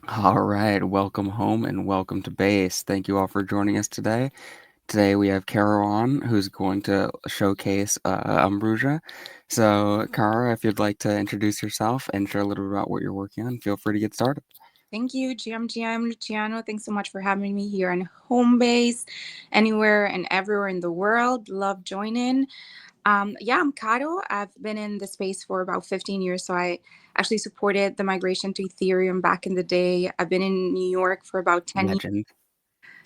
All right, welcome home and welcome to Base. Thank you all for joining us today. Today we have Kara on, who's going to showcase Ambrosia. So, Kara, if you'd like to introduce yourself and share a little bit about what you're working on, feel free to get started. Thank you, GM Luciano. Thanks so much for having me here on Homebase, anywhere and everywhere in the world. Love joining. Yeah, I'm Caro. I've been in the space for about 15 years. So I actually supported the migration to Ethereum back in the day. I've been in New York for about 10 years. Legend.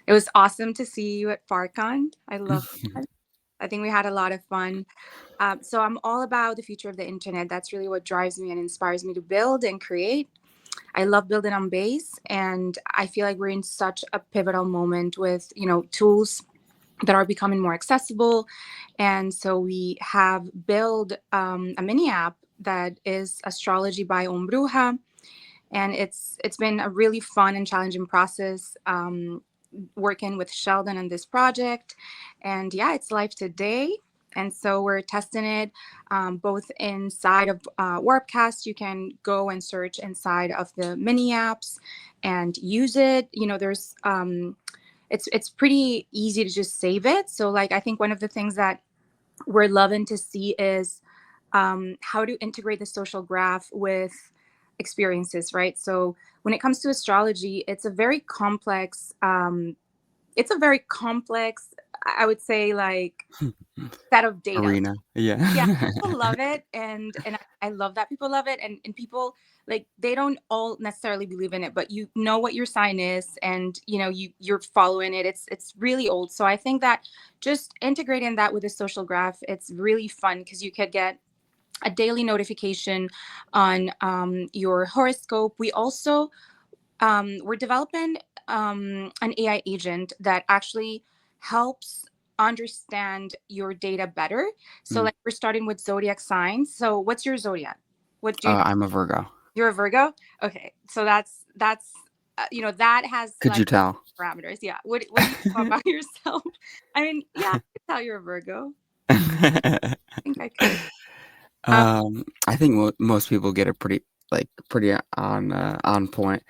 It was awesome to see you at FarCon. I love that. I think we had a lot of fun. So I'm all about the future of the internet. That's really what drives me and inspires me to build and create. I love building on base, and I feel like we're in such a pivotal moment with tools that are becoming more accessible. And so we have built a mini app that is astrology by Ombruja, and it's been a really fun and challenging process. Working with Sheldon on this project. And yeah, it's live today. And so we're testing it both inside of Warpcast. You can go and search inside of the mini apps and use it. There's it's pretty easy to just save it. So like I think one of the things that we're loving to see is how to integrate the social graph with experiences, right? So when it comes to astrology, it's a very complex, I would say, like set of data. Arena. Yeah, Yeah. people love it, and I love that people love it, and people like they don't all necessarily believe in it, but you know what your sign is, and you're following it. It's really old, so I think that just integrating that with a social graph, it's really fun because you could get a daily notification on your horoscope. We also we're developing an AI agent that actually helps understand your data better. So, Mm. like, we're starting with zodiac signs. So, what's your zodiac? What do you? I'm a Virgo. You're a Virgo. Okay, so that's that has Could you like tell? parameters. Yeah. What do you know about yourself? I mean, yeah, I could tell you're a Virgo. I think I could. Um, I think most people get it pretty on point.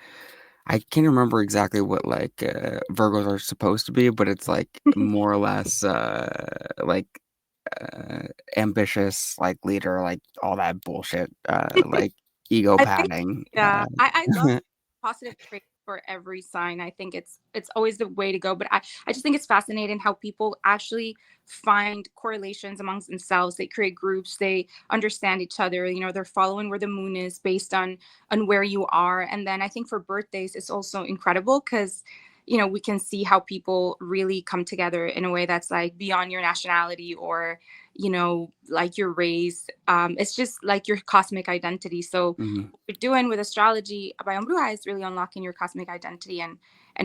I can't remember exactly what Virgos are supposed to be, but it's like more or less like uh, ambitious, like leader, like all that bullshit, like ego I think, padding. yeah, I love positive traits for every sign. I think it's always the way to go. But I just think it's fascinating how people actually find correlations amongst themselves. They create groups, they understand each other, they're following where the moon is based on where you are. And then I think for birthdays it's also incredible because we can see how people really come together in a way that's like beyond your nationality or like your race. It's just like your cosmic identity. So Mhm. what we're doing with astrology by Umbruja is really unlocking your cosmic identity and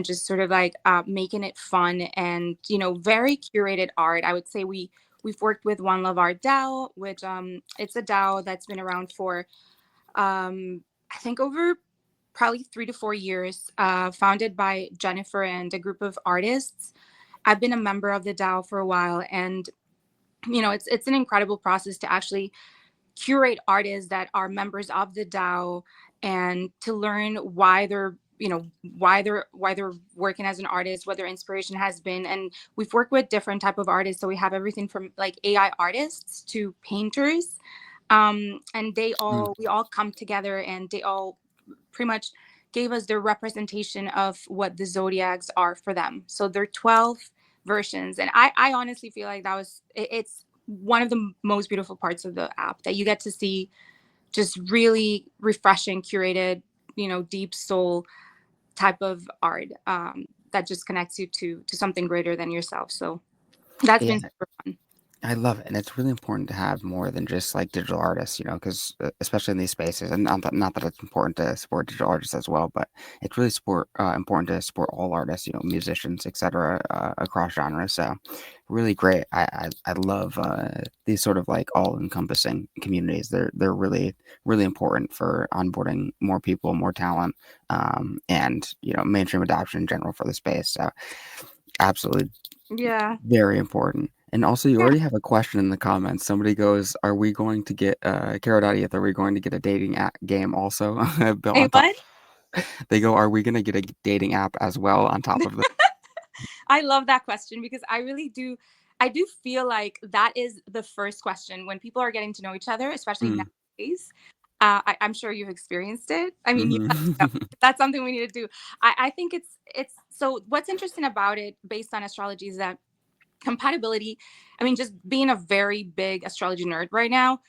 just sort of like making it fun and very curated art. I would say we've worked with One Love Art DAO, which it's a DAO that's been around for I think over probably 3 to 4 years, founded by Jennifer and a group of artists. I've been a member of the DAO for a while, and it's an incredible process to actually curate artists that are members of the DAO and to learn why they're working as an artist, what their inspiration has been. And we've worked with different type of artists, so we have everything from like AI artists to painters, and Mm. we all come together and they all pretty much gave us their representation of what the zodiacs are for them. So they're 12 versions, and I honestly feel like it's one of the most beautiful parts of the app that you get to see just really refreshing, curated, deep soul type of art that just connects you to something greater than yourself. So that's Yeah. been super fun. I love it, and it's really important to have more than just like digital artists, because especially in these spaces, and not that it's important to support digital artists as well, but it's really important to support all artists, musicians, etc., across genres. So, really great. I love these sort of like all encompassing communities. They're really important for onboarding more people, more talent, and mainstream adoption in general for the space. So, absolutely Yeah. very important. And also, you Yeah. already have a question in the comments. Somebody goes, "Are we going to get Are we going to get a dating app game also built Hey, on top?" what? They go, "Are we gonna get a dating app as well on top of the?" I love that question because I really do. I do feel like that is the first question when people are getting to know each other, especially Mm, nowadays. I'm sure you've experienced it. I mean, you let me know. mhm. That's something we need to do. I think it's so. What's interesting about it, based on astrology, is that compatibility. I mean, just being a very big astrology nerd right now,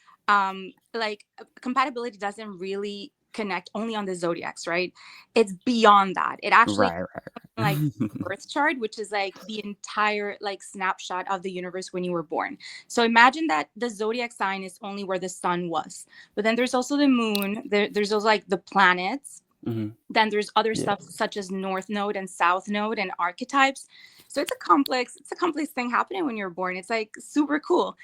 like compatibility doesn't really connect only on the zodiacs, right? It's beyond that. It actually Right, like right. birth chart, which is like the entire like snapshot of the universe when you were born. So imagine that the zodiac sign is only where the sun was, but then there's also the moon. There's also like the planets. Mhm. Then there's other Yeah. stuff such as north node and south node and archetypes. So it's a complex thing happening when you're born. It's like super cool.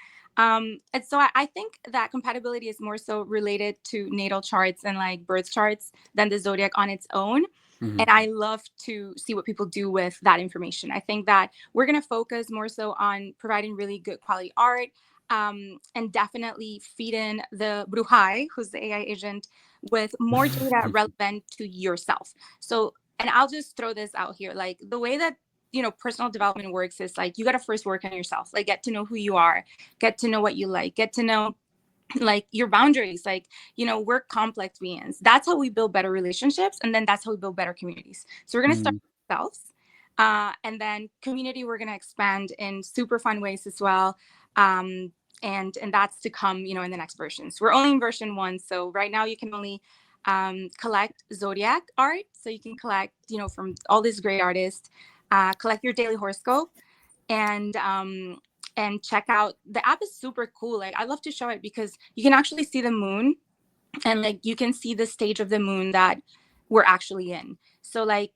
And so I think that compatibility is more so related to natal charts and like birth charts than the zodiac on its own. Mhm. And I love to see what people do with that information. I think that we're going to focus more so on providing really good quality art, and definitely feed in the Bruhai, who's the AI agent, with more data relevant to yourself. So, and I'll just throw this out here, like the way that personal development works is like you got to first work on yourself, like get to know who you are, get to know what you like, get to know like your boundaries, like we're complex beings. That's how we build better relationships, and then that's how we build better communities. So we're going to start Mhm. with ourselves, and then community we're going to expand in super fun ways as well. Um, and that's to come in the next versions. We're only in version 1, so right now you can only collect zodiac art, so you can collect from all these great artists, collect your daily horoscope, and check out the app. Is super cool. Like I love to show it because you can actually see the moon, and like you can see the stage of the moon that we're actually in. So like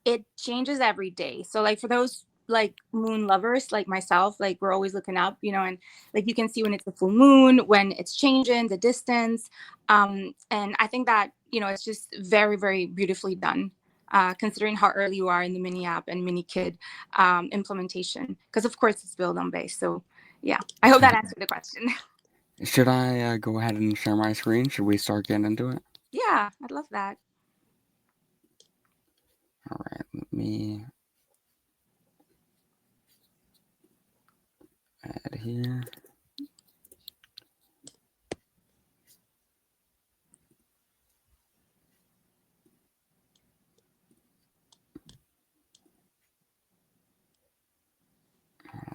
it changes every day. So like for those like moon lovers like myself, like we're always looking up, and like you can see when it's a full moon, when it's changing the distance. And I think that it's just very, very beautifully done, considering how early you are in the mini app and mini kid implementation, because of course it's built on base. So yeah, I hope that answered the question. Should I go ahead and share my screen? Should we start getting into it? Yeah, I'd love that. All right, let me add here.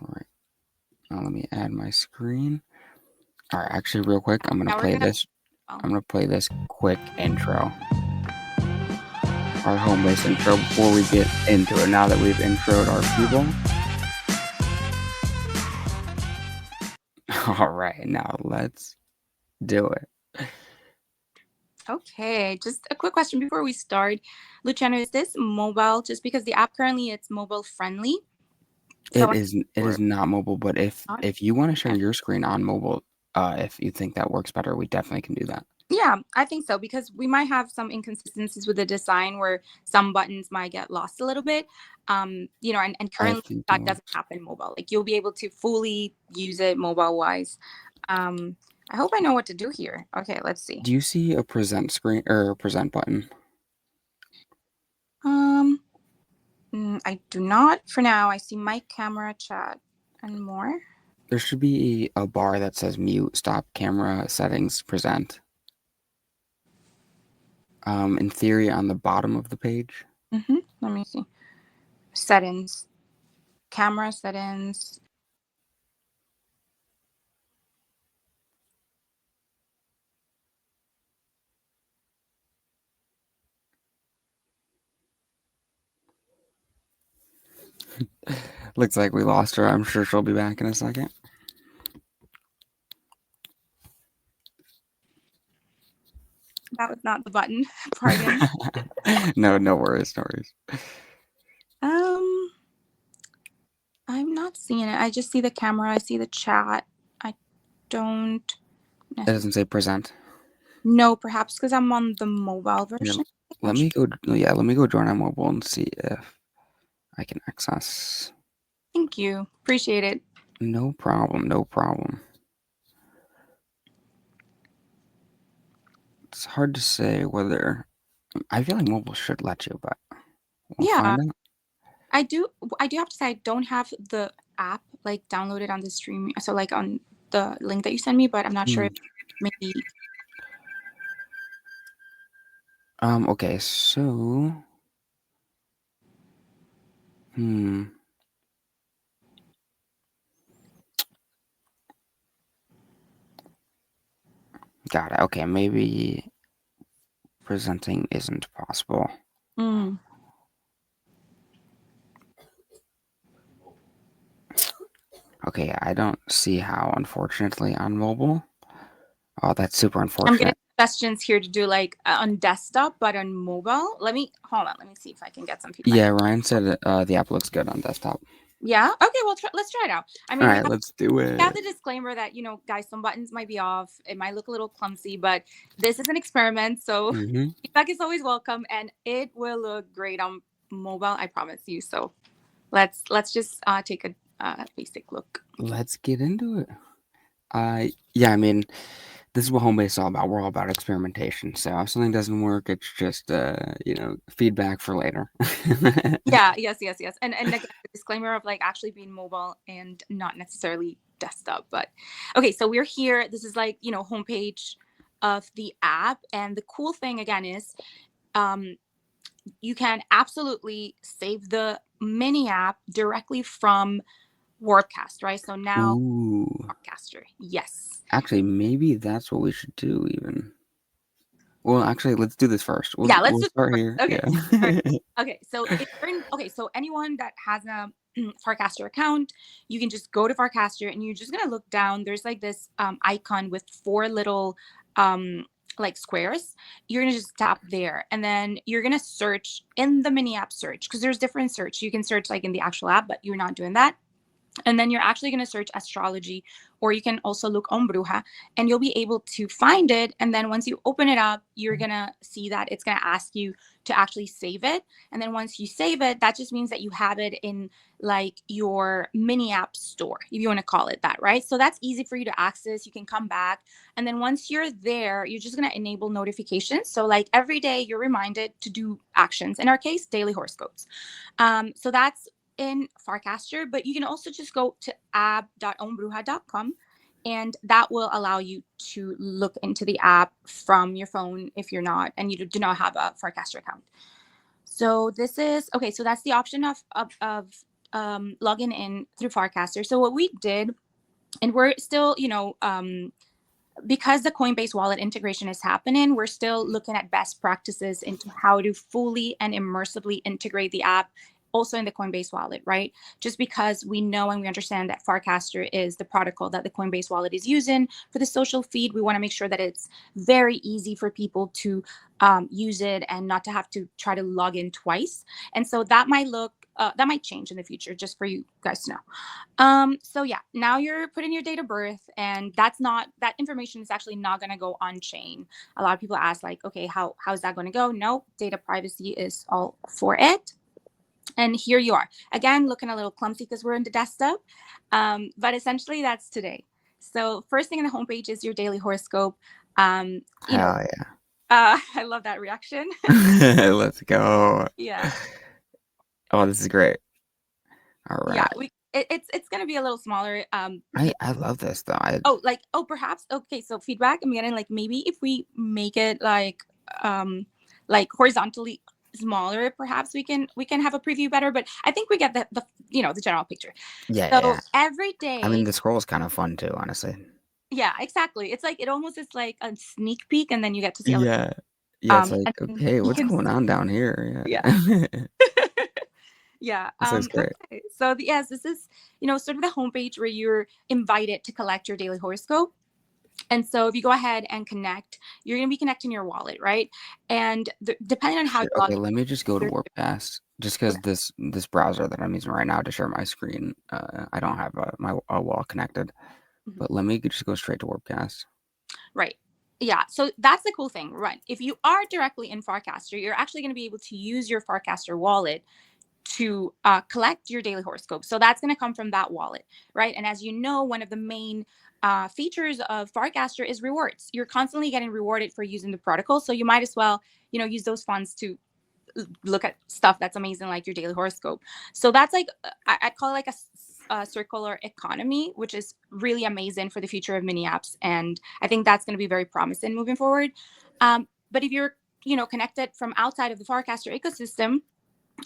All right, now let me add my screen. All right, actually, real quick, I'm gonna Now we're play gonna. this. Well, I'm gonna play this quick intro, our home base intro, before we get into it. Now that we've introed our people. All right, now let's do it. okay, just a quick question before we start. Luciano, is this mobile? Just because the app currently it's mobile friendly. So I It want is it to is not mobile, but not. if you want to share Okay. your screen on mobile, if you think that works better, we definitely can do that. Yeah, I think so because we might have some inconsistencies with the design where some buttons might get lost a little bit. And I currently think that that doesn't works. happen mobile. Like you'll be able to fully use it mobile wise. Um, I hope I know what to do here. Okay, let's see. Do you see a present screen or a present button? Um, I do not for now. I see my camera, chat, and more. There should be a bar that says mute, stop camera settings, present. In theory, on the bottom of the page. Let me see. Settings, camera settings. Looks like we lost her. I'm sure she'll be back in a second. That was not the button. Pardon. No, no worries, no worries. Um, I'm not seeing it. I just see the camera. I see the chat. I don't It necessarily doesn't say present. know. Perhaps because I'm on the mobile Here, version. let me go. Yeah, let me go join on mobile and see if I can access. Thank you. Appreciate it. No problem, no problem. It's hard to say whether I feel like mobile should let you, but we'll Yeah, find out. I do. I do have to say I don't have the app like downloaded on the stream. So like on the link that you sent me, but I'm not sure Hmm. if maybe. Okay, so hmm, got it. Okay, maybe presenting isn't possible. Mm. Okay, I don't see how, unfortunately, on mobile. Oh, that's super I'm getting unfortunate. suggestions here to do like on desktop, but on mobile. Let me hold on. Let me see if I can get some feedback. Yeah, Ryan said the app looks good on desktop. Yeah. Okay. Well, let's try it out. I All mean, right, let's do we have it. the disclaimer that guys, some buttons might be off. It might look a little clumsy, but this is an experiment, so Hmm. feedback is always welcome, and it will look great on mobile. I promise you. So let's just take a basic look. Okay. Let's get into it. Yeah, I mean, this is what Homebase is all about. We're all about experimentation. So if something doesn't work, it's just feedback for later. Yeah. Yes. Yes. Yes. And again, the disclaimer of like actually being mobile and not necessarily desktop. But okay, so we're here. This is like homepage of the app, and the cool thing again is um, you can absolutely save the mini app directly from Warpcast, right? So now Ooh, Warpcaster, yes. actually, maybe that's what we should do. Even well, actually, let's do this first. We'll Yeah, let's we'll do start this here. first. Okay. Yeah. All right. Okay, so if you're okay, so anyone that has a Farcaster account, you can just go to Farcaster and you're just gonna look down. There's like this icon with four little um, like squares. You're gonna just tap there, and then you're gonna search in the mini app search because there's different search. You can search like in the actual app, but you're not doing that. And then you're actually going to search astrology, or you can also look on Bruja, and you'll be able to find it. And then once you open it up, you're going to see that it's going to ask you to actually save it. And then once you save it, that just means that you have it in like your mini app store, if you want to call it that, right? So that's easy for you to access. You can come back. And then once you're there, you're just going to enable notifications. So, like every day, you're reminded to do actions. In our case, daily horoscopes. So that's in Farcaster, but you can also just go to app.ombruja.com, and that will allow you to look into the app from your phone if you're not and you do not have a Farcaster account. So this is okay. So that's the option of logging in through Farcaster. So what we did, and we're still, because the Coinbase wallet integration is happening, we're still looking at best practices into how to fully and immersively integrate the app also in the Coinbase wallet, right? Just because we know and we understand that Farcaster is the protocol that the Coinbase wallet is using for the social feed, we want to make sure that it's very easy for people to use it and not to have to try to log in twice. And so that might change in the future, just for you guys to know. So yeah, now you're putting your date of birth, and that information is actually not going to go on chain. A lot of people ask like, okay, how's that going to go? No, data privacy is all for it. And here you are again, looking a little clumsy because we're in the desktop, but essentially that's today. So first thing on the homepage is your daily horoscope. um you know Hell I love that reaction. yeah. Let's go. Yeah. Oh, this is great. All Yeah, right. it's going to be a little smaller. I love this though. Perhaps. Okay, so feedback. I'm getting like maybe if we make it um like horizontally smaller, perhaps we can have a preview better. But I think we get the general picture. Yeah, So yeah. every I day, mean, the scroll is kind of fun too, honestly. yeah, exactly. It's like it almost is like a sneak peek, and then you get to see a little. Yeah. Yeah, it's like, And then okay, you what's can going see. on down here? Yeah. Yeah. Yeah. This looks great. Okay. So yes, this is sort of the homepage where you're invited to collect your daily horoscope. And so if you go ahead and connect, you're going to be connecting your wallet, right? And depending on how you Shit. log Okay, let me just go to in, Warpcast. Just okay, because this browser that I'm using right now to share my screen, I don't have my wall connected. mhm, But let me just go straight to Warpcast. right. Yeah, so that's the cool thing, right? If you are directly in Farcaster, you're actually going to be able to use your Farcaster wallet to collect your daily horoscope. So that's going to come from that wallet, right? And as you know, one of the main features of Farcaster is rewards. You're constantly getting rewarded for using the protocol, so you might as well, use those funds to look at stuff that's amazing, like your daily horoscope. So that's like, I'd call it like a circular economy, which is really amazing for the future of mini apps, and I think that's going to be very promising moving forward. But if you're connected from outside of the Farcaster ecosystem,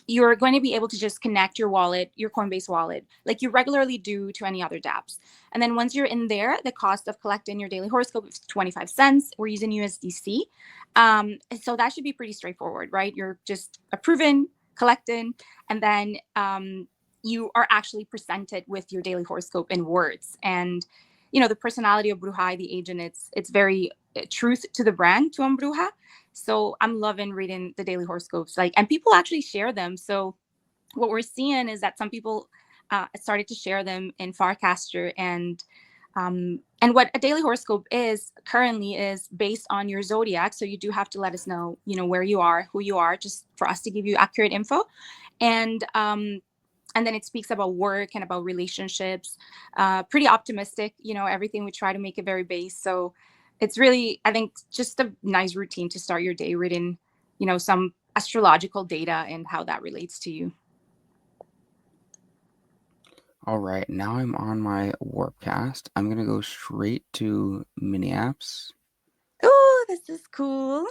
you're going to be able to just connect your wallet, your Coinbase wallet, like you regularly do to any other dApps. And then once you're in there, the cost of collecting your daily horoscope is 25 cents. We're using USDC. So that should be pretty straightforward, right? You're just approving, collecting, and then you are actually presented with your daily horoscope in words. And, the personality of Bruja, the agent, it's very truth to the brand, to Bruja. So I'm loving reading the daily horoscopes, and people actually share them. So what we're seeing is that some people started to share them in Farcaster, and what a daily horoscope is currently is based on your zodiac. So you do have to let us know, where you are, who you are, just for us to give you accurate info. And then it speaks about work and about relationships. Pretty optimistic, everything. We try to make it very base. So it's really, I think, just a nice routine to start your day reading, some astrological data and how that relates to you. All right, now I'm on my Warpcast. I'm gonna go straight to mini apps. Oh, this is cool.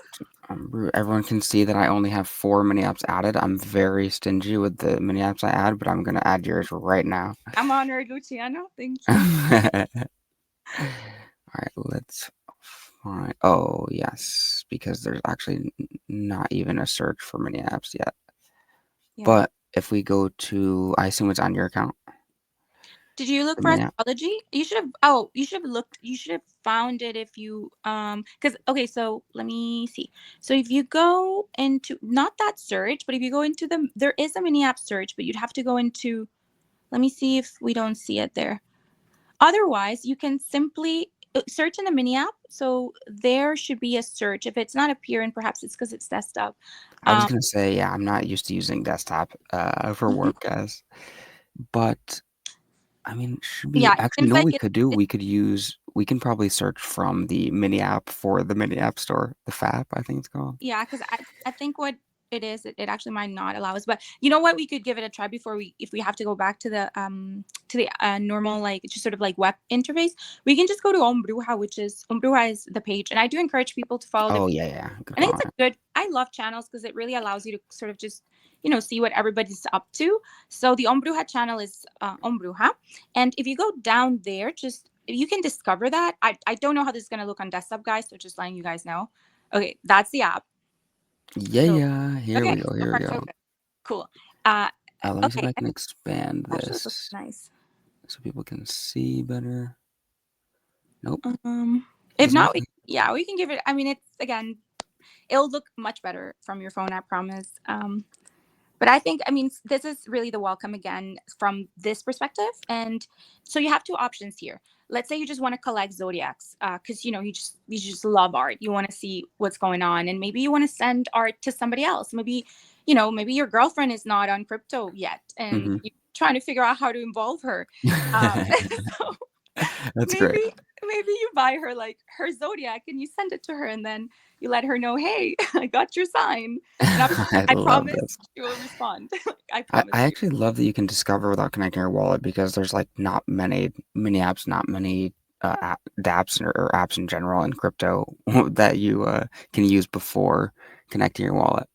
Everyone can see that I only have 4 mini apps added. I'm very stingy with the mini apps I add, but I'm gonna add yours right now. I'm honored, Luciano. Thank you. All right, let's find. Oh, yes, because there's actually not even a search for mini apps yet. Yeah. But if we go to, I assume it's on your account. Did you look The for mini app. astrology? You should have found it if you because okay, so let me see. So if you go into not that search, but if you go into there is a mini app search, but you'd have to go into, let me see if we don't see it there. Otherwise, you can simply search in the mini app. So there should be a search. If it's not appearing, perhaps it's because it's desktop. I was Um, gonna say, yeah, I'm not used to using desktop for Warpcast, but I mean, should be yeah, it actually, you seems know what like we could do? We can probably search from the mini app for the mini app store, the FAP, I think it's called. Yeah, because I think what it is, it actually might not allow us. But you know what? We could give it a try before if we have to go back to the normal, like just sort of like web interface. We can just go to Ombruja, which is Ombruja is the page, and I do encourage people to follow the. Oh yeah, yeah, good I think call. it's a good. I love channels because it really allows you to sort of just see what everybody's up to. So the Ombruja channel is Ombruja, and if you go down there, just you can discover that. I don't know how this is gonna look on desktop, guys. So just letting you guys know. Okay, that's the app. Yeah, So yeah. Here we okay, go. so Here we far so go. good. Cool. Uh, Let me see if okay, I can expand actually, this looks this nice. so people can see better. Nope, If doesn't not, look like. we can give it. I mean, it's again, it'll look much better from your phone, I promise. But I think, I mean, this is really the welcome again from this perspective. And so you have two options here. Let's say you just want to collect zodiacs because you just love art. You want to see what's going on, and maybe you want to send art to somebody else. Maybe your girlfriend is not on crypto yet, and Mm-hmm. you're trying to figure out how to involve her. So That's maybe great. maybe you buy her like her zodiac and you send it to her, and then you let her know, hey, I got your sign, and I I love promise this. she will respond. I I promise you. actually love that you can discover without connecting your wallet because there's like not many mini apps, not many dApps or apps in general in crypto that you can use before connecting your wallet.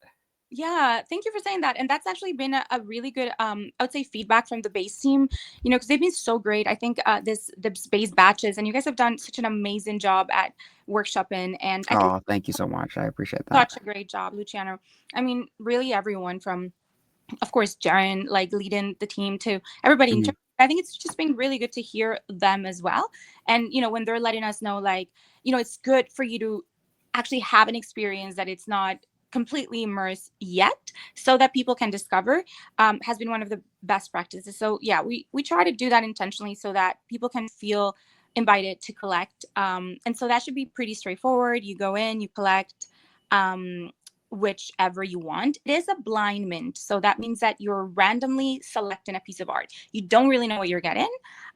Yeah, thank you for saying that. And that's actually been a really good, I would say, feedback from the base team, because they've been so great. I think the base batches, and you guys have done such an amazing job at workshopping. And I think Oh, thank you so much. I appreciate that. such a great job, Luciano. I mean, really everyone from, of course, Jaren, like leading the team, to everybody in Mhm. terms. I think it's just been really good to hear them as well. And, when they're letting us know, like, it's good for you to actually have an experience that it's not completely immersed yet, so that people can discover, has been one of the best practices. So yeah, we try to do that intentionally so that people can feel invited to collect. And so that should be pretty straightforward. You go in, you collect. Whichever you want. It is a blind mint. So that means that you're randomly selecting a piece of art. You don't really know what you're getting.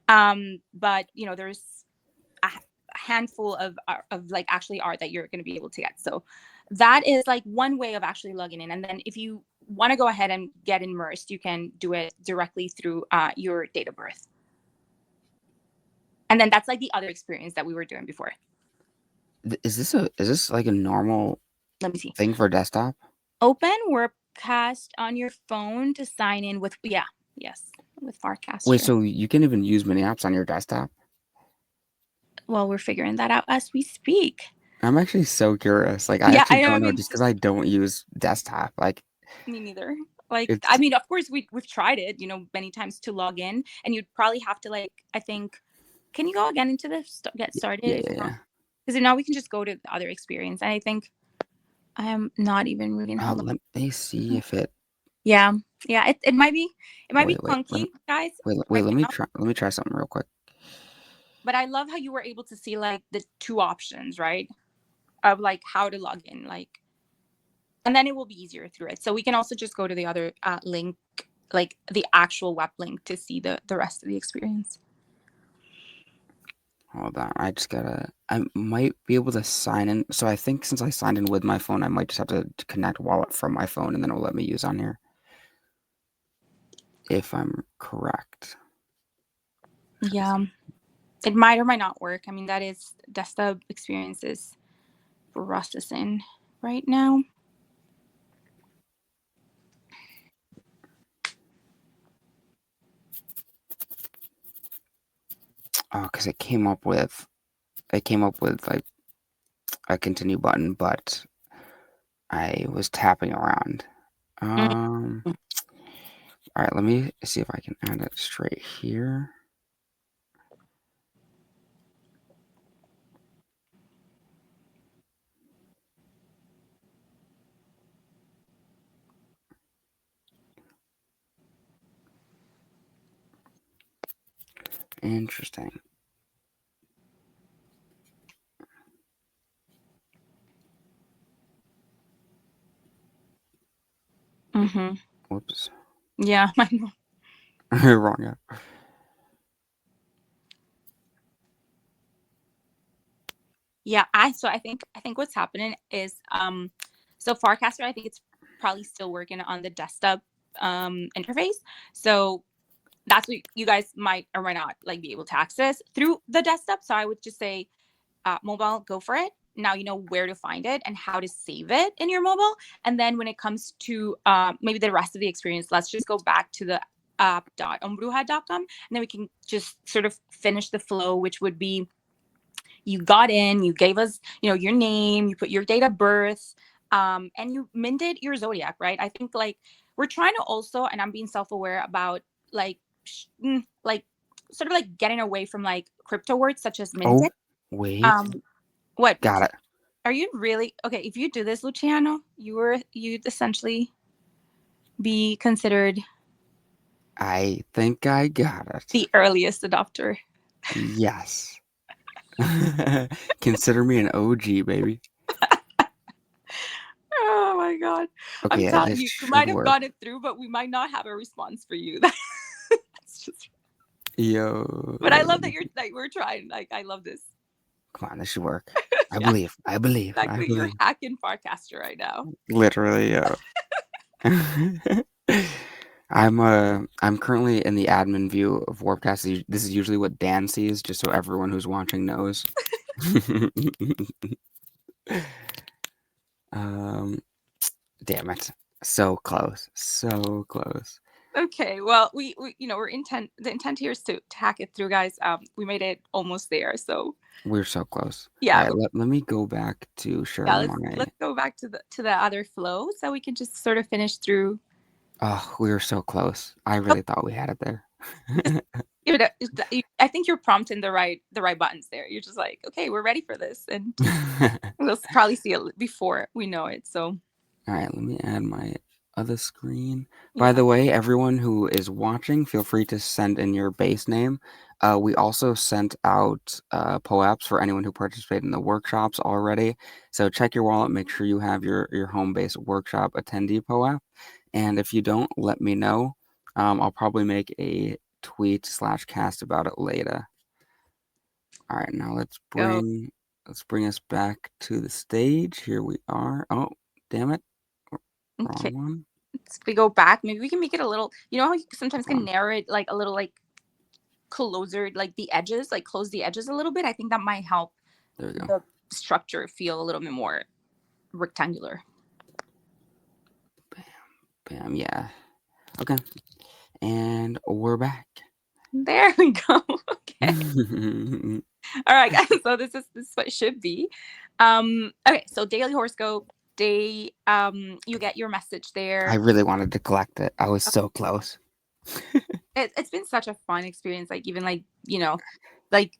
But there's handful of like actually art that you're going to be able to get. So that is like one way of actually logging in. And then if you want to go ahead and get immersed, you can do it directly through your date of birth. And then that's like the other experience that we were doing before. Is this like a normal Let me see. thing for desktop? Open Workcast on your phone to sign in with, yeah, yes, with Wait, Farcaster. so you can even use mini apps on your desktop? Well, we're figuring that out as we speak. I'm actually so curious. Like, I Yeah, actually I know. I don't know mean, just because I don't use desktop. Like, me neither. Like, I it's mean, of course, we've tried it, many times to log in, and you'd probably have to like, I think, can you go again into the get started yeah, if yeah, not? yeah. Because now we can just go to the other experience, and I think I am not even reading. Hold Let me see on. if it. Yeah, yeah. It might be Wait, clunky, guys, wait. right now. Let me try something real quick. But I love how you were able to see like the two options, right? Of like how to log in, like, and then it will be easier through it. So we can also just go to the other link, like the actual web link, to see the rest of the experience. Hold on, I just gotta. I might be able to sign in. So I think since I signed in with my phone, I might just have to connect wallet from my phone, and then it'll let me use on here. If I'm correct. Yeah, it might or might not work. I mean, that's the experience is processing right now. Oh, because it came up with like a continue button, but I was tapping around. Um. Mm-hmm. All right, let me see if I can add it straight here. Interesting. Mm-hmm. Whoops. Yeah, I know. Wrong app. Yeah, I think what's happening is so Farcaster, I think it's probably still working on the desktop interface. So that's what you guys might or might not like be able to access through the desktop. So I would just say mobile, go for it. Now you know where to find it and how to save it in your mobile. And then when it comes to maybe the rest of the experience, let's just go back to the app.ombruja.com, and then we can just sort of finish the flow, which would be you got in, you gave us, your name, you put your date of birth, and you minted your zodiac, right? I think like we're trying to also, and I'm being self-aware about like, like sort of like getting away from like crypto words such as Oh, minted. wait. Um, what Got it. are you really okay? If you do this, Luciano, you'd essentially be considered I think I got it. the earliest adopter. Yes. Consider me an OG, baby. Oh my god. Okay, I'm yeah, telling this you, you should might have work. got it through, but we might not have a response for you. That's just, Yo, but I wait, love that we're trying. Like I love this. come on, this should work. I Yeah, believe. I believe. I exactly. You're believe. hacking Farcaster right now. Literally, yo. I'm currently in the admin view of Warpcast. This is usually what Dan sees, just so everyone who's watching knows. um, damn it. So close. So close. Okay, well, we're intent. The intent here is to hack it through, guys. We made it almost there, so We're so close. All yeah, right, let me go back to yeah. sharing my. Let's go back to the other flow so we can just sort of finish through. Oh, we were so close. I Oh, really thought we had it there. just give it I think you're prompting the right buttons there. You're just like, okay, we're ready for this, and we'll probably see it before we know it. So All right, let me add my other screen. By yeah. the way, everyone who is watching, feel free to send in your base name. We also sent out POAPs for anyone who participated in the workshops already. So check your wallet, make sure you have your home base workshop attendee POAP. And if you don't, let me know. I'll probably make a tweet/cast about it later. All right, now Go. let's bring us back to the stage. Here we are. Oh, damn it. Okay. Wrong one. If we go back, maybe we can make it a little, you know how you sometimes Hold can on. narrow it like a little like closer, like the edges, like close the edges a little bit. I think that might help There we go. the structure feel a little bit more rectangular. Bam, bam. Yeah. Okay. And we're back. There we go. Okay. I All right, guys. So this is what it should be. Okay, so daily horoscope day. You get your message there. really wanted to collect it. I was so close. It's been such a fun experience. Like even like like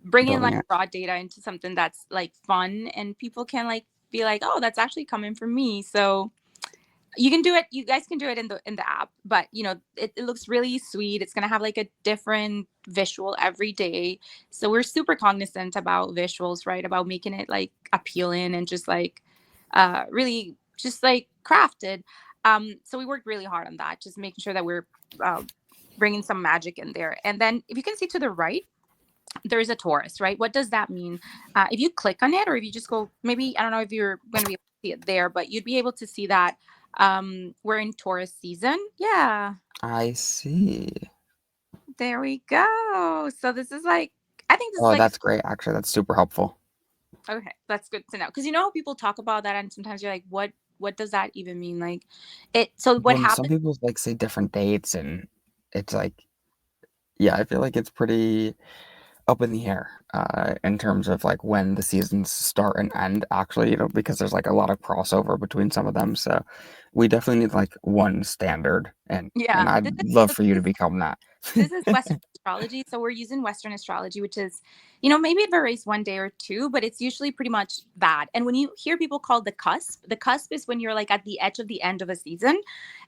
bringing Building like it. raw data into something that's like fun and people can like be like, oh, that's actually coming from me. So you can do it, you guys can do it in the app, but it looks really sweet. It's going to have like a different visual every day, so we're super cognizant about visuals, right, about making it like appealing and just like really just like crafted. So we worked really hard on that, just making sure that we're uh, bringing some magic in there. And then if you can see to the right, there is a Taurus, right? What does that mean? If you click on it, or if you just go, maybe, I don't know if you're going to be able to see it there, but you'd be able to see that we're in Taurus season. Yeah, I see. there we go. So this is like, I think this is Oh, like, that's great. Actually, that's super helpful. okay, that's good to know. Because you know, people talk about that, and sometimes you're like, what does that even mean? Like, it. So what When some happens? people like say different dates, and it's like, yeah, I feel like it's pretty up in the air in terms of like when the seasons start and end, actually, because there's like a lot of crossover between some of them. So we definitely need like one standard, and Yeah, I'd love for you to become that. this is Western astrology. So we're using Western astrology, which is, maybe it varies one day or two, but it's usually pretty much that. And when you hear people call the cusp is when you're like at the edge of the end of a season.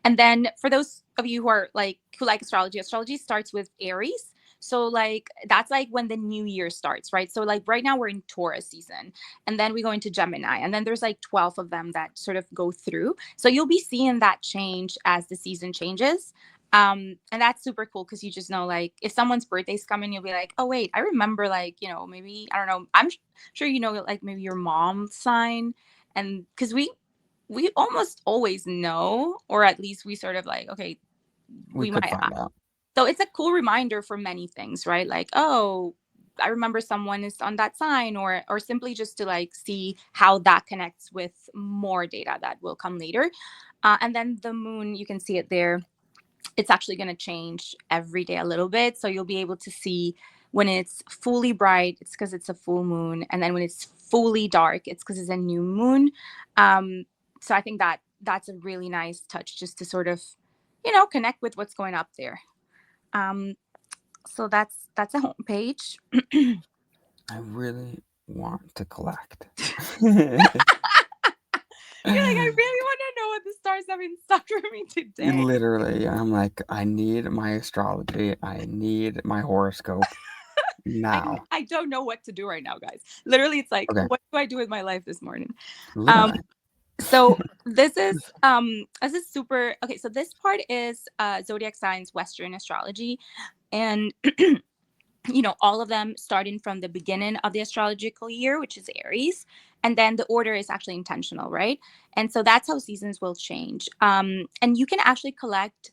And then for those of you who like astrology, astrology starts with Aries. So like that's like when the new year starts, right? So like right now we're in Taurus season, and then we go into Gemini, and then there's like 12 of them that sort of go through. So you'll be seeing that change as the season changes. And that's super cool because you just know, like, if someone's birthday's coming, you'll be like, oh wait, I remember, like, maybe, I don't know, sure, like maybe your mom's sign. And because we almost always know, or at least we sort of like, okay, We we could might. find out. So it's a cool reminder for many things, right? Like, oh, I remember someone is on that sign, or simply just to like see how that connects with more data that will come later. And then the moon, you can see it there. It's actually going to change every day a little bit. So you'll be able to see when it's fully bright, it's because it's a full moon. And then when it's fully dark, it's because it's a new moon. Um, so I think that that's a really nice touch, just to sort of, connect with what's going up there. Um, so that's a homepage. I really want to collect. You're like, I really want to know what the stars have in store for me today. Literally, I'm like, I need my astrology. I need my horoscope now. I don't know what to do right now, guys. Literally, it's like, Okay, what do I do with my life this morning? Um, literally. so this is super okay. So this part is zodiac signs, Western astrology, and all of them starting from the beginning of the astrological year, which is Aries, and then the order is actually intentional, right? And so that's how seasons will change. And you can actually collect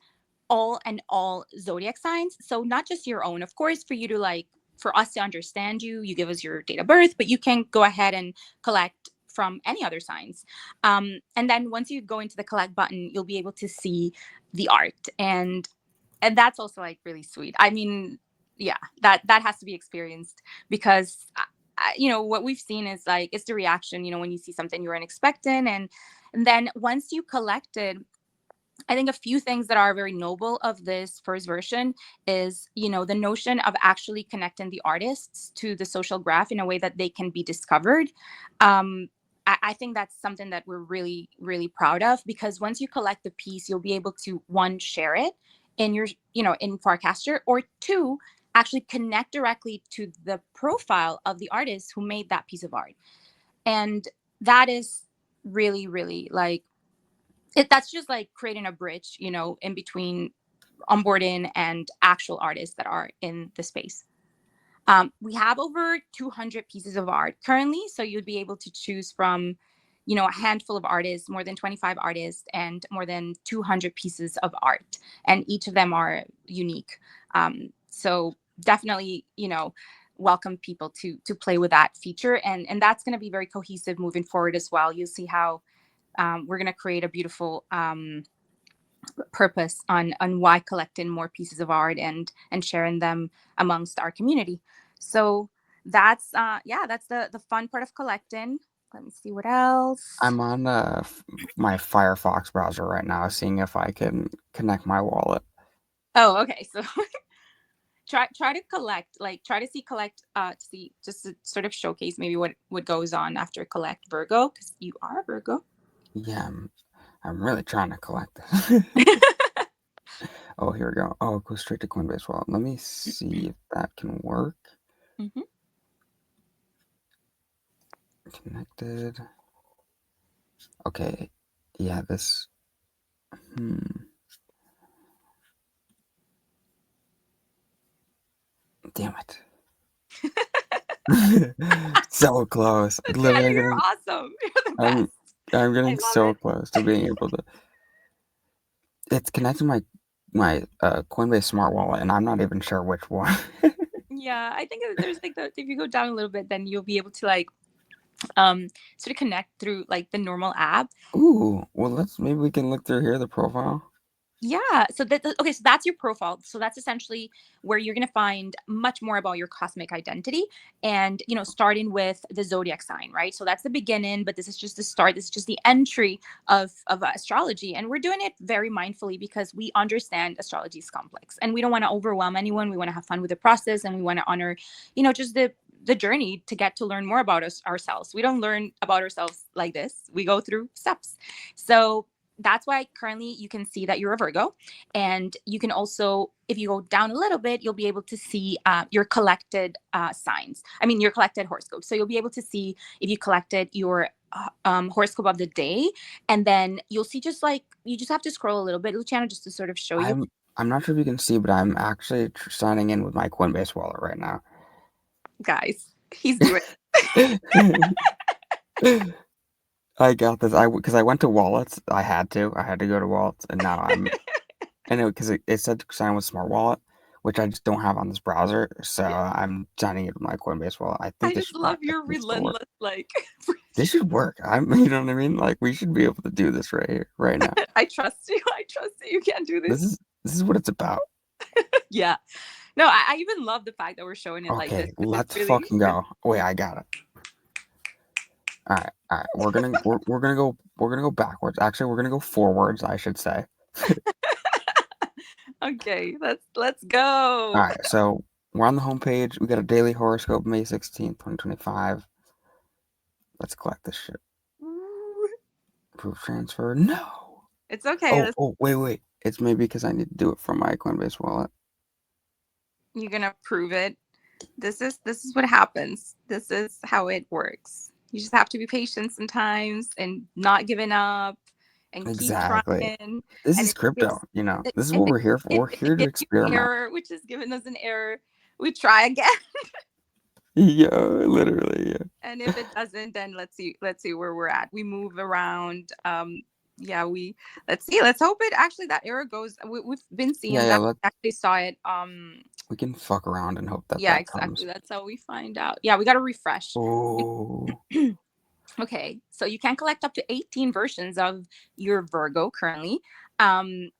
all zodiac signs, so not just your own, of course, for you to like, for us to understand you, you give us your date of birth, but you can go ahead and collect from any other signs. And then once you go into the collect button, you'll be able to see the art, and that's also like really sweet. I mean, yeah, that has to be experienced, because what we've seen is like, it's the reaction, when you see something you weren't expecting. And then once you collected, I think a few things that are very noble of this first version is, the notion of actually connecting the artists to the social graph in a way that they can be discovered. I think that's something that we're really, really proud of, because once you collect the piece, you'll be able to, one, share it in your, in Farcaster, or two, actually connect directly to the profile of the artist who made that piece of art. And that is really, really like, that's just like creating a bridge, in between onboarding and actual artists that are in the space. We have over 200 pieces of art currently, so you'd be able to choose from, a handful of artists, more than 25 artists, and more than 200 pieces of art, and each of them are unique. So definitely, welcome people to play with that feature, and that's going to be very cohesive moving forward as well. You'll see how we're going to create a beautiful purpose on why collecting more pieces of art and sharing them amongst our community. So that's that's the fun part of collecting. Let me see what else. I'm on my Firefox browser right now, seeing if I can connect my wallet. Oh, okay. So try to collect, like try to see collect to see, just to sort of showcase maybe what goes on after collect Virgo, because you are a Virgo. Yeah, I'm really trying to collect this. Oh, here we go. Oh, it goes straight to Coinbase wallet. Let me see if that can work. Hmm. Connected. Okay. Yeah, this. Hmm. Damn it. So close. Yeah, Literally, you're awesome. You're the I'm best. I'm I getting love so it. close to being able to. It's connecting my Coinbase smart wallet, and I'm not even sure which one. Yeah, I think there's like if you go down a little bit, then you'll be able to like sort of connect through like the normal app. Ooh, well, let's maybe we can look through here the profile. Yeah, so okay, so that's your profile. So that's essentially where you're going to find much more about your cosmic identity, and starting with the zodiac sign, right? So that's the beginning, but this is just the start. This is just the entry of astrology, and we're doing it very mindfully because we understand astrology is complex, and we don't want to overwhelm anyone. We want to have fun with the process, and we want to honor, just the journey to get to learn more about us ourselves. We don't learn about ourselves like this. We go through steps. So that's why currently you can see that you're a Virgo. And you can also, if you go down a little bit, you'll be able to see your collected signs. I mean, your collected horoscope. So you'll be able to see if you collected your horoscope of the day. And then you'll see, just like, you just have to scroll a little bit, Luciano, just to sort of show you. I'm not sure if you can see, but I'm actually signing in with my Coinbase wallet right now. Guys, he's doing I got this. Because I went to wallets. I had to. I had to go to wallets, and now I'm. I know because it said to sign with Smart Wallet, which I just don't have on this browser. So Yeah. I'm signing it with my Coinbase wallet. I I think this just should. love I your think this will work. relentless, like, This should work. I'm. You know what I mean? Like we should be able to do this right here, right now. I trust you. I trust that you can't do this. This is what it's about. Yeah. No, I even love the fact that we're showing it like this, Okay, because it's let's really, fucking really go. Wait, I got it. All right. We're gonna go backwards. Actually, we're gonna go forwards. I should say. okay. Let's All go. right. So we're on the homepage. We got a daily horoscope, May 16th, 2025. Let's collect this shit. Proof transfer. No. It's okay. Oh, wait. It's maybe because I need to do it from my Coinbase wallet. You're gonna prove it. This is what happens. This is how it works. You just have to be patient sometimes and not giving up and keep trying. Exactly. And This is if it crypto. gives This is if what we're here for. We're if it here to gives you an experiment. error, which is giving us an error, we try again. Yeah, literally. Yeah. And if it doesn't, then let's see where we're at. We move around. Yeah, we let's see. Let's hope it actually, that error goes. We've been seeing Yeah. that. We actually saw it. We can fuck around and hope that Yeah, that exactly. comes. That's how we find out. Yeah, we got to refresh. Oh. Okay, so you can collect up to 18 versions of your Virgo currently, and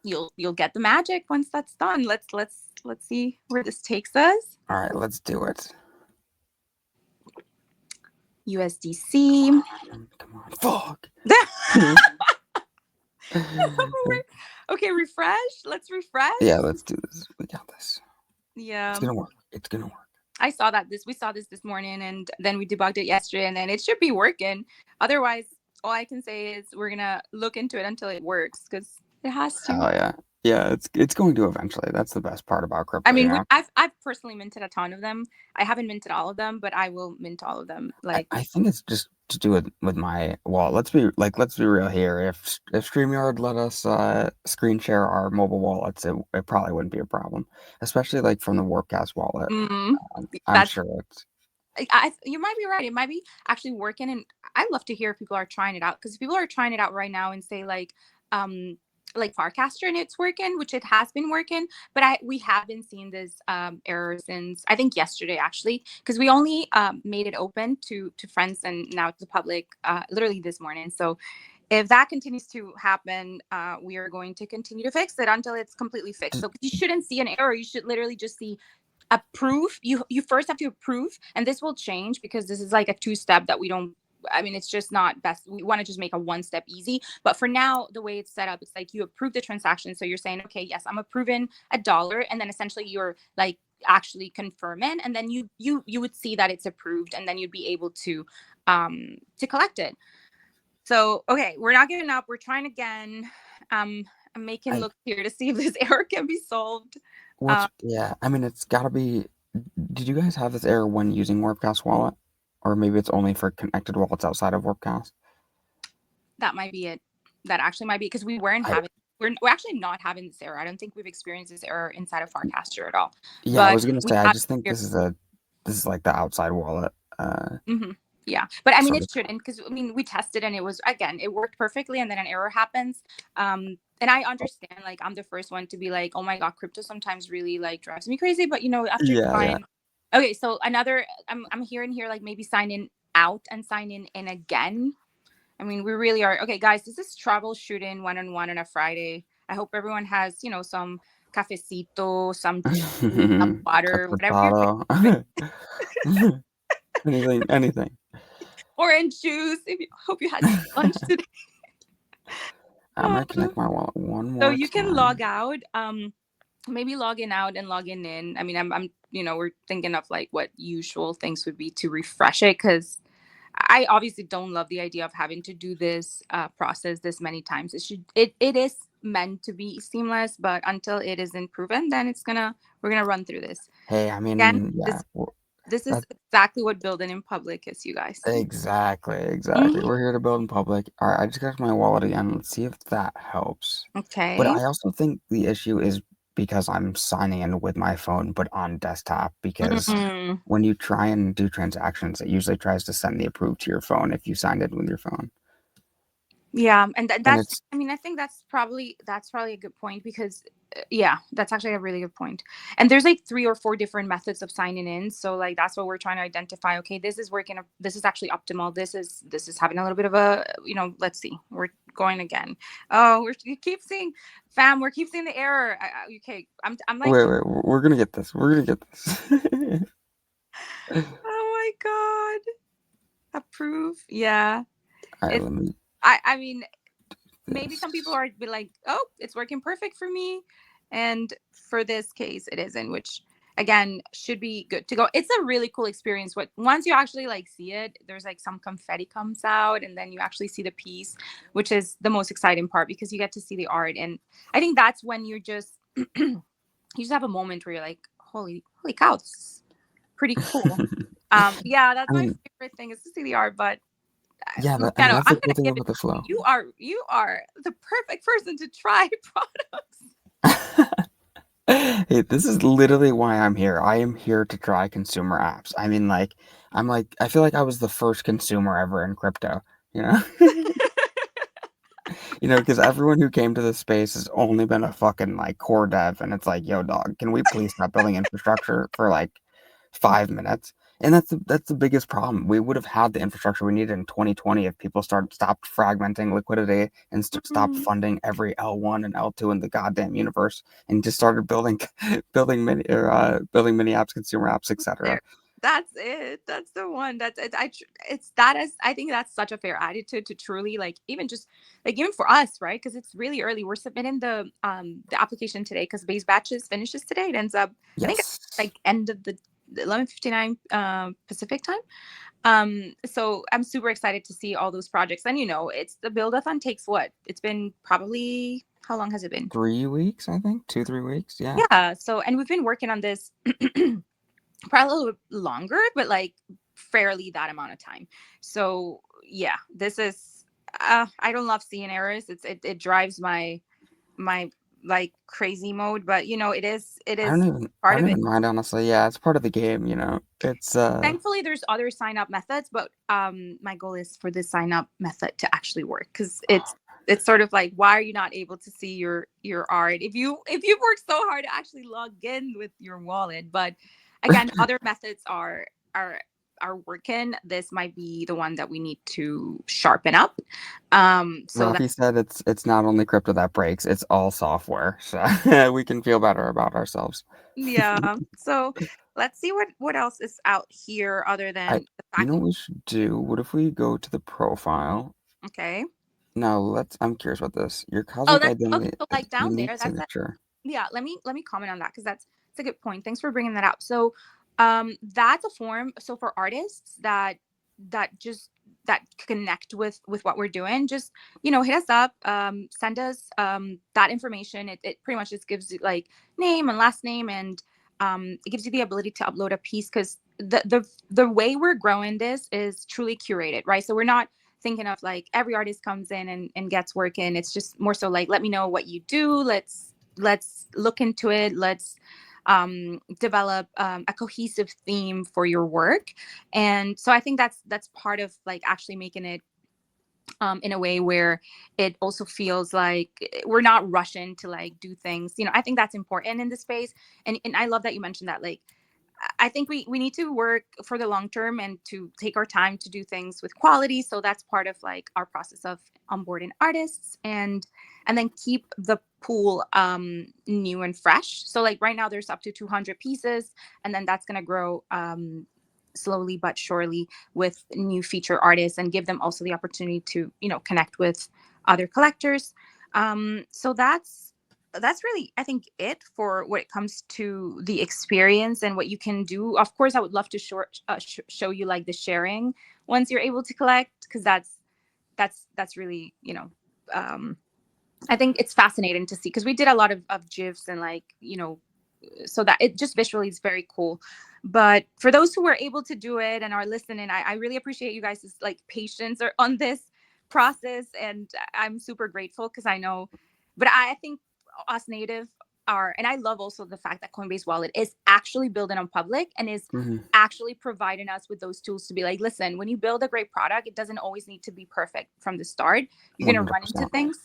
you'll get the magic once that's done. Let's see where this takes us. All right, let's do it. USDC. Come on. Fuck. Okay, refresh. Let's refresh. Yeah, let's do this. We got this. Yeah, It's gonna work. It's gonna work. I saw that we saw this morning, and then we debugged it yesterday, and then it should be working. Otherwise, all I can say is we're gonna look into it until it works, because it has to. Hell yeah. Yeah, it's going to eventually. That's the best part about I crypto, you mean, know? I've personally minted a ton of them. I haven't minted all of them, but I will mint all of them. Like, I think it's just to do with my well, let's be real here. If StreamYard let us screen share our mobile wallets, it probably wouldn't be a problem. Especially like from the Warpcast wallet. mm, I'm that's sure it's you might be right. It might be actually working, and I love to hear if people are trying it out because people are trying it out right now and say um, like Farcaster and it's working, which it has been working. But we have been seeing this error since I think yesterday actually, because we only made it open to friends and now to the public literally this morning. So if that continues to happen, we are going to continue to fix it until it's completely fixed. just, So you shouldn't see an error. You should literally just see approve. You first have to approve, and this will change because this is like a two-step that we don't. I mean, it's just not best. We want to just make a one step easy. But for now, the way it's set up, it's like you approve the transaction. So you're saying, okay, yes, I'm approving $1, and then essentially you're like actually confirming, and then you would see that it's approved, and then you'd be able to collect it. So, okay, we're not giving up. We're trying again. I'm making I look here to see if this error can be solved. what's Uh, yeah, I mean it's gotta be did you guys have this error when using Warpcast wallet? Or maybe it's only for connected wallets outside of Warpcast? that might be it. That actually might be because we weren't I having. We're actually not having this error. I don't think we've experienced this error inside of Farcaster at all. yeah, I But was gonna we say I have just think experienced. this is like the outside wallet Mhm. Yeah, but I mean, sort it of shouldn't because I mean, we tested and it was again, it worked perfectly, and then an error happens. And I understand, like, I'm the first one to be like, oh my god, crypto sometimes really like drives me crazy. But after yeah, yeah. trying, okay, so another, I'm hearing here like maybe sign in out and sign in again. I mean, we really are okay, guys. This is troubleshooting one-on-one on a Friday. I hope everyone has some cafecito, some tea, some water, whatever your Cappuccino. favorite. Anything. Orange juice. If you hope you had some lunch today. I'm gonna connect my wallet one So more you can log time. out, maybe logging out and logging in. I mean, we're thinking of like what usual things would be to refresh it because I obviously don't love the idea of having to do this process this many times. It is meant to be seamless, but until it isn't proven, then we're gonna run through this. Hey, I Again, mean, yeah, this is that exactly what building in public is, you guys. exactly. Mhm. We're here to build in public. All right, I just got my wallet again. Let's see if that helps. But Okay. I also think the issue is because I'm signing in with my phone, but on desktop, because Mm. when you try and do transactions, it usually tries to send the approve to your phone if you signed in with your phone. Yeah, and And that's. it's I mean, I think that's probably a good point because, yeah, that's actually a really good point. And there's like three or four different methods of signing in, so like that's what we're trying to identify. Okay, this is working. This is actually optimal. This is having a little bit of a. Let's see. We're going again. Oh, you keep seeing, fam. We keep seeing the error. Okay, I'm like, wait, we're gonna get this. We're gonna get this. oh my god, approve. Yeah, All right, it's. let me I mean, do maybe some this. people are be like, oh, it's working perfect for me. And for this case, it isn't, which again should be good to go. It's a really cool experience. What once you actually like see it, there's like some confetti comes out and then you actually see the piece, which is the most exciting part because you get to see the art. And I think that's when you're just you just have a moment where you're like, holy cow, this is pretty cool. Yeah, that's I my mean, favorite thing is to see the art, but yeah, I mean Luciano, that's I'm the gonna cool thing give it about the to you. flow. You are the perfect person to try products. Hey, this is literally why I'm here. I am here to try consumer apps. I mean, I feel like I was the first consumer ever in crypto, you know? Because everyone who came to this space has only been a fucking like core dev, and it's like, yo, dog, can we please stop building infrastructure for like 5 minutes? And that's the biggest problem. We would have had the infrastructure we needed in 2020 if people stopped fragmenting liquidity and stopped Mm, funding every L1 and L2 in the goddamn universe and just started building building mini apps, consumer apps, etc. there, that's it. That's the one. That's it. It's that is. I think that's such a fair attitude to truly like even just like even for us, right? Because it's really early. We're submitting the application today because base batches finishes today. It ends up I think Yes. like end of the 11:59 Pacific time. So I'm super excited to see all those projects. And it's the buildathon takes what? It's been probably How long has it been? 3 weeks, I think. 2, 3 weeks. Yeah. Yeah. So, and we've been working on this probably a little bit longer, but like fairly that amount of time. So yeah, this is I don't love seeing errors. It drives my like crazy mode, but you know, I don't it is even I part don't of it. even mind, honestly. Yeah, it's part of the game, you know. It's Thankfully there's other sign up methods, but my goal is for this sign up method to actually work, because it's sort of like, why are you not able to see your art if you've worked so hard to actually log in with your wallet? But again, other methods are are working. This might be the one that we need to sharpen up, so that Rafi said it's not only crypto that breaks, it's all software. So we can feel better about ourselves. yeah. So let's see what else is out here other I than the You fact know that what we should do? What if we go to the profile? okay. Now I'm curious about this. Your Oh, cosmic that's okay. identity So is like down unique there, that's signature. yeah, let me comment on that, because that's a good point. Thanks for bringing that up. So that's a form, so for artists that just that connect with what we're doing, just hit us up, send us that information. It pretty much just gives you like name and last name, and it gives you the ability to upload a piece, because the way we're growing this is truly curated, right? So we're not thinking of like every artist comes in and gets work in. It's just more so like, let me know what you do. Let's look into it. Let's develop a cohesive theme for your work. And so I think that's part of like actually making it in a way where it also feels like we're not rushing to like do things. I think that's important in this space. And I love that you mentioned that. Like, I think we need to work for the long term and to take our time to do things with quality. So that's part of like our process of onboarding artists, and then keep the pool new and fresh. So like right now there's up to 200 pieces, and then that's going to grow slowly but surely with new feature artists, and give them also the opportunity to connect with other collectors. So that's really, I think, it for what it comes to the experience and what you can do. Of course, I would love to show you like the sharing once you're able to collect, because that's really I think it's fascinating to see, because we did a lot of gifs and like so that it just visually is very cool. But for those who were able to do it and are listening, I really appreciate you guys' like patience or on this process, and I'm super grateful, because I know, but I think us native are, and I love also the fact that Coinbase Wallet is actually building on public and is Hmm. actually providing us with those tools to be like, listen, when you build a great product, it doesn't always need to be perfect from the start. You're One going to hundred run into percent. things.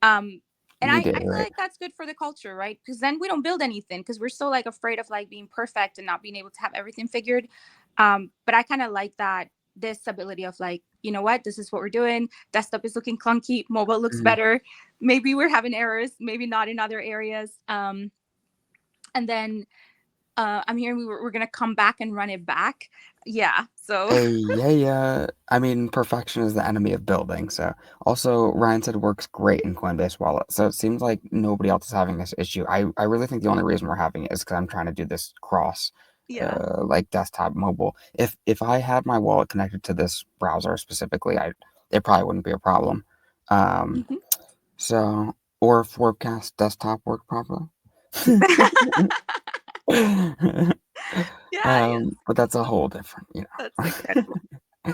um and You I did feel right. like that's good for the culture, right? Because then we don't build anything, because we're so like afraid of like being perfect and not being able to have everything figured. But I kind of like that this ability of like, you know what, this is what we're doing. Desktop is looking clunky, mobile looks Hmm. better. Maybe we're having errors, maybe not in other areas. And then I'm hearing we're gonna come back and run it back. Yeah. So Yeah, yeah. I mean, perfection is the enemy of building. So, also, Ryan said works great in Coinbase Wallet. So it seems like nobody else is having this issue. I really think the only reason we're having it is because I'm trying to do this cross, yeah. like desktop, mobile. If I had my wallet connected to this browser specifically, it probably wouldn't be a problem. Um, Mhm. so, or if Webcast desktop worked properly. Yeah. Yes. But that's a whole different, That's incredible.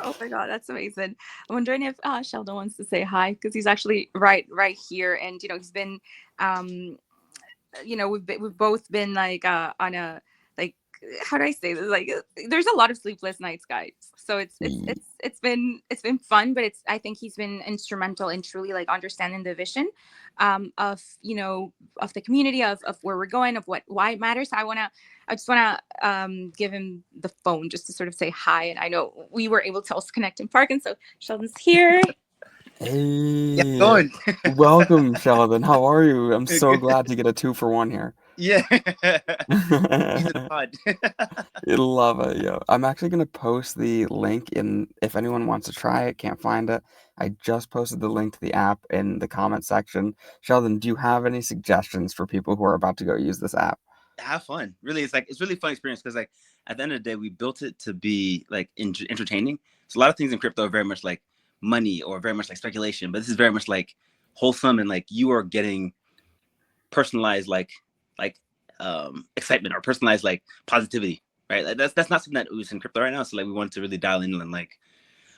Oh my god, that's amazing. I'm wondering if Sheldon wants to say hi, because he's actually right here, and he's been um we've both been like on a like, how do I say this, like there's a lot of sleepless nights, guys. So it's been fun, but I think he's been instrumental in truly like understanding the vision of of the community, of where we're going, of why it matters. I just want to give him the phone just to sort of say hi, and I know we were able to also connect in park, and so Sheldon's here. Yeah, Hey, going. welcome, Sheldon. How are you? I'm so Good. glad to get a 2 for 1 here. Yeah. He's an odd. I love it, yo. I'm actually gonna post the link in if anyone wants to try it, can't find it. I just posted the link to the app in the comment section. Sheldon, do you have any suggestions for people who are about to go use this app? Have fun. Really, it's really fun experience because like at the end of the day, we built it to be like entertaining. So a lot of things in crypto are very much like money or very much like speculation, but this is very much like wholesome and like you are getting personalized excitement or personalized like positivity, right? Like, that's not something that was in crypto right now. So like we wanted to really dial in and like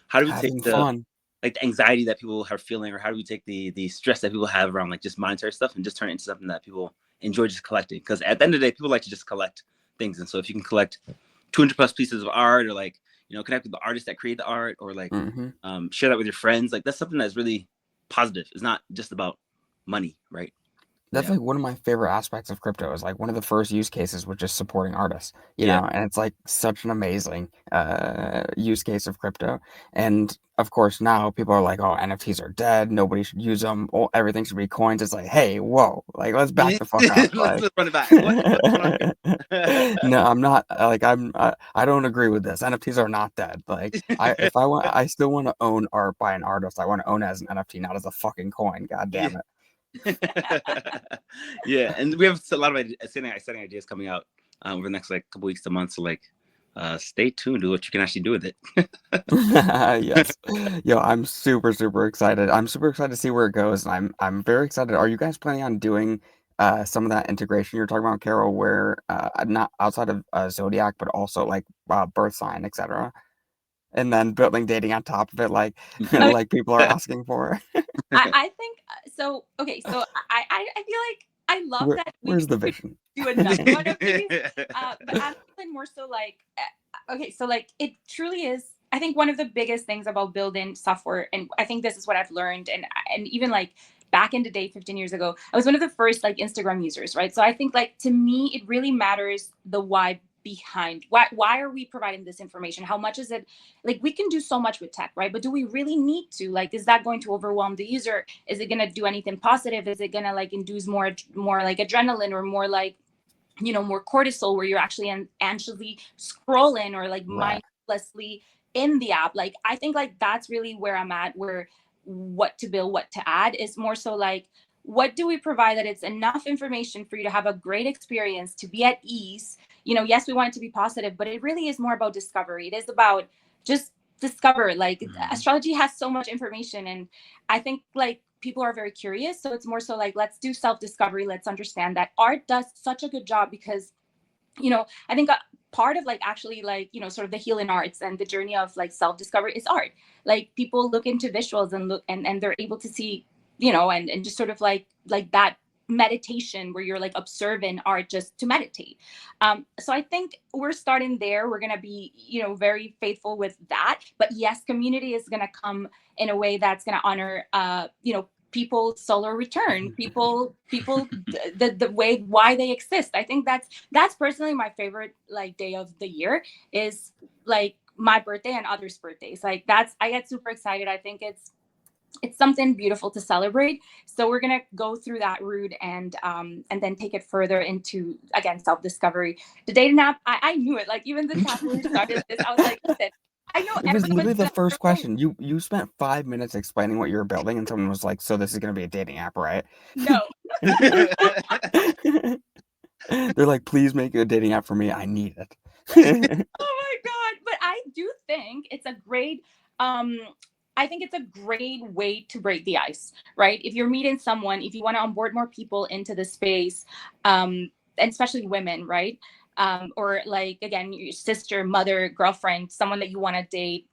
how do we take Having the fun. like the anxiety that people are feeling, or how do we take the stress that people have around like just monetary stuff and just turn it into something that people enjoy just collecting? Because at the end of the day, people like to just collect things, and so if you can collect 200 plus pieces of art, or like connect with the artists that create the art, or like share that with your friends, like that's something that's really positive. It's not just about money, right? That's Yeah. like one of my favorite aspects of crypto is like one of the first use cases was just supporting artists, Yeah. and it's like such an amazing use case of crypto. And of course, now people are like, oh, NFTs are dead. Nobody should use them. Oh, everything should be coins. It's like, hey, whoa, like let's back the fuck up. Like, Let's run it back. What's going on here? no, I'm not like I don't agree with this. NFTs are not dead. Like if I want, I still want to own art by an artist. I want to own it as an NFT, not as a fucking coin. God Yeah. damn it. Yeah, and we have a lot of exciting ideas coming out over the next like couple weeks to months. So like, stay tuned to what you can actually do with it. Yes. Yo, I'm super, super excited. I'm super excited to see where it goes. And I'm very excited. Are you guys planning on doing some of that integration you're talking about, Carol, where not outside of Zodiac, but also like birth sign, etc. And then building dating on top of it, like Oh, like people are asking for. I think so. Okay, so I feel like I love that we Where's can the vision? do another one of these, but I'm feeling more so like okay, so like it truly is. I think one of the biggest things about building software, and I think this is what I've learned, and even like back in the day, 15 years ago, I was one of the first like Instagram users, right? So I think like to me, it really matters the why behind why are we providing this information? How much is it? Like we can do so much with tech, right? But do we really need to? Like, is that going to overwhelm the user? Is it going to do anything positive? Is it going to like induce more like adrenaline, or more like more cortisol, where you're actually anxiously scrolling or like Right. mindlessly in the app? Like I think like that's really where I'm at, where what to build, what to add is more so like what do we provide that it's enough information for you to have a great experience, to be at ease. Yes, we want it to be positive, but it really is more about discovery. It is about just discover. Like astrology has so much information, and I think like people are very curious, so it's more so like let's do self-discovery. Let's understand that art does such a good job, because I think part of like actually like sort of the healing arts and the journey of like self-discovery is art. Like people look into visuals and look and they're able to see and just sort of like that meditation where you're like observing art just to meditate. So I think we're starting there. We're going to be very faithful with that, but yes, community is going to come in a way that's going to honor people's solar return, people the way why they exist. I think that's personally my favorite like day of the year, is like my birthday and others' birthdays. Like I get super excited. I think it's something beautiful to celebrate. So we're gonna go through that route and then take it further into again self-discovery. The dating app, I knew it. Like even the time when we started this, I was like, listen, I know It was literally everyone's the gonna first relate. question. You spent 5 minutes explaining what you were building, and someone was like, "So this is gonna be a dating app, right?" No. They're like, "Please make a dating app for me. I need it." Oh my god, but I do think it's a great I think it's a great way to break the ice, right? If you're meeting someone, if you want to onboard more people into the space, and especially women, right? Or like again, your sister, mother, girlfriend, someone that you want to date,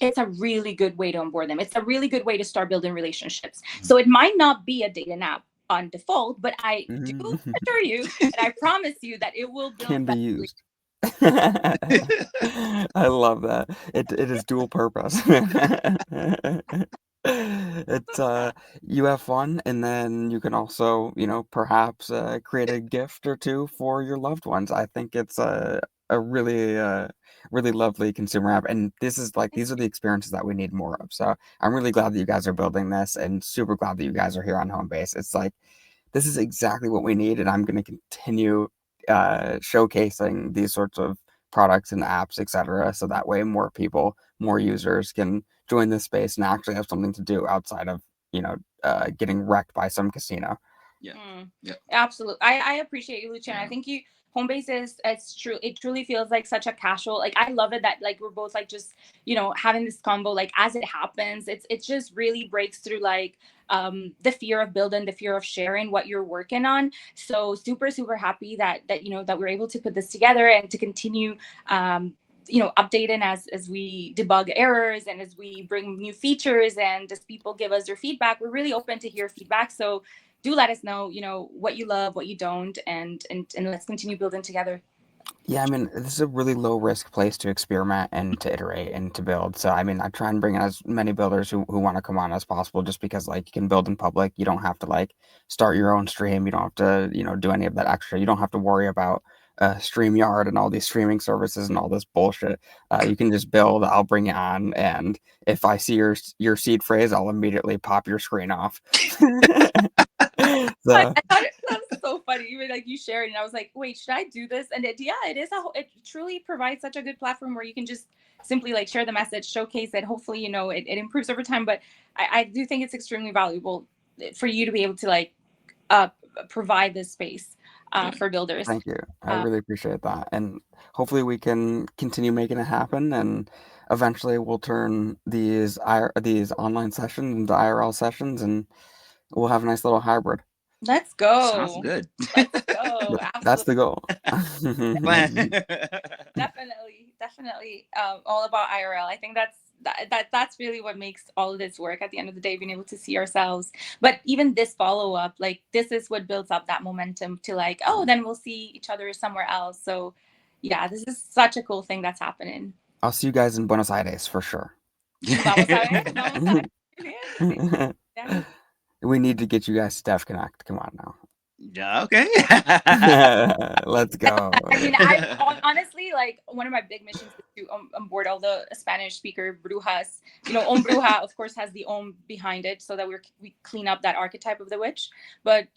it's a really good way to onboard them. It's a really good way to start building relationships. So it might not be a dating app on default, but I do assure you and I promise you that it will build Can be that. used. I love that. It is dual purpose. It's you have fun, and then you can also, perhaps create a gift or two for your loved ones. I think it's a really really lovely consumer app, and this is like these are the experiences that we need more of. So I'm really glad that you guys are building this, and super glad that you guys are here on Homebase. It's like this is exactly what we need, and I'm going to continue showcasing these sorts of products and apps, etc. So that way more people, more users can join this space and actually have something to do outside of, getting wrecked by some casino. Yeah. Yeah. Absolutely. I appreciate you, Lucian. I think Homebase is it's true. It truly feels like such a casual. Like I love it that like we're both like just having this combo like as it happens. It's just really breaks through like the fear of building, the fear of sharing what you're working on. So super happy that that we're able to put this together and to continue updating as we debug errors and as we bring new features and as people give us their feedback. We're really open to hear feedback. So do let us know, what you love, what you don't, and let's continue building together. Yeah, I mean, this is a really low risk place to experiment and to iterate and to build. So, I mean, I try and bring in as many builders who want to come on as possible just because, like, you can build in public. You don't have to, like, start your own stream. You don't have to, do any of that extra. You don't have to worry about StreamYard and all these streaming services and all this bullshit. You can just build, I'll bring it on. And if I see your seed phrase, I'll immediately pop your screen off. I So, thought that was so funny. Even like you shared, and I was like, "Wait, should I do this?" And it is it truly provides such a good platform where you can just simply like share the message, showcase it. Hopefully, it improves over time. But I do think it's extremely valuable for you to be able to like provide this space for builders. thank you. I really appreciate that. And hopefully we can continue making it happen and eventually we'll turn these online sessions into IRL sessions and we'll have a nice little hybrid. Let's go. Sounds good. Let's go. That's the goal. Definitely all about IRL. I think that's really what makes all of this work at the end of the day, being able to see ourselves. But even this follow-up, like this is what builds up that momentum to like, oh, then we'll see each other somewhere else. So yeah, this is such a cool thing that's happening. I'll see you guys in Buenos Aires for sure. Vamos a ver. Yeah. We need to get you guys to Dev Connect. Come on now. Yeah, okay. Let's go. I mean, honestly, like one of my big missions is to onboard all the Spanish speaker brujas. Bruja, of course, has the behind it, so that we clean up that archetype of the witch. But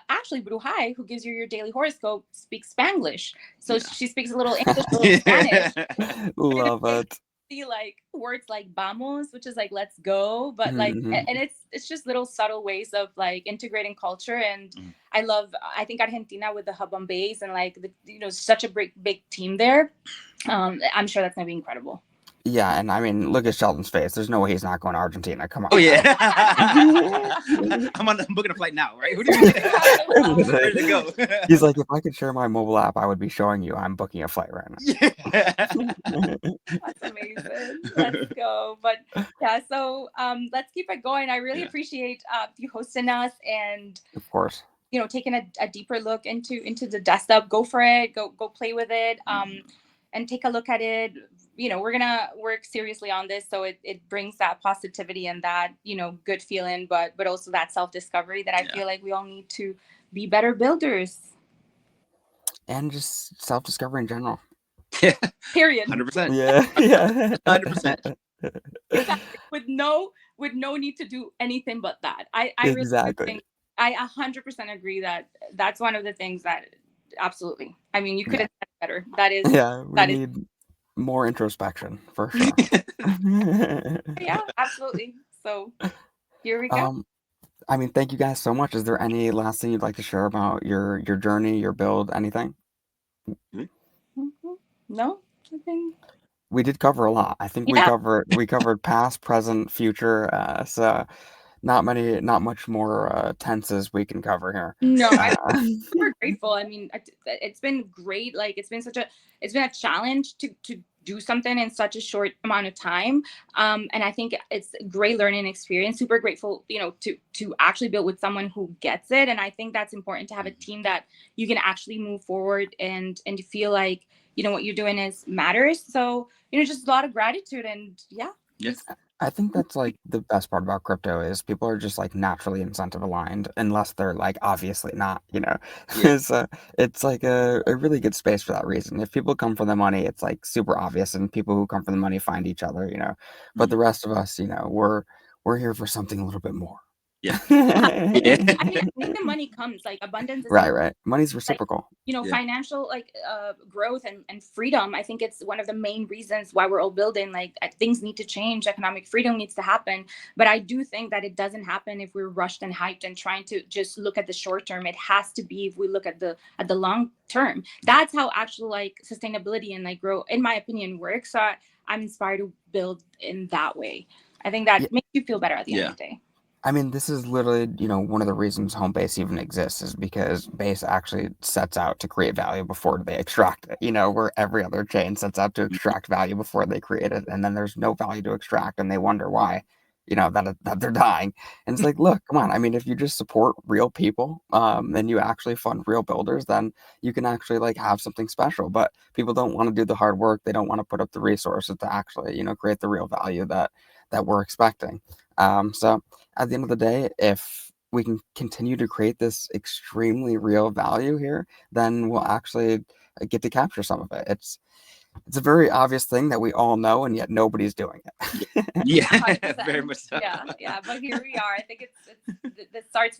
actually Bruja, who gives you your daily horoscope, speaks Spanglish, so she speaks a little English, a little Spanish. Love it. See like words like vamos, which is like let's go, but like and it's just little subtle ways of like integrating culture. And I think Argentina with the hub on base and like such a big team there, I'm sure that's gonna be incredible. Yeah, and I mean, look at Sheldon's face. There's no way he's not going to Argentina. Come on. Oh yeah. I'm booking a flight now, right? Who do you think? Ready to go. He's like, if I could share my mobile app, I would be showing you I'm booking a flight right now. Yeah. That's amazing. Let's go. But yeah, so let's keep it going. I really appreciate you hosting us and of course, taking a deeper look into the desktop. Go for it. Go play with it. And take a look at it. We're gonna work seriously on this, so it brings that positivity and that good feeling, but also that self-discovery that I feel like we all need to be better builders. And just self-discovery in general. Yeah. Period. 100%. Yeah. 100%. Exactly. With no need to do anything but that. I exactly. Really think I 100% agree that that's one of the things that absolutely. I mean, you could have done better. That is. Yeah, we need more introspection for sure. Yeah, absolutely. So here we go. I mean, thank you guys so much. Is there any last thing you'd like to share about your journey, your build, anything? No, I think we did cover a lot. I think we covered past, present, future. So not much more tenses we can cover here. No, I'm super grateful. I mean, it's been great. Like it's been a challenge to do something in such a short amount of time. And I think it's a great learning experience. Super grateful, to actually build with someone who gets it. And I think that's important to have a team that you can actually move forward and to feel like, what you're doing matters. So, just a lot of gratitude and Yes. I think that's like the best part about crypto is people are just like naturally incentive aligned unless they're like obviously not, So it's like a really good space for that reason. If people come for the money, it's like super obvious and people who come for the money find each other, but the rest of us, we're here for something a little bit more. Yeah. I think the money comes like abundance. Is right. Money's reciprocal. Financial growth and freedom. I think it's one of the main reasons why we're all building. Like things need to change. Economic freedom needs to happen. But I do think that it doesn't happen if we're rushed and hyped and trying to just look at the short term. It has to be if we look at the long term. That's how actual like sustainability and grow, in my opinion, works. So I'm inspired to build in that way. I think that makes you feel better at the end of the day. I mean, this is literally, one of the reasons Homebase even exists is because Base actually sets out to create value before they extract it. Where every other chain sets out to extract value before they create it, and then there's no value to extract, and they wonder why, that they're dying. And it's like, look, come on. I mean, if you just support real people, and you actually fund real builders, then you can actually like have something special. But people don't want to do the hard work. They don't want to put up the resources to actually, create the real value that we're expecting. So at the end of the day, if we can continue to create this extremely real value here, then we'll actually get to capture some of it. It's a very obvious thing that we all know, and yet nobody's doing it. Yeah, 100%. very much so. Yeah, but here we are. I think it starts.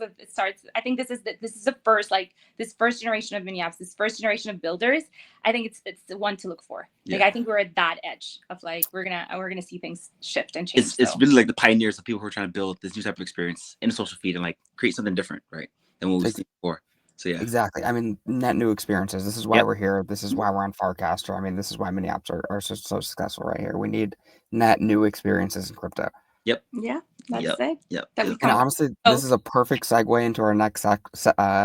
I think this is the first, like, this first generation of mini apps, this first generation of builders. I think it's the one to look for. Like, I think we're at that edge of like we're gonna see things shift and change. It's really like the pioneers of people who are trying to build this new type of experience in a social feed and like create something different, right, than what we've seen before. So yeah, exactly. I mean, net new experiences. This is why we're here. This is why we're on Farcaster. I mean, this is why mini apps are so successful right here. We need net new experiences in crypto. Yep. Yeah, that's it. Yep. And honestly, this is a perfect segue into our next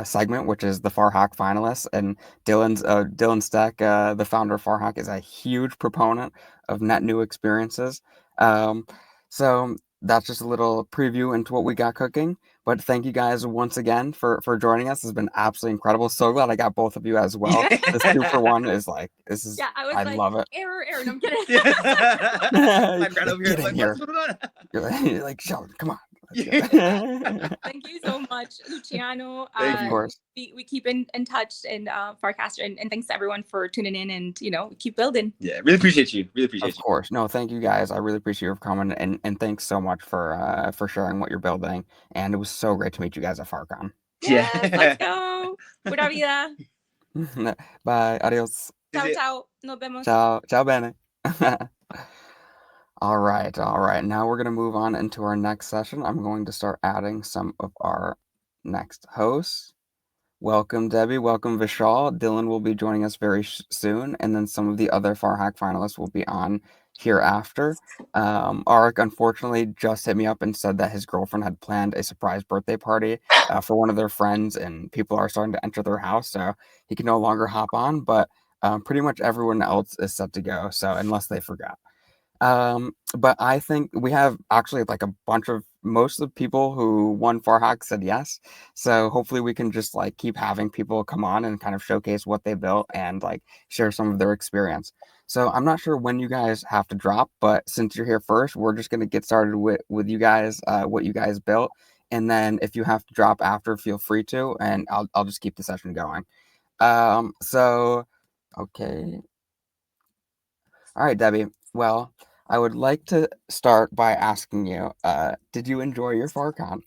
segment, which is the FarHack finalists. And Dylan Steck, the founder of FarHack, is a huge proponent of net new experiences. So that's just a little preview into what we got cooking. But thank you guys once again for joining us. It's been absolutely incredible. So glad I got both of you as well. This 2-for-1 is like, this is, I love it. Error, no, I'm kidding. Get in here. You're like, Sheldon, come on. Thank you so much, Luciano. Of course. We keep in touch, and Farcaster, and thanks to everyone for tuning in, and keep building. Yeah, really appreciate you. Of course. No, thank you guys. I really appreciate you for coming, and thanks so much for sharing what you're building. And it was so great to meet you guys at FarCon. Yes, let's go. Pura vida. Bye. Adios. Ciao. Nos vemos. Ciao bene. All right. Now we're going to move on into our next session. I'm going to start adding some of our next hosts. Welcome, Debbie. Welcome, Vishal. Dylan will be joining us very soon, and then some of the other FarHack finalists will be on hereafter. Arik, unfortunately, just hit me up and said that his girlfriend had planned a surprise birthday party for one of their friends, and people are starting to enter their house, so he can no longer hop on, but pretty much everyone else is set to go, so unless they forgot. But I think we have actually like most of the people who won FarHack said yes. So hopefully we can just like keep having people come on and kind of showcase what they built and like share some of their experience. So I'm not sure when you guys have to drop, but since you're here first, we're just going to get started with you guys, what you guys built. And then if you have to drop after, feel free to, and I'll just keep the session going. Okay. All right, Debbie. Well, I would like to start by asking you, did you enjoy your FarCon?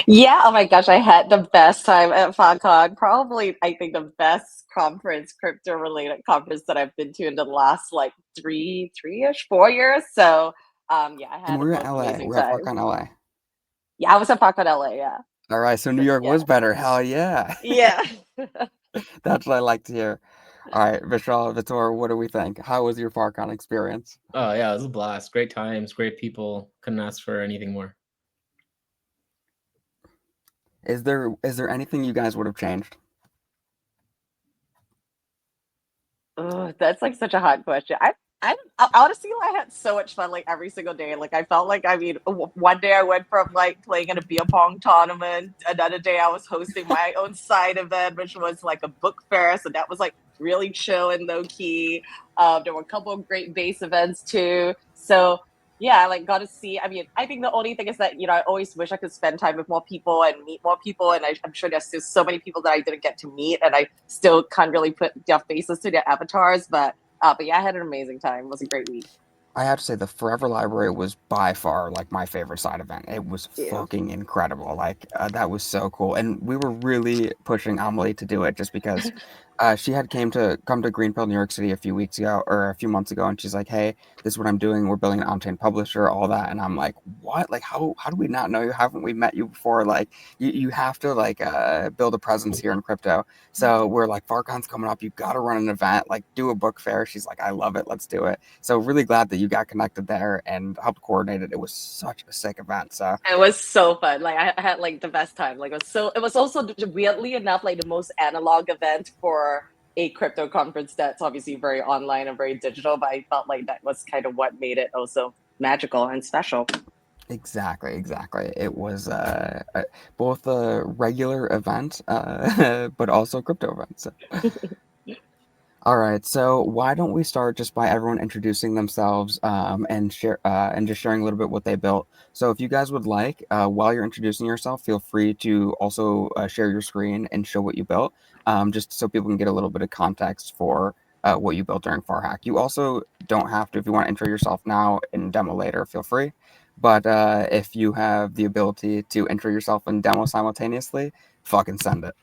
Yeah, oh my gosh, I had the best time at FarCon. Probably, I think, the best crypto-related conference that I've been to in the last like three-ish, 4 years. So, yeah, I had and we're in LA. We're at FarCon LA. Yeah, I was at FarCon LA, yeah. All right, so New York was better. Hell yeah. Yeah. That's what I like to hear. All right, Vishal, Vitor, what do we think? How was your FarCon experience? Oh yeah, it was a blast. Great times, great people. Couldn't ask for anything more. Is there anything you guys would have changed? Oh, that's like such a hard question. I honestly, I had so much fun like every single day. Like I felt like, I mean, one day I went from like playing in a beer pong tournament. Another day I was hosting my own side event, which was like a book fair. So that was like really chill and low key. There were a couple of great base events too. So yeah, I like got to see. I mean, I think the only thing is that, I always wish I could spend time with more people and meet more people. And I'm sure there's still so many people that I didn't get to meet, and I still can't really put their faces to their avatars. But yeah, I had an amazing time. It was a great week. I have to say the Forever Library was by far like my favorite side event. It was fucking incredible. Like that was so cool. And we were really pushing Amelie to do it just because She had come to Greenfield, New York City a few weeks ago or a few months ago, and she's like, "Hey, this is what I'm doing. We're building an on-chain publisher, all that." And I'm like, "What? Like, how do we not know you? Haven't we met you before? Like, you have to like build a presence here in crypto." So we're like, "FarCon's coming up. You got to run an event, like do a book fair." She's like, "I love it. Let's do it." So really glad that you got connected there and helped coordinate it. It was such a sick event. So It was so fun. Like I had like the best time. Like it was also weirdly enough like the most analog event for a crypto conference that's obviously very online and very digital, but I felt like that was kind of what made it also magical and special. exactly. It was both a regular event, but also a crypto event. So. All right, so why don't we start just by everyone introducing themselves and share and just sharing a little bit what they built. So if you guys would like, while you're introducing yourself, feel free to also share your screen and show what you built, just so people can get a little bit of context for what you built during FarHack. You also don't have to, if you want to intro yourself now and demo later, feel free. But if you have the ability to intro yourself and demo simultaneously, fucking send it.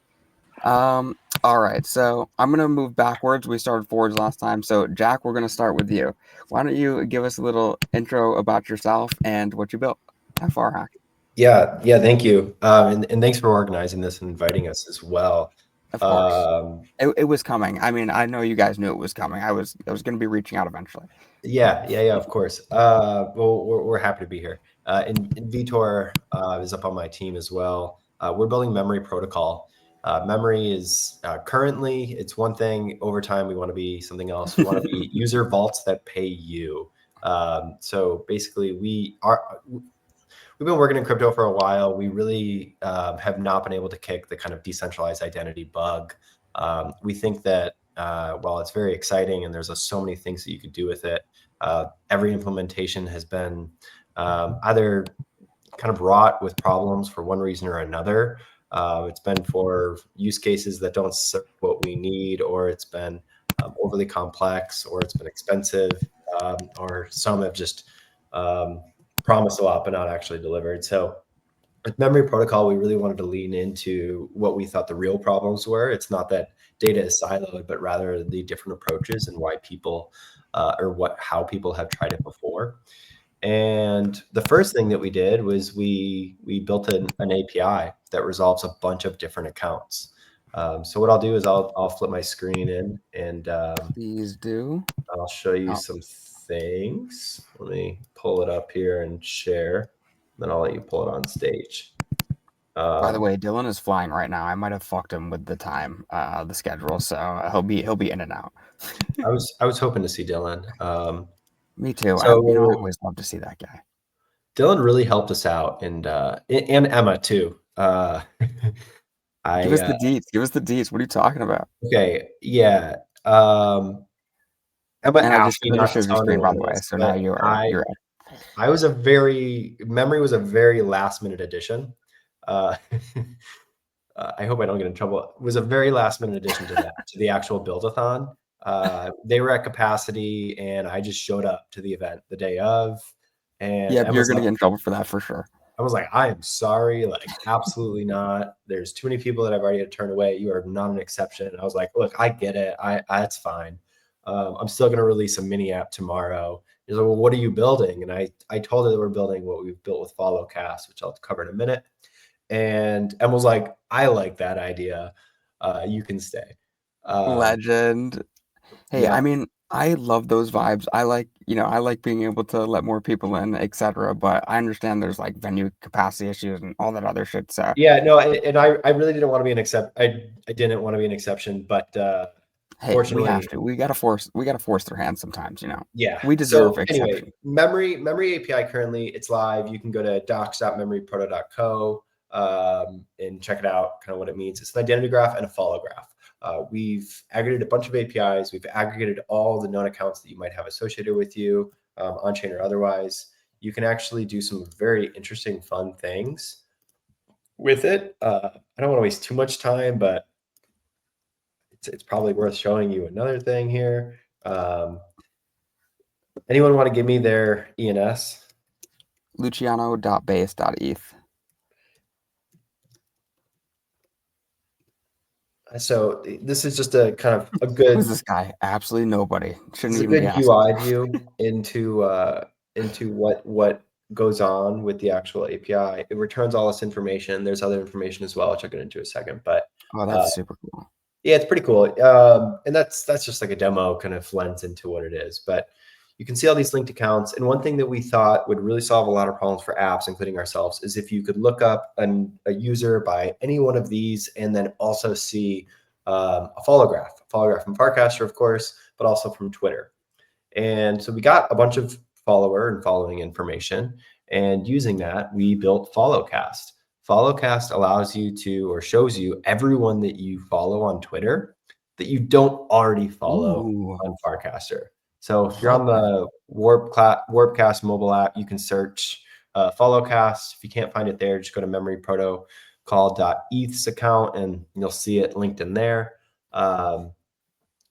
All right, so I'm gonna move backwards. We started forwards last time, so Jack, we're gonna start with you. Why don't you give us a little intro about yourself and what you built at FarHack? Yeah, thank you. And thanks for organizing this and inviting us as well. Of course, it was coming. I mean, I know you guys knew it was coming. I was gonna be reaching out eventually. Yeah, of course. Well, we're happy to be here. And Vitor is up on my team as well. We're building memory protocol. Memory is currently it's one thing. Over time, we want to be something else. We want to be user vaults that pay you. So basically, we've been working in crypto for a while. We really have not been able to kick the kind of decentralized identity bug. We think that while it's very exciting and there's so many things that you could do with it, every implementation has been either kind of wrought with problems for one reason or another. It's been for use cases that don't serve what we need, or it's been overly complex, or it's been expensive, or some have just promised a lot but not actually delivered. So with memory protocol, we really wanted to lean into what we thought the real problems were. It's not that data is siloed, but rather the different approaches and why people how people have tried it before. And the first thing that we did was we built an API that resolves a bunch of different accounts. So what I'll do is I'll flip my screen in and Please do. I'll show you Oh, some things. Let me pull it up here and share. Then I'll let you pull it on stage. by the way, Dylan is flying right now. I might have fucked him with the time, the schedule, so he'll be in and out. I was hoping to see Dylan. Me too. I So always love to see that guy. Dylan really helped us out, and Emma too. Give us I the deets. Give us the deets. What are you talking about? okay, yeah. Emma And asked me I just not to showed your tell screen, by anyone the way. this, So now but you're I was a very memory was a very last minute addition. Uh, I hope I don't get in trouble. It was a very last minute addition to that to the actual build-a-thon. They were at capacity, and I just showed up to the event the day of, and Yep, you're Emma's gonna like, get in trouble for that for sure. I was like, I am sorry, like absolutely not. There's too many people that I've already had to turn away. You are not an exception. And I was like, look, I get it. It's fine. I'm still going to release a mini app tomorrow. He's like, well, what are you building? And I told her that we're building what we've built with FollowCast, which I'll cover in a minute. And Emma was like, I like that idea. You can stay. Legend. Hey, Yeah. I mean, I love those vibes. I like being able to let more people in, etc. But I understand there's like venue capacity issues and all that other shit. So Yeah, no, and I really didn't want to be an I didn't want to be an exception, but hey, we have fortunately, to. We gotta force their hand sometimes. yeah. We deserve So anyway, exception. memory API currently it's live. You can go to docs.memoryproto.co and check it out, kind of what it means. It's an identity graph and a follow graph. We've aggregated a bunch of APIs. We've aggregated all the known accounts that you might have associated with you, on chain or otherwise. You can actually do some very interesting, fun things with it. I don't want to waste too much time, but it's probably worth showing you another thing here. Anyone want to give me their ENS? Luciano.base.eth. So this is just a kind of a Who's good this guy? Absolutely nobody. Shouldn't It's a even be good asking. UI view into what goes on with the actual API. It returns all this information. There's other information as well, which I'll get into in a second. But Oh, uh, that's super cool. yeah, it's pretty cool. And that's just like a demo, kind of lends into what it is. But you can see all these linked accounts. And one thing that we thought would really solve a lot of problems for apps, including ourselves, is if you could look up a user by any one of these and then also see a follow graph from Farcaster, of course, but also from Twitter. And so we got a bunch of follower and following information. And using that, we built Followcast. Followcast allows you to, or shows you everyone that you follow on Twitter that you don't already follow Ooh, on Farcaster. So if you're love on that. the Warpcast mobile app, you can search Followcast. If you can't find it there, just go to memoryprotocol.eth's account and you'll see it linked in there.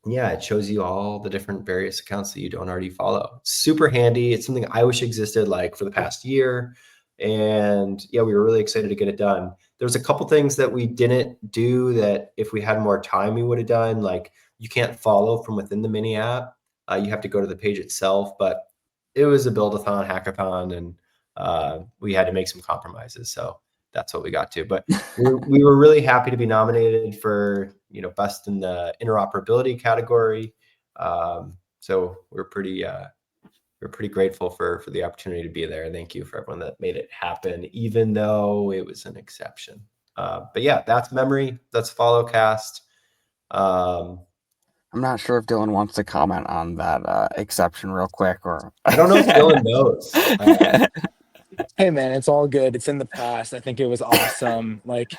Yeah, it shows you all the different various accounts that you don't already follow. Super handy. It's something I wish existed like for the past year. And yeah, we were really excited to get it done. There's a couple things that we didn't do that if we had more time, we would have done. Like you can't follow from within the mini app. You have to go to the page itself, but it was a build-a-thon hackathon and we had to make some compromises. So that's what we got to. But we were really happy to be nominated for best in the interoperability category. So we're pretty grateful for the opportunity to be there. Thank you for everyone that made it happen, even though it was an exception. But yeah, that's Memory. That's Followcast. I'm not sure if Dylan wants to comment on that exception real quick, or I don't know if Dylan knows. Hey man, it's all good. It's in the past. I think it was awesome. Like,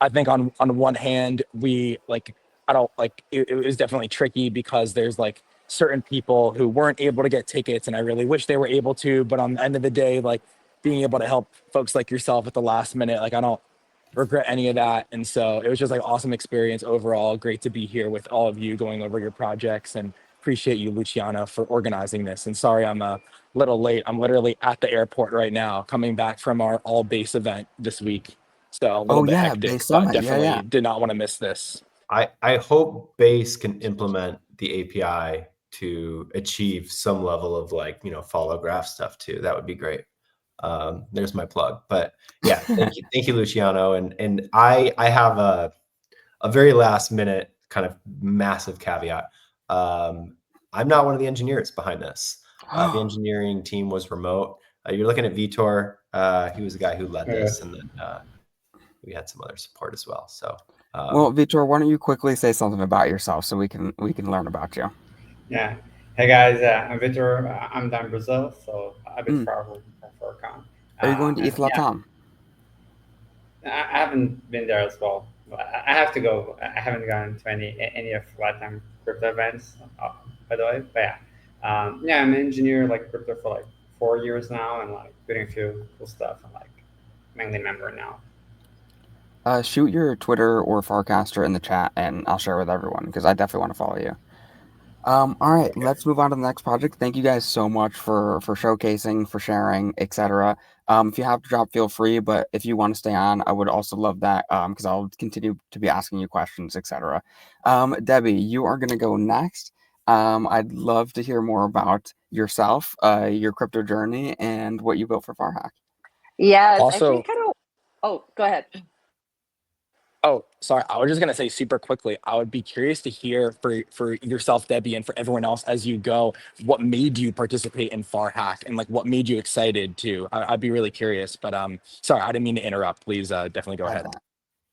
I think on one hand, we like I don't like it was definitely tricky because there's like certain people who weren't able to get tickets, and I really wish they were able to. But on the end of the day, like being able to help folks like yourself at the last minute, like I don't regret any of that. And so it was just like awesome experience overall. Great to be here with all of you going over your projects, and appreciate you, Luciano, for organizing this. And sorry I'm a little late. I'm literally at the airport right now, coming back from our all base event this week. So a little oh bit yeah, hectic, Base but Summit, definitely yeah. did not want to miss this. I hope Base can implement the API to achieve some level of follow graph stuff too. That would be great. There's my plug. But yeah, thank you, Luciano. And I have a very last minute kind of massive caveat. I'm not one of the engineers behind this. The engineering team was remote. You're looking at Vitor. He was the guy who led this, and then we had some other support as well. So, Well, Vitor, why don't you quickly say something about yourself so we can learn about you? Yeah. Hey guys, I'm Victor. I'm down in Brazil, so a bit Mm. far from FarCon. Are you going to And ETH Latam? I haven't been there as well. But I have to go. I haven't gone to any of Latam crypto events, by the way. But yeah, I'm an engineer like crypto for like 4 years now, and like doing a few cool stuff. I'm like mainly member now. Shoot your Twitter or Farcaster in the chat, and I'll share with everyone because I definitely want to follow you. All right, Okay. let's move on to the next project. Thank you guys so much for showcasing, for sharing, etc. If you have to drop, feel free. But if you want to stay on, I would also love that because I'll continue to be asking you questions, etc. Debbie, you are going to go next. I'd love to hear more about yourself, your crypto journey, and what you built for FarHack. Yes, Also, actually kind of. Oh, go ahead. oh, sorry. I was just gonna say super quickly. I would be curious to hear for yourself, Debbie, and for everyone else as you go, what made you participate in FarHack, and like what made you excited to. I'd be really curious. But sorry, I didn't mean to interrupt. Please, definitely go Love ahead. that.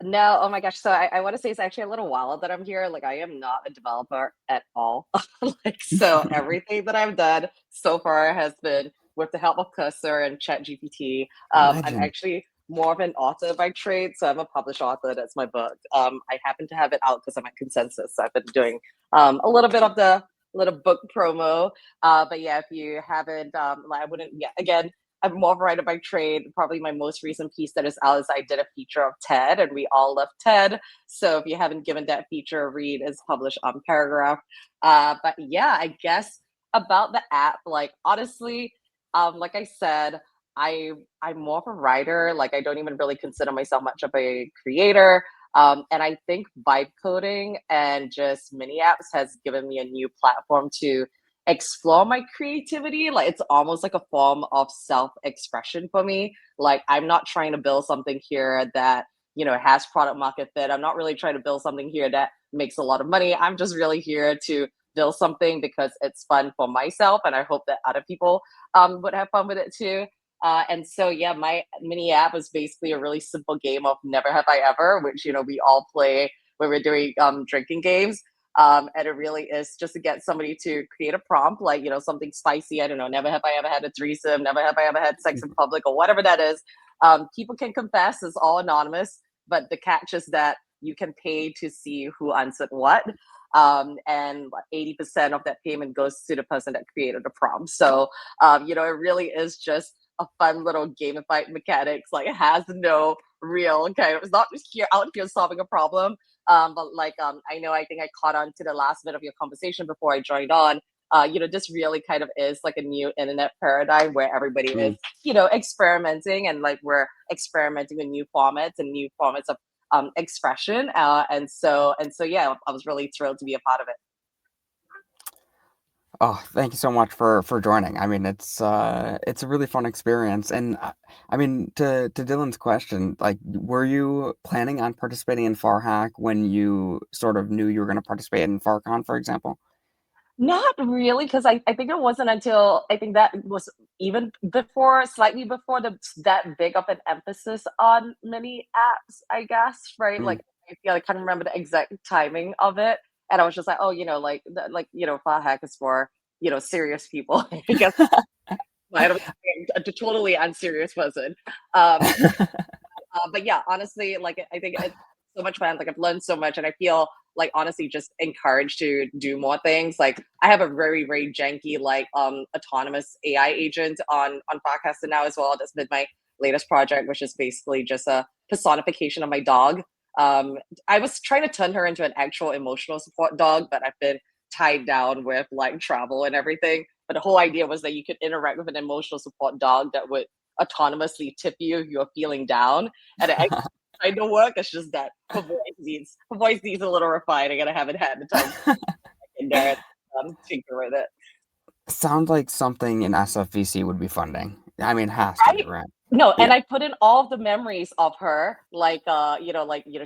No, oh my gosh. So I want to say it's actually a little wild that I'm here. Like I am not a developer at all. Like so everything that I've done so far has been with the help of Cursor and ChatGPT. I'm Legend. actually more of an author by trade, so I'm a published author. That's my book. I happen to have it out because I'm at Consensus. So I've been doing a little bit of the little book promo. But yeah, if you haven't, I wouldn't. Yeah, again, I'm more of a writer by trade. Probably my most recent piece that is out is I did a feature of TED, and we all love TED. So if you haven't given that feature a read, it's published on Paragraph. But yeah, I guess about the app, like honestly, like I said, I'm more of a writer. Like I don't even really consider myself much of a creator. And I think vibe coding and just mini apps has given me a new platform to explore my creativity. Like it's almost like a form of self-expression for me. Like I'm not trying to build something here that, has product market fit. I'm not really trying to build something here that makes a lot of money. I'm just really here to build something because it's fun for myself. And I hope that other people would have fun with it too. And so, yeah, my mini app is basically a really simple game of Never Have I Ever, which, we all play when we're doing drinking games. And it really is just to get somebody to create a prompt, like, something spicy. I don't know, never have I ever had a threesome, never have I ever had sex in public, or whatever that is. People can confess, it's all anonymous, but the catch is that you can pay to see who answered what. And 80% of that payment goes to the person that created the prompt. So, it really is just a fun little gamified mechanics. Like it has no real kind of, it's not just here out here solving a problem. But I think I caught on to the last bit of your conversation before I joined on. This really kind of is like a new internet paradigm where everybody is, experimenting, and like we're experimenting with new formats and new formats of expression. And so, yeah, I was really thrilled to be a part of it. Oh, thank you so much for joining. I mean, it's a really fun experience, and I mean, to Dylan's question, like, were you planning on participating in FarHack when you sort of knew you were going to participate in FarCon, for example? Not really, because I think it wasn't until I think that was even before, slightly before that big of an emphasis on mini apps, I guess, right? Mm. Like, I can't remember the exact timing of it, and I was just like, oh, FarHack is for serious people. I guess I don't a totally unserious person. But yeah, honestly, like I think it's so much fun. Like I've learned so much, and I feel like honestly just encouraged to do more things. Like I have a very very janky like autonomous AI agent on Podcaster now as well. That's been my latest project, which is basically just a personification of my dog. I was trying to turn her into an actual emotional support dog, but I've been tied down with like travel and everything. But the whole idea was that you could interact with an emotional support dog that would autonomously tip you if you're feeling down. And it actually kind of work. It's just that her voice needs a little refining, and I haven't had the time in there tinker with it. Sounds like something an SFVC would be funding. I mean, it has to be, Right? right? No, and Yeah. I put in all of the memories of her, like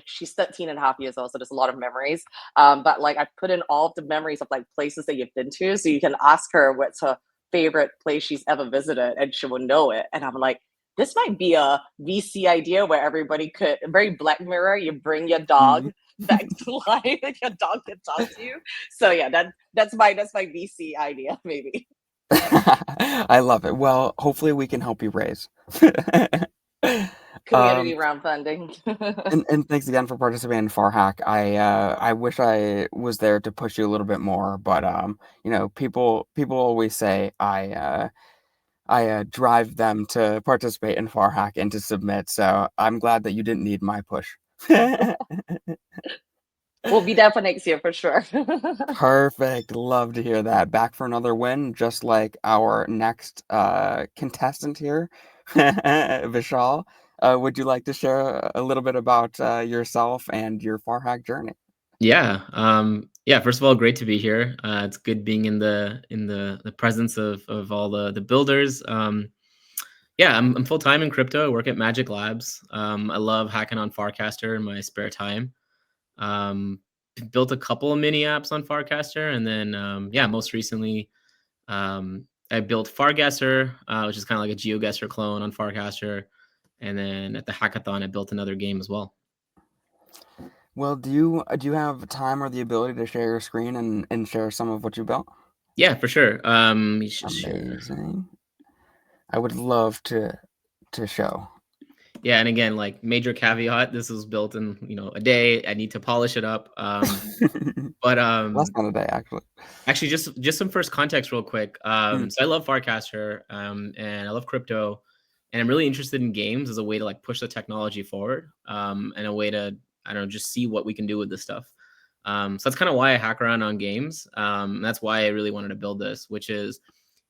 she's 13 and a half years old, so there's a lot of memories. But like I put in all of the memories of like places that you've been to, so you can ask her what's her favorite place she's ever visited, and she will know it. And I'm like, this might be a VC idea where everybody could, very Black Mirror, you bring your dog back to life and your dog can talk to you. So yeah, that's my VC idea, maybe. I love it. Well, hopefully we can help you raise. Community Um, round funding. and thanks again for participating in FarHack. I wish I was there to push you a little bit more, but people always say I drive them to participate in FarHack and to submit. So I'm glad that you didn't need my push. We'll be there for next year for sure. Perfect. Love to hear that. Back for another win, just like our next contestant here, Vishal. Would you like to share a little bit about yourself and your FarHack journey? Yeah. Yeah. First of all, great to be here. It's good being in the presence of all the builders. Yeah, I'm full time in crypto. I work at Magic Labs. I love hacking on Farcaster in my spare time. Um, Built a couple of mini apps on Farcaster, and then yeah, most recently I built Farguesser, which is kind of like a GeoGuessr clone on Farcaster. And then at the hackathon, I built another game as well. Well, do you have time or the ability to share your screen and share some of what you built? Yeah, for sure. Sure. Amazing. I would love to show. Yeah, and again, like major caveat, this was built in a day. I need to polish it up. But Less than a day, actually. actually, just some first context, real quick. So I love Farcaster, and I love crypto, and I'm really interested in games as a way to like push the technology forward, and a way to just see what we can do with this stuff. So that's kind of why I hack around on games. That's why I really wanted to build this, which is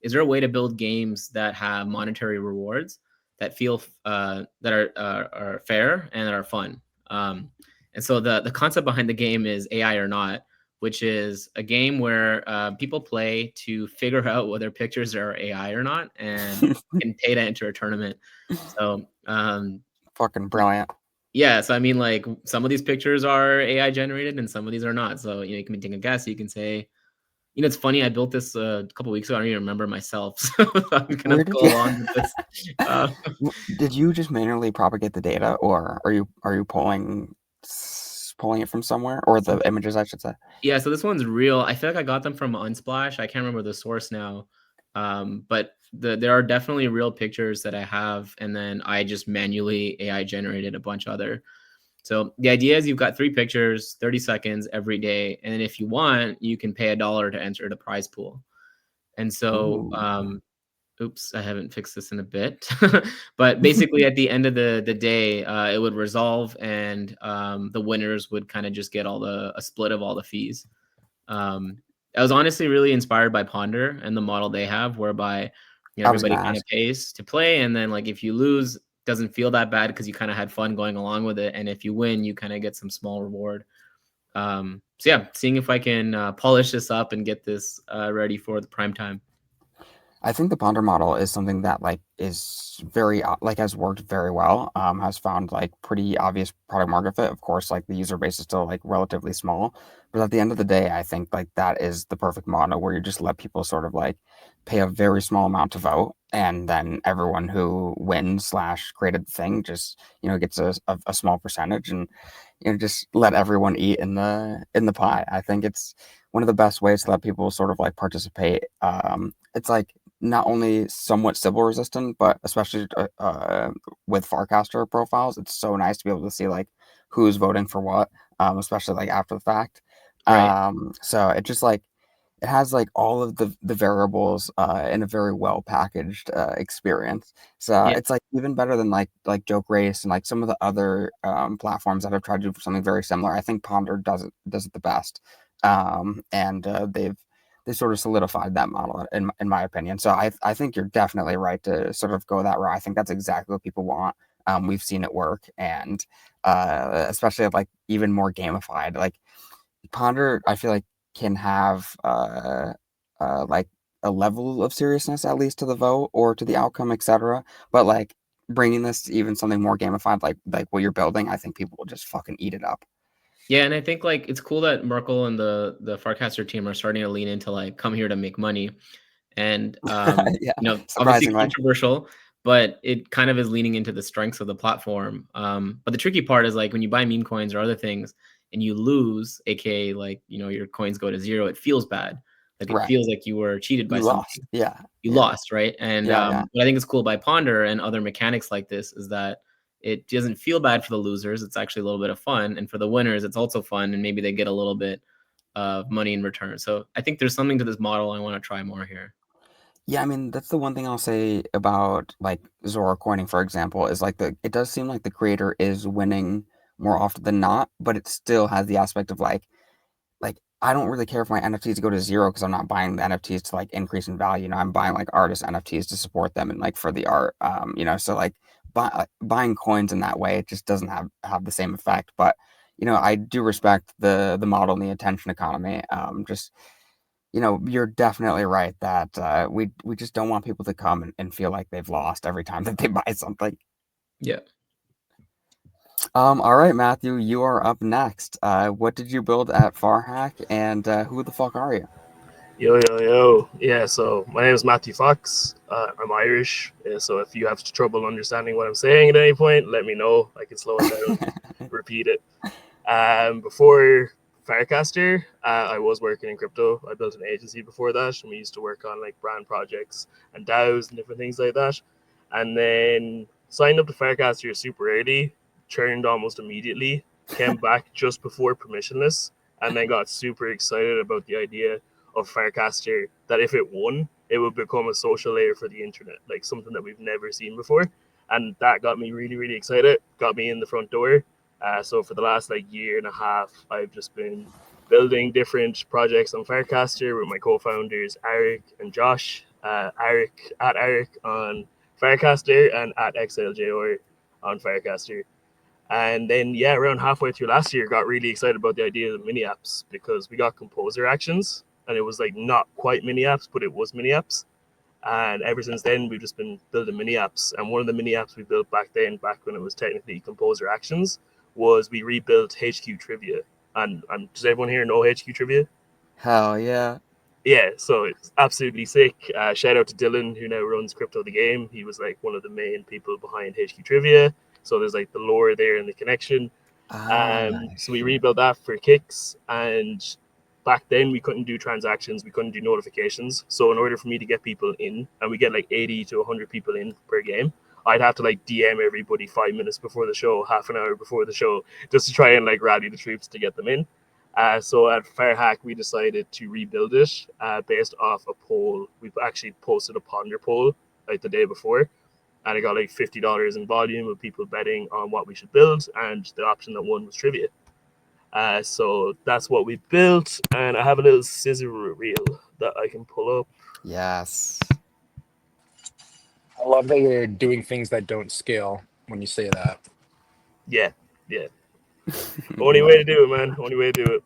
there a way to build games that have monetary rewards that feel that are fair and that are fun? And And so the concept behind the game is AI or Not, which is a game where people play to figure out whether pictures are AI or not, and can pay to enter a tournament. So Fucking brilliant. yeah, so I mean, like, some of these pictures are AI generated and some of these are not. So, you can take a guess. You can say, it's funny, I built this a couple weeks ago. I don't even remember myself. So I'm gonna Where did go you along with this. did you just manually propagate the data, or are you pulling it from somewhere, or the images, I should say? Yeah, so this one's real. I feel like I got them from Unsplash. I can't remember the source now. But there are definitely real pictures that I have, and then I just manually AI generated a bunch other. So the idea is you've got 3 pictures, 30 seconds every day, and then if you want, you can pay $1 to enter the prize pool. And so, Ooh. oops, I haven't fixed this in a bit, but basically at the end of the day, it would resolve, and the winners would kind of just get a split of all the fees. I was honestly really inspired by Ponder and the model they have, whereby I was everybody gonna kind of ask. pays to play, and then, like, if you lose, doesn't feel that bad because you kind of had fun going along with it, and if you win, you kind of get some small reward. So yeah, seeing if I can polish this up and get this ready for the prime time. I think the Ponder model is something that is very has worked very well. Has found pretty obvious product market fit. Of course, the user base is still relatively small, but at the end of the day, I think that is the perfect model where you just let people sort of pay a very small amount to vote, and then everyone who wins slash created the thing just gets a small percentage, and just let everyone eat in the pie. I think it's one of the best ways to let people sort of participate. It's not only somewhat Sybil resistant, but especially with Farcaster profiles, it's so nice to be able to see who's voting for what, especially after the fact. Right. So it just it has all of the variables in a very well packaged experience. So Yeah. it's even better than Joke Race and some of the other platforms that have tried to do something very similar. I think Ponder does it the best, and they sort of solidified that model in my opinion. So I think you're definitely right to sort of go that route. I think that's exactly what people want. We've seen it work, and especially even more gamified. Ponder, I feel can have a level of seriousness at least to the vote or to the outcome, etc. But bringing this to even something more gamified, like what you're building, I think people will just fucking eat it up. Yeah, and I think it's cool that Merkel and the Farcaster team are starting to lean into come here to make money. And Yeah, obviously surprisingly. controversial, but it kind of is leaning into the strengths of the platform. But the tricky part is when you buy meme coins or other things and you lose, aka your coins go to 0, it feels bad. It Right. feels like you were cheated by You something. lost. Yeah. You Yeah. lost, right? And Yeah. what I think is cool by Ponder and other mechanics like this is that it doesn't feel bad for the losers. It's actually a little bit of fun, and for the winners, it's also fun, and maybe they get a little bit of money in return. So I think there's something to this model. I want to try more here. Yeah, I mean that's the one thing I'll say about Zora coining, for example, is it does seem like the creator is winning more often than not, but it still has the aspect of I don't really care if my NFTs go to 0 because I'm not buying the NFTs to increase in value. I'm buying artist NFTs to support them and for the art. So buying coins in that way, it just doesn't have the same effect. But I do respect the model and the attention economy. Just you're definitely right that we just don't want people to come and feel like they've lost every time that they buy something. Yeah. All right, Matthew, you are up next. What did you build at FarHack, and who the fuck are you? Yo. Yeah, so my name is Matthew Fox. I'm Irish, so if you have trouble understanding what I'm saying at any point, let me know. I can slow it down, repeat it. Before Firecaster, I was working in crypto. I built an agency before that, and we used to work on brand projects and DAOs and different things like that. And then signed up to Firecaster super early, churned almost immediately, came back just before permissionless, and then got super excited about the idea of Firecaster that if it won, it would become a social layer for the internet, something that we've never seen before. And that got me really, really excited, got me in the front door. So for the last year and a half, I've just been building different projects on Firecaster with my co-founders Eric and Josh. Eric on Firecaster and at XLJR on Firecaster. And then, yeah, around halfway through last year, got really excited about the idea of mini apps because we got composer actions, and it was like not quite mini apps, but it was mini apps. And ever since then, we've just been building mini apps. And one of the mini apps we built back when it was technically composer actions, was we rebuilt HQ Trivia. And does everyone here know HQ Trivia? Hell yeah. Yeah, so it's absolutely sick. Shout out to Dylan, who now runs Crypto the Game. He was like one of the main people behind HQ Trivia. So there's like the lore there and the connection. So we rebuilt that for kicks, and back then we couldn't do transactions, we couldn't do notifications. So in order for me to get people in, and we get like 80 to 100 people in per game, I'd have to like DM everybody 5 minutes before the show, half an hour before the show, just to try and like rally the troops to get them in. So at FarHack, we decided to rebuild it based off a poll. We actually posted a Ponder poll like the day before, and it got like $50 in volume of people betting on what we should build, and the option that won was trivia. So that's what we built, and I have a little scissor reel that I can pull up. Yes. I love that you're doing things that don't scale when you say that. Yeah. Only way to do it, man. Only way to do it.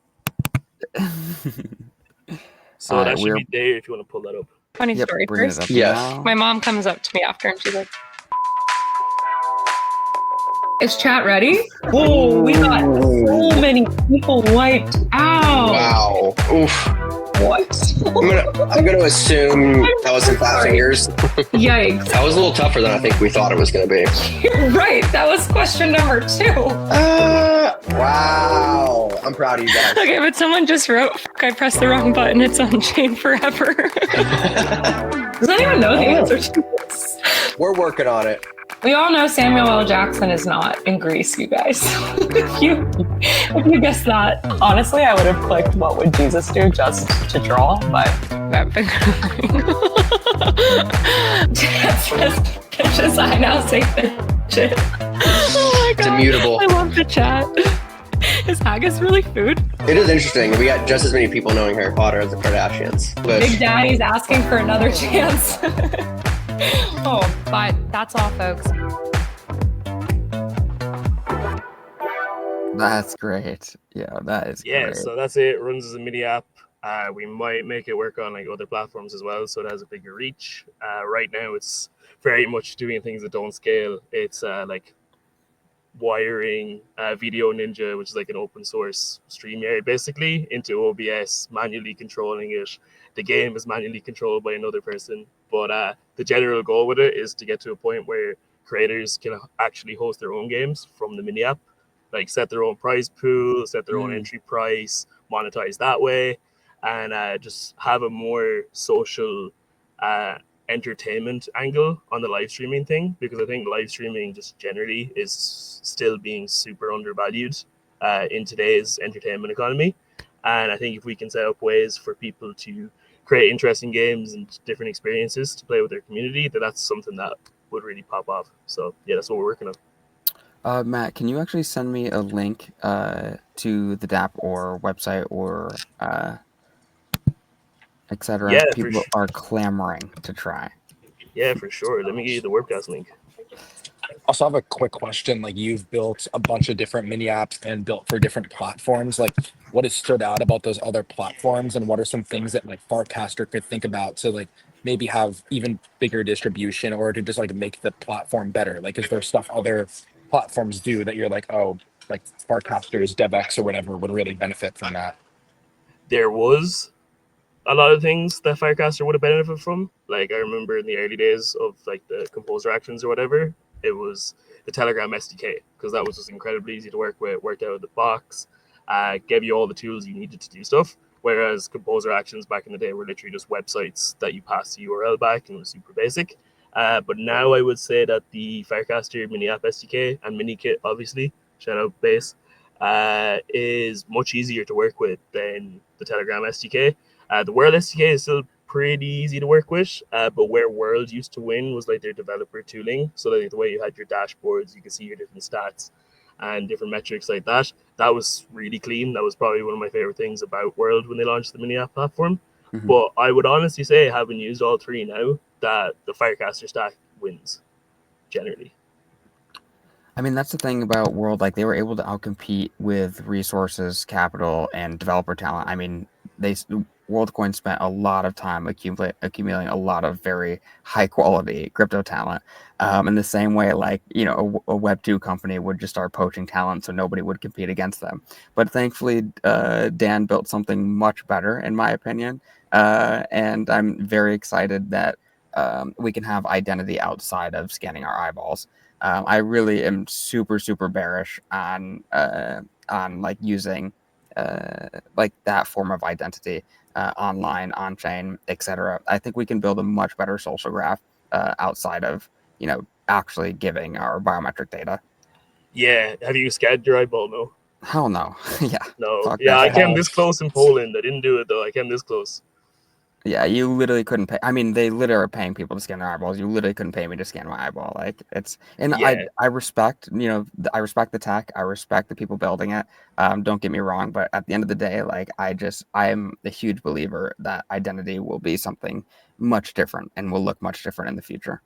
So All right, that should be there if you want to pull that up. Funny story bringing first. it up Yes. now. My mom comes up to me after and she's like, "Is chat ready?" Oh, we got so many people wiped out. Wow. Oof. What? I'm gonna assume that was in Fat Fingers. Yikes. That was a little tougher than I think we thought it was gonna be. You're right. That was question number 2. Wow. I'm proud of you guys. Okay, but someone just wrote, "Fuck, I pressed the wrong button. It's on chain forever." Does anyone know the answer to this? We're working on it. We all know Samuel L. Jackson is not in Greece, you guys. if you guessed that, honestly, I would have clicked "What would Jesus do?" just to draw, but I've been Bitches, I now say bitches. Oh my god. It's immutable. I love the chat. Is haggis really food? It is interesting. We got just as many people knowing Harry Potter as the Kardashians. But Big Daddy's asking for another chance. Oh, but that's all, folks. That's great. Yeah, that is great. So that's it. It runs as a mini app. We might make it work on like other platforms as well, so it has a bigger reach. Right now, it's very much doing things that don't scale. It's like wiring Video Ninja, which is like an open source StreamYard, basically into OBS, manually controlling it. The game is manually controlled by another person, but the general goal with it is to get to a point where creators can actually host their own games from the mini app, like set their own prize pool, set their own entry price, monetize that way, and just have a more social entertainment angle on the live streaming thing, because I think live streaming just generally is still being super undervalued in today's entertainment economy. And I think if we can set up ways for people to create interesting games and different experiences to play with their community, that's something that would really pop off. So yeah, that's what we're working on. Matt, can you actually send me a link to the DApp or website or etc.? Yeah, people are clamoring to try. Yeah, for sure. Let me give you the WordCast link. Also, I have a quick question. Like, you've built a bunch of different mini apps and built for different platforms. Like, what has stood out about those other platforms, and what are some things that like Farcaster could think about to like maybe have even bigger distribution, or to just like make the platform better? Like, is there stuff other platforms do that you're like, oh, like Farcaster's DevX or whatever would really benefit from that? There was a lot of things that Firecaster would have benefited from. Like, I remember in the early days of like the composer actions or whatever, it was the Telegram SDK, because that was just incredibly easy to work with, worked out of the box, gave you all the tools you needed to do stuff. Whereas composer actions back in the day were literally just websites that you passed the URL back, and it was super basic. But now I would say that the Firecaster mini app SDK and minikit, obviously, shout out Base, is much easier to work with than the Telegram SDK. The World SDK is still pretty easy to work with, but where World used to win was like their developer tooling. So like the way you had your dashboards, you could see your different stats and different metrics like that. That was really clean. That was probably one of my favorite things about World when they launched the mini app platform. Mm-hmm. But I would honestly say, having used all three now, that the Firecaster stack wins generally. I mean, that's the thing about World. Like, they were able to outcompete with resources, capital, and developer talent. I mean, WorldCoin spent a lot of time accumulating a lot of very high quality crypto talent. In the same way, like, a Web2 company would just start poaching talent so nobody would compete against them. But thankfully, Dan built something much better, in my opinion. And I'm very excited that we can have identity outside of scanning our eyeballs. I really am super super bearish on like using like that form of identity online, on chain, etc. I think we can build a much better social graph outside of actually giving our biometric data. Yeah, have you scanned your eyeball? No. Hell no. Yeah. No. Fuck Yeah, that I shit. came this close in Poland. I didn't do it though. I came this close. Yeah, you literally couldn't pay. I mean, they literally are paying people to scan their eyeballs. You literally couldn't pay me to scan my eyeball. Like, and Yeah. I respect, I respect the tech. I respect the people building it. Don't get me wrong, but at the end of the day, like, I'm a huge believer that identity will be something much different and will look much different in the future.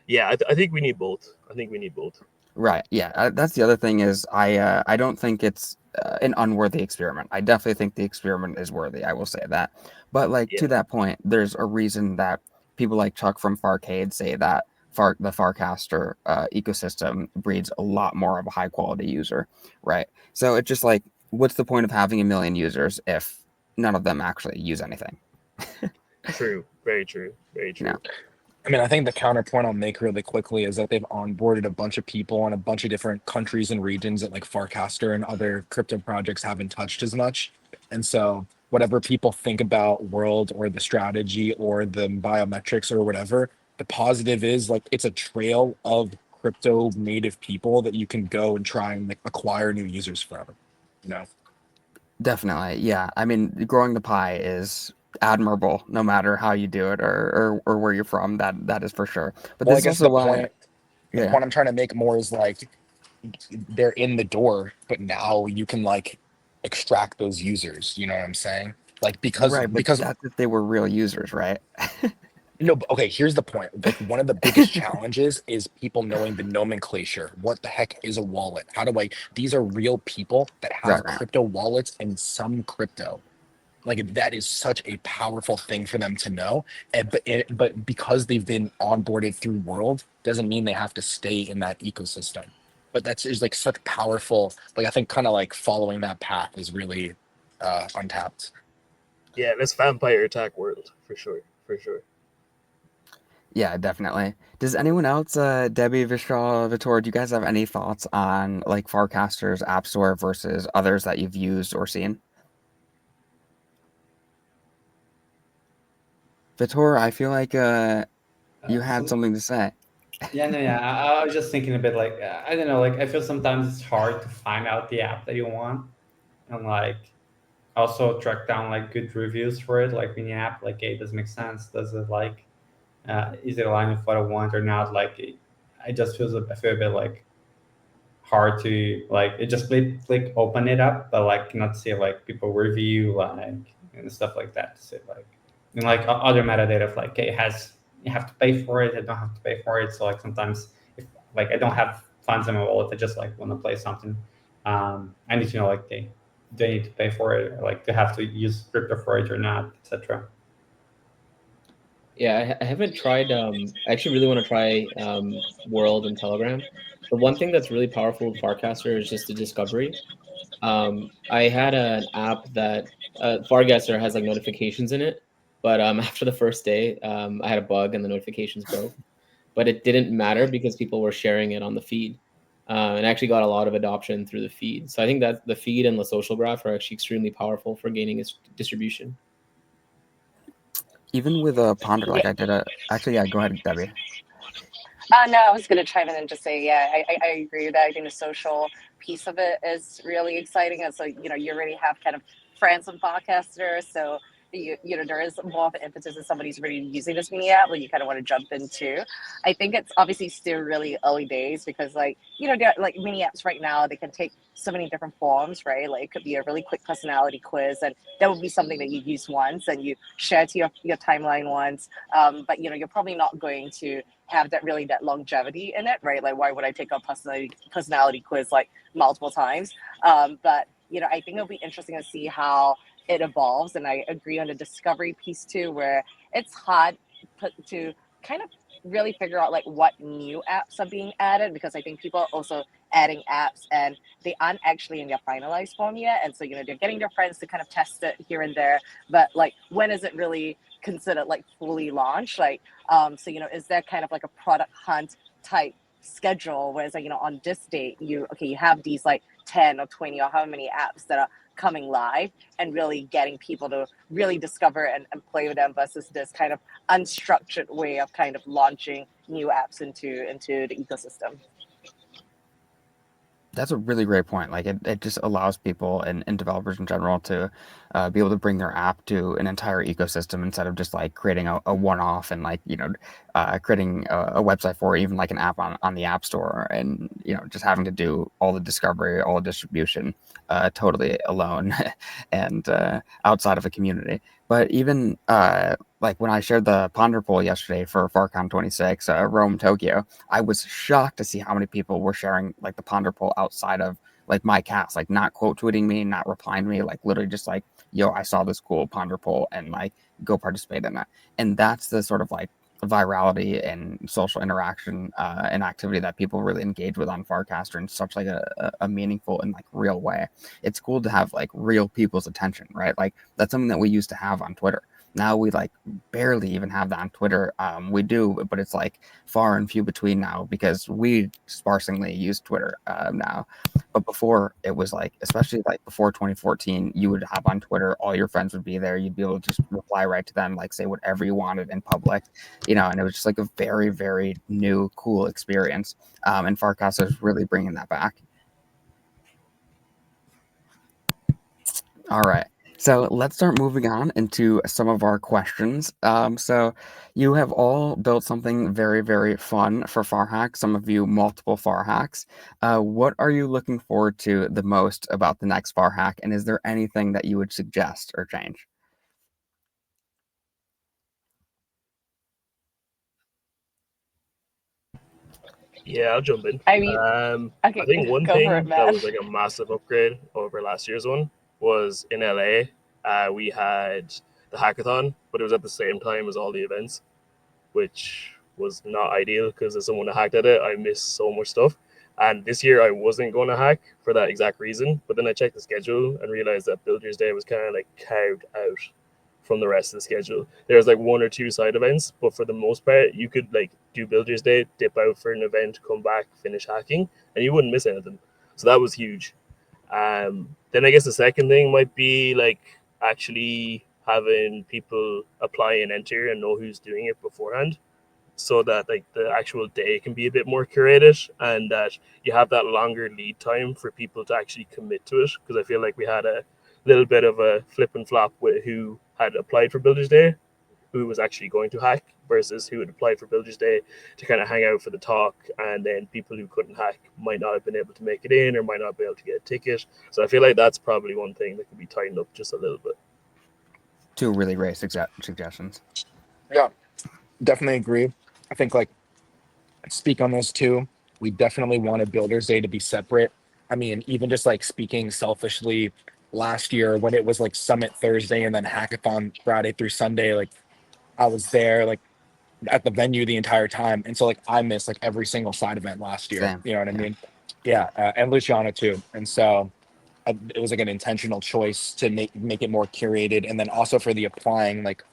Yeah, I think we need both. I think we need both. Right. Yeah. That's the other thing is I don't think it's an unworthy experiment. I definitely think the experiment is worthy. I will say that. But like to Yeah. that point, there's a reason that people like Chuck from Farcade say that the Farcaster ecosystem breeds a lot more of a high quality user, right? So it's just like, what's the point of having a million users if none of them actually use anything? True. Very true. Very true. I mean, I think the counterpoint I'll make really quickly is that they've onboarded a bunch of people in a bunch of different countries and regions that like Farcaster and other crypto projects haven't touched as much. And so whatever people think about World or the strategy or the biometrics or whatever, the positive is like it's a trail of crypto native people that you can go and try and like acquire new users from. You know? Definitely, yeah. I mean, growing the pie is admirable, no matter how you do it or where you're from. That is for sure. But Well, this I is guess also why, the yeah, point I'm trying to make more is like they're in the door, but now you can like extract those users. You know what I'm saying? Like right. But because that's if they were real users, right? no, but okay, here's the point. Like one of the biggest challenges is people knowing the nomenclature. What the heck is a wallet? How do I these are real people that Right, have right. crypto wallets and some crypto. Like that is such a powerful thing for them to know. But because they've been onboarded through World doesn't mean they have to stay in that ecosystem. But that's is like such powerful. Like I think kind of like following that path is really untapped. Yeah, let's vampire attack World for sure. For sure. Yeah, definitely. Does anyone else, Debbie, Vishal, Vitor, do you guys have any thoughts on like Farcaster's App Store versus others that you've used or seen? Vitor, I feel like you had So something to say. yeah, no, yeah. I was just thinking a bit like I don't know. Like I feel sometimes it's hard to find out the app that you want, and like also track down like good reviews for it. Like when the app, like, hey, does it make sense? Does it like is it aligned with what I want or not? Like I just I feel a bit like hard to like it just click open it up, but like not see like people review like and stuff like that. So like and like other metadata of like okay, it has you have to pay for it. I don't have to pay for it. So like sometimes if like I don't have funds in my wallet, I just like want to play something. I need to know like do I need to pay for it, or like do I have to use crypto for it or not, etc. Yeah, I haven't tried. I actually really want to try World and Telegram. The one thing that's really powerful with Farcaster is just the discovery. I had an app that Farcaster has like notifications in it, but after the first day, I had a bug and the notifications broke. But it didn't matter because people were sharing it on the feed, and actually got a lot of adoption through the feed. So I think that the feed and the social graph are actually extremely powerful for gaining its distribution. Even with Ponder, like I did actually, yeah, go ahead, Debbie. No, I was going to chime in and just say, yeah, I agree with that. I think the social piece of it is really exciting. And so, you already have kind of friends and podcasters. So, there is more of an emphasis if somebody's really using this mini app, like you kind of want to jump into. I think it's obviously still really early days because, like, there are, like mini apps right now, they can take so many different forms, right? Like it could be a really quick personality quiz, and that would be something that you use once and you share to your timeline once. But, you're probably not going to have that longevity in it, right? Like, why would I take a personality quiz like multiple times? But I think it'll be interesting to see how it evolves. And I agree on the discovery piece too, where it's hard to kind of really figure out like what new apps are being added, because I think people are also adding apps and they aren't actually in their finalized form yet. And so, they're getting their friends to kind of test it here and there. But like, when is it really considered like fully launched? Like, so, is there kind of like a product hunt type schedule, whereas like, on this date, you have these like 10 or 20 or however many apps that are coming live, and really getting people to really discover and play with them, versus this kind of unstructured way of kind of launching new apps into the ecosystem. That's a really great point. Like it just allows people and developers in general to be able to bring their app to an entire ecosystem instead of just like creating a one-off and like, creating a website for even like an app on the App Store, and, just having to do all the discovery, all the distribution totally alone and outside of a community. But even like when I shared the Ponder poll yesterday for FarCon 26, Rome, Tokyo, I was shocked to see how many people were sharing like the Ponder poll outside of like my cast, like not quote tweeting me, not replying to me, like literally just like, yo, I saw this cool Ponder poll, and like go participate in that. And that's the sort of like virality and social interaction and activity that people really engage with on Farcaster in such like a meaningful and like real way. It's cool to have like real people's attention, right? Like that's something that we used to have on Twitter. Now we like barely even have that on Twitter. We do, but it's like far and few between now because we sparsely use Twitter now. But before, it was like, especially like before 2014, you would hop on Twitter, all your friends would be there. You'd be able to just reply right to them, like say whatever you wanted in public, and it was just like a very, very new, cool experience. And Farcaster is really bringing that back. All right. So let's start moving on into some of our questions. So you have all built something very, very fun for FarHack, some of you multiple FarHacks. What are you looking forward to the most about the next FarHack? And is there anything that you would suggest or change? Yeah, I'll jump in. I mean, I okay, think one go for thing it, that Matt. was like a massive upgrade over last year's one was in LA. We had the hackathon, but it was at the same time as all the events, which was not ideal because as someone that hacked at it, I missed so much stuff. And this year I wasn't going to hack for that exact reason, but then I checked the schedule and realized that Builders Day was kind of like carved out from the rest of the schedule. There's like one or two side events, but for the most part, you could like do Builders Day, dip out for an event, come back, finish hacking, and you wouldn't miss anything. So that was huge. Then I guess the second thing might be like actually having people apply and enter and know who's doing it beforehand, so that like the actual day can be a bit more curated and that you have that longer lead time for people to actually commit to it. Because I feel like we had a little bit of a flip and flop with who had applied for Builders Day, who was actually going to hack, versus who had applied for Builders Day to kind of hang out for the talk, and then people who couldn't hack might not have been able to make it in or might not be able to get a ticket. So I feel like that's probably one thing that could be tightened up just a little bit. Two really great suggestions. Yeah, definitely agree. I think like speak on those two. We definitely wanted Builders Day to be separate. I mean, even just like speaking selfishly, last year when it was like Summit Thursday and then Hackathon Friday through Sunday, like I was there like at the venue the entire time, and so like I missed like every single side event last year. Same. You know what I Yeah. mean? Yeah, and Luciano too. And so it was like an intentional choice to make it more curated, and then also for the applying, like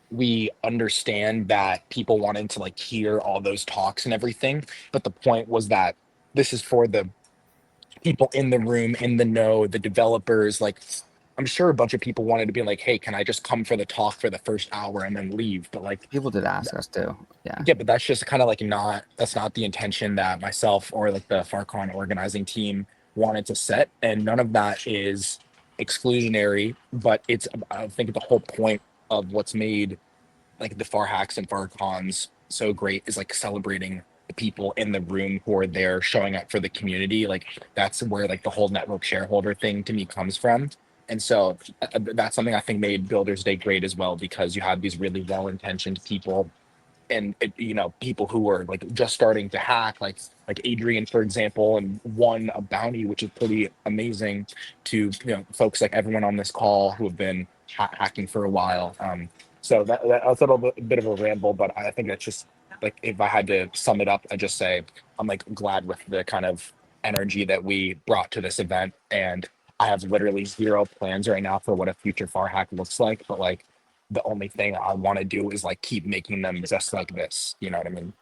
we understand that people wanted to like hear all those talks and everything, but the point was that this is for the people in the room, in the know, the developers. Like I'm sure a bunch of people wanted to be like, hey, can I just come for the talk for the first hour and then leave? But like People did ask us too. Yeah. yeah, but that's just kind of like that's not the intention that myself or like the FarCon organizing team wanted to set. And none of that is exclusionary, but it's I think the whole point of what's made like the far hacks and far cons so great is like celebrating the people in the room who are there showing up for the community. Like that's where like the whole network shareholder thing to me comes from. And so that's something I think made Builders Day great as well, because you have these really well-intentioned people and it, you know, people who are like just starting to hack, like Adrian, for example, and won a bounty, which is pretty amazing, to, you know, folks like everyone on this call who have been hacking for a while. So that's a little bit of a ramble, but I think that's just like, if I had to sum it up, I just say I'm like glad with the kind of energy that we brought to this event, and I have literally zero plans right now for what a future FarHack looks like, but like the only thing I want to do is like keep making them just like this. You know what I mean?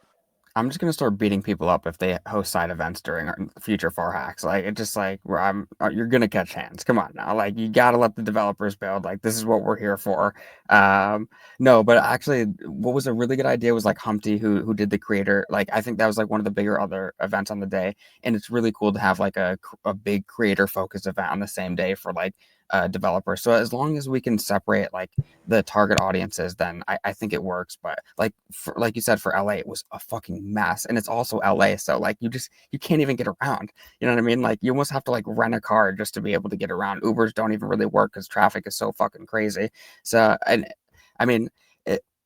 I'm just gonna start beating people up if they host side events during our future far hacks. Like it just like where you're gonna catch hands. Come on now, like you gotta let the developers build. Like this is what we're here for. No, but actually, what was a really good idea was like Humpty, who did the creator. Like I think that was like one of the bigger other events on the day, and it's really cool to have like a big creator focused event on the same day for like developers. So as long as we can separate like the target audiences, then I think it works. But like you said, for LA, it was a fucking mess, and it's also LA, so like you can't even get around. You know what I mean? Like you almost have to like rent a car just to be able to get around. Ubers don't even really work because traffic is so fucking crazy. So and I mean,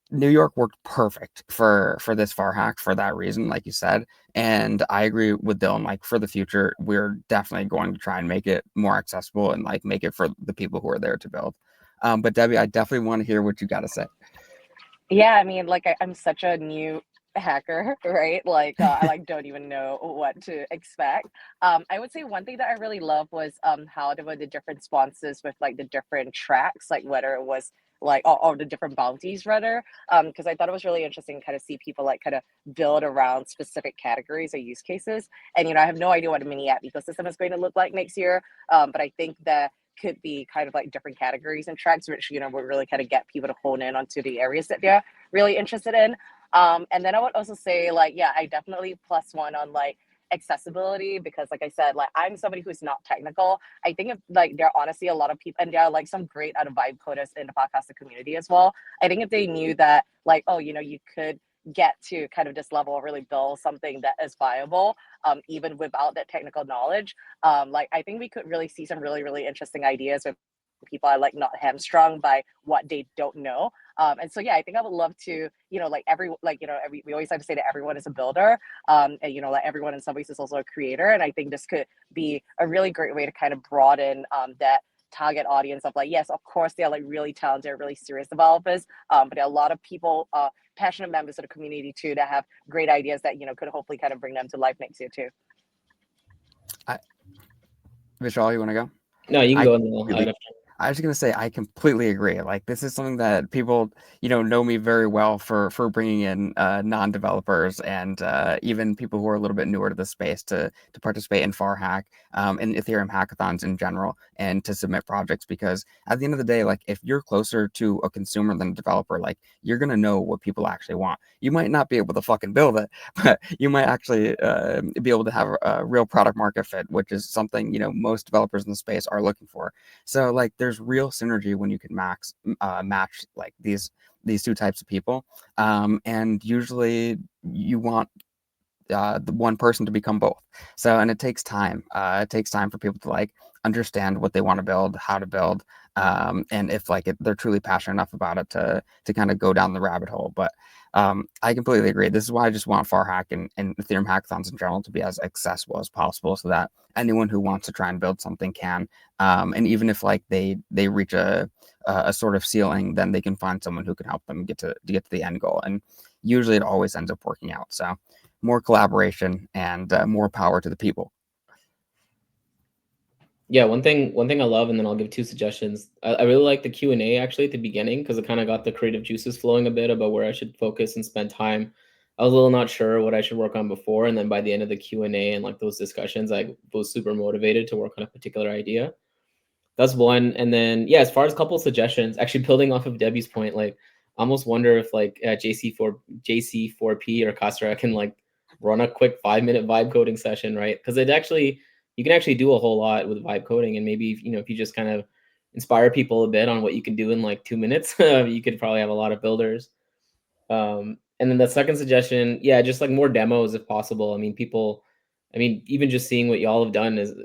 New York worked perfect for this far hack for that reason, like you said. And I agree with Dylan. Like for the future, we're definitely going to try and make it more accessible and like make it for the people who are there to build. But Debbie, I definitely want to hear what you got to say. Yeah, I mean, like I'm such a new hacker, right? Like I like don't even know what to expect. I would say one thing that I really love was how there were the different sponsors with like the different tracks, like whether it was like or the different bounties rather. Because I thought it was really interesting to kind of see people like kind of build around specific categories or use cases. And you know, I have no idea what a mini app ecosystem is going to look like next year. But I think that could be kind of like different categories and tracks, which you know would really kind of get people to hone in onto the areas that they're really interested in. And then I would also say like, yeah, I definitely plus one on like accessibility because like I said, like I'm somebody who's not technical. I think if like there are honestly a lot of people and there are like some great out of vibe coders in the podcaster community as well. I think if they knew that like, oh, you know, you could get to kind of this level of really build something that is viable even without that technical knowledge, like I think we could really see some really really interesting ideas with people are like not hamstrung by what they don't know. And so yeah, I think I would love to, you know, like we always like to say that everyone is a builder, and you know, like everyone in some ways is also a creator. And I think this could be a really great way to kind of broaden that target audience of like, yes, of course they're like really talented, really serious developers, but there are a lot of people, passionate members of the community too, that have great ideas that, you know, could hopefully kind of bring them to life next year too. Vishal, you want to go? No, you can I go in really, I was gonna say I completely agree. Like this is something that people, know me very well for bringing in non-developers and even people who are a little bit newer to the space to participate in FarHack, and Ethereum hackathons in general, and to submit projects. Because at the end of the day, like if you're closer to a consumer than a developer, like you're gonna know what people actually want. You might not be able to fucking build it, but you might actually be able to have a real product market fit, which is something most developers in the space are looking for. So like there's real synergy when you can match like these two types of people, and usually you want the one person to become both. So and it takes time. It takes time for people to like understand what they want to build, how to build, and if like they're truly passionate enough about it to kind of go down the rabbit hole. But I completely agree. This is why I just want FarHack and Ethereum hackathons in general to be as accessible as possible, so that anyone who wants to try and build something can. And even if like they reach a sort of ceiling, then they can find someone who can help them get to the end goal. And usually it always ends up working out. So more collaboration and more power to the people. Yeah, one thing I love, and then I'll give two suggestions. I really like the Q&A actually at the beginning because it kind of got the creative juices flowing a bit about where I should focus and spend time. I was a little not sure what I should work on before, and then by the end of the Q&A and like those discussions, I was super motivated to work on a particular idea. That's one. And then yeah, as far as a couple of suggestions, actually building off of Debbie's point, like I almost wonder if like JC4P or Castro can like run a quick 5-minute vibe coding session, right? Because you can actually do a whole lot with vibe coding, and maybe if you just kind of inspire people a bit on what you can do in like 2 minutes, you could probably have a lot of builders. And then the second suggestion, yeah, just like more demos if possible. I mean, even just seeing what y'all have done is,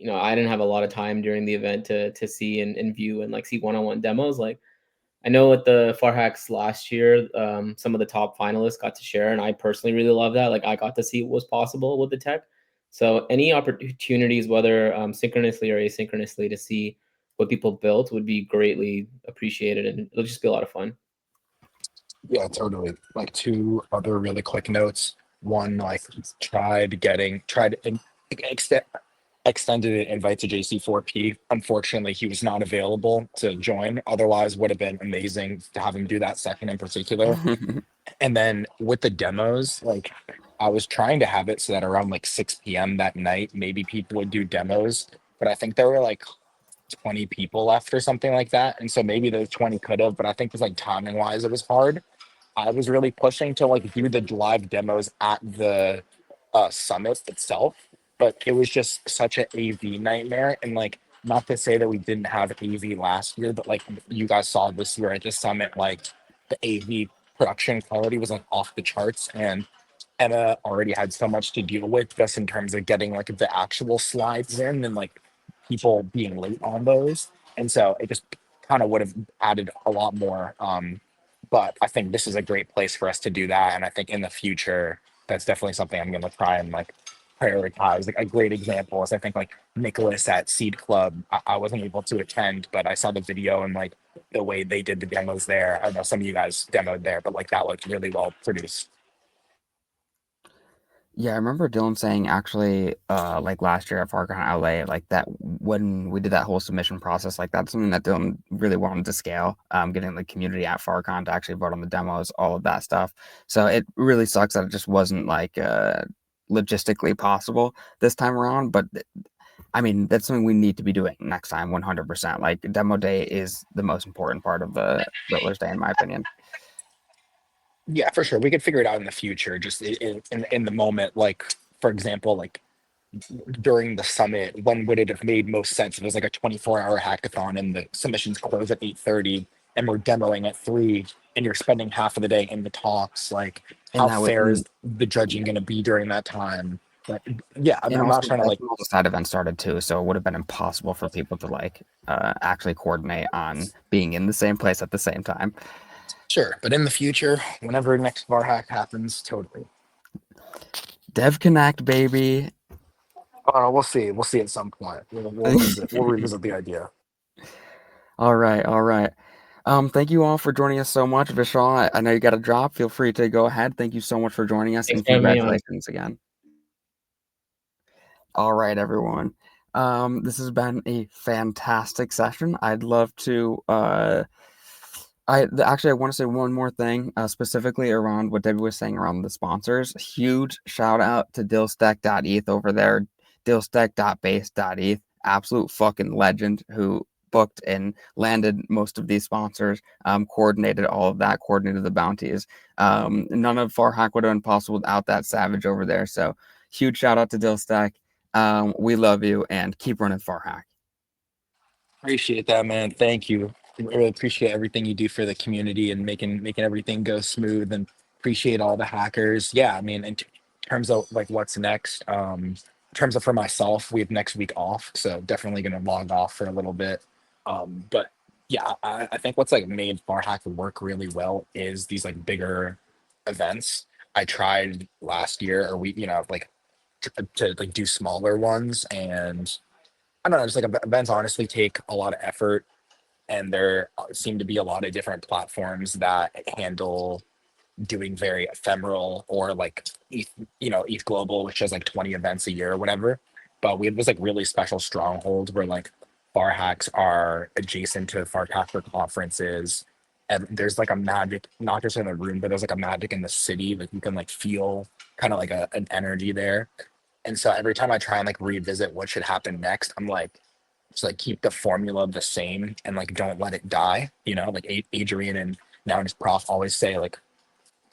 I didn't have a lot of time during the event to see and view and like see one-on-one demos. Like I know at the FarHacks last year, some of the top finalists got to share, and I personally really love that. Like I got to see what was possible with the tech. So any opportunities, whether synchronously or asynchronously, to see what people built would be greatly appreciated, and it'll just be a lot of fun. Yeah, totally. Like two other really quick notes. One, like tried extend extended an invite to JC4P. Unfortunately, he was not available to join. Otherwise, would have been amazing to have him do that second in particular. And then with the demos, like I was trying to have it so that around like 6 p.m. that night, maybe people would do demos. But I think there were like 20 people left or something like that. And so maybe those 20 could have, but I think it's like timing wise, it was hard. I was really pushing to like do the live demos at the summit itself, but it was just such an AV nightmare. And like, not to say that we didn't have AV last year, but like you guys saw this year at the summit, like the AV production quality was like off the charts. And Emma already had so much to deal with just in terms of getting like the actual slides in and like people being late on those. And so it just kind of would have added a lot more. But I think this is a great place for us to do that. And I think in the future, that's definitely something I'm going to try and like prioritize. Like a great example is I think like Nicholas at Seed Club. I wasn't able to attend, but I saw the video and like the way they did the demos there. I know some of you guys demoed there, but like that looked really well produced. Yeah, I remember Dylan saying actually, like last year at FarCon LA, like that when we did that whole submission process, like that's something that Dylan really wanted to scale, getting the community at FarCon to actually vote on the demos, all of that stuff. So it really sucks that it just wasn't like logistically possible this time around. But I mean, that's something we need to be doing next time, 100%. Like demo day is the most important part of the Builders Day, in my opinion. Yeah, for sure. We could figure it out in the future, just in the moment. Like, for example, like during the summit, when would it have made most sense if it was like a 24-hour hackathon and the submissions close at 8:30 and we're demoing at 3 and you're spending half of the day in the talks? Like, And how that would, fair is the judging going to be during that time? But yeah, and I'm not also trying to that's like, when all the side events started too, so it would have been impossible for people to like actually coordinate on being in the same place at the same time. sure. But in the future, whenever next FarHack happens, totally. Dev Connect, baby. We'll see. We'll see at some point. We'll visit. We'll revisit the idea. All right, all right. Thank you all for joining us so much. Vishal, I know you got a drop. Feel free to go ahead. Thank you so much for joining us, Thanks and for having me on. congratulations again. All right, everyone. This has been a fantastic session. I'd love to. Actually, I want to say one more thing, specifically around what Debbie was saying around the sponsors. Huge shout out to Dillstack.eth over there, Dillstack.base.eth, absolute fucking legend who booked and landed most of these sponsors, coordinated all of that, coordinated the bounties. None of FarHack would have been possible without that savage over there. So huge shout out to Dillstack. We love you and keep running FarHack. Appreciate that, man. Thank you. I really appreciate everything you do for the community and making everything go smooth, and appreciate all the hackers. Yeah, I mean, terms of like what's next, in terms of for myself, we have next week off, so definitely gonna log off for a little bit. But yeah, I think what's like made FarHack work really well is these like bigger events. I tried last year, or we, like to like do smaller ones, and I don't know, just like events honestly take a lot of effort, and there seem to be a lot of different platforms that handle doing very ephemeral or like ETH Global, which has like 20 events a year or whatever. But we have this like really special stronghold where like bar hacks are adjacent to Farcaster conferences. And there's like a magic, not just in the room, but there's like a magic in the city. Like you can like feel kind of like an energy there. And so every time I try and like revisit what should happen next, I'm like, just like keep the formula the same and like don't let it die. Like Adrian and now his prof always say like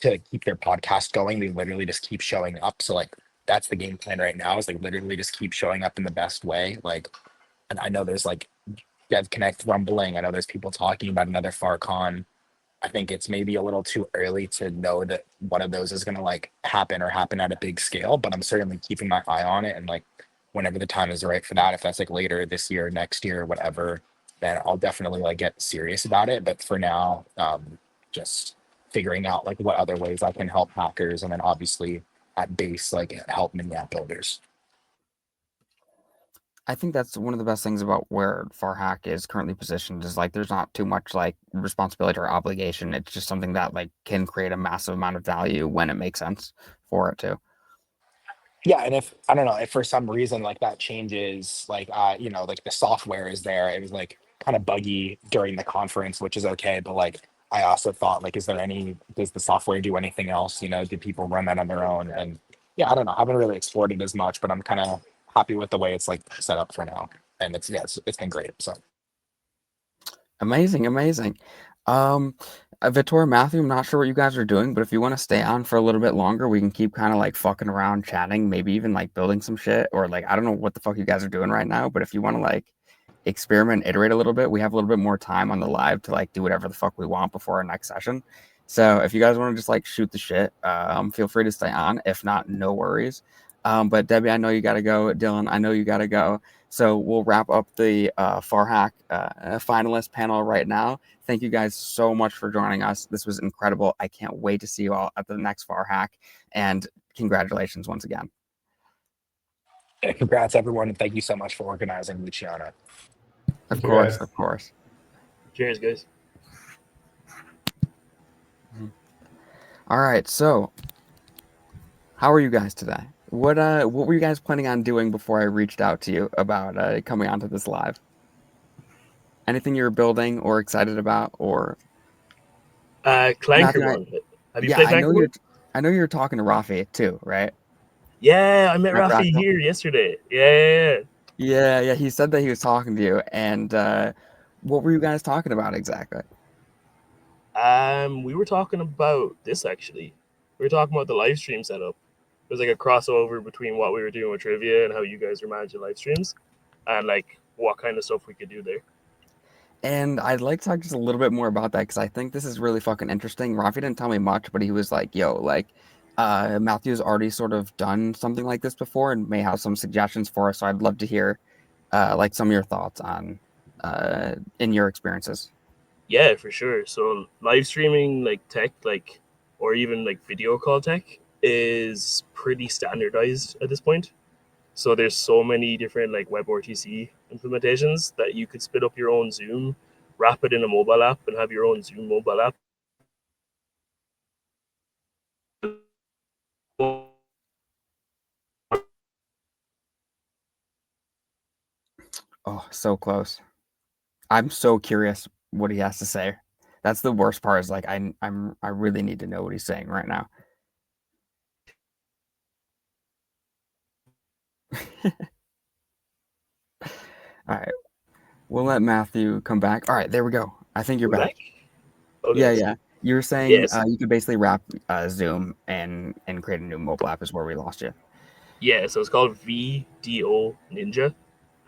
to keep their podcast going, they literally just keep showing up. So like that's the game plan right now, is like literally just keep showing up in the best way. Like, and I know there's like Dev Connect rumbling. I know there's people talking about another FarCon. I think it's maybe a little too early to know that one of those is going to like happen or happen at a big scale, but I'm certainly keeping my eye on it. And like, whenever the time is right for that, if that's like later this year, next year, whatever, then I'll definitely like get serious about it. But for now, just figuring out like what other ways I can help hackers, and then obviously at base like help mini app builders. I think that's one of the best things about where FarHack is currently positioned is like there's not too much like responsibility or obligation. It's just something that like can create a massive amount of value when it makes sense for it to. Yeah, and if I don't know if for some reason like that changes, like you know, like the software is there, it was like kind of buggy during the conference, which is okay, but like I also thought like, is there any, does the software do anything else, you know, do people run that on their own? And yeah, I don't know, I haven't really explored it as much, but I'm kind of happy with the way it's like set up for now, and it's, yeah, it's been great. So Amazing, amazing. Um, Vittor, Matthew, I'm not sure what you guys are doing, but if you want to stay on for a little bit longer, we can keep kind of like fucking around, chatting, maybe even like building some shit, or like I don't know what the fuck you guys are doing right now, but if you want to like experiment, iterate a little bit, we have a little bit more time on the live to like do whatever the fuck we want before our next session. So if you guys want to just like shoot the shit, feel free to stay on. If not, no worries. But Debbie, I know you gotta go. Dylan, I know you gotta go. So we'll wrap up the FarHack finalist panel right now. Thank you guys so much for joining us. This was incredible. I can't wait to see you all at the next FarHack. And congratulations once again. yeah, congrats everyone, and thank you so much for organizing, Luciana. Of Thank you, course, guys. of course. Cheers, guys. All right, so how are you guys today? What were you guys planning on doing before I reached out to you about coming onto this live? Anything you were building or excited about, or Matthew? Clanker one. Have you Yeah, played Clanker one? I know you're talking to Rafi too, right? Yeah, I met At Rafi Rackville? here yesterday. Yeah. Yeah. He said that he was talking to you, and what were you guys talking about exactly? We were talking about this actually. We were talking about the live stream setup. It was like a crossover between what we were doing with trivia and how you guys were managing live streams, and like what kind of stuff we could do there. And I'd like to talk just a little bit more about that because I think this is really fucking interesting. Rafi didn't tell me much, but he was like, "Yo, like, Matthew's already sort of done something like this before and may have some suggestions for us. So I'd love to hear, like, some of your thoughts on, in your experiences." Yeah, for sure. So live streaming like tech, like or even like video call tech is pretty standardized at this point. So there's so many different like WebRTC implementations that you could spit up your own Zoom, wrap it in a mobile app, and have your own Zoom mobile app. Oh, so close. I'm so curious what he has to say. That's the worst part. Is like I really need to know what he's saying right now. All right, we'll let Matthew come back. All right, there we go. I think you're We're back. back? Okay. Yeah. You were saying Yes. you could basically wrap Zoom and create a new mobile app is where we lost you. Yeah, so it's called VDO Ninja,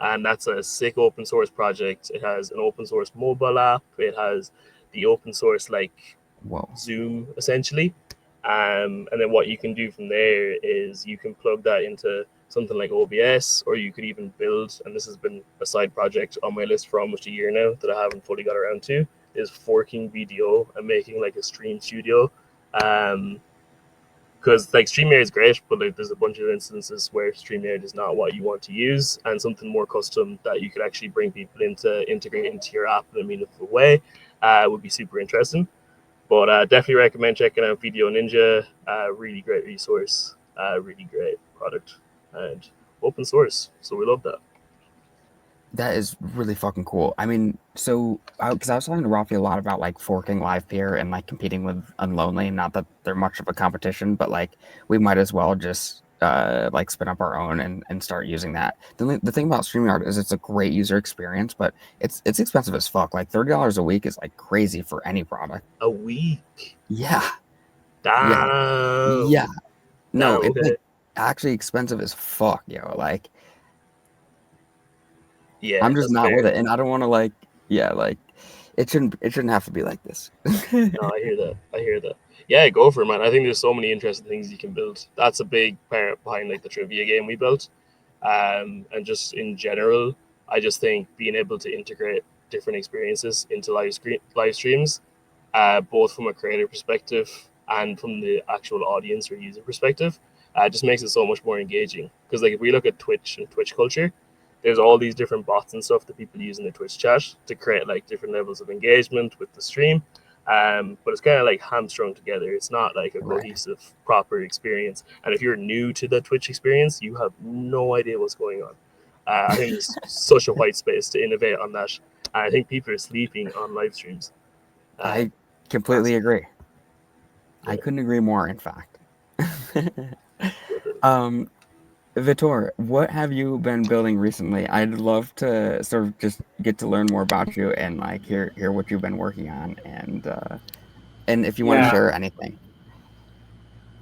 and that's a sick open source project. It has an open source mobile app. It has the open source like Whoa. Zoom essentially, and then what you can do from there is you can plug that into something like OBS, or you could even build. And this has been a side project on my list for almost a year now that I haven't fully got around to. Is forking VDO and making like a stream studio. Because like StreamYard is great, but like there's a bunch of instances where StreamYard is not what you want to use, and something more custom that you could actually bring people into, integrate into your app in a meaningful way, would be super interesting. But definitely recommend checking out Video Ninja. Really great resource, really great product, and open source. So we love that. That is really fucking cool. I mean, so because I was talking to Rafi a lot about like forking live peer and like competing with Unlonely. Not that they're much of a competition, but like we might as well just like spin up our own and start using that. The thing about StreamYard is it's a great user experience, but it's expensive as fuck. Like $30 a week is like crazy for any product. A week. Yeah. Damn. Yeah. No, Damn, it's okay. like actually expensive as fuck, yo. Like Yeah, I'm just that's not fair. with it, and I don't want to like it shouldn't have to be like this. No, I hear that. Yeah, go for it, man. I think there's so many interesting things you can build. That's a big part behind like the trivia game we built. And just in general, I just think being able to integrate different experiences into live streams, both from a creator perspective and from the actual audience or user perspective, just makes it so much more engaging. Because like if we look at Twitch and Twitch culture, there's all these different bots and stuff that people use in the Twitch chat to create like different levels of engagement with the stream. But it's kind of like hamstrung together. It's not like a cohesive, proper experience. And if you're new to the Twitch experience, you have no idea what's going on. I think there's such a white space to innovate on that. And I think people are sleeping on live streams. I completely agree. I couldn't agree more, in fact. Vitor, what have you been building recently? I'd love to sort of just get to learn more about you and like hear what you've been working on, and if you want to Yeah. share anything.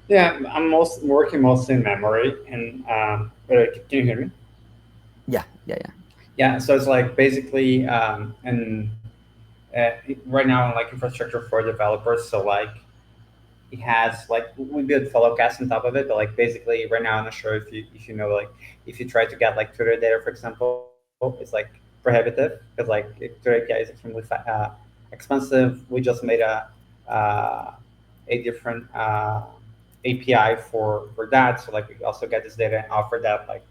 Yeah, I'm working mostly in memory. And can you hear me? Yeah. Yeah, so it's like basically, and right now I'm like infrastructure for developers. So like it has like we build Followcast on top of it, but like basically right now I'm not sure if you know, like if you try to get like Twitter data, for example, it's like prohibitive because like Twitter API is extremely expensive. We just made a different API for that, so like we also get this data and offer that like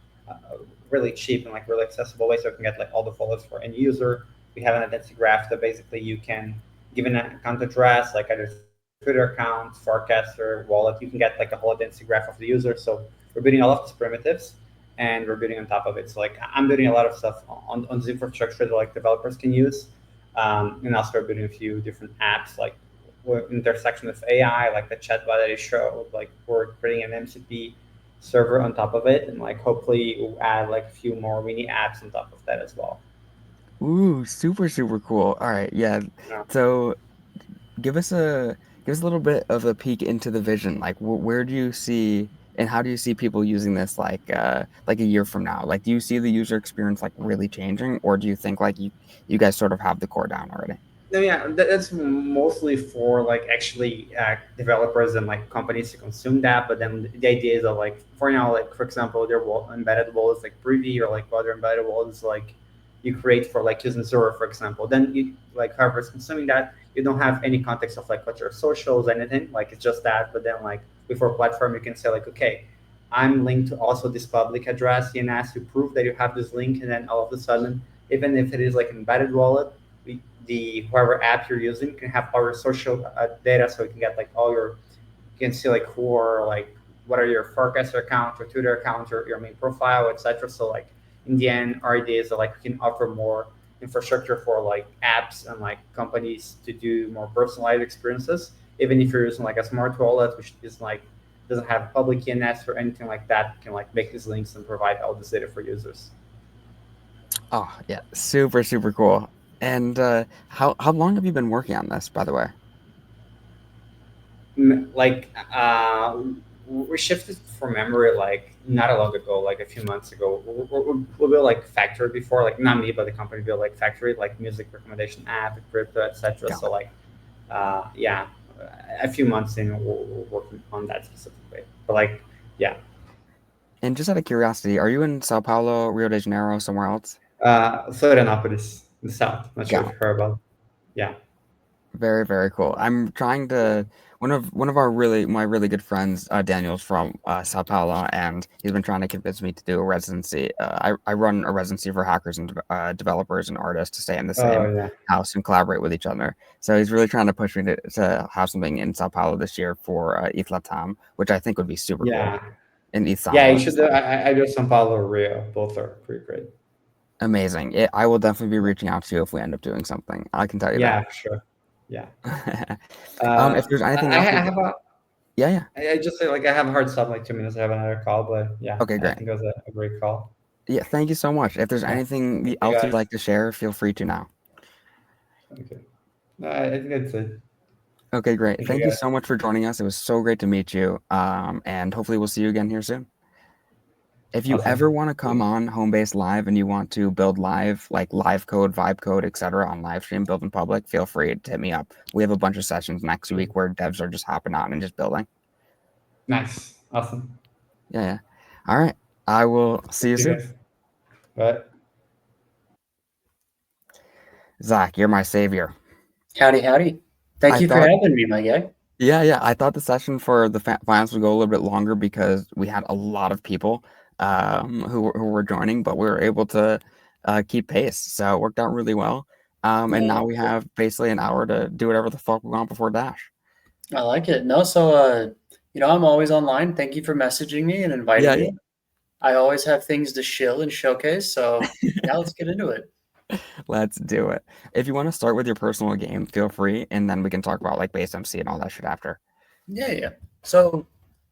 really cheap and like really accessible way, so we can get like all the follows for any user. We have an identity graph that basically you can give an account address, like either Twitter account, forecaster, wallet. You can get like a whole identity graph of the user. So we're building all of these primitives, and we're building on top of it. So like I'm building a lot of stuff on this infrastructure that like developers can use, and also we're building a few different apps like intersection with AI, like the chatbot that I showed. Like we're creating an MCP server on top of it, and like hopefully we'll add like a few more mini apps on top of that as well. Ooh, super cool. All right, yeah. Yeah. So give us a little bit of a peek into the vision. Like, where do you see and how do you see people using this like a year from now? Like, do you see the user experience like really changing, or do you think like you guys sort of have the core down already? No, yeah, that's mostly for like actually developers and like companies to consume that. But then the idea is that like for now, like for example, their embedded wallets like Privy or like other embedded wallets like you create for like using Zora, for example. Then you like whoever's consuming that, you don't have any context of like what your socials, anything. Like it's just that. But then like with our platform, you can say like, okay, I'm linked to also this public address, DNS to prove that you have this link, and then all of a sudden, even if it is like embedded wallet, the whoever app you're using can have all your social data, so you can get like all your, you can see like who are like what are your forecaster account or Twitter account or your main profile, etc. So like in the end, our idea is that like we can offer more infrastructure for like apps and like companies to do more personalized experiences, even if you're using like a smart wallet, which is like doesn't have public DNS or anything like that. You can like make these links and provide all this data for users. Oh yeah, super cool. And how long have you been working on this, by the way? Like we shifted for memory like not a long ago, like a few months ago. We built like factory before, like not me but the company built like factory, like music recommendation app, crypto, etc. So like yeah, a few months in we're working on that specifically, but like yeah. And just out of curiosity, are you in Sao Paulo, Rio de Janeiro, somewhere else? Florianopolis, the south, not sure if Got you heard about. Yeah. very cool. I'm trying to one of our my really good friends, Daniel's from Sao Paulo, and he's been trying to convince me to do a residency. I run a residency for hackers and developers and artists to stay in the same Oh yeah. house and collaborate with each other. So he's really trying to push me to have something in Sao Paulo this year for ETH Latam, which I think would be super cool. Yeah. And ETH Yeah, you Samba. should do. So I do São Paulo or Rio. Both are pretty great. amazing. I will definitely be reaching out to you if we end up doing something. I can tell you Yeah, for sure. Yeah. that. If there's anything I else, have a. yeah. I just say like I have a hard stop in like 2 minutes. I have another call, but yeah, Okay, I great. think it was a great call. Yeah, thank you so much. If there's Yeah. anything Thank you else you'd guys. like to share, feel free to now. Okay. No, I think that's it. Okay, great. Thank you Thank you guys. so much for joining us. It was so great to meet you. And hopefully we'll see you again here soon. If you ever Awesome. want to come on Homebase Live and you want to build live, like live code, vibe code, etc., on live stream, build in public, feel free to hit me up. We have a bunch of sessions next week where devs are just hopping on and just building. Nice. Awesome. Yeah. All right. I will see you See you soon. guys. Bye. Zach, you're my savior. Howdy, howdy. Thank I you for thought, having me, my guy. yeah. I thought the session for the finals would go a little bit longer because we had a lot of people who were joining, but we were able to keep pace, so it worked out really well. And now we have basically an hour to do whatever the fuck we want before Dash. I like it. No, so I'm always online. Thank you for messaging me and inviting Yeah. me. I always have things to shill and showcase, so yeah, let's get into it. Let's do it. If you want to start with your personal game, feel free, and then we can talk about like base MC and all that shit after. Yeah. So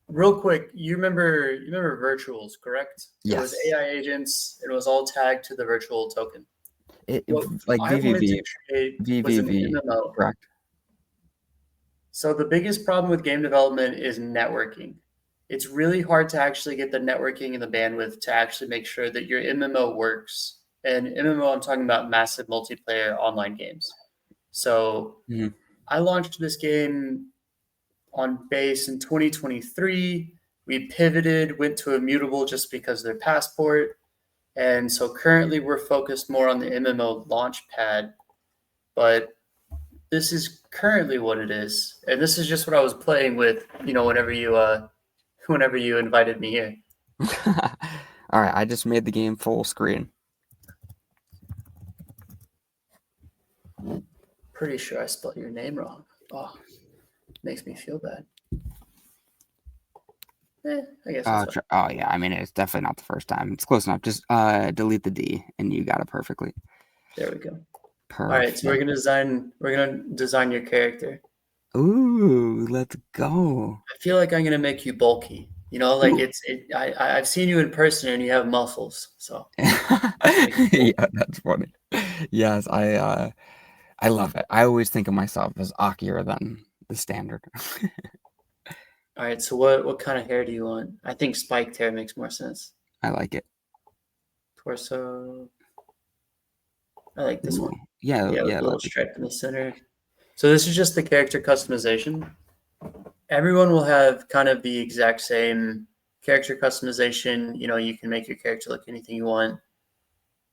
real quick, you remember virtuals, correct? It was Yes. AI agents, it was all tagged to the virtual token. What Like I wanted to VVV, create was an VVV, MMO. correct? So the biggest problem with game development is networking. It's really hard to actually get the networking and the bandwidth to actually make sure that your MMO works. And MMO, I'm talking about massive multiplayer online games. So I launched this game on base in 2023. We pivoted, went to Immutable just because of their passport. And so currently we're focused more on the MMO launch pad. But this is currently what it is. And this is just what I was playing with, whenever you invited me here. All right, I just made the game full screen. Pretty sure I spelled your name wrong. Oh, makes me feel bad. I guess that's fine. Oh yeah, I mean it's definitely not the first time. It's close enough. Just delete the D and you got it perfectly. There we go. Perfect. All right, so we're gonna design your character. Ooh, let's go. I feel like I'm gonna make you bulky. I've seen you in person and you have muscles. So yeah, that's funny. Yes, I love it. I always think of myself as ockier than the standard. All right, so what kind of hair do you want? I think spiked hair makes more sense. I like it. Torso. I like this one. Yeah, with a little stripe in the center. So this is just the character customization. Everyone will have kind of the exact same character customization. You can make your character look anything you want.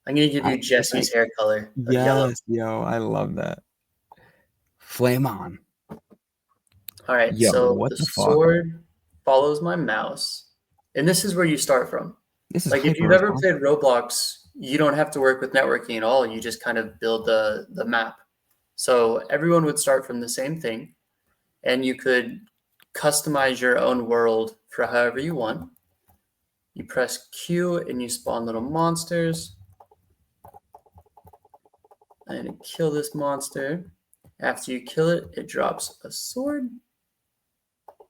I'm gonna give you Jesse's hair color of yellow. Yes, yo, I love that. Flame on. All right, so the sword follows my mouse, and this is where you start from. This is like if you've ever played Roblox, you don't have to work with networking at all. You just kind of build the map. So everyone would start from the same thing, and you could customize your own world for however you want. You press Q and you spawn little monsters. I'm gonna kill this monster. After you kill it, it drops a sword.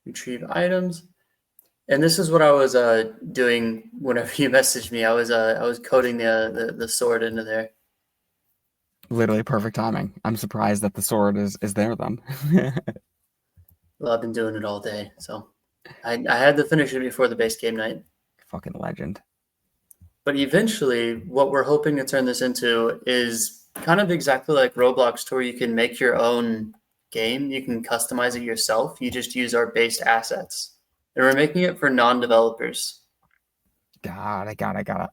Retrieve items. And this is what I was doing whenever you messaged me. I was coding the sword into there. Literally perfect timing. I'm surprised that the sword is there then. Well, I've been doing it all day, so I had to finish it before the base game night. Fucking legend. But eventually, what we're hoping to turn this into is kind of exactly like Roblox, to where you can make your own game. You can customize it yourself. You just use our base assets. And we're making it for non-developers. I got it.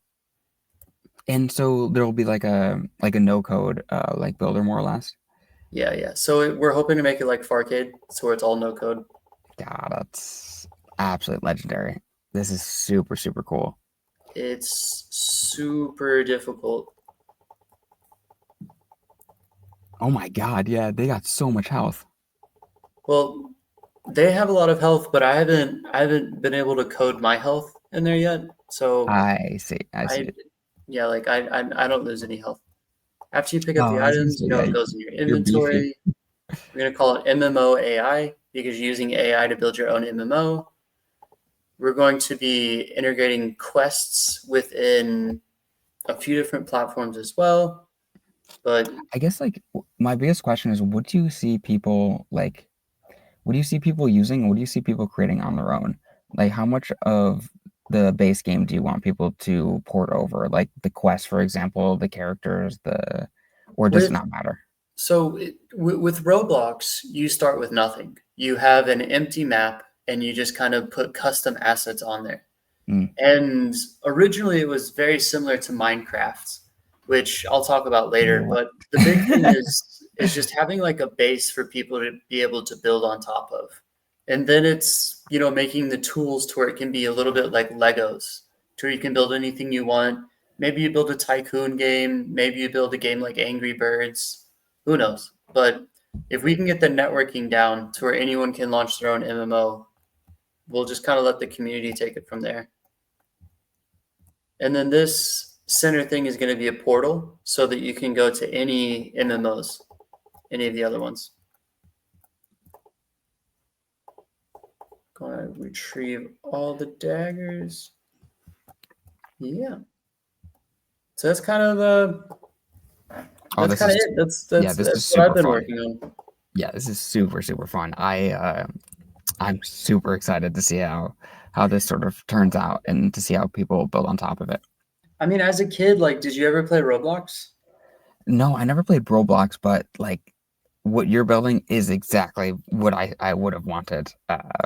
And so there will be like a no-code like builder, more or less. Yeah. So we're hoping to make it like FarHack, so where it's all no-code. God, that's absolutely legendary. This is super, super cool. It's super difficult. Oh my god, yeah, they got so much health. Well, they have a lot of health, but I haven't been able to code my health in there yet. So I see. Yeah, like I don't lose any health. After you pick up the items, it goes in your inventory. We're gonna call it MMO AI because you're using AI to build your own MMO. We're going to be integrating quests within a few different platforms as well. But I guess like my biggest question is, what do you see people using? What do you see people creating on their own? Like, how much of the base game do you want people to port over? Like the quest, for example, the characters, or does it not matter? So with Roblox, you start with nothing. You have an empty map and you just kind of put custom assets on there. And originally it was very similar to Minecraft. which I'll talk about later. But the big thing is just having like a base for people to be able to build on top of. And then it's, making the tools to where it can be a little bit like Legos, to where you can build anything you want. Maybe you build a tycoon game. Maybe you build a game like Angry Birds. Who knows? But if we can get the networking down to where anyone can launch their own MMO, we'll just kind of let the community take it from there. And then this center thing is going to be a portal so that you can go to any MMOs, any of the other ones. Going to retrieve all the daggers. Yeah. So that's kind of that's kind of it. That's what I've been working on. Yeah, this is super, super fun. I'm super excited to see how this sort of turns out and to see how people build on top of it. I mean, as a kid, like, did you ever play Roblox? No, I never played Roblox, but like what you're building is exactly what I would have wanted.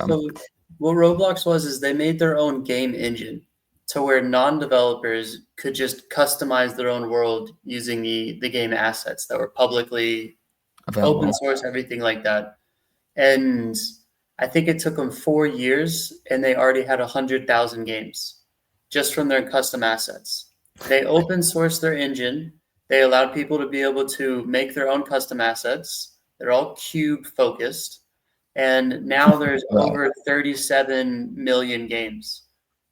So what Roblox was is they made their own game engine to where non-developers could just customize their own world using the game assets that were publicly available. Open source, everything like that. And I think it took them 4 years, and they already had 100,000 games just from their custom assets. They open sourced their engine. They allowed people to be able to make their own custom assets. They're all cube focused. And now there's over 37 million games.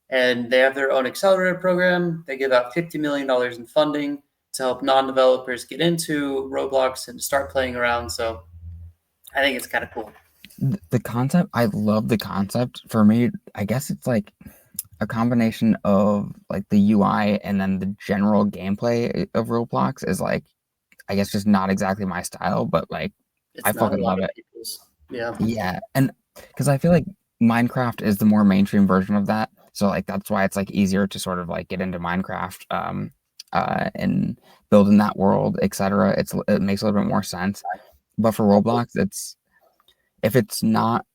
And they have their own accelerator program. They give out $50 million in funding to help non-developers get into Roblox and start playing around. So I think it's kind of cool. The concept, I love the concept. For me, I guess it's like a combination of like the UI and then the general gameplay of Roblox is like, I guess just not exactly my style, but like I fucking love it. Yeah. And because I feel like Minecraft is the more mainstream version of that. So like that's why it's like easier to sort of like get into Minecraft and build in that world, etc. It makes a little bit more sense. But for Roblox, if it's not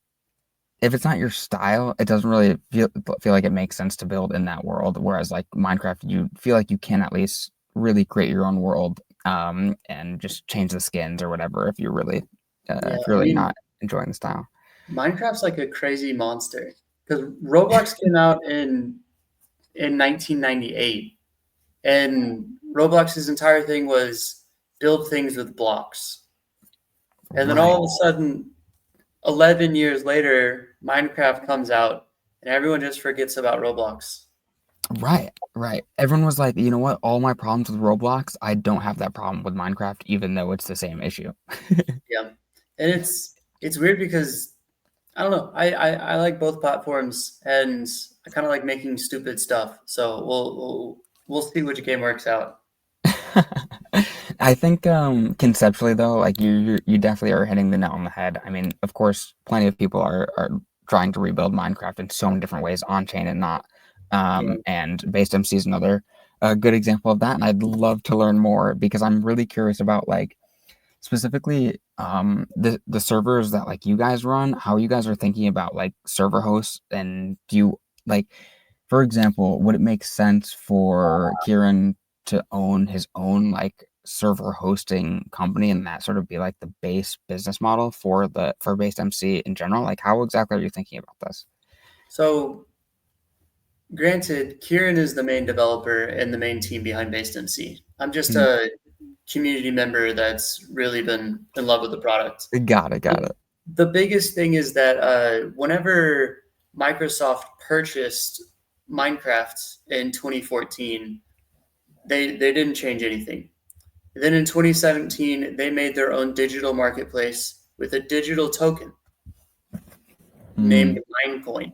your style, it doesn't really feel like it makes sense to build in that world. Whereas like Minecraft, you feel like you can at least really create your own world and just change the skins or whatever if you're really not enjoying the style. Minecraft's like a crazy monster because Roblox came out in 1998, and Roblox's entire thing was build things with blocks. And then all of a sudden, 11 years later, Minecraft comes out, and everyone just forgets about Roblox. Right. Everyone was like, you know what? All my problems with Roblox, I don't have that problem with Minecraft, even though it's the same issue. Yeah, and it's weird because I don't know. I like both platforms, and I kind of like making stupid stuff. So we'll see which game works out. I think conceptually though, like you definitely are hitting the nail on the head. I mean, of course, plenty of people are trying to rebuild Minecraft in so many different ways, on chain and not. And Based MC is another good example of that. And I'd love to learn more because I'm really curious about like specifically the servers that like you guys run, how you guys are thinking about like server hosts, and do you like, for example, would it make sense for Kieran to own his own like server hosting company and that sort of be like the base business model for Based MC in general? Like how exactly are you thinking about this? So granted, Kieran is the main developer and the main team behind Based MC. I'm just a community member that's really been in love with the product. Got it. The biggest thing is that whenever Microsoft purchased Minecraft in 2014, they didn't change anything. Then in 2017, they made their own digital marketplace with a digital token named Minecoin.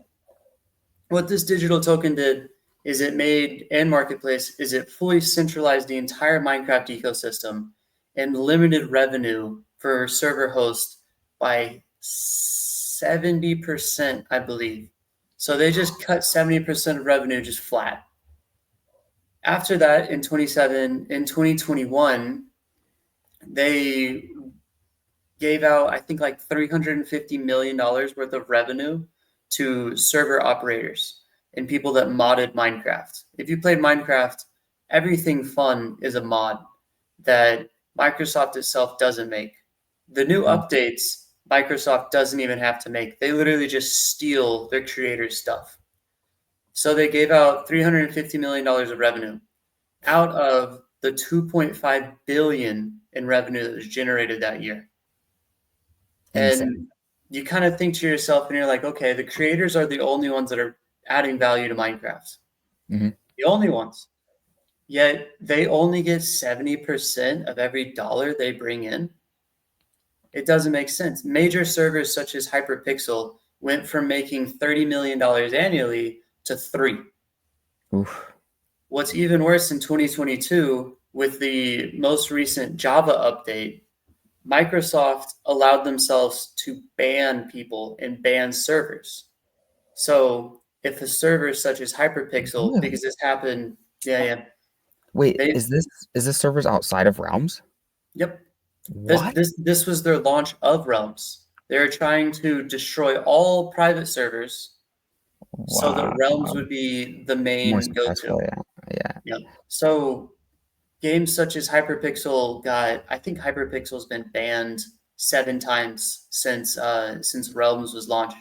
What this digital token did is it fully centralized the entire Minecraft ecosystem and limited revenue for server hosts by 70%, I believe. So they just cut 70% of revenue just flat. After that, in 2021, they gave out, I think, like $350 million worth of revenue to server operators and people that modded Minecraft. If you played Minecraft everything fun is a mod that Microsoft itself doesn't make. The new updates, Microsoft doesn't even have to make. They literally just steal their creators' stuff. So they gave out $350 million of revenue out of the 2.5 billion in revenue that was generated that year. Insane. And you kind of think to yourself, and you're like, okay, the creators are the only ones that are adding value to Minecraft. Mhm. The only ones. Yet they only get 70% of every dollar they bring in. It doesn't make sense. Major servers such as Hyperpixel went from making $30 million annually to 3. Oof. What's even worse in 2022, with the most recent Java update, Microsoft allowed themselves to ban people and ban servers. So if a server such as Hyperpixel, Really? because this happened, yeah. Wait, They, is this servers outside of Realms? yep. What? This was their launch of Realms. They're trying to destroy all private servers so that Wow. Realms would be the More main successful, go-to. yeah. Yeah. So games such as Hyperpixel I think Hyperpixel's been banned 7 times since Realms was launched.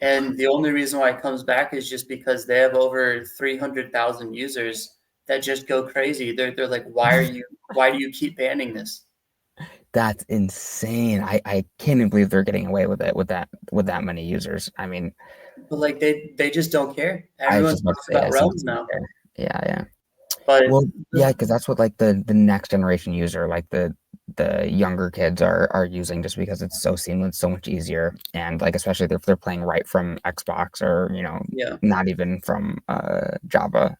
And the only reason why it comes back is just because they have over 300,000 users that just go crazy. They're like, why do you keep banning this? That's insane. I can't even believe they're getting away with it with that many users. I mean, But like they just don't care. I was Everyone just about to talks say, about it seems Realms like now. yeah. But Well, yeah, because that's what like the next generation user, like the younger kids are using, just because it's so seamless, so much easier, and like especially if they're playing right from Xbox or yeah. not even from Java.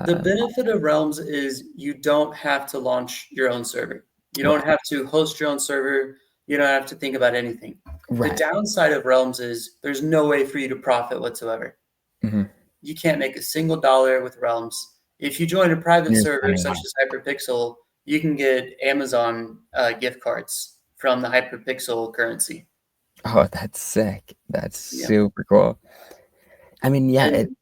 The benefit of Realms is you don't have to launch your own server. You don't Right. have to host your own server. You don't have to think about anything. Right. The downside of Realms is there's no way for you to profit whatsoever. hmm You can't make a single dollar with Realms. If you join a private You're server spending such money. as Hyperpixel, you can get Amazon gift cards from the Hyperpixel currency. Oh, that's sick. That's Yeah. super cool. I mean, yeah, And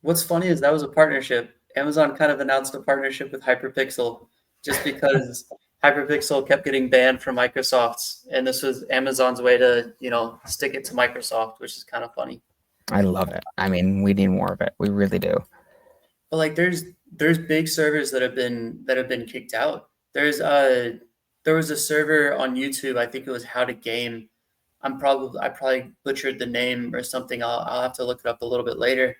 what's funny is that was a partnership. Amazon kind of announced a partnership with Hyperpixel just because Hyperpixel kept getting banned from Microsoft's, and this was Amazon's way to, stick it to Microsoft, which is kind of funny. I love it. I mean, we need more of it. We really do. But like there's big servers that have been kicked out. There was a server on YouTube, I think it was How to Game. I probably butchered the name or something. I'll have to look it up a little bit later.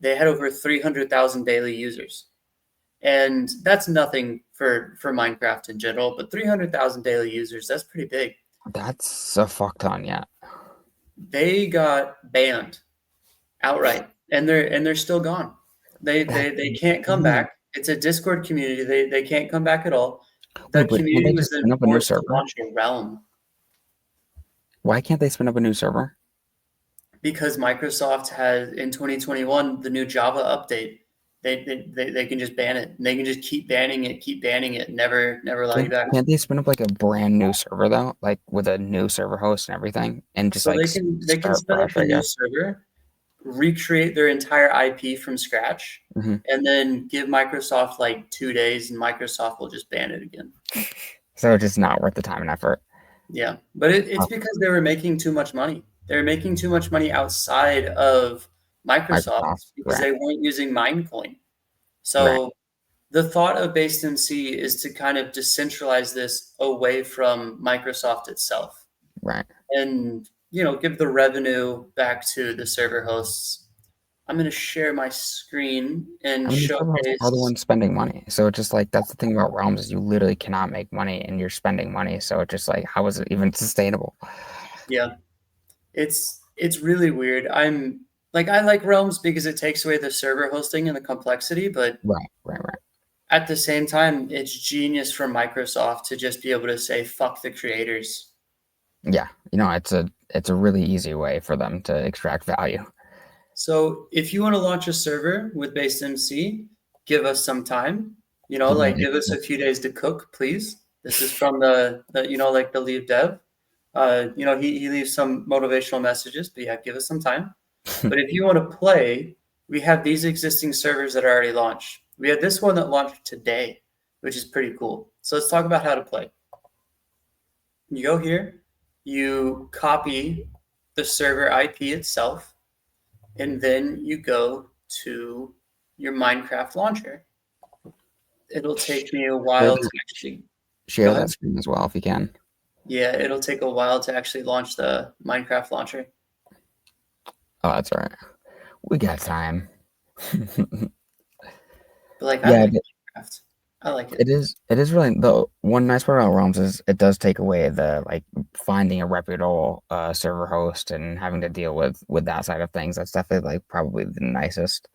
They had over 300,000 daily users. And that's nothing for Minecraft in general, but 300,000 daily users, that's pretty big. That's a fuck ton, yeah. They got banned outright, and they're still gone. They can't come back. It's a Discord community. They can't come back at all. The Wait, but can't community they was just then spin up a new forced to server? launch a realm Why can't they spin up a new server? because Microsoft has in 2021 the new Java update. They can just ban it. And they can just keep banning it, never allow you back. Can't they spin up like a brand new server though, like with a new server host and everything, and just So like they can start spin up fresh? a I new guess. server, recreate their entire IP from scratch, hmm and then give Microsoft like 2 days, and Microsoft will just ban it again. So it's just not worth the time and effort. Yeah, but it's because they were making too much money. They were making too much money outside of Microsoft Microsoft, because right? they weren't using Minecoin. So the thought of Based in C is to kind of decentralize this away from Microsoft itself Right. and give the revenue back to the server hosts. I'm going to share my screen and I mean, the server hosts are the showcase. ones spending money, so it's just like that's the thing about Realms is you literally cannot make money, and you're spending money. So it's just like, how is it even sustainable? Yeah, it's really weird. I like Realms because it takes away the server hosting and the complexity, but Right. at the same time, it's genius from Microsoft to just be able to say fuck the creators. Yeah, it's a really easy way for them to extract value. So if you want to launch a server with Based MC, give us some time. Give us a few days to cook, please. This is from the the lead dev. He leaves some motivational messages, but yeah, give us some time. But if you want to play, we have these existing servers that are already launched. We had this one that launched today, which is pretty cool. So let's talk about how to play. You go here, you copy the server IP itself, and then you go to your Minecraft launcher. It'll take me a while to actually share that screen as well if you can. Yeah, it'll take a while to actually launch the Minecraft launcher. Oh, that's all right. We got time. But like, Yeah, I like Minecraft. I like it. It is really the one nice part about Realms is it does take away the like finding a reputable server host and having to deal with that side of things. That's definitely like probably the nicest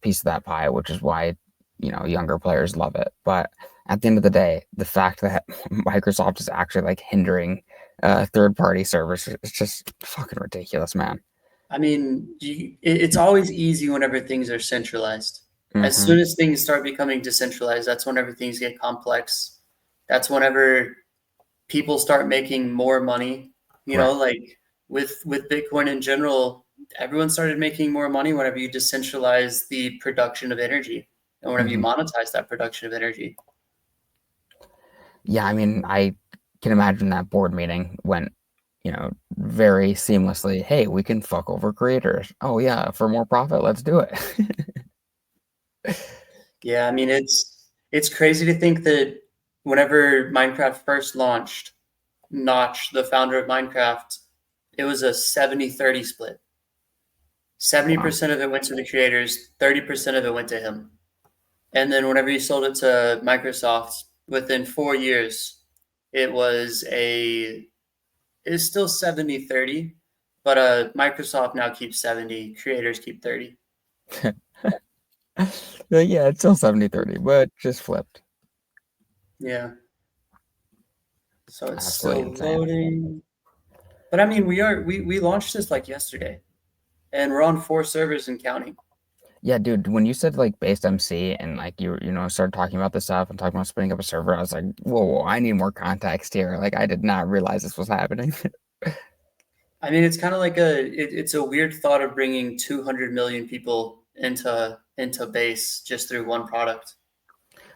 piece of that pie, which is why younger players love it. But at the end of the day, the fact that Microsoft is actually like hindering third-party servers is just fucking ridiculous, man. I mean, it's always easy whenever things are centralized. As Mhm. soon as things start becoming decentralized, that's whenever things get complex. That's whenever people start making more money. You know, like with Bitcoin in general, everyone started making more money whenever you decentralize the production of energy and whenever you monetize that production of energy. Yeah, I mean, I can imagine that board meeting went, very seamlessly. Hey, we can fuck over creators. Oh yeah, for more profit, let's do it. Yeah, I mean it's crazy to think that whenever Minecraft first launched, Notch, the founder of Minecraft, it was a 70-30 split. 70% of it went to the creators, 30% of it went to him. And then whenever he sold it to Microsoft, within 4 years, it's still 70-30, but Microsoft now keeps 70, creators keep 30. Yeah, it's still 70-30, but just flipped. Yeah. So it's Absolutely still insane. loading. But I mean, we launched this like yesterday, and we're on 4 servers and counting. Yeah, dude, when you said like based MC and like you started talking about this stuff and talking about spinning up a server, I was like, whoa, I need more context here. Like I did not realize this was happening. I mean, it's kind of like it's a weird thought of bringing 200 million people into base just through one product.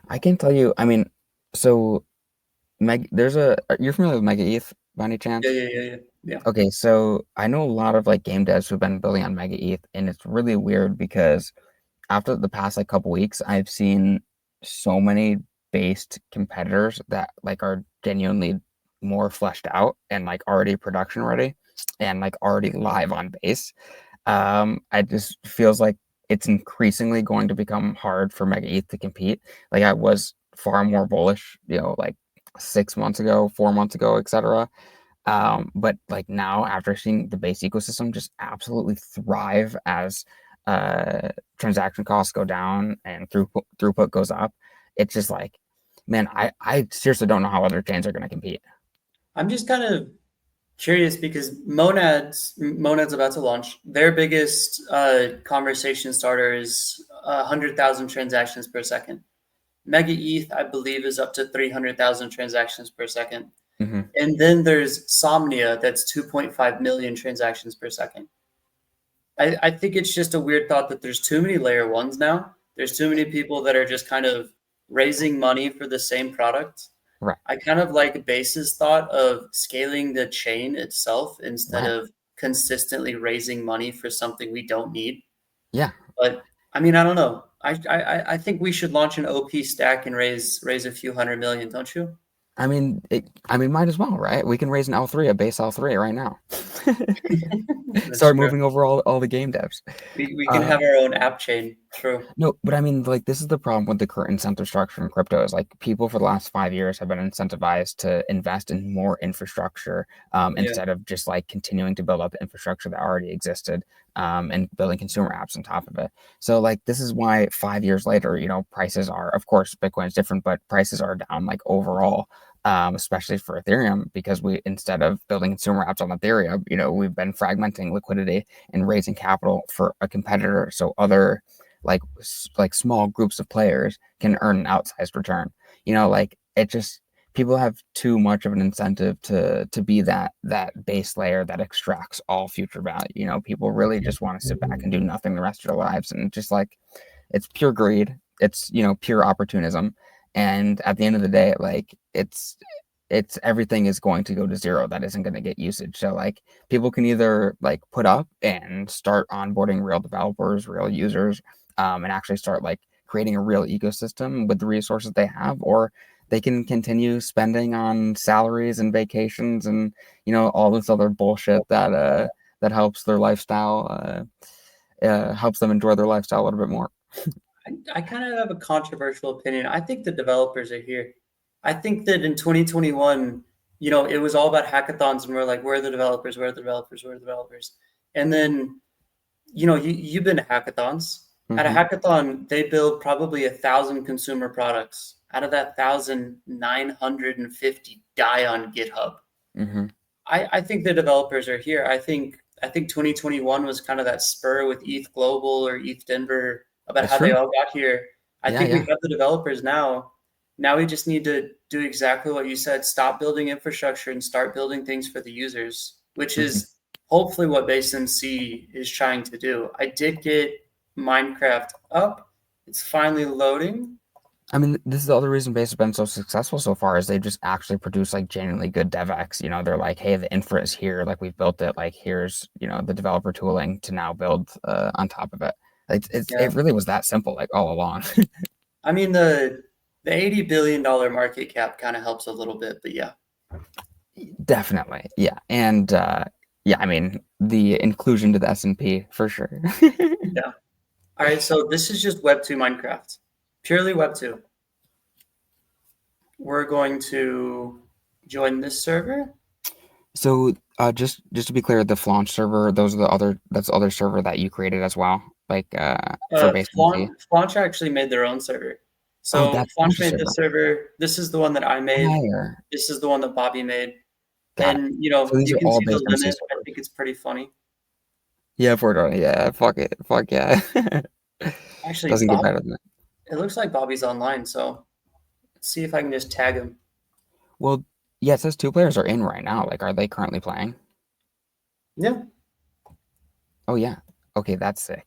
I can tell you, I mean, so you're familiar with Mega ETH by any chance? Yeah. Okay, so I know a lot of like game devs who've been building on Mega ETH, and it's really weird because after the past like couple weeks, I've seen so many based competitors that like are genuinely more fleshed out and like already production ready and like already live on base. I just feels like it's increasingly going to become hard for Mega ETH to compete. Like I was far more bullish, like 6 months ago, 4 months ago, etc. But like now, after seeing the base ecosystem just absolutely thrive as transaction costs go down and throughput goes up, it's just like, man, I seriously don't know how other chains are going to compete. I'm just kind of curious because Monad's about to launch. Their biggest conversation starter is 100,000 transactions per second. Mega ETH, I believe, is up to 300,000 transactions per second. And then there's Somnia, that's 2.5 million transactions per second. I think it's just a weird thought that there's too many layer ones now. There's too many people that are just kind of raising money for the same product. Right. I kind of like Base's thought of scaling the chain itself instead of consistently raising money for something we don't need. Yeah. But I mean, I don't know. I think we should launch an OP stack and raise a few hundred million, don't you? I mean, might as well, right? We can raise an L3, a base L3 right now. Start moving over all the game devs. We can have our own app chain. True. No, but I mean, like, this is the problem with the current incentive structure in crypto is like people for the last 5 years have been incentivized to invest in more infrastructure instead of just like continuing to build up the infrastructure that already existed and building consumer apps on top of it. So like, this is why 5 years later, prices are, of course, Bitcoin is different, but prices are down like overall. Especially for Ethereum, because we, instead of building consumer apps on Ethereum, we've been fragmenting liquidity and raising capital for a competitor, so other like small groups of players can earn an outsized return. Like it just, people have too much of an incentive to be that base layer that extracts all future value. People really just want to sit back and do nothing the rest of their lives, and just like, it's pure greed. It's, you know, pure opportunism. And at the end of the day, like it's everything is going to go to zero. That isn't going to get usage. So like people can either like put up and start onboarding real developers, real users, and actually start like creating a real ecosystem with the resources they have, or they can continue spending on salaries and vacations and, you know, all this other bullshit that that helps their lifestyle, helps them enjoy their lifestyle a little bit more. I kind of have a controversial opinion. I think the developers are here. I think that in 2021, you know, it was all about hackathons, and we're like, where are the developers? Where are the developers? Where are the developers? And then, you know, you've been to hackathons. At a hackathon, they build probably 1,000 consumer products. Out of that 1,000, 950 die on GitHub. I think the developers are here. I think 2021 was kind of that spur with ETH Global or ETH Denver about That's how they true. all got here. I Yeah, think we yeah. have the developers now. Now we just need to do exactly what you said. Stop building infrastructure and start building things for the users, which is hopefully what BaseMC is trying to do. I did get Minecraft up. It's finally loading. I mean, this is the other reason Base has been so successful so far is they just actually produce like genuinely good DevX. You know, they're like, hey, the infra is here, like we've built it, like here's, you know, the developer tooling to now build on top of it. It really was that simple, like all along. I mean, the $80 billion market cap kind of helps a little bit, but yeah. Definitely, yeah, and yeah, I mean the inclusion to the S&P for sure. Yeah. All right, so this is just Web 2 Minecraft, purely Web 2. We're going to join this server. So just to be clear, the Flaunch server, that's the other server that you created as well, like for BaseMC. Flaunch actually made their own server. So that's Flaunch Flaunch's made this server. server. This is the one that I made. Fire. This is the one that Bobby made. Got And it. you know, So these you are can all see the BaseMC limit. I servers. think it's pretty funny. Yeah, yeah, fuck it, fuck yeah. Actually, Doesn't get better than that. it looks like Bobby's online, so let's see if I can just tag him. Well, yeah, it says 2 players are in right now. Like, are they currently playing? Yeah. Oh yeah. Okay, that's sick.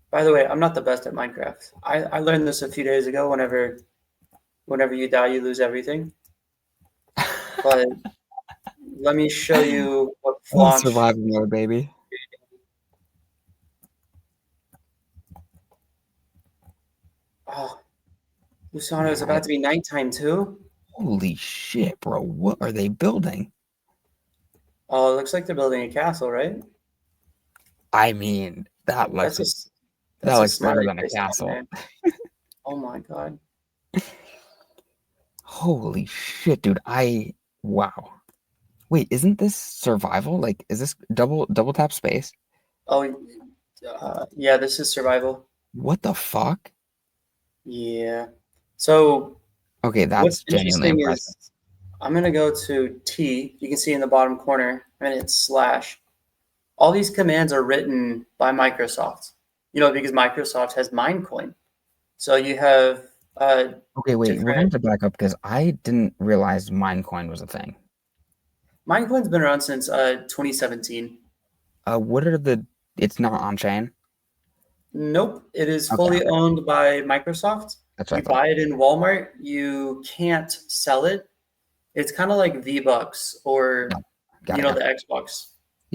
By the way, I'm not the best at Minecraft. I learned this a few days ago. Whenever you die, you lose everything. But let me show you what Flaunch. Survival mode, baby. Oh, Luciano, it's about to be nighttime too. Holy shit, bro! What are they building? Oh, it looks like they're building a castle, right? I mean, that looks better than a castle. Oh my god! Holy shit, dude! Wow. Wait, isn't this survival? Like, is this double tap space? Oh, yeah, this is survival. What the fuck? Yeah. So, okay, that's genuinely impressive. I'm gonna go to T. You can see in the bottom corner, and it's /. All these commands are written by Microsoft. You know, because Microsoft has Minecoin. So you have. Okay, wait. We're going to back up because I didn't realize Minecoin was a thing. Minecoin's been around since 2017. What are the? It's not on chain. Nope, it is fully owned by Microsoft. That's you buy it in Walmart. You can't sell it. It's kind of like V-Bucks or the Xbox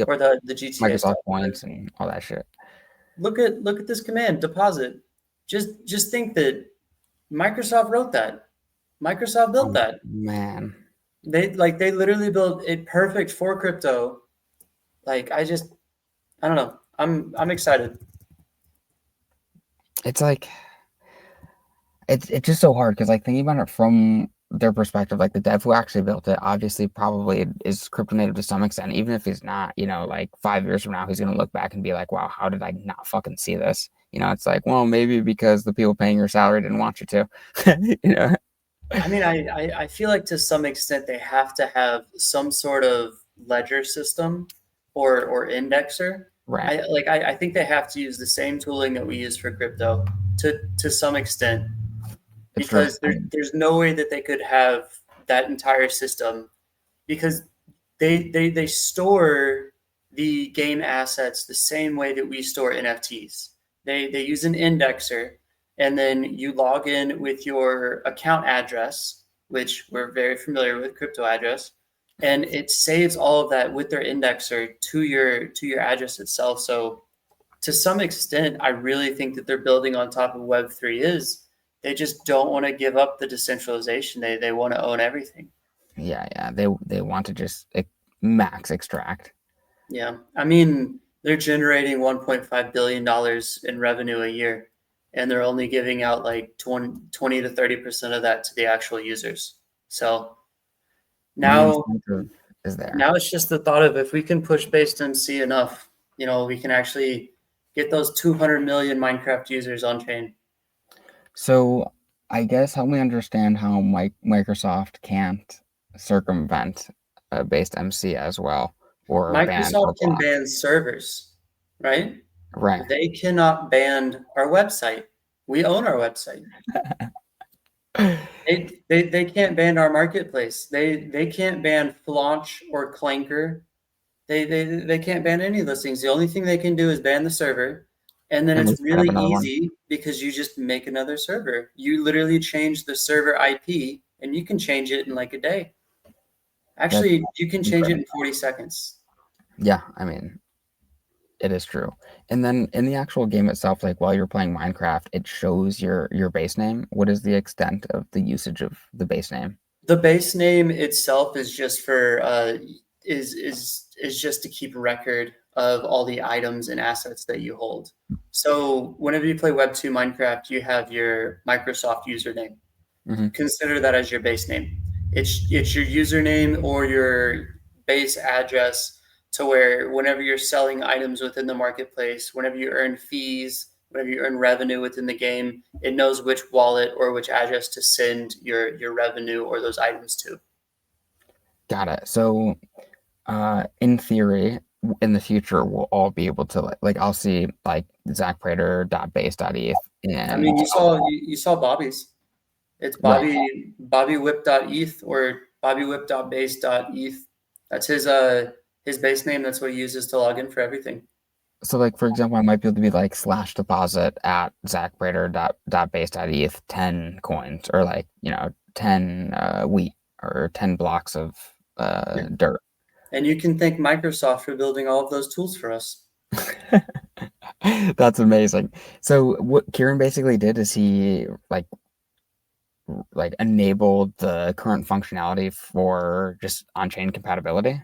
or the GTA Microsoft stuff. points and all that shit. Look at this command, deposit. Just think that Microsoft wrote that. Microsoft built that. Man. They literally built it perfect for crypto. Like I don't know. I'm excited. It's like it's just so hard because like thinking about it from their perspective, like the dev who actually built it obviously probably is crypto native to some extent. Even if he's not, you know, like 5 years from now, he's gonna look back and be like, wow, how did I not fucking see this? You know, it's like, well, maybe because the people paying your salary didn't want you to. You know. I mean, I feel like to some extent they have to have some sort of ledger system or indexer. Right. I think they have to use the same tooling that we use for crypto to some extent, because there's no way that they could have that entire system, because they store the game assets the same way that we store NFTs. They use an indexer, and then you log in with your account address, which we're very familiar with, crypto address, and it saves all of that with their indexer to your address itself. So to some extent, I really think that they're building on top of Web3 is they just don't want to give up the decentralization. They want to own everything. Yeah. They want to just max extract. Yeah. I mean, they're generating $1.5 billion in revenue a year, and they're only giving out like 20 to 30% of that to the actual users. So And the now, incentive is there. now it's just the thought of if we can push based MC enough, we can actually get those 200 million Minecraft users on chain. So I guess help me understand how Microsoft can't circumvent based MC as well, or ban or Microsoft can block. ban servers, right? Right. They cannot ban our website. We own our website. They can't ban our marketplace. They can't ban Flaunch or Clanker. They can't ban any of those things. The only thing they can do is ban the server, and then And we it's should have really another one. easy because you just make another server. You literally change the server IP, and you can change it in like a day. Actually, you can change it in 40 seconds. Yeah, I mean, it is true. And then in the actual game itself, like while you're playing Minecraft, it shows your base name. What is the extent of the usage of the base name? The base name itself is just for is just to keep record of all the items and assets that you hold. So whenever you play Web 2 Minecraft, you have your Microsoft username. Consider that as your base name. It's your username or your base address to where whenever you're selling items within the marketplace, whenever you earn fees, whenever you earn revenue within the game, it knows which wallet or which address to send your revenue or those items to. Got it. So in theory, in the future, we'll all be able to like I'll see like zachprater.base.eth and I mean, you saw Bobby's. It's bobbywhip.eth or bobbywhip.base.eth. That's his base name. That's what he uses to log in for everything. so like for example, I might be able to be like /deposit at zachprater.base.eth 10 coins or like 10 wheat or 10 blocks of dirt. And you can thank Microsoft for building all of those tools for us. That's amazing. So what Kieran basically did is he like enabled the current functionality for just on-chain compatibility.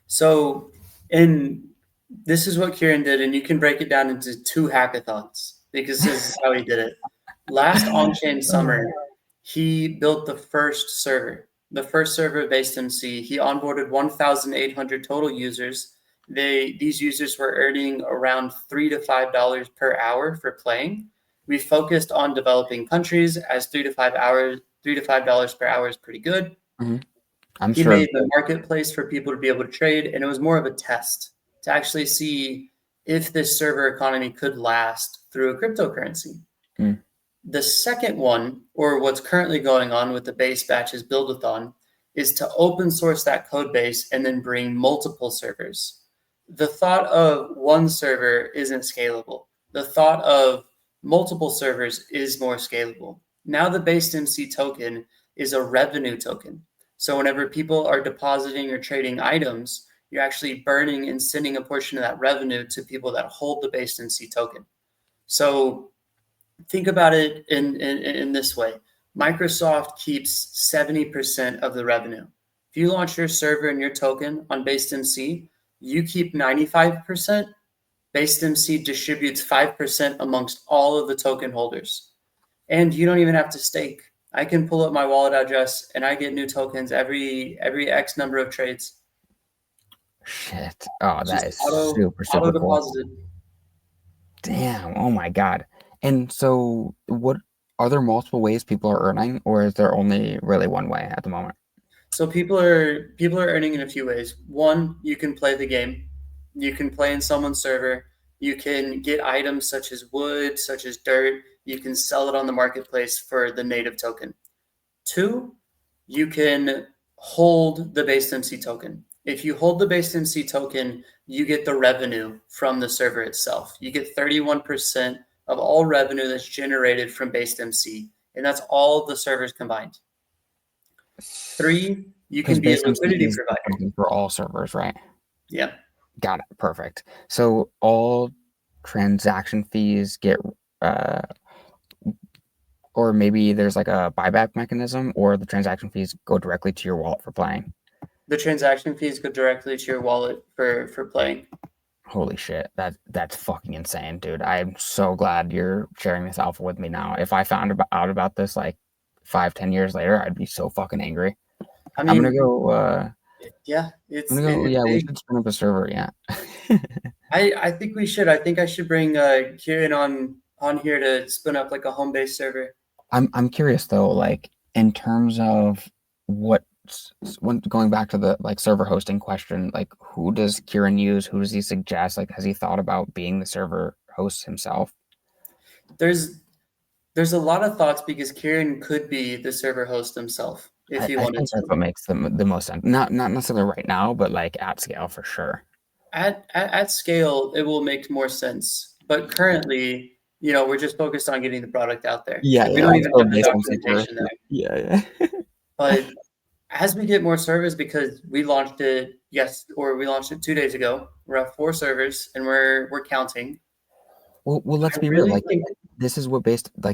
So, and this is what Kieran did, and you can break it down into 2 hackathons because this is how he did it. Last on-chain summer, he built the first server based in C. He onboarded 1,800 total users. These users were earning around $3 to $5 per hour for playing. We focused on developing countries as $3 to $5 per hour is pretty good. He made the marketplace for people to be able to trade, and it was more of a test to actually see if this server economy could last through a cryptocurrency. The second one, or what's currently going on with the base batches buildathon, is to open source that code base and then bring multiple servers. The thought of one server isn't scalable. The thought of multiple servers is more scalable. Now the based MC token is a revenue token. So whenever people are depositing or trading items, you're actually burning and sending a portion of that revenue to people that hold the based MC token. So think about it in this way. Microsoft keeps 70% of the revenue. If you launch your server and your token on based MC, you keep 95%. Based MC distributes 5% amongst all of the token holders. And you don't even have to stake. I can pull up my wallet address and I get new tokens every X number of trades. Shit. Oh, that is super auto cool. deposited. Damn. Oh my God. And so what are there multiple ways people are earning, or is there only really one way at the moment? So people are earning in a few ways. One, you can play the game. You can play in someone's server. You can get items such as wood, such as dirt. You can sell it on the marketplace for the native token. Two, you can hold the based MC token. If you hold the based MC token, you get the revenue from the server itself. You get 31% of all revenue that's generated from based MC, and that's all of the servers combined. 3, you can be a Based MC liquidity is provider. something for all servers, right? Yeah. Got it. Perfect. So all transaction fees get, or maybe there's like a buyback mechanism, or the transaction fees go directly to your wallet for playing. The transaction fees go directly to your wallet for playing. Holy shit, that's fucking insane, dude. I'm so glad you're sharing this alpha with me now. If I found out about this like 5-10 years later, I'd be so fucking angry. I I'm gonna mean, go. yeah, I'm gonna go. it's Yeah, we big. should spin up a server. Yeah. I think we should. I think I should bring Kieran on here to spin up like a Homebase server. I'm curious though, like in terms of when going back to the like server hosting question, like who does Kieran use? Who does he suggest? Like, has he thought about being the server host himself? There's a lot of thoughts because Kieran could be the server host himself if he I wanted think that's to. what makes the most sense. Not necessarily right now, but like at scale for sure. At scale, it will make more sense. But currently, we're just focused on getting the product out there. Yeah, We yeah. don't I'm even still have the based on security. documentation there. Yeah, yeah. But as we get more servers, because we launched it 2 days ago, we're at 4 servers and we're counting. Well, let's I be real. really Like, think this is what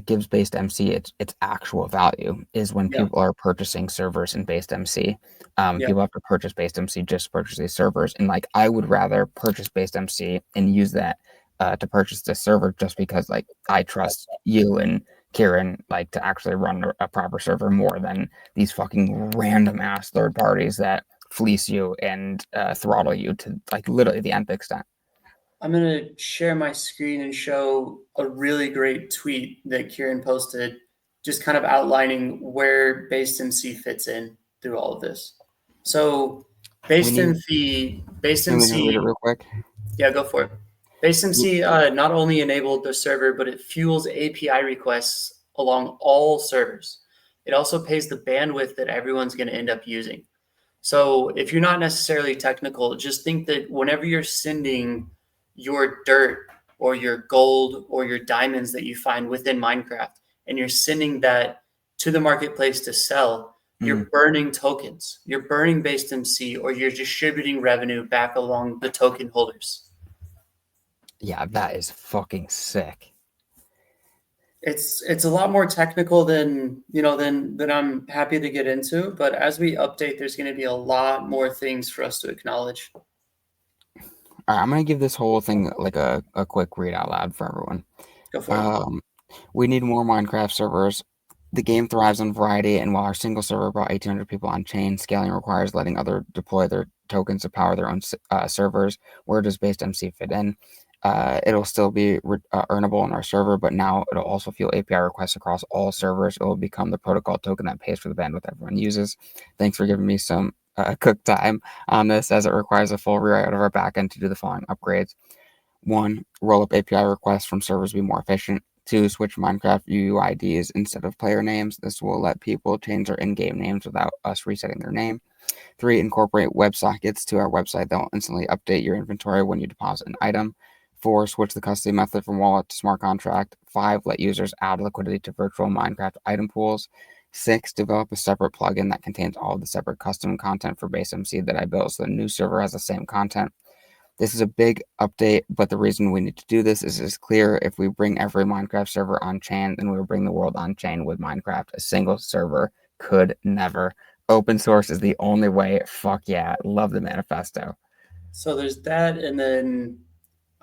gives based MC its actual value is when Yeah. people are purchasing servers in based MC. Yeah. People have to purchase based MC just to purchase these servers, and like I would rather purchase based MC and use that to purchase this server just because like I trust you and Kieran like to actually run a proper server more than these fucking random ass third parties that fleece you and throttle you to like literally the nth extent. I'm going to share my screen and show a really great tweet that Kieran posted, just kind of outlining where based MC fits in through all of this. So based Can MC, we read it real quick? yeah, go for it. Based MC not only enabled the server, but it fuels API requests along all servers. It also pays the bandwidth that everyone's going to end up using. So if you're not necessarily technical, just think that whenever you're sending your dirt or your gold or your diamonds that you find within Minecraft and you're sending that to the marketplace to sell, you're burning tokens. You're burning based MC, or you're distributing revenue back along the token holders. Yeah, that is fucking sick. It's a lot more technical than I'm happy to get into, but as we update, there's going to be a lot more things for us to acknowledge. All right, I'm gonna give this whole thing like a quick read out loud for everyone. Go for it. We need more Minecraft servers. The game thrives on variety, and while our single server brought 1,800 people on chain, scaling requires letting others deploy their tokens to power their own servers. Where does based MC fit in? It'll still be earnable on our server, but now it'll also fuel API requests across all servers. It will become the protocol token that pays for the bandwidth everyone uses. Thanks for giving me some cook time on this, as it requires a full rewrite of our backend to do the following upgrades. 1. Roll up API requests from servers to be more efficient. 2. Switch Minecraft UUIDs instead of player names. This will let people change their in-game names without us resetting their name. 3. Incorporate WebSockets to our website that will instantly update your inventory when you deposit an item. 4. Switch the custody method from wallet to smart contract. 5. Let users add liquidity to virtual Minecraft item pools. 6. Develop a separate plugin that contains all of the separate custom content for base MC that I built, so the new server has the same content. This is a big update, but the reason we need to do this is clear. If we bring every Minecraft server on chain, then we will bring the world on chain with Minecraft. A single server could never. Open source is the only way. Fuck yeah. Love the manifesto. So there's that, and then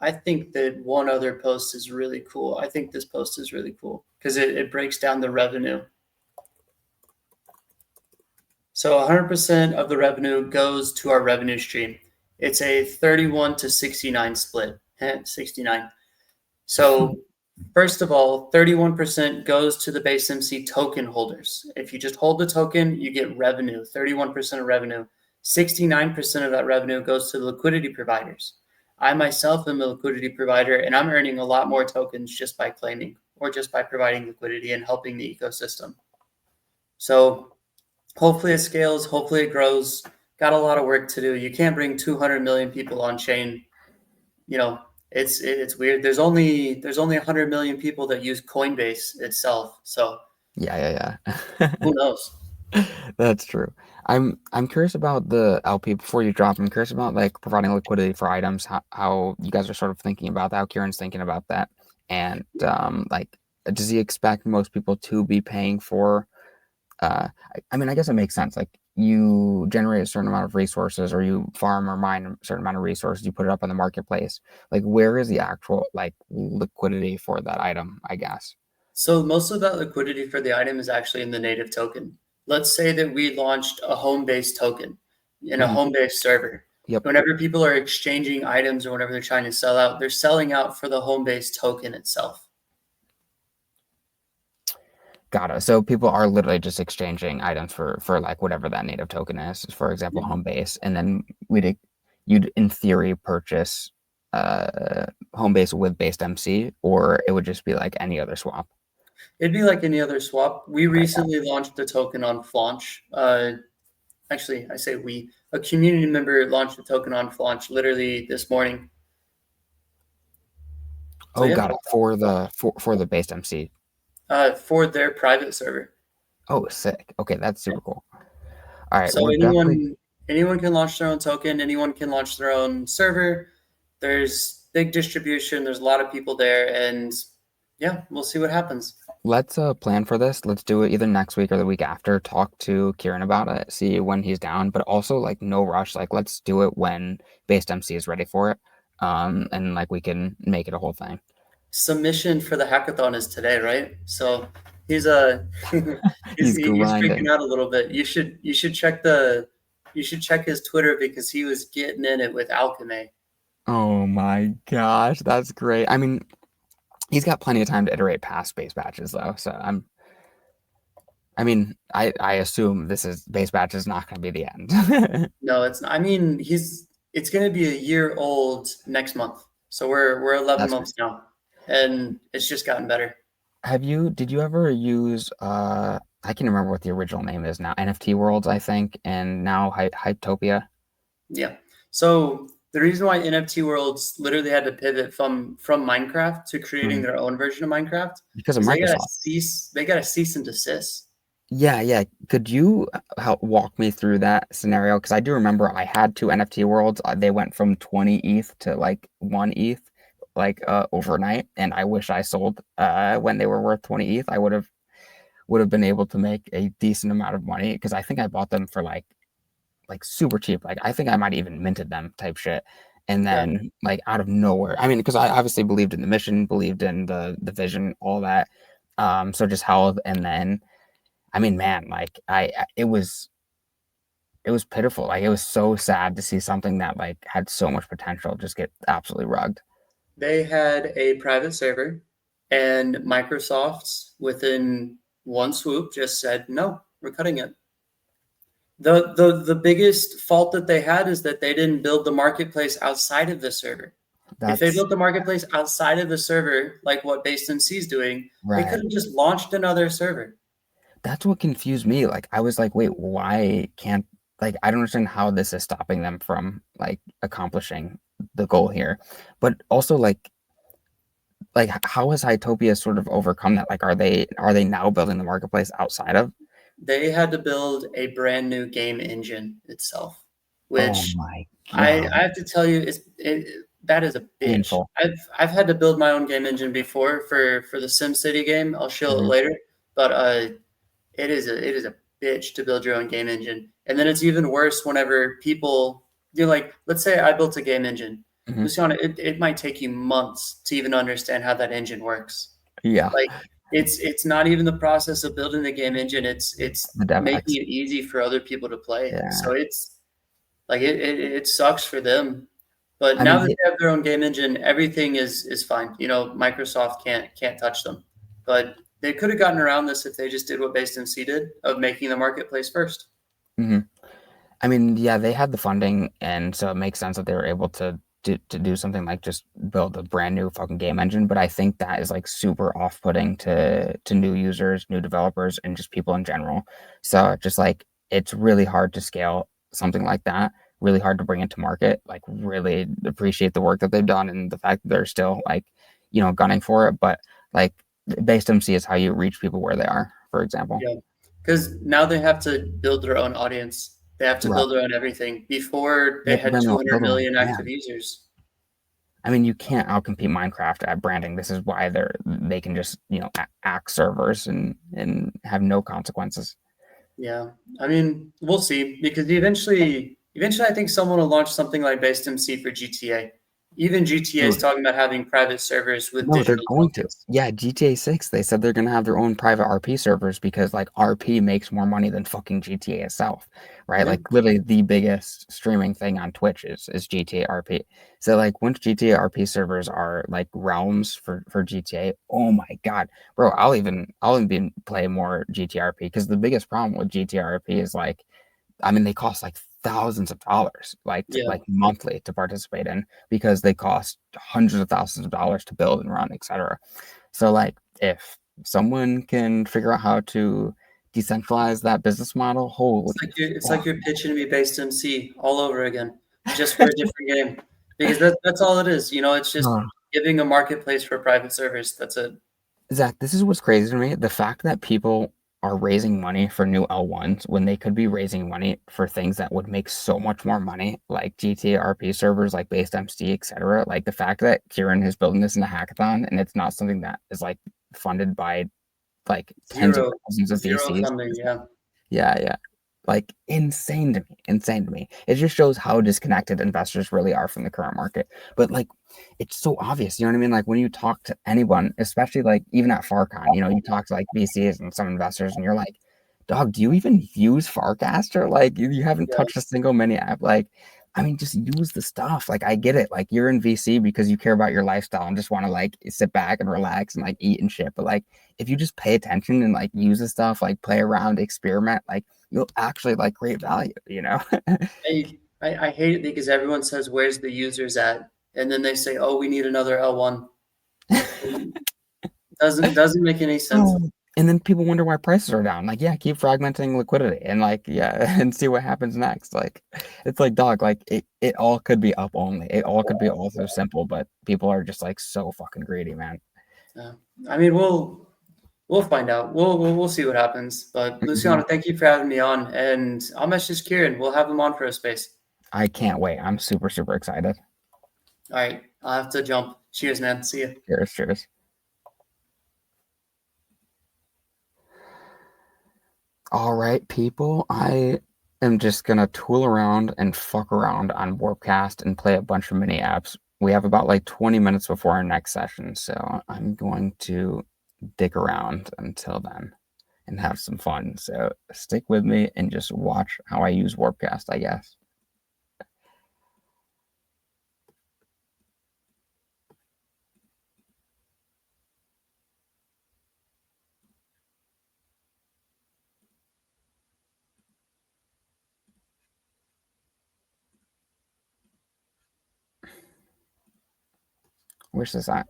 I think that one other post is really cool. I think this post is really cool because it breaks down the revenue. So 100% of the revenue goes to our revenue stream. It's a 31 to 69 split. 69. So first of all, 31% goes to the base MC token holders. If you just hold the token, you get revenue, 31% of revenue. 69% of that revenue goes to the liquidity providers. I myself am a liquidity provider, and I'm earning a lot more tokens just by claiming or just by providing liquidity and helping the ecosystem. So hopefully it scales, hopefully it grows. Got a lot of work to do. You can't bring 200 million people on chain, It's weird. There's only 100 million people that use Coinbase itself. So Yeah. who knows? That's true. I'm curious about the LP before you drop. I'm curious about like providing liquidity for items, how you guys are sort of thinking about that, how Kieran's thinking about that. And like does he expect most people to be paying for I mean I guess it makes sense. Like you generate a certain amount of resources or you farm or mine a certain amount of resources, you put it up on the marketplace. Like where is the actual like liquidity for that item, I guess? So most of that liquidity for the item is actually in the native token. Let's say that we launched a Homebase token in a Mhm. Homebase server. Yep. Whenever people are exchanging items or whenever they're trying to sell out, they're selling out for the Homebase token itself. Got it. So people are literally just exchanging items for like whatever that native token is. For example, Yeah. Homebase, and then you'd in theory purchase Homebase with based MC, or it would just be like any other swap. It'd be like any other swap. We Okay, got it. recently launched the token on Flaunch. Actually, I say we. A community member launched the token on Flaunch literally this morning. So Oh, yeah, got it. For the based MC. for their private server. Oh, sick. Okay, that's super cool. All right, So we're definitely anyone can launch their own token. Anyone can launch their own server. There's big distribution. There's a lot of people there, and yeah, we'll see what happens. let's plan for this. Let's do it either next week or the week after. Talk to Kieran about it, see when he's down, but also like no rush. Like let's do it when based MC is ready for it. And like we can make it a whole thing. Submission for the hackathon is today, right? So he's He's he's grinding. freaking out a little bit. You should check his Twitter because he was getting in it with Alchemy. Oh my gosh, that's great. I mean, he's got plenty of time to iterate past base batches though. So I assume this is base batch is not going to be the end. No, it's not. I mean, it's going to be a year old next month. So we're 11 That's months now, and it's just gotten better. Did you ever use I can remember what the original name is now, NFT Worlds, I think, and now Hypetopia. Yeah. So the reason why NFT Worlds literally had to pivot from Minecraft to creating Mhm. their own version of Minecraft Because of is Microsoft. they got a cease and desist. Yeah. Could you help walk me through that scenario? Because I do remember I had two NFT Worlds. They went from 20 ETH to like 1 ETH, like overnight. And I wish I sold when they were worth 20 ETH. I would have been able to make a decent amount of money because I think I bought them for like super cheap. Like I think I might even minted them type shit. And Yeah. then like out of nowhere, I mean, because I obviously believed in the mission, believed in the vision, all that. So just held, and then I mean, man, like it was pitiful. Like it was so sad to see something that like had so much potential just get absolutely rugged. They had a private server, and Microsoft, within one swoop, just said, no, we're cutting it. The biggest fault that they had is that they didn't build the marketplace outside of the server. If they That's built the marketplace outside of the server, like what BasedMC is doing, they could right. have just launched another server. That's what confused me. Like I was like, wait, why can't like I don't understand how this is stopping them from like accomplishing the goal here. But also like how has Hytopia sort of overcome that? Like are they now building the marketplace outside of? They had to build a brand new game engine itself, Oh which my I god. have to tell you, that is a bitch. Painful. I've had to build my own game engine before for the SimCity game. I'll show it Mhm. later, but it is a bitch to build your own game engine, and then it's even worse whenever people you're like, let's say I built a game engine, Mhm. Luciana, it might take you months to even understand how that engine works. Yeah. Like it's not even the process of building the game engine. It's The DevX. making it easy for other people to play. Yeah. So it's like it sucks for them. But I now mean, that they- they have their own game engine, everything is fine. You know, Microsoft can't touch them. But they could have gotten around this if they just did what BasedMC did of making the marketplace first. mhm. I mean, yeah, they had the funding, and so it makes sense that they were able to do something like just build a brand new fucking game engine. But I think that is like super off-putting to new users, new developers, and just people in general. So just like it's really hard to scale something like that really hard to bring into market. Like really appreciate the work that they've done and the fact that they're still like, gunning for it. But like based MC is how you reach people where they are, for example. Yeah, because now they have to build their own audience. They have to Right. build their own everything. Before They they have to had build their 200 own million brand. active users. I mean, you can't outcompete Minecraft at branding. This is why they can just act servers and have no consequences. Yeah, I mean, we'll see because eventually, I think someone will launch something like Based MC for GTA. Even GTA is Dude, talking about having private servers with no, they're digital going to. tokens. Yeah, GTA 6, they said they're going to have their own private RP servers because like RP makes more money than fucking GTA itself, right? Yeah. Like literally the biggest streaming thing on Twitch is GTA RP. So like once GTA RP servers are like realms for GTA, oh my God, bro, I'll even play more GTA RP because the biggest problem with GTA RP is like, I mean, they cost like thousands of dollars, Yeah. like monthly to participate in because they cost hundreds of thousands of dollars to build and run, etc. So, like, if someone can figure out how to decentralize that business model, holy It's fuck. like you're pitching me Based MC all over again, just for a different game. Because that's all it is. It's just Huh. giving a marketplace for private servers. That's it. Zach, this is what's crazy to me. The fact that people are raising money for new L1s when they could be raising money for things that would make so much more money, like GTA RP servers, like Based MC, etc. Like the fact that Kieran is building this in a hackathon and it's not something that is like funded by like tens of Zero, thousands of zero VCs. funding. Yeah. Yeah, yeah. Like insane to me. Insane to me. It just shows how disconnected investors really are from the current market. But like it's so obvious, you know what I mean? Like when you talk to anyone, especially like even at FarCon, you talk to like VCs and some investors and you're like, dog, do you even use Farcaster? Like you haven't Yeah. touched a single mini app. Like, I mean, just use the stuff. Like I get it. Like you're in VC because you care about your lifestyle and just want to like sit back and relax and like eat and shit. But like if you just pay attention and like use the stuff, like play around, experiment, like you'll actually like create value. I hate it because everyone says, "Where's the users at?" And then they say, "Oh, we need another L1." Doesn't make any sense. Oh, and then people wonder why prices are down. Like, yeah, keep fragmenting liquidity and like, yeah, and see what happens next. Like, it's like, dog, like it all could be up only. It all could be all so simple, but people are just like so fucking greedy, man. Yeah. I mean, we'll find out. We'll see what happens. But Luciano, Mhm. thank you for having me on, and I'll message Kieran. We'll have him on for a space. I can't wait. I'm super, super excited. All right, I'll have to jump. Cheers, man. See you. Cheers, cheers. All right, people. I am just gonna tool around and fuck around on Warpcast and play a bunch of mini apps. We have about like 20 minutes before our next session, so I'm going to dick around until then and have some fun. So stick with me and just watch how I use Warpcast, I guess.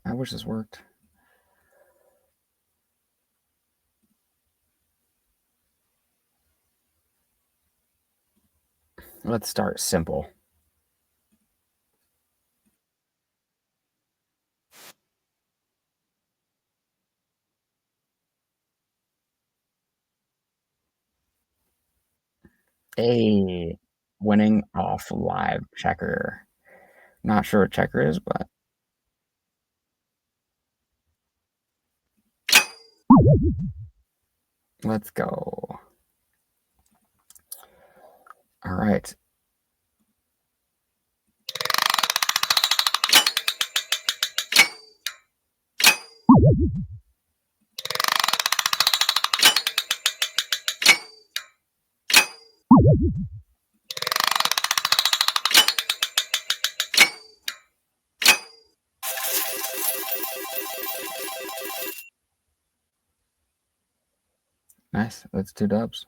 I wish this worked. Let's start simple. A winning off live checker. Not sure what checker is, but let's go. All right. Nice. That's 2 dubs.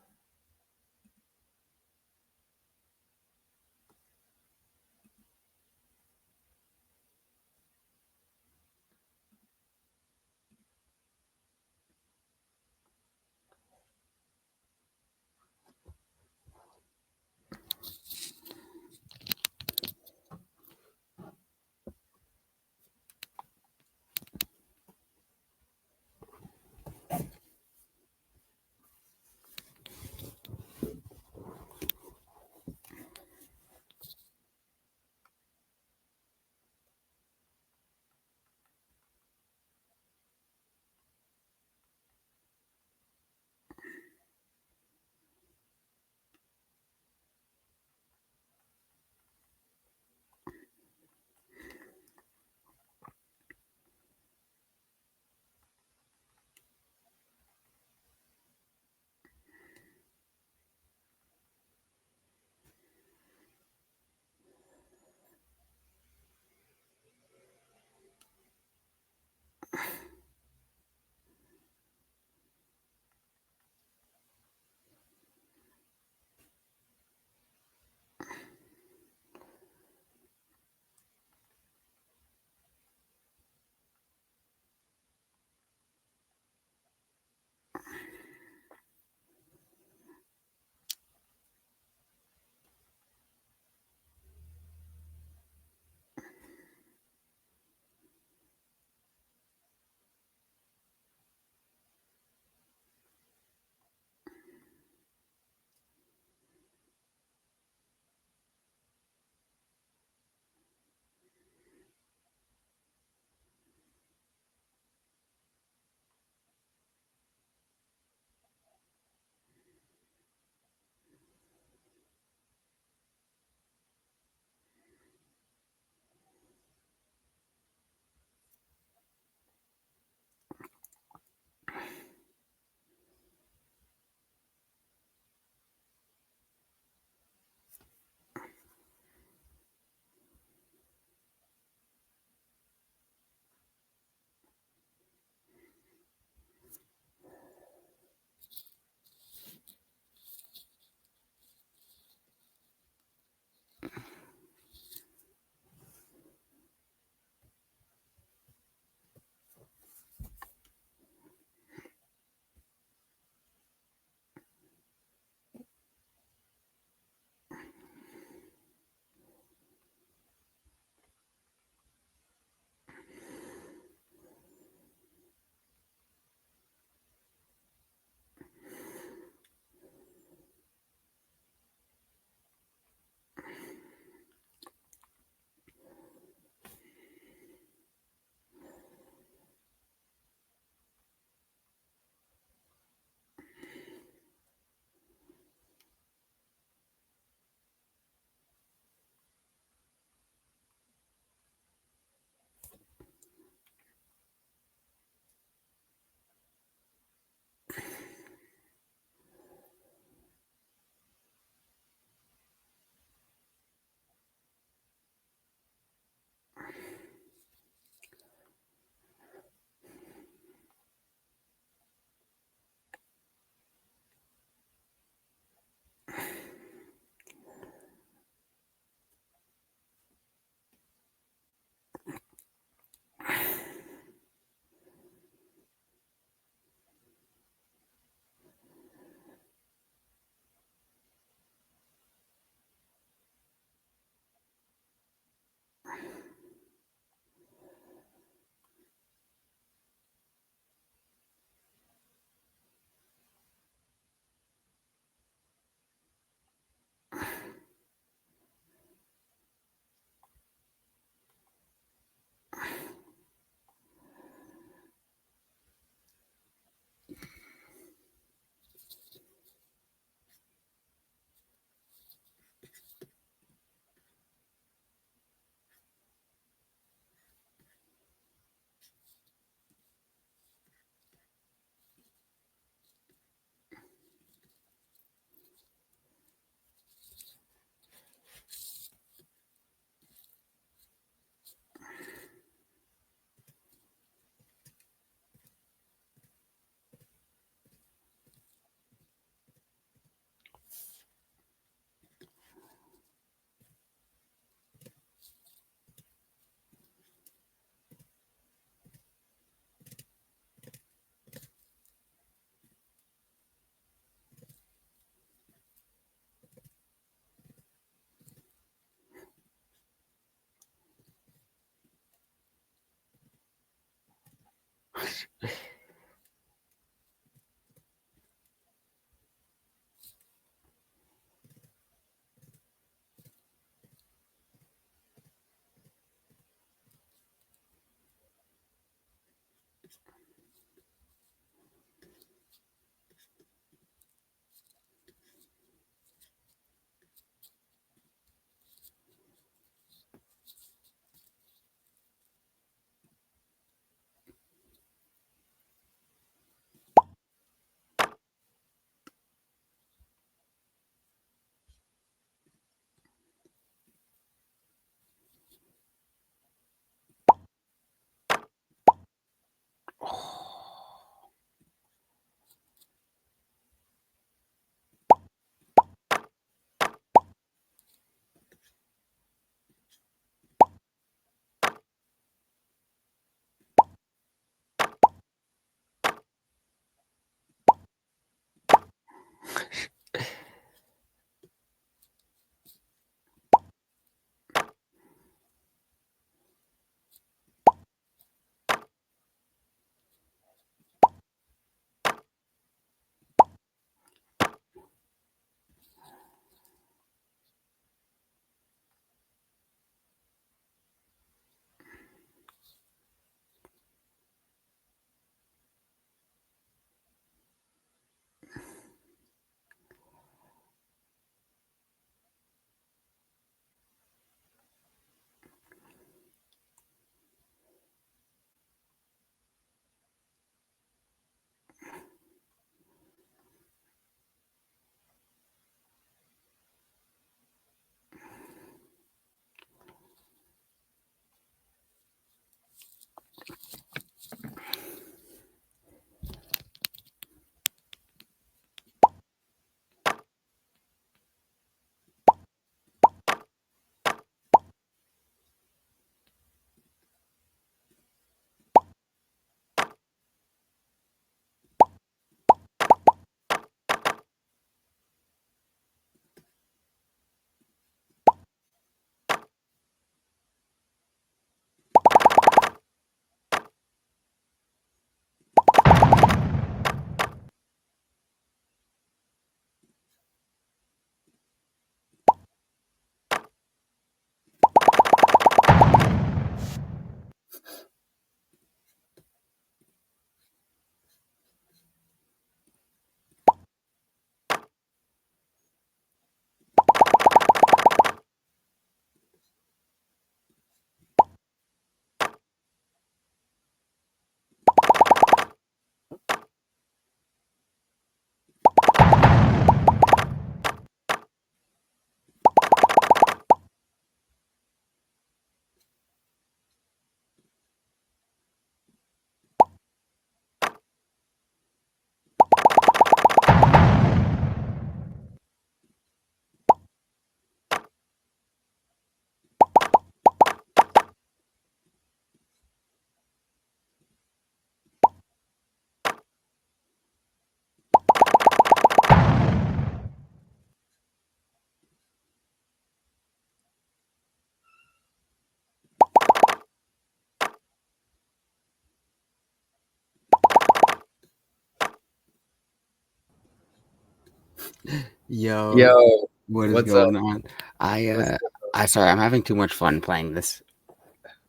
Yo, Yo, what is what's up? going on? I What's uh up? I sorry, I'm having too much fun playing this.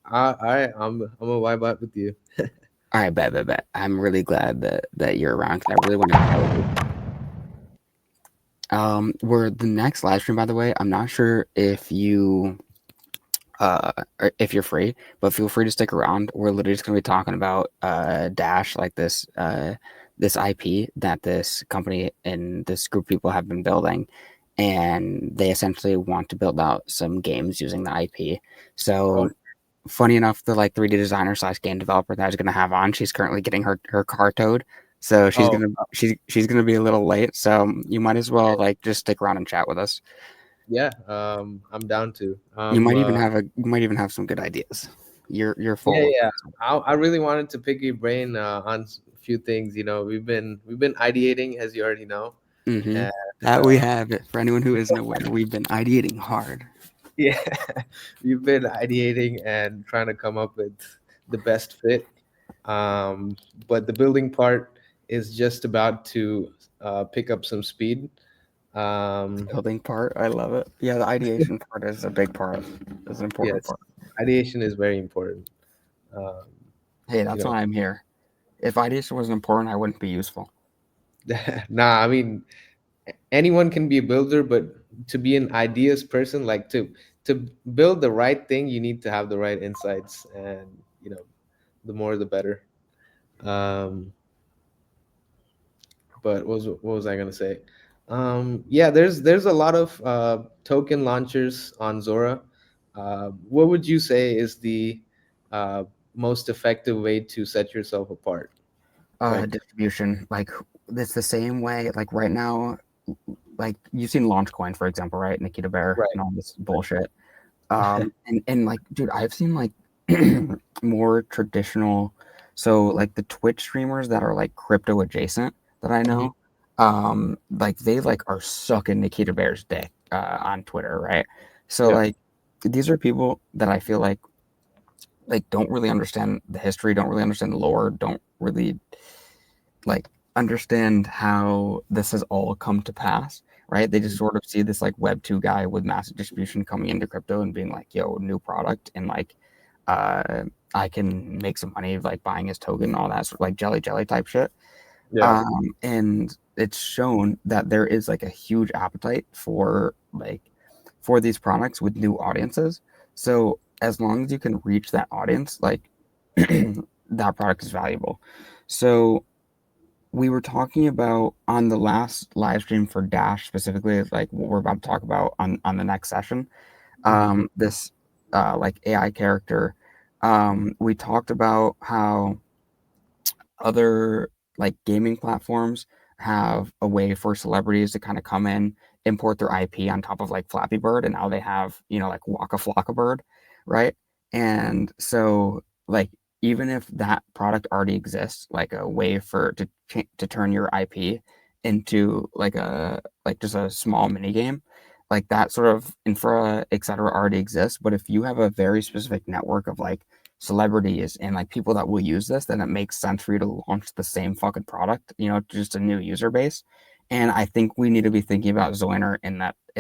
I'm a vibe out with you. All right, bet. I'm really glad that you're around because I really want to play with you. We're the next live stream, by the way. I'm not sure if you or if you're free, but feel free to stick around. We're literally just gonna be talking about Dash, like this IP that this company and this group of people have been building, and they essentially want to build out some games using the IP. So funny enough, the like 3D designer slash game developer that I was gonna have on, she's currently getting her car towed. So Oh, she's gonna be a little late. So you might as well like just stick around and chat with us. yeah. I'm down to. You might even have some good ideas. You're Yeah, full of yeah. it. I really wanted to pick your brain on a few things. You know, we've been ideating, as you already know, Mm-hmm. and That we have it. For anyone who isn't aware, we've been ideating hard. yeah, we've been ideating and trying to come up with the best fit. But the building part is just about to pick up some speed. Building part, I love it. Yeah, the ideation part is a big part. It's an important Yes, part. ideation is very important. Um, Hey, that's why I'm here. If ideation wasn't important, I wouldn't be useful. Nah, I mean, anyone can be a builder, but to be an ideas person, like to build the right thing, you need to have the right insights, and the more the better. Um, but what was I gonna say? Yeah, there's a lot of token launchers on Zora. What would you say is the uh, most effective way to set yourself apart? Like, Distribution, like it's the same way. Like right now, like you've seen Launchcoin, for example, right? Nikita Bear right, and all this bullshit. And like, dude, I've seen like more traditional, so like the Twitch streamers that are like crypto adjacent that I know, like they like are sucking Nikita Bear's dick on Twitter, right? So yeah, like these are people that I feel like don't really understand the history, don't really understand the lore, don't really like understand how this has all come to pass, right? They just sort of see this like Web 2 guy with massive distribution coming into crypto and being like, yo, new product, and like uh I can make some money like buying his token and all that sort of like jelly type shit. yeah, And it's shown that there is like a huge appetite for these products with new audiences. So as long as you can reach that audience, like that product is valuable. So we were talking about on the last live stream for Dash specifically, like what we're about to talk about on the next session. This like AI character. We talked about how other like gaming platforms have a way for celebrities to kind of come in, import their IP on top of like Flappy Bird, and now they have, like Waka Flocka Bird, right? And so like even if that product already exists, like a way for to turn your IP into like just a small mini game, like that sort of infra, etc., already exists. But if you have a very specific network of like celebrities and like people that will use this, then it makes sense for you to launch the same fucking product, just a new user base. And I think we need to be thinking about Zoiner in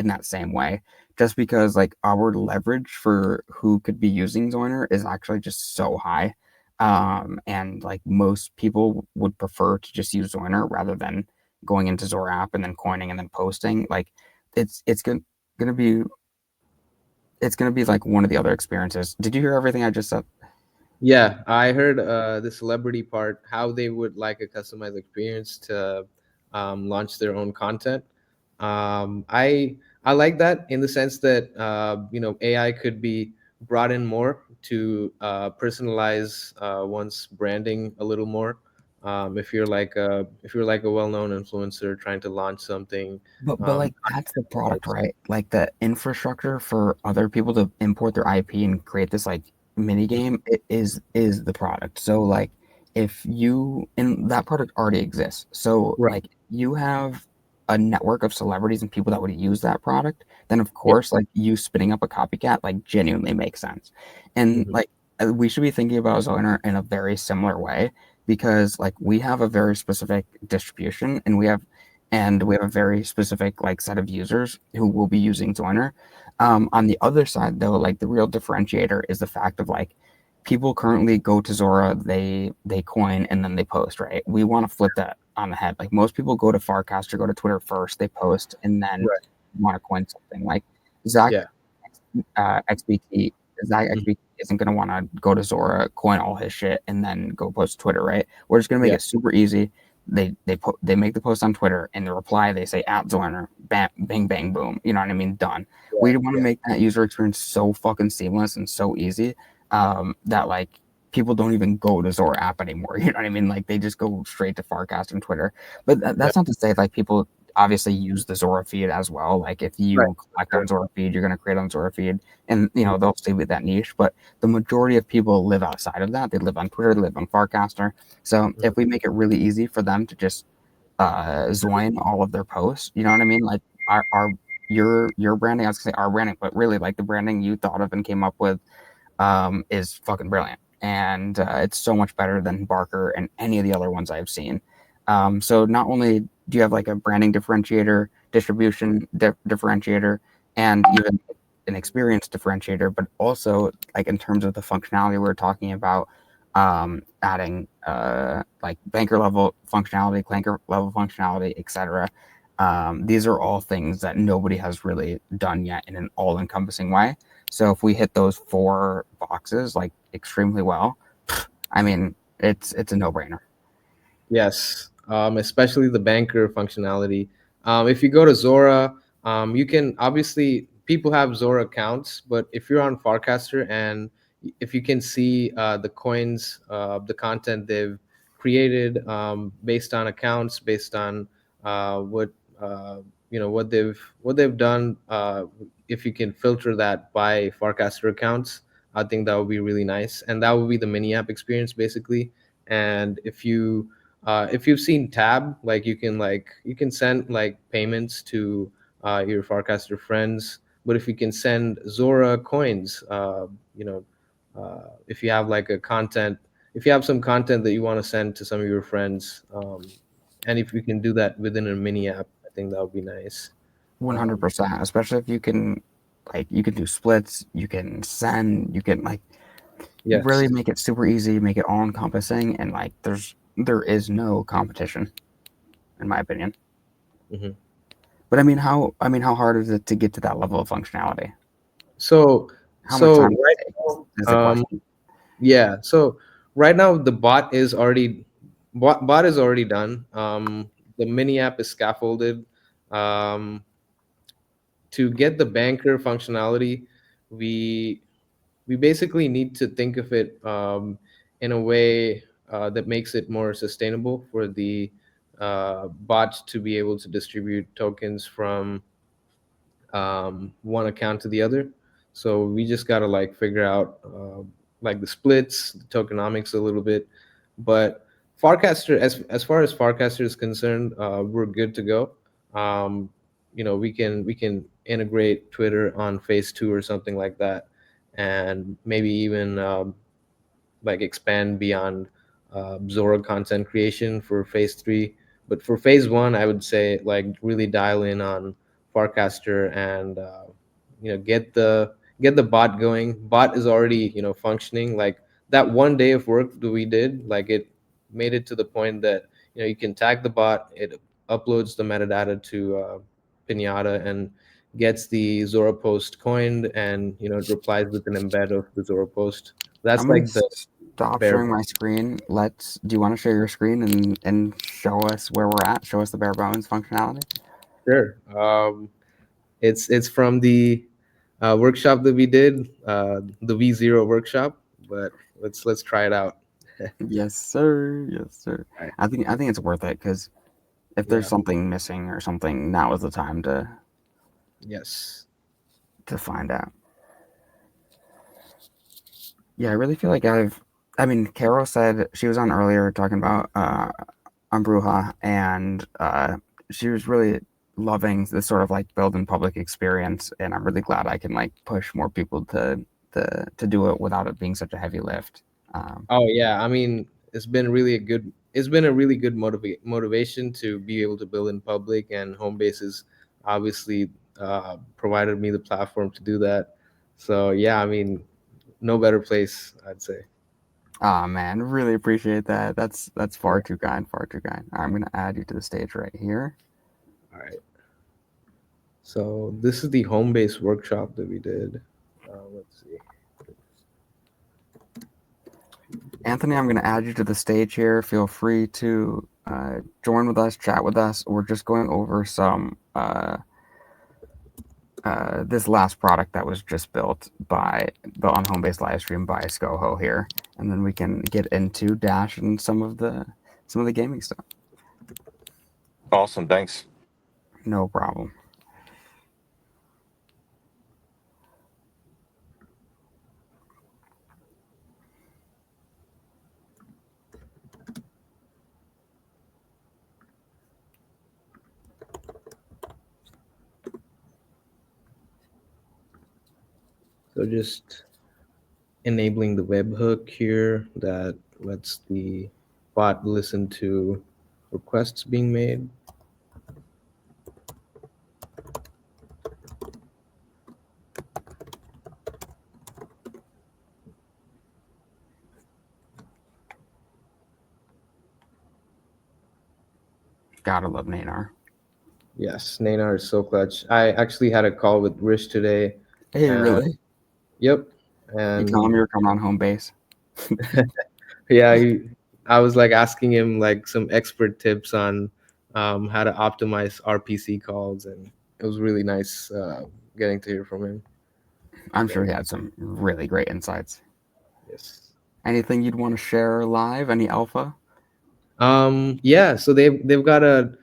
that same way, just because like our leverage for who could be using Zoiner is actually just so high. And like most people would prefer to just use Zoiner rather than going into Zora app and then coining and then posting. Like it's gonna be it's gonna be like one of the other experiences. Did you hear everything I just said? yeah. I heard the celebrity part, how they would like a customized experience to launch their own content. I like that in the sense that AI could be brought in more to personalize one's branding a little more. If you're like a well-known influencer trying to launch something, But like that's the product, right? Like the infrastructure for other people to import their IP and create this like mini game is the product. So like if you and that product already exists. So right? like you have a network of celebrities and people that would use that product, then of Yeah. course like you spinning up a copycat like genuinely makes sense. And Mhm. like we should be thinking about Zoner in a very similar way because like we have a very specific distribution and we have a very specific like set of users who will be using Joiner. On the other side, though, like the real differentiator is the fact of like people currently go to Zora, they coin, and then they post. Right? We want to flip that on the head. Like most people go to Farcast or go to Twitter first, they post, and then Right. want to coin something. Like Zach Yeah. XBT. Zach Mhm. XBT isn't going to want to go to Zora, coin all his shit, and then go post to Twitter, right? We're just going to make Yeah. it super easy. They make the post on Twitter, and the reply they say @Zoiner, bam, bang bang boom. You know what I mean? Done. We want to Yeah. make that user experience so fucking seamless and so easy that like people don't even go to Zora app anymore. You know what I mean? Like they just go straight to Farcast and Twitter. But that's not to say like people obviously use the Zora feed as well. Like if Right. you collect on Zora feed, you're going to create on Zora feed, and they'll stay with that niche. But the majority of people live outside of that. They live on Twitter, they live on Farcaster. So if we make it really easy for them to just join all of their posts, you know what I mean? Like our your branding, I was gonna say our branding, but really like the branding you thought of and came up with is fucking brilliant. and it's so much better than Barker and any of the other ones I've seen. So not only do you have like a branding differentiator, distribution differentiator, and even an experience differentiator, but also like in terms of the functionality we're talking about, adding like banker level functionality, clanker level functionality, etc. These are all things that nobody has really done yet in an all-encompassing way. So if we hit those 4 boxes like extremely well, I mean, it's a no-brainer. Yes, especially the banker functionality. If you go to Zora, you can obviously people have Zora accounts, but if you're on Farcaster and if you can see the coins, the content they've created based on accounts, based on what what they've done. If you can filter that by Farcaster accounts, I think that would be really nice, and that would be the mini app experience basically. And if you've seen Tab, like you can send like payments to your Farcaster friends, but if you can send Zora coins, if you have like if you have some content that you want to send to some of your friends, and if you can do that within a mini app, I think that would be nice. 100%, especially if you can do splits, you can send, you can like Yes. really make it super easy, make it all encompassing, and like there is no competition, in my opinion. Mm-hmm. But how hard is it to get to that level of functionality? So How much time right does it take now, is the question. yeah. So right now the bot is already done. The mini app is scaffolded. Um, to get the banker functionality, we we basically need to think of it in a way that makes it more sustainable for the bot to be able to distribute tokens from one account to the other. So we just got to like figure out like the splits, the tokenomics a little bit. But Farcaster, as far as Farcaster is concerned, we're good to go. Um, we can integrate Twitter on phase 2 or something like that, and maybe even like expand beyond Zora content creation for phase 3. But for phase 1, I would say like really dial in on Farcaster and get the bot going. Bot is already functioning. Like that one day of work that we did, like it made it to the point that you can tag the bot. It uploads the metadata to Pinata and gets the Zora post coined, and it replies with an embed of the Zora post. That's I'm gonna like the stop bare sharing my screen. Do you want to share your screen and show us where we're at? Show us the bare bones functionality. Sure. It's from the workshop that we did, the V0 workshop. But let's try it out. Yes, sir. Yes, sir. All right. I think it's worth it because if there's Yeah. something missing or something, now is the time Yes. to find out. Yeah, I really feel like Carol said she was on earlier talking about Umbruja, and she was really loving this sort of like build in public experience, and I'm really glad I can like push more people to do it without it being such a heavy lift. Oh yeah. I mean, it's been a really good motivation to be able to build in public, and Homebase has obviously provided me the platform to do that. So yeah, I mean, no better place, I'd say. Oh man, really appreciate that. That's Yeah. far too kind, far too kind. I'm gonna add you to the stage right here. All right. So this is the Homebase workshop that we did. Let's see. Anthony, I'm going to add you to the stage here. Feel free to join with us, chat with us. We're just going over some this last product that was just built on Homebase Livestream by Scoho here, and then we can get into Dash and some of the gaming stuff. Awesome, thanks. No problem. So just enabling the webhook here that lets the bot listen to requests being made. Gotta love Nanar. Yes, Nanar is so clutch. I actually had a call with Rish today. Hey, really? Yep. You And tell him you're coming on Homebase. yeah, I was like asking him like some expert tips on how to optimize RPC calls, and it was really nice getting to hear from him. I'm sure he had some really great insights. Yes. Anything you'd want to share live? Any alpha? Yeah, so they've got a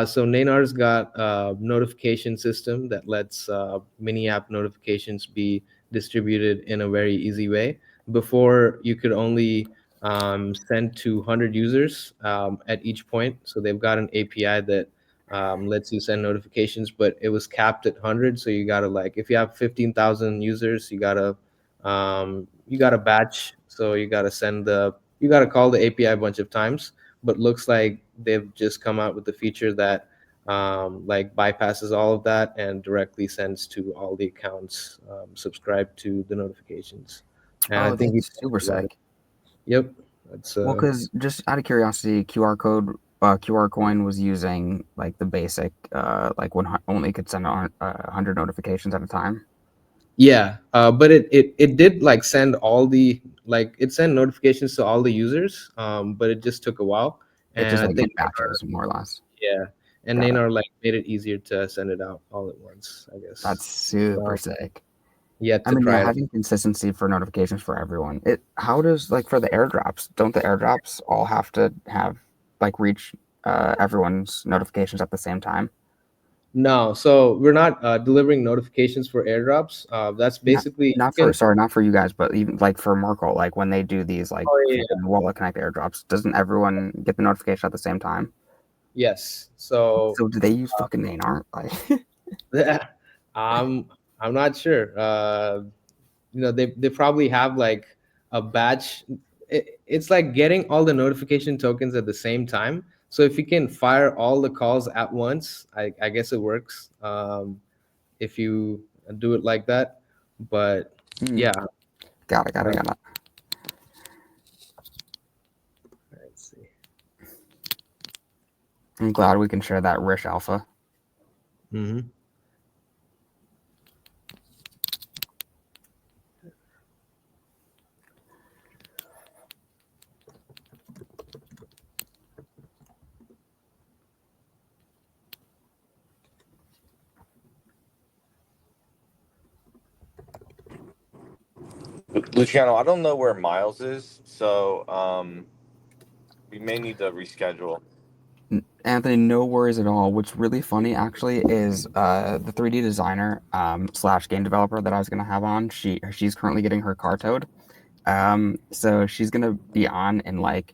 so Nanar's got a notification system that lets mini app notifications be distributed in a very easy way. Before, you could only send to 100 users at each point. So they've got an API that lets you send notifications, but it was capped at 100. So you gotta, like, if you have 15,000 users, you gotta batch. So you gotta call the API a bunch of times. But looks like they've just come out with the feature that like bypasses all of that and directly sends to all the accounts subscribed to the notifications. And I Oh, think that's super sick. Yep, that's Well, because just out of curiosity, QR coin was using like the basic, like when only could send 100 notifications at a time. yeah, but it did like send all the it sent notifications to all the users, but it just took a while. It And just I like think in batches, more or less. yeah, and Got it. Nanar like made it easier to send it out all at once, I guess. That's super sick. Yet I to mean, try yeah, it. having consistency for notifications for everyone. How does like for the airdrops? Don't the airdrops all have to have like reach everyone's notifications at the same time? No, so we're not delivering notifications for airdrops. That's basically Not for you guys, but even like for Merkle, like when they do these like yeah. Wallet Connect airdrops, doesn't everyone get the notification at the same time? Yes. So do they use fucking Nanar? I'm not sure. They probably have like a batch. It's like getting all the notification tokens at the same time. So if you can fire all the calls at once, I guess it works. If you do it like that, but yeah. Got it. Let's see. I'm glad we can share that Rish alpha. Mm-hmm. Luciano, I don't know where Miles is, so we may need to reschedule. Anthony, no worries at all. What's really funny actually is the 3D designer slash game developer that I was gonna have on. She's currently getting her car towed. So she's gonna be on in like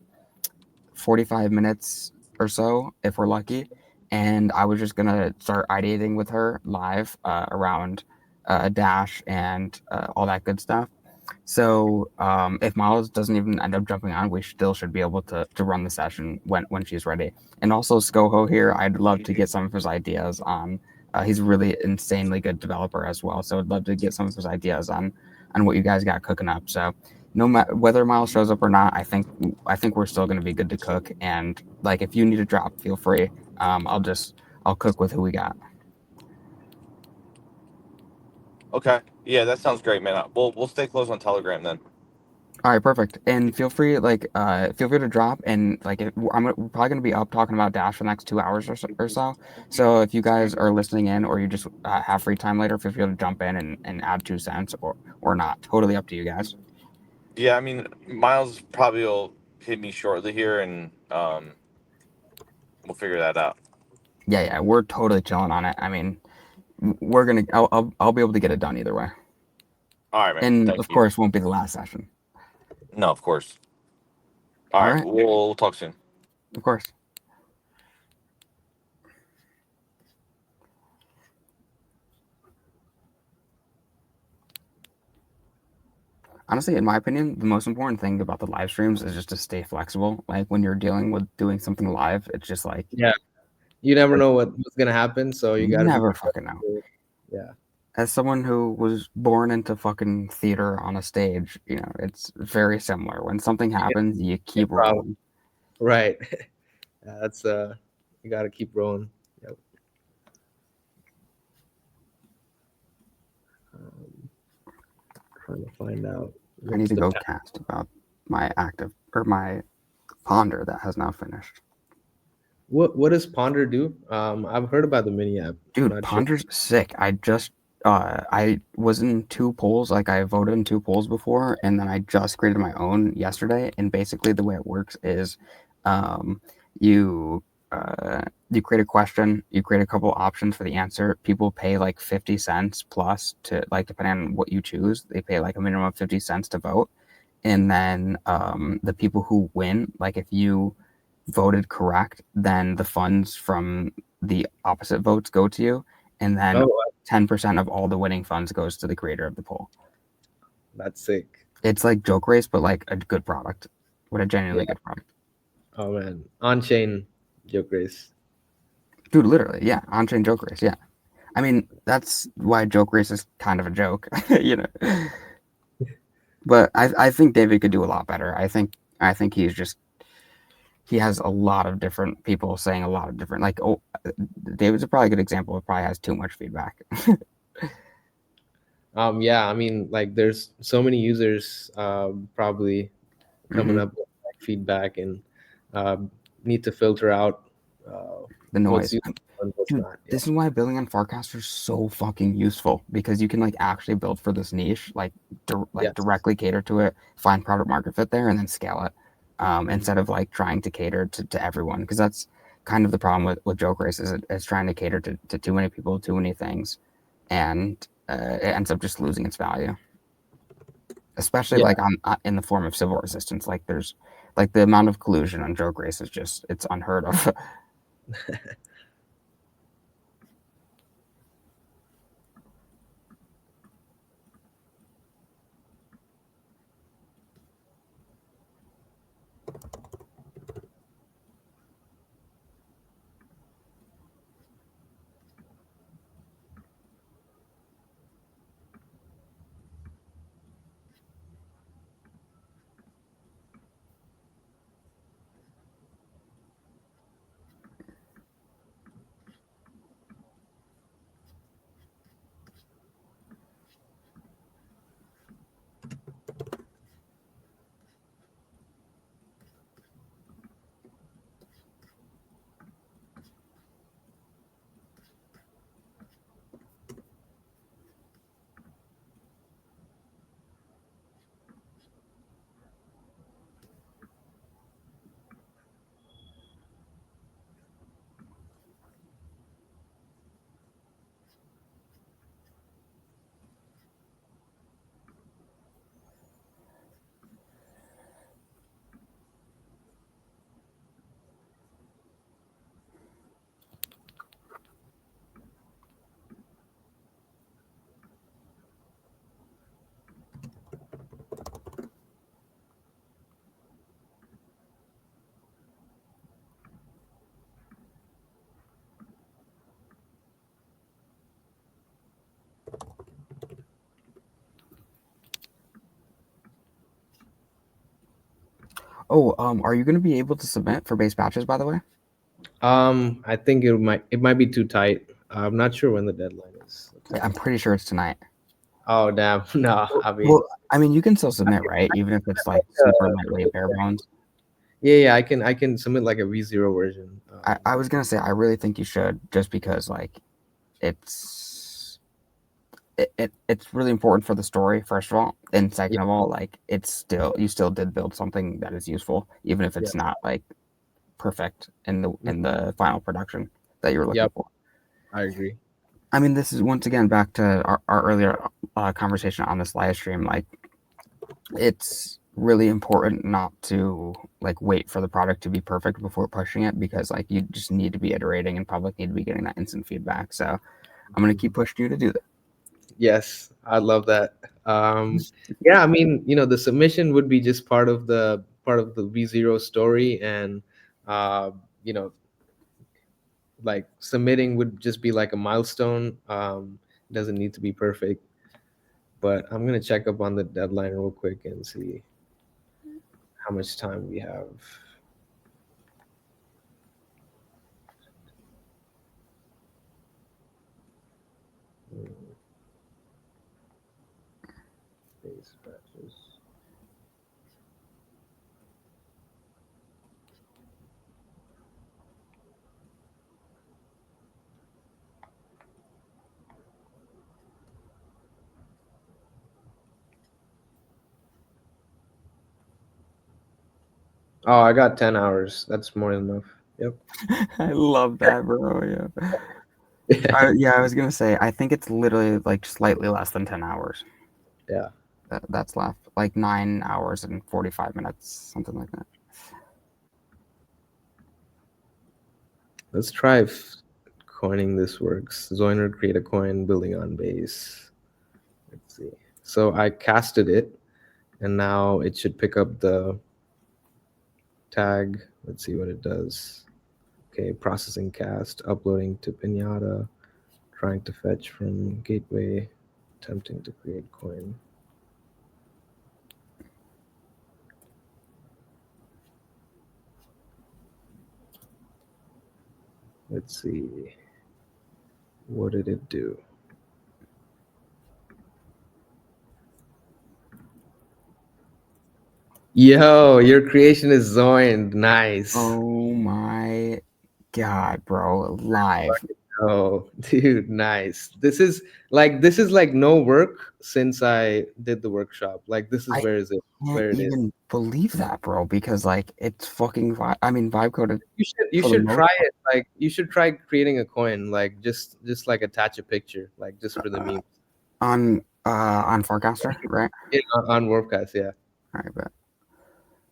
45 minutes or so if we're lucky. And I was just gonna start ideating with her live around Dash and all that good stuff. So if Miles doesn't even end up jumping on, we still should be able to run the session when she's ready. And also Skoho here, I'd love to get some of his ideas on. He's a really insanely good developer as well, so I'd love to get some of his ideas on what you guys got cooking up. So no matter whether Miles shows up or not, I think we're still going to be good to cook. And like if you need a drop, feel free. I'll cook with who we got. Okay. Yeah, that sounds great, man. We'll stay close on Telegram then. All right, perfect. And feel free to drop and we're probably going to be up talking about Dash for the next 2 hours or so. So if you guys are listening in or you just have free time later, feel free to jump in and add 2 cents or not. Totally up to you guys. Yeah, I mean, Miles probably will hit me shortly here, and we'll figure that out. Yeah, we're totally chilling on it. I mean, I'll be able to get it done either way. All right, man. And Thank of you. course, won't be the last session. No, of course. All right. We'll talk soon. Of course. Honestly, in my opinion, the most important thing about the live streams is just to stay flexible. Like when you're dealing with doing something live, it's just like Yeah, you never know what's gonna happen, so you you got to be never prepared fucking know. for it. Yeah. As someone who was born into fucking theater on a stage, you know, it's very similar. When something happens, you keep rolling. Right. That's you got to keep rolling. Yep. Trying to find out. I need What's to the go pa- cast about my active or my ponder that has now finished. What does Ponder do? I've heard about the mini app. I'm Dude, not sure. Ponder's sick. I was in 2 polls, like I voted in 2 polls before, and then I just created my own yesterday. And basically the way it works is um you you create a question, you create a couple options for the answer. People pay like 50 cents plus to, like, depending on what you choose, they pay like a minimum of 50 cents to vote. And then the people who win, like if you voted correct, then the funds from the opposite votes go to you, and then Oh, 10% of all the winning funds goes to the creator of the poll. that's sick. It's like Joke Race, but like a good product, with a genuinely Yeah. good product. Oh man, on-chain joke race. Dude, literally, yeah, on-chain Joke Race, yeah. I mean, that's why Joke Race is kind of a joke, you know. But I think David could do a lot better. I think he has a lot of different people saying a lot of different, like, oh, David's a probably good example. It probably has too much feedback. Yeah, I mean, like, there's so many users probably coming Mhm. up with like, feedback and need to filter out The what's noise. useful and what's Dude, not. Yeah. this is why building on Farcaster is so fucking useful, because you can like actually build for this niche, like Yes. directly cater to it, find product market fit there, and then scale it. Instead of like trying to cater to everyone, because that's kind of the problem with Joke Race, is it's trying to cater to too many people, too many things, and it ends up just losing its value. Especially Yeah. like on in the form of civil resistance. Like there's like the amount of collusion on Joke Race is just, it's unheard of. Oh, are you going to be able to submit for base batches, by the way? I think it might be too tight. I'm not sure when the deadline is. I'm pretty sure it's tonight. Oh damn! No, Well, I mean, you can still submit, right? Even if it's like super lightweight, bare bones. Yeah, I can submit like a V0 version. I was gonna say, I really think you should, just because like it's it's really important for the story, first of all, and second of all, like you still did build something that is useful, even if it's Yes. not like perfect in the final production that you were looking Yep. for. I agree. I mean, this is once again back to our earlier conversation on this live stream. Like, it's really important not to like wait for the product to be perfect before pushing it, because like you just need to be iterating, and public need to be getting that instant feedback. So I'm gonna keep pushing you to do that. Yes, I love that. Yeah, I mean, the submission would be just part of the V0 story, and uh, you know, like submitting would just be like a milestone. It doesn't need to be perfect, but I'm gonna check up on the deadline real quick and see how much time we have. Base batches. Oh, I got 10 hours. That's more than enough. Yep. I love that, bro. Yeah. Yeah, I was gonna say, I think it's literally like slightly less than 10 hours. Yeah. That's left. Like 9 hours and 45 minutes, something like that. Let's try if coining this works. Zoiner create a coin building on base. Let's see. So I casted it, and now it should pick up the tag. Let's see what it does. Okay, processing cast, uploading to Pinata, trying to fetch from gateway, attempting to create coin. Let's see. What did it do? Yo, your creation is joined. Nice. Oh my god, bro. Live. Oh, dude, nice. This is like no work since I did the workshop. Like this is where it Can't is. even believe that, bro, because like it's fucking vibe coded. You should try it. Like you should try creating a coin. Like just like attach a picture, like just for the meme. On Forecaster, right? Yeah, on Warpcast, yeah. All right, but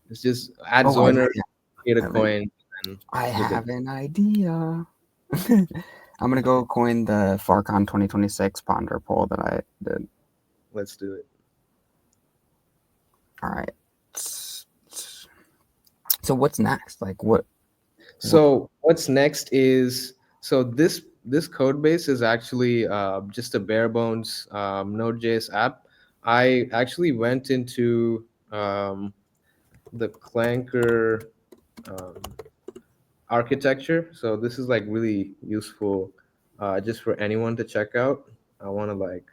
it's just add Zoiner, create a coin. I have an idea. I'm gonna go coin the FarCon 2026 Ponder poll that I did. Let's do it. All right. So what's next? Like what? So what's next is this code base is actually just a bare bones Node.js app. I actually went into the Clanker architecture. So this is like really useful just for anyone to check out. I want to like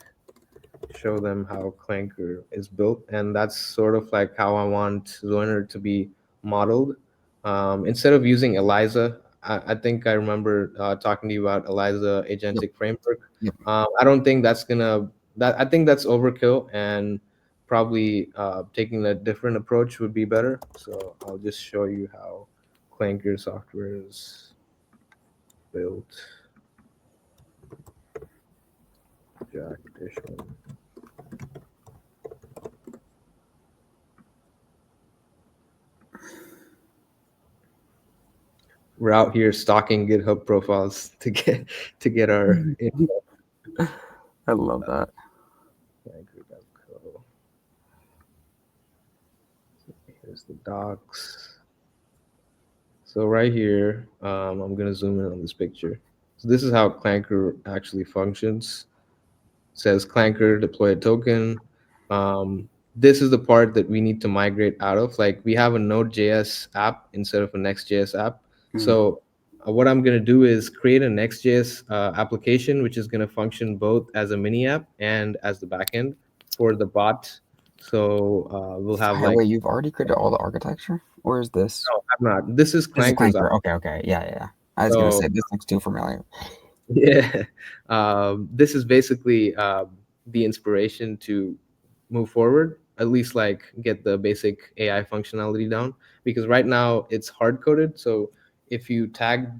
show them how Clanker is built, and that's sort of like how I want Zoiner to be modeled. Instead of using Eliza, I think I remember talking to you about Eliza agentic framework. I don't think that's I think that's overkill, and probably taking a different approach would be better. So I'll just show you how Clanker software is built. Jack Dishman. We're out here stalking GitHub profiles to get our info. I love that. Here's the docs. So right here, I'm gonna zoom in on this picture. So this is how Clanker actually functions. It says Clanker deploy a token. This is the part that we need to migrate out of. Like we have a Node.js app instead of a Next.js app. So what I'm going to do is create a Next.js application, which is going to function both as a mini app and as the backend for the bot. So we'll have like. Wait, you've already created all the architecture, or is this? No, I'm not. This is Clanker's app. Okay. Yeah. I was gonna say this looks too familiar. Yeah, this is basically the inspiration to move forward, at least like get the basic AI functionality down, because right now it's hard coded. So if you tag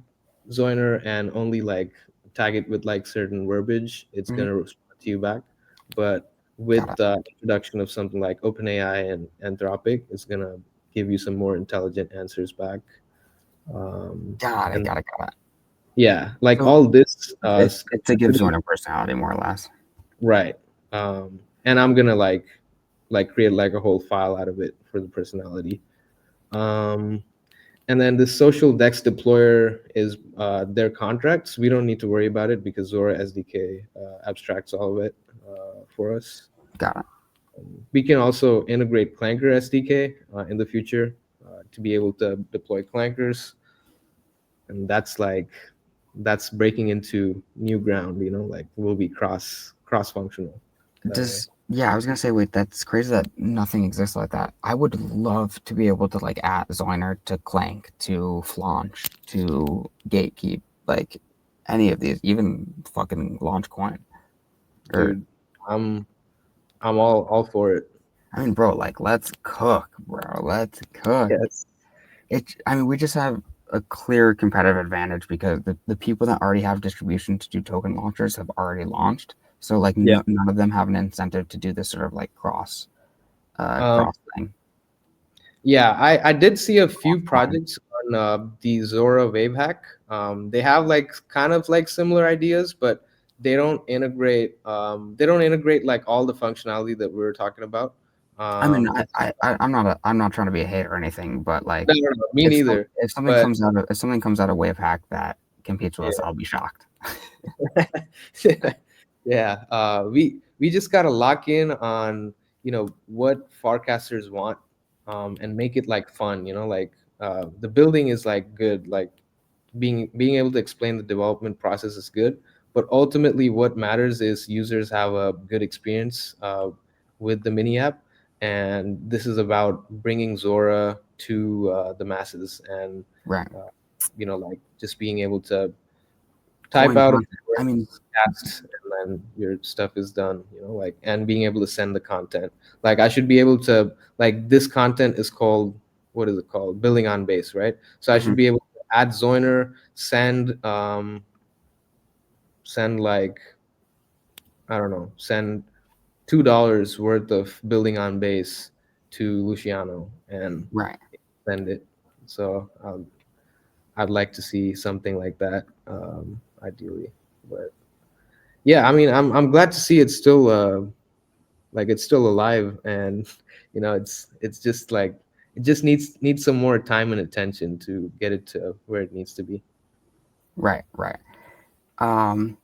Zoiner and only like tag it with like certain verbiage, it's gonna respond to you back. But with the introduction of something like OpenAI and Anthropic, it's gonna give you some more intelligent answers back. Got it. Yeah, like all this. It's to give Zoiner personality, more or less. Right. and I'm gonna create like a whole file out of it for the personality. Um, and then the social Dex deployer is their contracts. We don't need to worry about it because Zora SDK abstracts all of it for us. Got it. We can also integrate Clanker SDK in the future to be able to deploy clankers, and that's breaking into new ground. Like we'll be cross functional. Yeah, I was gonna say, wait, that's crazy that nothing exists like that. I would love to be able to like add Zoiner to Clank to Flaunch to Gatekeep, like any of these, even fucking Launch Coin. Dude, I'm all for it. I mean, bro, like let's cook, bro. Let's cook. Yes. I mean, we just have a clear competitive advantage because the people that already have distribution to do token launchers have already launched. So like none of them have an incentive to do this sort of like cross thing. Yeah, I did see a few projects on the Zora Wave hack. They have like kind of like similar ideas, but they don't integrate like all the functionality that we were talking about. I mean, I'm not trying to be a hater or anything, but like no, me neither. If something comes out of Wave hack that competes with us, I'll be shocked. Yeah, we just gotta lock in on what forecasters want, and make it like fun. Like the building is like good, like being able to explain the development process is good, but ultimately what matters is users have a good experience with the mini app, and this is about bringing Zora to the masses, and right. Like just being able to type out tasks and then your stuff is done, like, and being able to send the content. Like I should be able to, like, this content is called, what is it called? Building on base, right? So I should be able to add Zoiner, send like, I don't know, send $2 worth of building on base to Luciano and send it. So I'd like to see something like that, ideally. But yeah, I mean, I'm glad to see it's still it's still alive, and it's just like it just needs some more time and attention to get it to where it needs to be. Right. I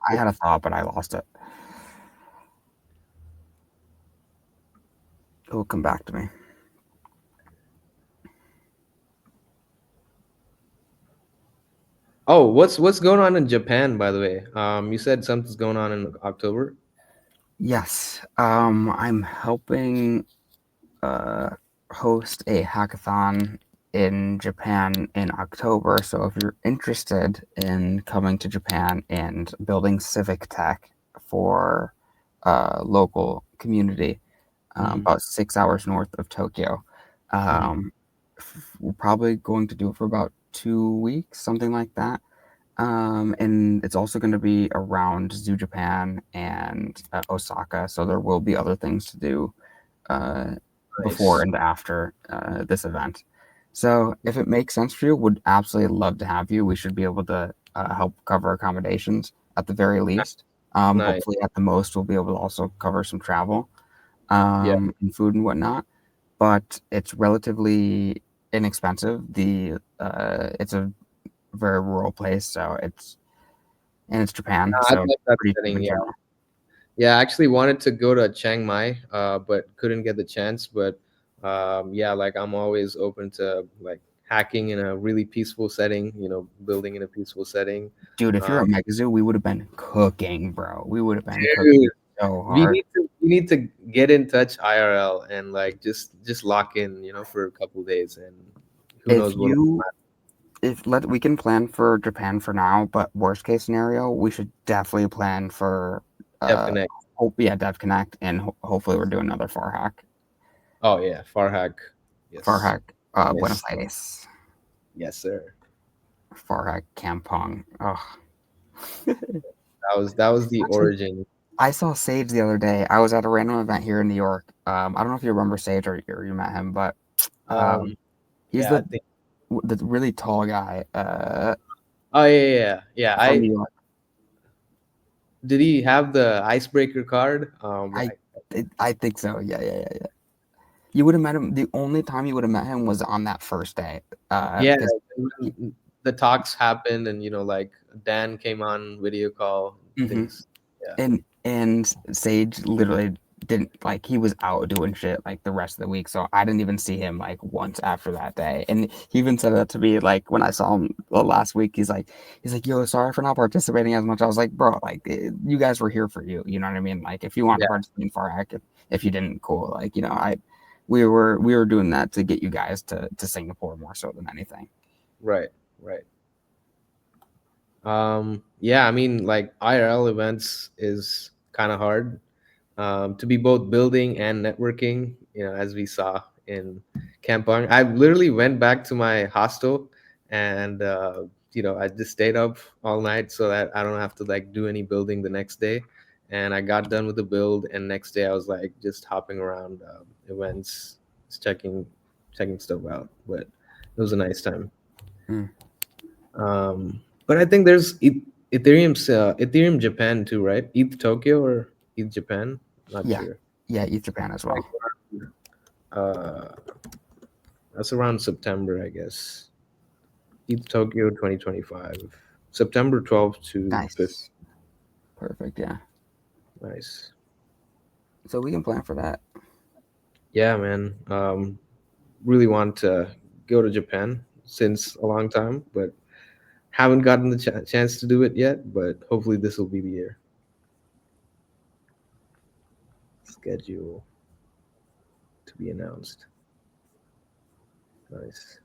had a thought, but I lost it. It will come back to me. Oh, what's going on in Japan, by the way? You said something's going on in October. Yes. I'm helping host a hackathon in Japan in October. So if you're interested in coming to Japan and building civic tech for local community, about 6 hours north of Tokyo, we're probably going to do it for about 2 weeks, something like that. And it's also going to be around Zoo Japan and Osaka, so there will be other things to do before and after this event. So if it makes sense for you, would absolutely love to have you. We should be able to help cover accommodations at the very least. Hopefully at the most we'll be able to also cover some travel and food and whatnot. But it's relatively inexpensive. It's a very rural place, so it's Japan. So yeah, I actually wanted to go to Chiang Mai, but couldn't get the chance. But yeah, like I'm always open to like hacking in a really peaceful setting, building in a peaceful setting. Dude, if you're at Megazoo, we would have been cooking, bro. We would have been cooking so hard. We need to get in touch IRL and like just lock in, for a couple days, and who knows what. We can plan for Japan for now, but worst case scenario, we should definitely plan for DevConnect. DevConnect, and hopefully we're doing another FarHack. Oh yeah, FarHack. Yes. FarHack, Yes. Buenos Aires. Yes, sir. FarHack Kampong. Oh. that was the origin. I saw Sage the other day. I was at a random event here in New York. I don't know if you remember Sage or you met him, but Um, He's yeah, I think. the really tall guy. Oh yeah. From New York. Did he have the icebreaker card? I think so. Yeah. You would have met him. The only time you would have met him was on that first day. Yeah, Because the talks happened, and like Dan came on video call. Things. Yeah. And Sage literally didn't he was out doing shit like the rest of the week, so I didn't even see him like once after that day. And he even said that to me like when I saw him last week. He's like, yo, sorry for not participating as much. I was like, bro, like you guys were here for you. You know what I mean? Like if you want to participate in FarHack, if you didn't, cool. Like we were doing that to get you guys to Singapore more so than anything. Right. Yeah, I mean, like IRL events is kind of hard to be both building and networking, as we saw in Kampong. I literally went back to my hostel and, I just stayed up all night so that I don't have to do any building the next day. And I got done with the build, and next day I was just hopping around events, just checking stuff out. But it was a nice time. But I think there's Ethereum Japan too, right? ETH Tokyo or ETH Japan? Not sure. Yeah, ETH Japan as well. That's around September, I guess. ETH Tokyo 2025, September 12th to 5th. Perfect. Yeah. Nice. So we can plan for that. Yeah, man. Really want to go to Japan since a long time, but haven't gotten the chance to do it yet. But hopefully this will be the year. Schedule to be announced. Nice.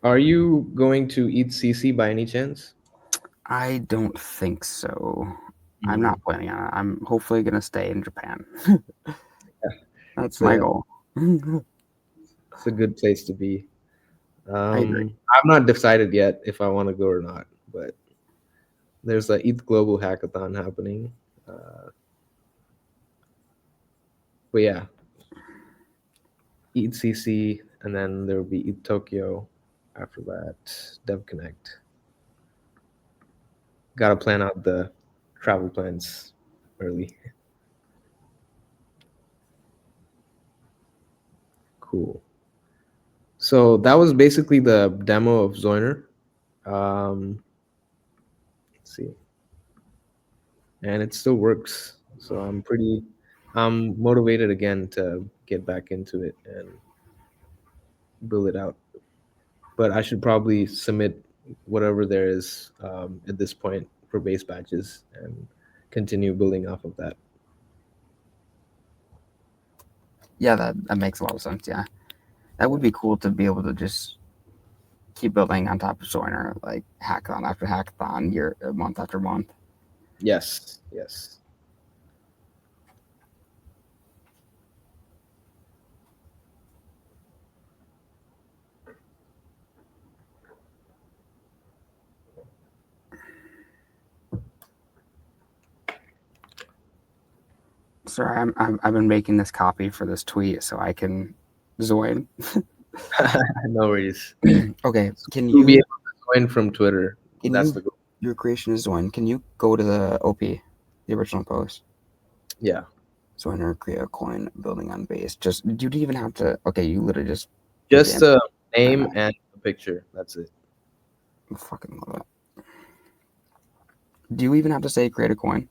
Are you going to ETH by any chance? I don't think so. I'm not planning on it. I'm hopefully going to stay in Japan. That's my goal. It's a good place to be. I'm not decided yet if I want to go or not, but there's a ETH Global Hackathon happening. But yeah, ETH, and then there will be ETH Tokyo after that, Dev Connect. Got to plan out the travel plans early. Cool. So that was basically the demo of Zoiner. Let's see. And it still works. So I'm motivated again to get back into it and build it out. But I should probably submit whatever there is at this point for base batches and continue building off of that. Yeah, that makes a lot of sense. Yeah, that would be cool to be able to just keep building on top of Joiner, like hackathon after hackathon, month after month. Yes. Sorry, I've been making this copy for this tweet so I can join. No worries. Okay, can You'll you be able to join from Twitter? That's the goal. Your creation is join. Can you go to the OP, the original post? Yeah. Joiner, create a coin building on base. Just you don't even have to. Okay, you literally just a name and a picture. That's it. I fucking love that. Do you even have to say create a coin?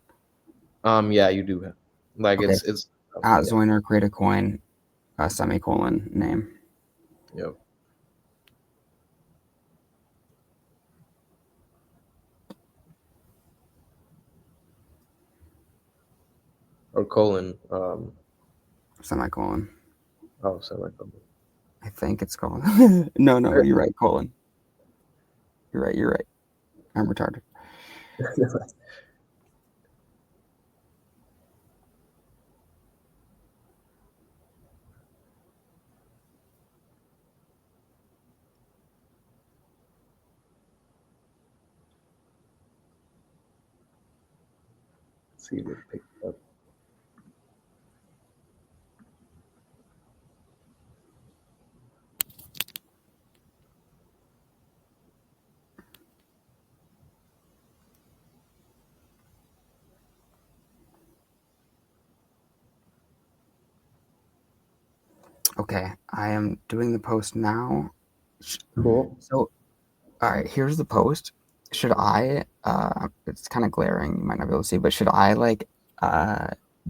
Yeah, you do have. It's at Zoiner, create a coin, semicolon name. Yep. Or colon. Semicolon. Oh, semicolon. I think it's colon. No, you're right. Colon. You're right. I'm retarded. Let's see if it picks up. Okay, I am doing the post now. Cool. So, all right, here's the post. Should I? It's kind of glaring. You might not be able to see, but should I like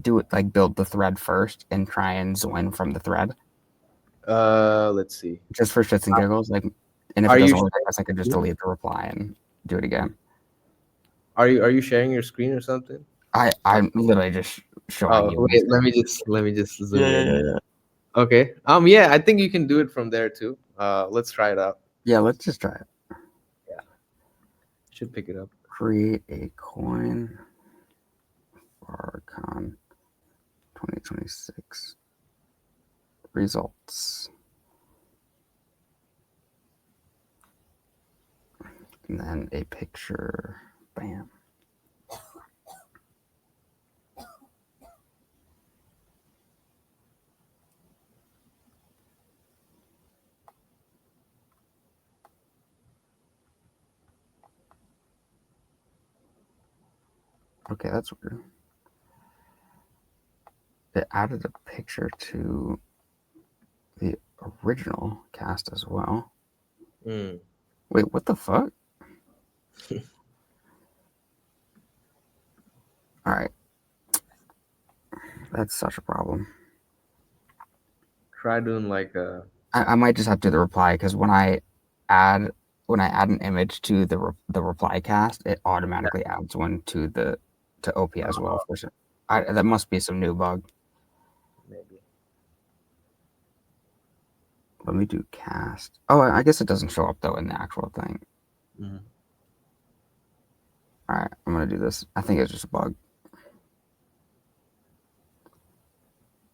do it like build the thread first and try and join from the thread Let's see. just for shits and giggles? Like, and if Are it you doesn't work, I guess I could just sharing- delete the reply and do it again. Are you sharing your screen or something? I'm literally just showing Oh, you. wait, let me just zoom in. Yeah. Okay. Yeah, I think you can do it from there too. Let's try it out. Yeah, let's just try it. Yeah. Should pick it up. Create a coin. FarCon 2026 results. And then a picture. Bam. Okay, that's weird. It added a picture to the original cast as well. Mm. Wait, what the fuck? All right. That's such a problem. Try doing like a. I might just have to do the reply because when I add an image to the reply cast, it automatically adds one to OP as well. For sure. That must be some new bug. Maybe. Let me do cast. Oh, I guess it doesn't show up though in the actual thing. Mm-hmm. All right, I'm gonna do this. I think it's just a bug.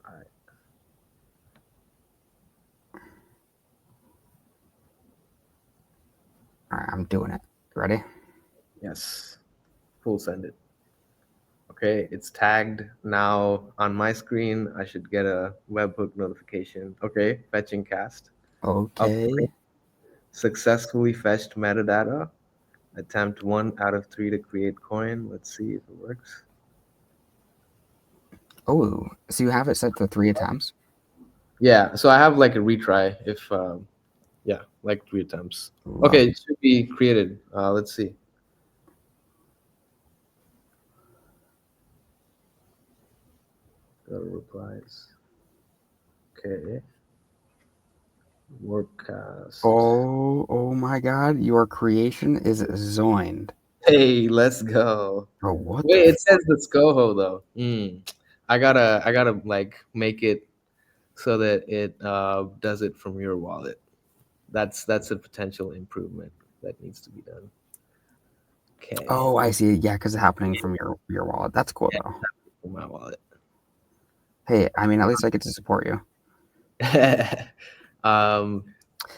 All right. All right, I'm doing it. Ready? Yes. Full send it. Okay, it's tagged now on my screen. I should get a webhook notification. Okay, fetching cast. Okay. Successfully fetched metadata. Attempt 1 out of 3 to create coin. Let's see if it works. Oh, so you have it set to 3 attempts? Yeah, so I have like a retry if, yeah, like 3 attempts. Okay, it should be created. Let's see. Go to replies. Okay. Workcast. Oh my God! Your creation is joined. Hey, let's go. Bro, what? Wait, it says the SCOHO though. I gotta like make it so that it does it from your wallet. That's a potential improvement that needs to be done. Okay. Oh, I see. Yeah, because it's happening from your wallet. That's cool though. From my wallet. Hey, I mean, at least I get to support you.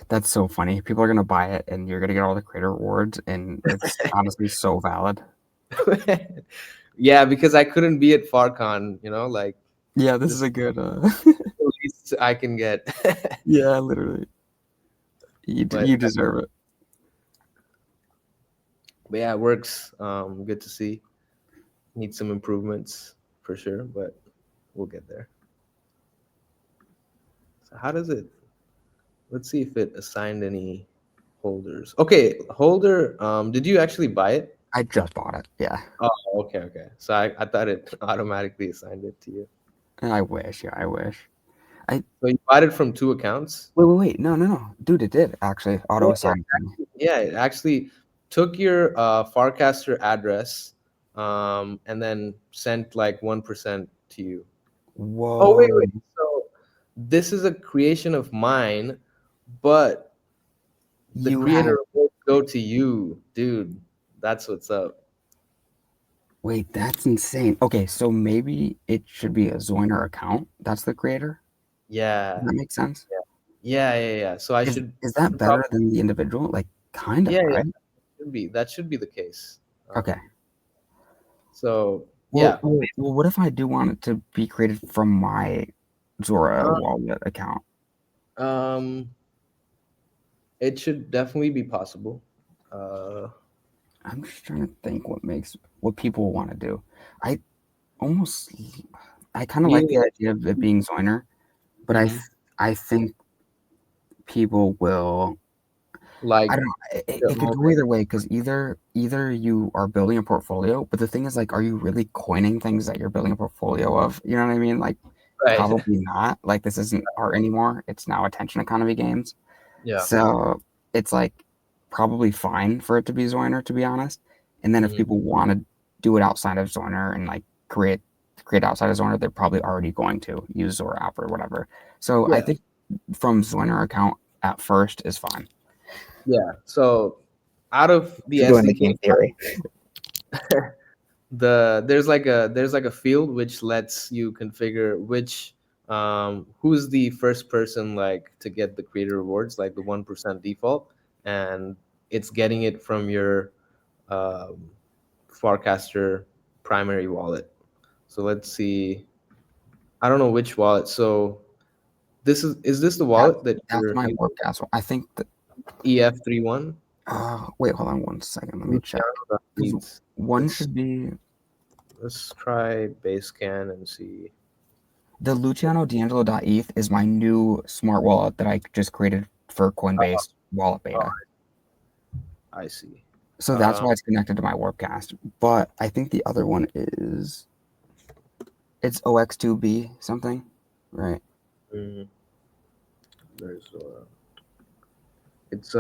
That's so funny. People are gonna buy it, and you're gonna get all the creator rewards, and it's honestly so valid. Yeah, because I couldn't be at FarCon, like. Yeah, this is a good. The least I can get. Yeah, literally. You deserve it. But yeah, it works. Good to see. Need some improvements for sure, but we'll get there. So how does it? Let's see if it assigned any holders. Okay, holder. Did you actually buy it? I just bought it. Yeah. Oh, okay. So I thought it automatically assigned it to you. I wish. Yeah, I wish. So you bought it from 2 accounts? Wait. No. Dude, it did actually auto assign. Yeah, it actually took your Farcaster address and then sent like 1% to you. Whoa. Oh, wait. So this is a creation of mine, but the creator will go to you, dude. That's what's up. Wait, that's insane. Okay, so maybe it should be a Zoiner account. That's the creator? Yeah. Does that make sense? Yeah. So I should. Is that better than the individual? Like, kind of, right? Yeah, that should be the case. Okay. So Well, what if I do want it to be created from my Zora wallet account? It should definitely be possible. I'm just trying to think what people want to do. I almost I kind of like the idea of it being Zoiner, but I think people will. Like I don't know. It could go either way because either you are building a portfolio, but the thing is, like, are you really coining things that you're building a portfolio of? You know what I mean? Like, Right. probably not. Like, this isn't art anymore. It's now attention economy games. Yeah. So it's like probably fine for it to be Zoiner, to be honest. And then if people want to do it outside of Zoiner and like create outside of Zoiner, they're probably already going to use Zora app or whatever. So I think from Zoiner account at first is fine. Yeah. So out of the Doing the SDK, game theory. there's like a field which lets you configure which who's the first person like to get the creator rewards, like the 1% default, and it's getting it from your Farcaster primary wallet. So let's see. I don't know which wallet. So this is this the wallet that's you're my using? Workcast. I think that EF31. Wait, hold on 1 second. Let me check. Let's One should be. Let's try Basecamp and see. The LucianoDangelo.eth is my new smart wallet that I just created for Coinbase wallet beta. I see. So that's why it's connected to my Warpcast. But I think the other one is it's OX2B something, right? There's it's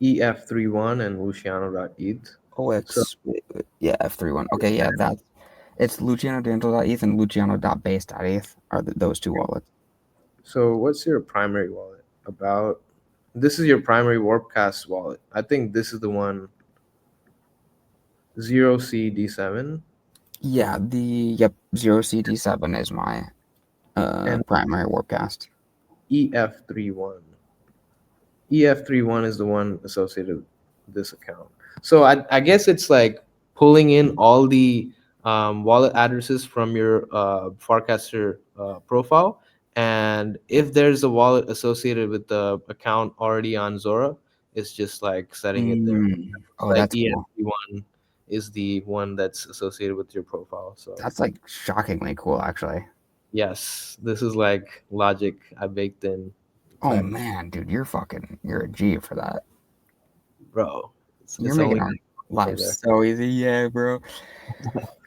EF31 and Luciano.eth. OX yeah, F31. Okay, yeah, it's LucianoDangelo.eth and Luciano.base.eth are those two wallets. So what's your primary wallet? This is your primary Warpcast wallet. I think this is the one 0CD7. Yeah, 0CD7 is my primary Warpcast. EF31. EF31 is the one associated with this account. So I guess it's like pulling in all the wallet addresses from your Farcaster profile. And if there's a wallet associated with the account already on Zora, it's just like setting it there. Oh, like that's cool. EF31 is the one that's associated with your profile. So that's like shockingly cool, actually. Yes, this is like logic I baked in. Oh man, dude, you're a G for that, bro. You're making our lives so easy, yeah, bro.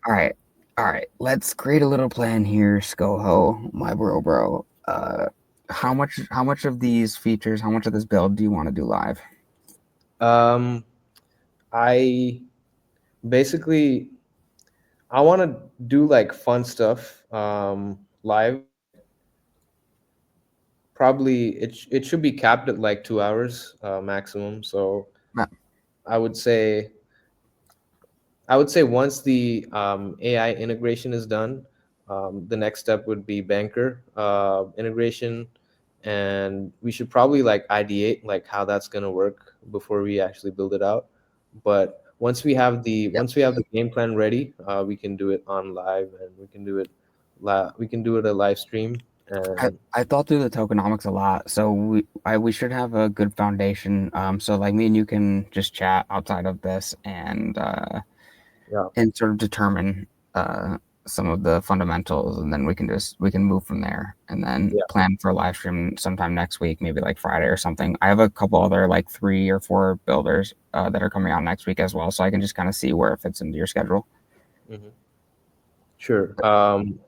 All right. Let's create a little plan here, Skoho, my bro. How much of these features, how much of this build do you want to do live? I basically I want to do like fun stuff live. Probably it should be capped at like 2 hours maximum. So I would say once the AI integration is done, the next step would be banker integration, and we should probably like ideate like how that's going to work before we actually build it out. But once we have the game plan ready, we can do it on live, and we can do it a live stream. And I thought through the tokenomics a lot, so we should have a good foundation. So like me and you can just chat outside of this and sort of determine some of the fundamentals, and then we can move from there, and then plan for a live stream sometime next week, maybe like Friday or something. I have a couple other like 3 or 4 builders that are coming out next week as well, so I can just kind of see where it fits into your schedule. Sure.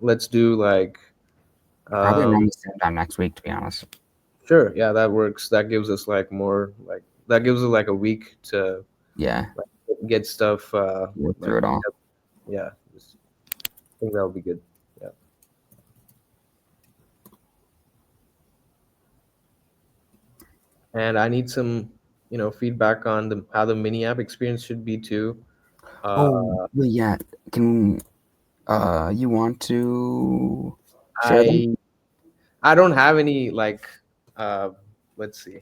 Let's do like probably around the same time next week, to be honest. Sure. Yeah, that works. That gives us like more like that gives us like a week to get stuff work through it all. Yeah, I think that would be good. Yeah. And I need some, feedback on how the mini app experience should be too. Yeah. Can you want to share them? I don't have any like let's see.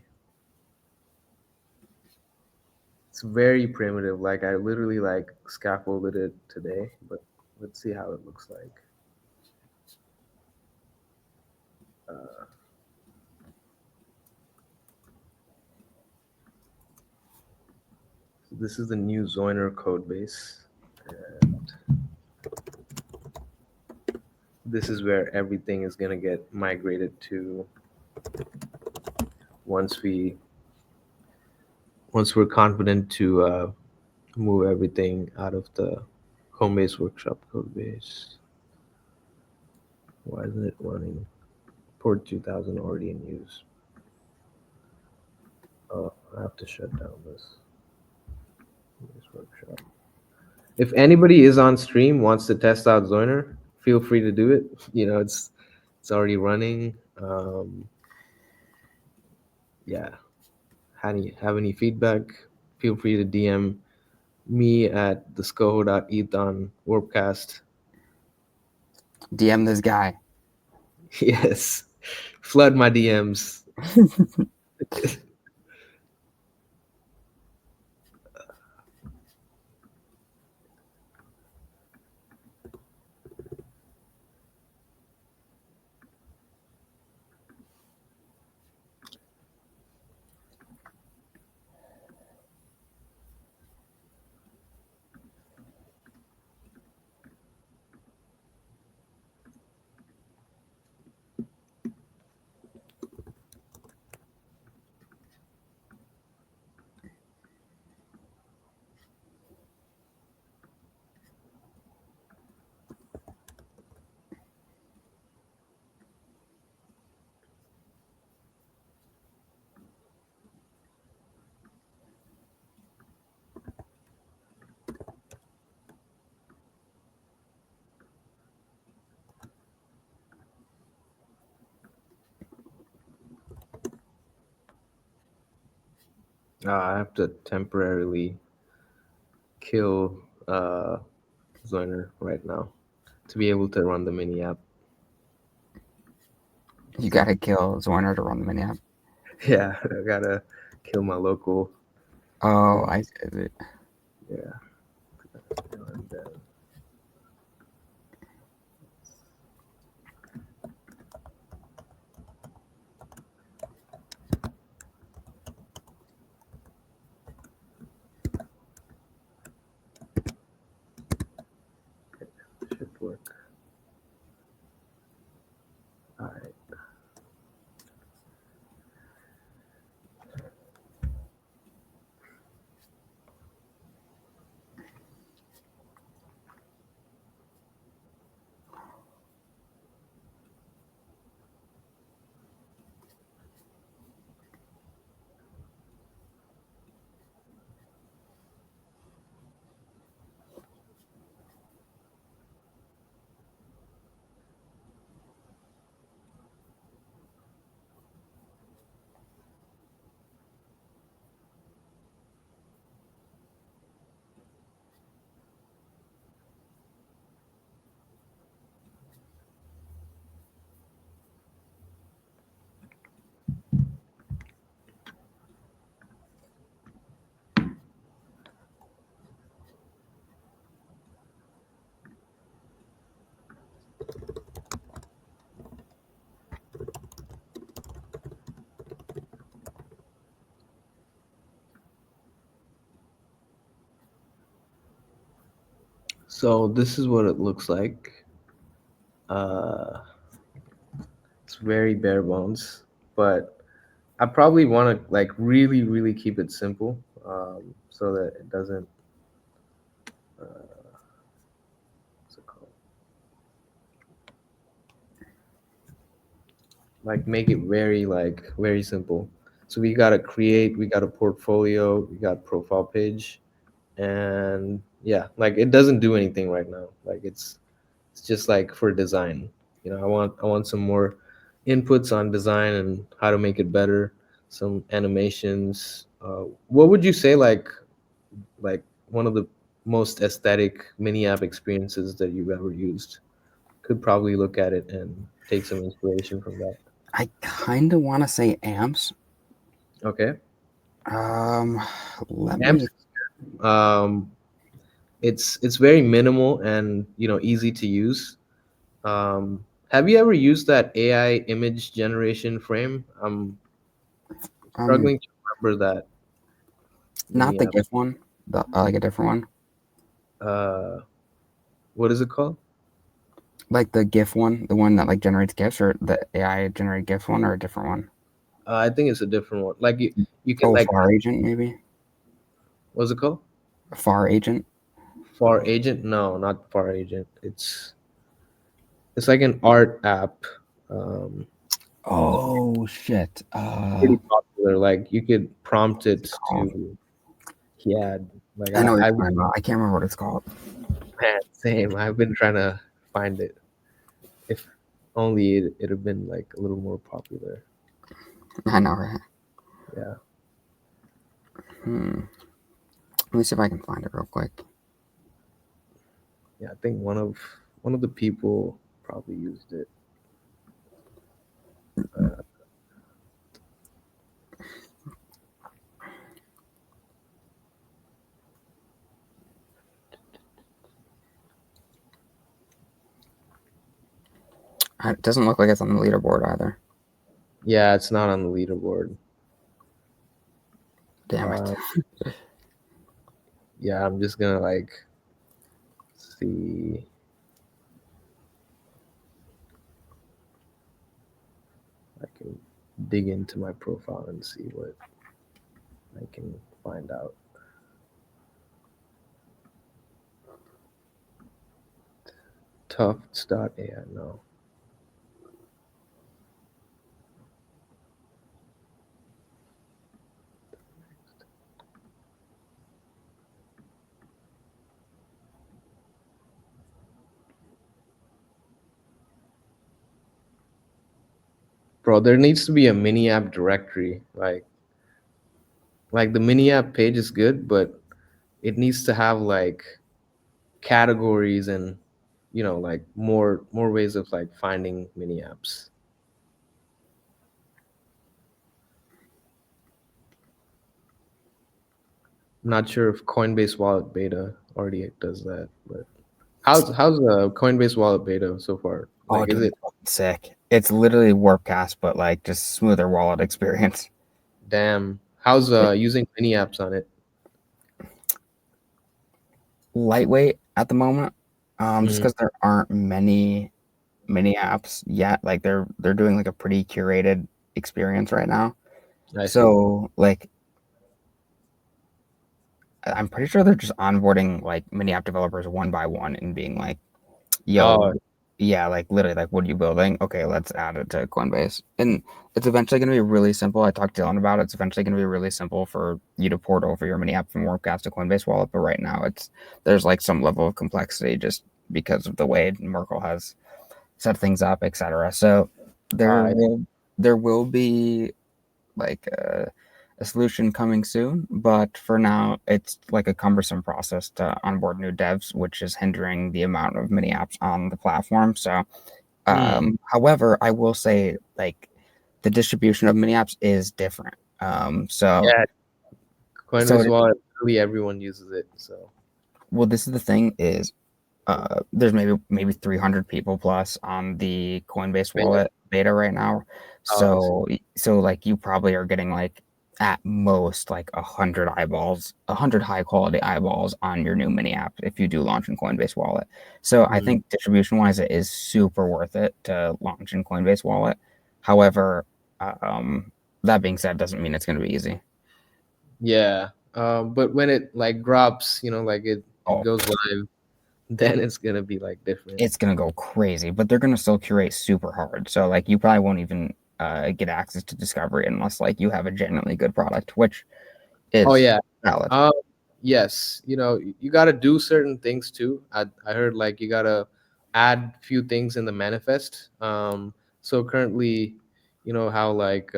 It's very primitive. Like I literally like scaffolded it today, but let's see how it looks like. So this is the new Zoiner code base. And this is where everything is going to get migrated to once we're confident to move everything out of the Homebase workshop code base. Why isn't it running? Port 2000 already in use. Oh, I have to shut down this workshop. If anybody is on stream, wants to test out Zoiner, feel free to do it. You know, it's already running. Yeah. Have any feedback? Feel free to DM me at theskoho.eth on Warpcast. DM this guy. Yes. Flood my DMs. I have to temporarily kill Zoiner right now to be able to run the mini app. You gotta kill Zoiner to run the mini app. Yeah, I gotta kill my local. Oh, I see it. Yeah. And then should work. All right. So this is what it looks like. It's very bare bones, but I probably want to like really, really keep it simple, so that it doesn't. What's it called? Like make it very simple. So we got a portfolio, we got profile page, and yeah, like it doesn't do anything right now. Like it's just like for design. You know, I want some more inputs on design and how to make it better. Some animations. What would you say like one of the most aesthetic mini app experiences that you've ever used? Could probably look at it and take some inspiration from that. I kind of want to say amps. Okay. Let Amps me. Um, it's very minimal and easy to use. Have you ever used that AI image generation frame? I'm Um, struggling to remember that not mini the app. GIF one, like a different one, Uh, what is it called? like the GIF one, the one that like generates GIFs, or the AI generated GIF one, or a different one. I think it's a different one. Like you can Oh, like, Far Agent maybe. what's it called? Far Agent. Far Agent? No, not Far Agent. It's like an art app. Um, Oh shit. Pretty popular. Like you could prompt it Called? to, yeah. Like I know what you're I talking about. I can't remember what it's called. man, same. I've been trying to find it. If only it'd have been like a little more popular. I know, right? Yeah. Let me see if I can find it real quick. Yeah, I think one of the people probably used it. It doesn't look like it's on the leaderboard either. Yeah, it's not on the leaderboard. Damn it. Yeah, I'm just gonna like see. I can dig into my profile and see what I can find out. Tufts.ai, no. Bro, there needs to be a mini app directory. Like the mini app page is good, but it needs to have like categories and like more ways of like finding mini apps. I'm not sure if Coinbase Wallet Beta already does that, but how's the Coinbase Wallet Beta so far? Oh, Like, is dude, it it's fucking sick. It's literally Warpcast, but like just smoother wallet experience. damn? How's using mini apps on it? Lightweight at the moment, just Mm, because there aren't many apps yet. Like they're doing like a pretty curated experience right now. I see. So like I'm pretty sure they're just onboarding like mini app developers one by one and being like, Oh, yo, yeah, like literally, like, what are you building? Okay, let's add it to Coinbase. And it's eventually going to be really simple. I talked to Dylan about it. It's eventually going to be really simple for you to port over your mini app from Workcast to Coinbase Wallet. But right now, there's like some level of complexity just because of the way Merkle has set things up, etc. So there I will there will be like a solution coming soon, but for now, it's like a cumbersome process to onboard new devs, which is hindering the amount of mini apps on the platform. So, however, I will say like the distribution of mini apps is different. yeah, So Coinbase Wallet, really everyone uses it. So well, this is the thing is there's maybe 300 people plus on the Coinbase beta. wallet beta right now. Oh, I see. So like you probably are getting like at most like 100 eyeballs, 100 high quality eyeballs on your new mini app if you do launch in Coinbase wallet. So I think distribution wise, it is super worth it to launch in Coinbase wallet. However, that being said, doesn't mean it's going to be easy. Yeah, but when it like drops, like it Oh, goes live, then it's gonna be like different. it's gonna go crazy, but they're gonna still curate super hard. So like you probably won't even get access to discovery unless like you have a genuinely good product, which Oh is yeah. valid. Yes, you got to do certain things too. I heard like you got to add few things in the manifest. So currently, how like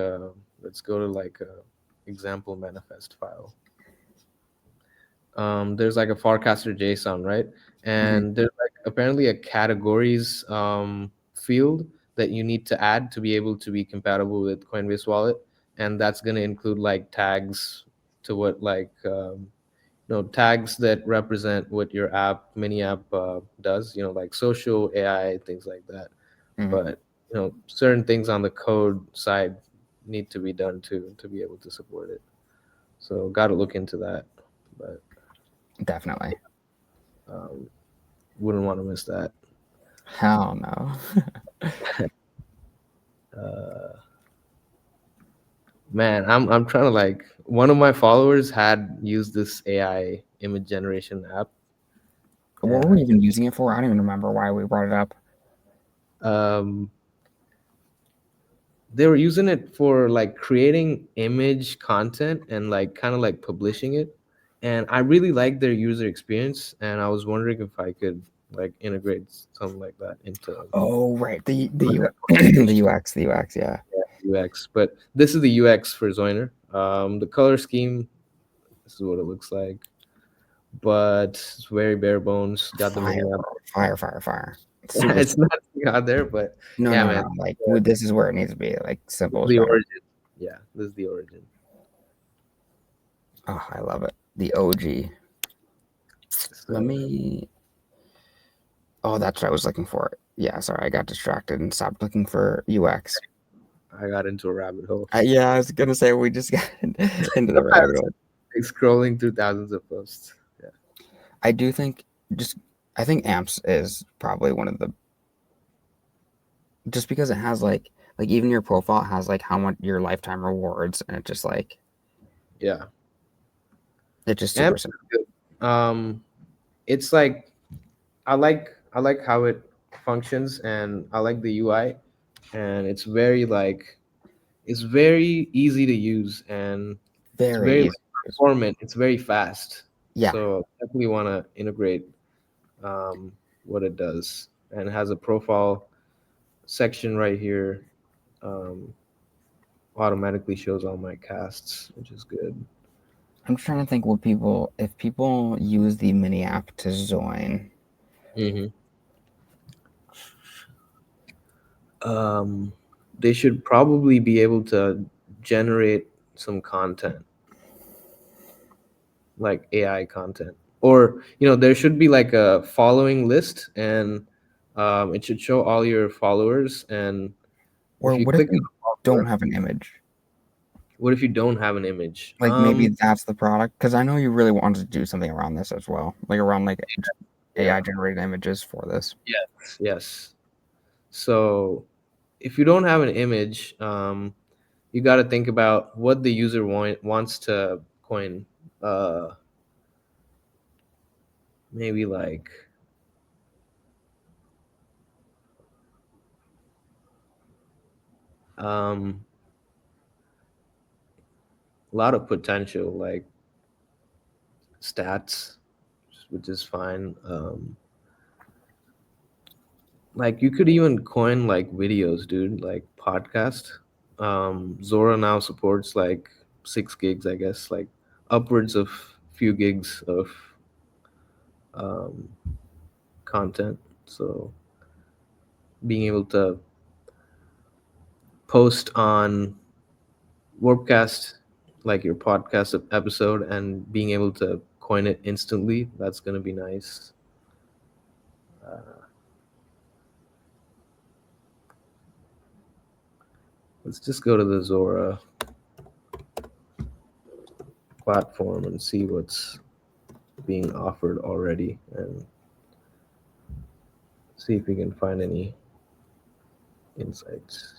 let's go to like a example manifest file. There's like a forecaster JSON, right? And there's like apparently a categories field that you need to add to be able to be compatible with Coinbase Wallet, and that's going to include like tags to what like tags that represent what your mini app does, like social AI, things like that. But certain things on the code side need to be done to be able to support it. So got to look into that. But Definitely. Wouldn't want to miss that. Hell no. Man, I'm trying to one of my followers had used this AI image generation app. What were we even using it for? I don't even remember why we brought it up. They were using it for creating image content and kind of publishing it. And I really liked their user experience, and I was wondering if I could integrate something like that into. Oh right, the UX, yeah. UX. But this is the UX for Zoiner. The color scheme, this is what it looks like, but it's very bare bones. Got the mini app. Fire. It's not out there, but no, man. No. This is where it needs to be. Simple. The origin. Yeah, this is the origin. Oh, I love it. The OG. Let me. Oh, that's what I was looking for. Yeah, sorry, I got distracted and stopped looking for UX. I got into a rabbit hole. Yeah, I was gonna say we just got into the rabbit hole. Scrolling through thousands of posts. Yeah, I do think I think Amps is probably one of the, just because it has even your profile has how much your lifetime rewards, and it just yeah, it's just super simple. It's I like how it functions, and I like the UI, and it's very it's very easy to use, and it's very performant. It's very fast. Yeah. So definitely want to integrate what it does, and it has a profile section right here. Automatically shows all my casts, which is good. I'm trying to think if people use the mini app to join. They should probably be able to generate some content, like AI content, or there should be a following list, and it should show all your followers. And or what if you don't have an image? What if you don't have an image? Maybe that's the product, because I know you really wanted to do something around this as well, around AI generated images for this. Yes. So if you don't have an image, you got to think about what the user wants to coin. Maybe a lot of potential, stats, which is fine. You could even coin videos, dude, podcast. Zora now supports 6 gigs, I guess, upwards of few gigs of content. So being able to post on Warpcast your podcast episode, and being able to coin it instantly, that's going to be nice. Let's just go to the Zora platform and see what's being offered already, and see if we can find any insights.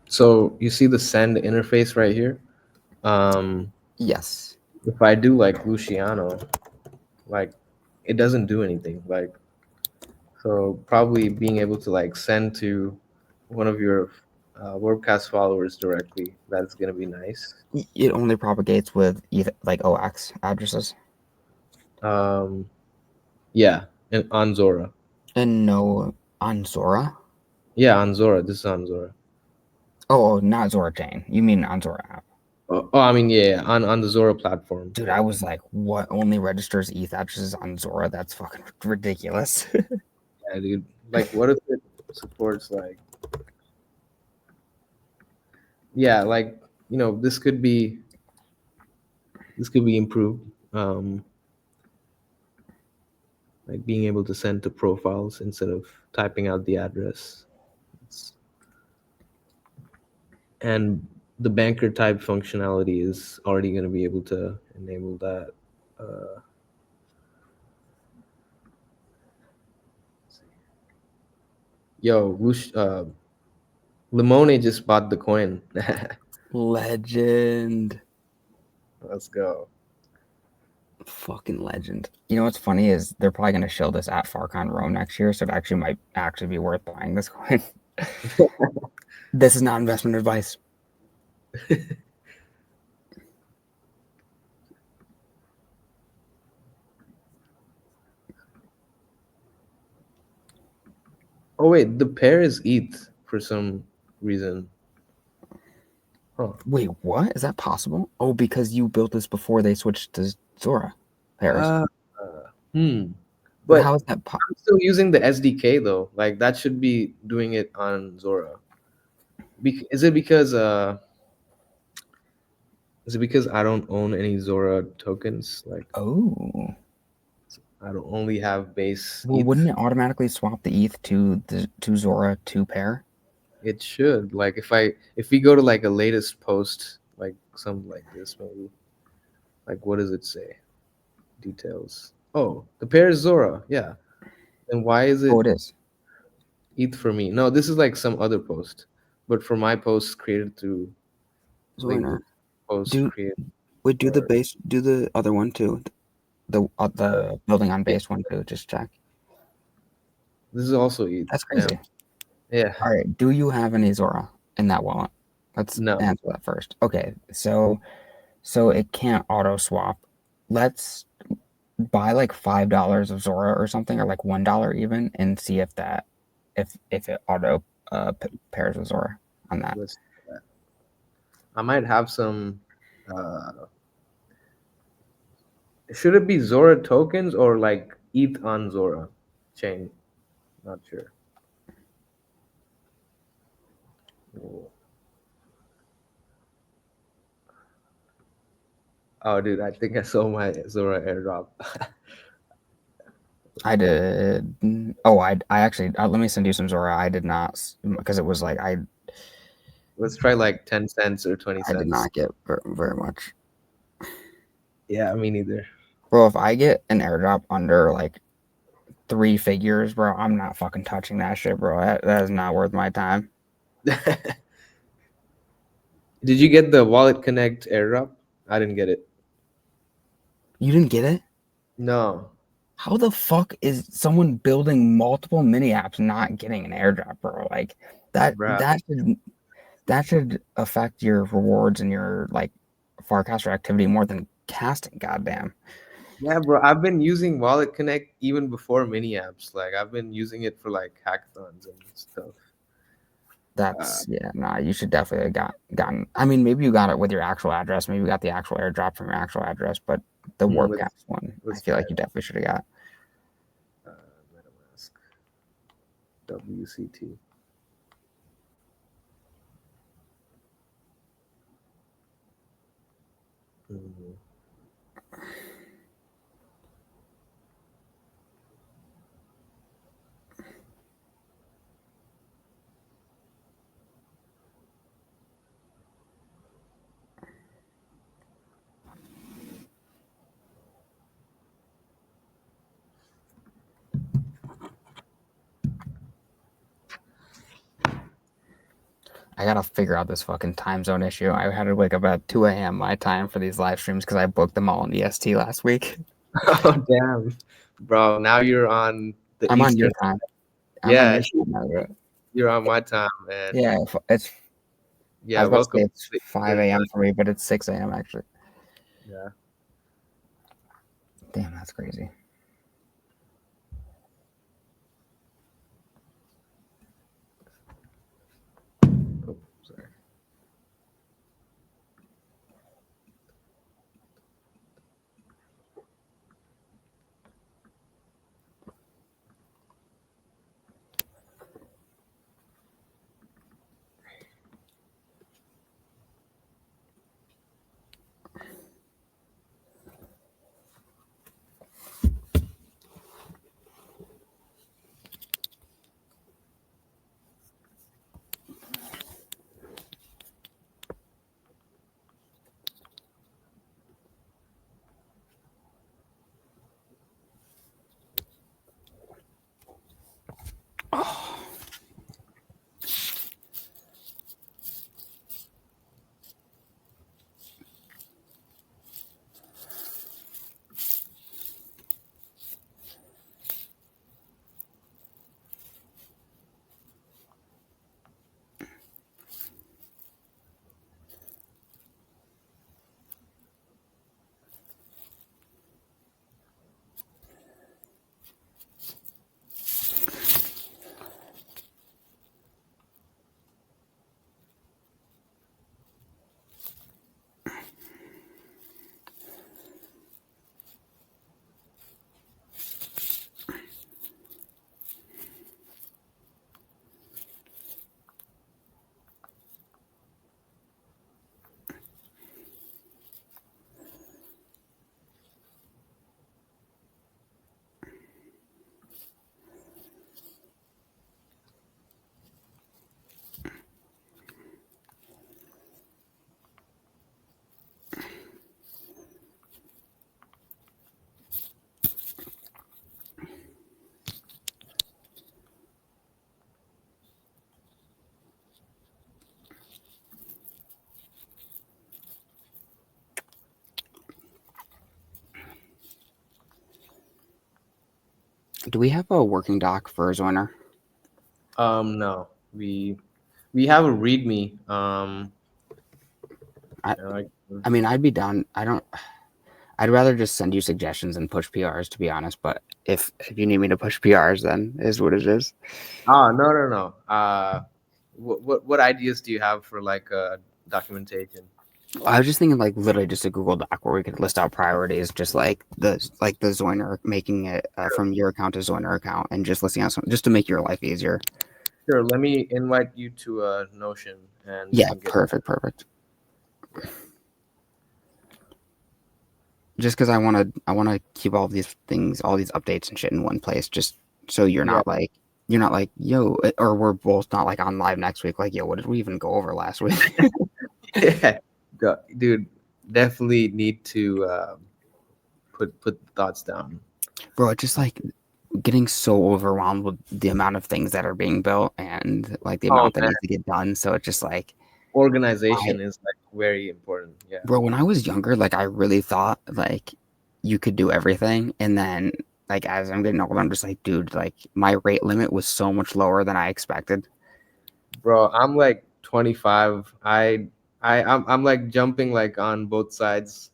So you see the send interface right here. Yes. If I do like Luciano, like it doesn't do anything. Like, so probably being able to like send to one of your WordCast followers directly, that's gonna be nice. It only propagates with like OX addresses. Yeah, and on Zora. And no on Zora? Yeah, on Zora. This is on Zora. Oh, not Zora Chain. You mean on Zora app? Oh, I mean, yeah, on the Zora platform. Dude, I was like, what? Only registers ETH addresses on Zora? That's fucking ridiculous. Yeah, dude. Like, what if it supports like? Yeah, like this could be improved. Like being able to send to profiles instead of typing out the address. And the banker type functionality is already going to be able to enable that. Yo, Limone just bought the coin. Legend. Let's go. Fucking legend. You know what's funny is they're probably going to show this at FarCon Rome next year, so it actually might actually be worth buying this coin. This is not investment advice. Oh wait, the pair is ETH for some reason. Huh. Wait, what? Is that possible? Oh, because you built this before they switched to Zora pairs. But how is that I'm still using the SDK though. Like that should be doing it on Zora. Is it because I don't own any Zora tokens? Like, oh, I don't only have base. Well, ETH. wouldn't it automatically swap the ETH to Zora 2 pair? It should. Like if we go to like a latest post, like something like this maybe. Like what does it say? Details. Oh, the pair is Zora. Yeah. Then why is it? Oh, it is. ETH for me. No, this is like some other post. But for my posts created through Zoiner. post created. Wait, do the other one too. The building on base one too. Just check. This is also ETH. That's crazy. Yeah. All right. Do you have any Zora in that wallet? Let's answer that first. Okay. So it can't auto swap. Let's buy like $5 of Zora or something, or like $1 even, and see if it auto pairs with Zora on that. Let's do that. I might have some. Should it be Zora tokens or like ETH on Zora chain? Not sure. Oh, dude, I think I saw my Zora airdrop. I did. Oh, I actually. Let me send you some Zora. I did not, because it was like Let's try like 10 cents or 20 cents. I did not get very much. Yeah, me neither. Bro, if I get an airdrop under like 3 figures, bro, I'm not fucking touching that shit, bro. That is not worth my time. Did you get the Wallet Connect airdrop? I didn't get it. You didn't get it? No. How the fuck is someone building multiple mini apps not getting an airdrop, bro? Like that should affect your rewards and your like Farcaster activity more than casting, goddamn. Yeah, bro. I've been using Wallet Connect even before mini apps. Like I've been using it for like hackathons and stuff. That's you should definitely have gotten. I mean, maybe you got it with your actual address. Maybe you got the actual airdrop from your actual address, but the WarpCast one, I feel like you definitely should have got. MetaMask. WCT. I gotta figure out this fucking time zone issue. I had to wake up at 2 a.m. my time for these live streams because I booked them all in EST last week. Oh damn, bro! Now you're on the I'm on your Eastern. time. I'm on Yeah, your time now, bro. you're on my time, man. Yeah, it's. I Yeah, was about to say welcome. it's 5 a.m. for me, but it's 6 a.m. actually. Yeah. Damn, that's crazy. Oh, sorry. Do we have a working doc for Zoiner? No, we have a README. I mean, I'd be down. I'd rather just send you suggestions and push PRs, to be honest. But if you need me to push PRs, then is what it is. Oh no. What ideas do you have for like documentation? I was just thinking, like, literally just a Google Doc where we could list out priorities, just like the Zoiner, making it from your account to Zoiner account, and just listing out some, just to make your life easier. Sure. Let me invite you to a Notion, and Yeah, we can get perfect. Just because I want to keep all these things, all these updates and shit in one place, just so you're not like yo, or we're both not like on live next week. Like, yo, what did we even go over last week? Yeah, dude, definitely need to put thoughts down. Bro, it's just like getting so overwhelmed with the amount of things that are being built and like the amount that needs to get done. So it's just like organization is like very important. Yeah. Bro, when I was younger, like I really thought like you could do everything, and then like as I'm getting older, I'm just like, dude, like my rate limit was so much lower than I expected. Bro, I'm like 25. I'm like jumping like on both sides.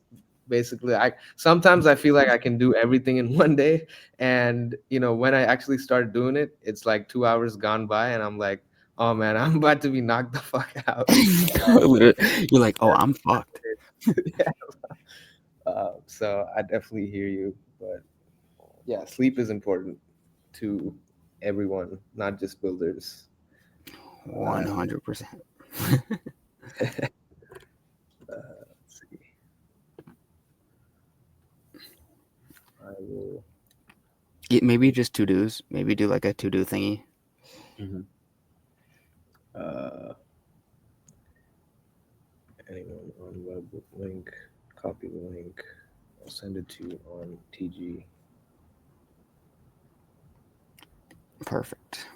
Basically, I sometimes I feel like I can do everything in one day, and when I actually start doing it, it's like 2 hours gone by, and I'm like, oh man, I'm about to be knocked the fuck out. You're like, oh, I'm fucked. Yeah. So I definitely hear you, but yeah, sleep is important to everyone, not just builders. 100%. Let's see. I will. Maybe just to-dos. Maybe do like a to-do thingy. Anyone on web link, copy the link. I'll send it to you on TG. Perfect.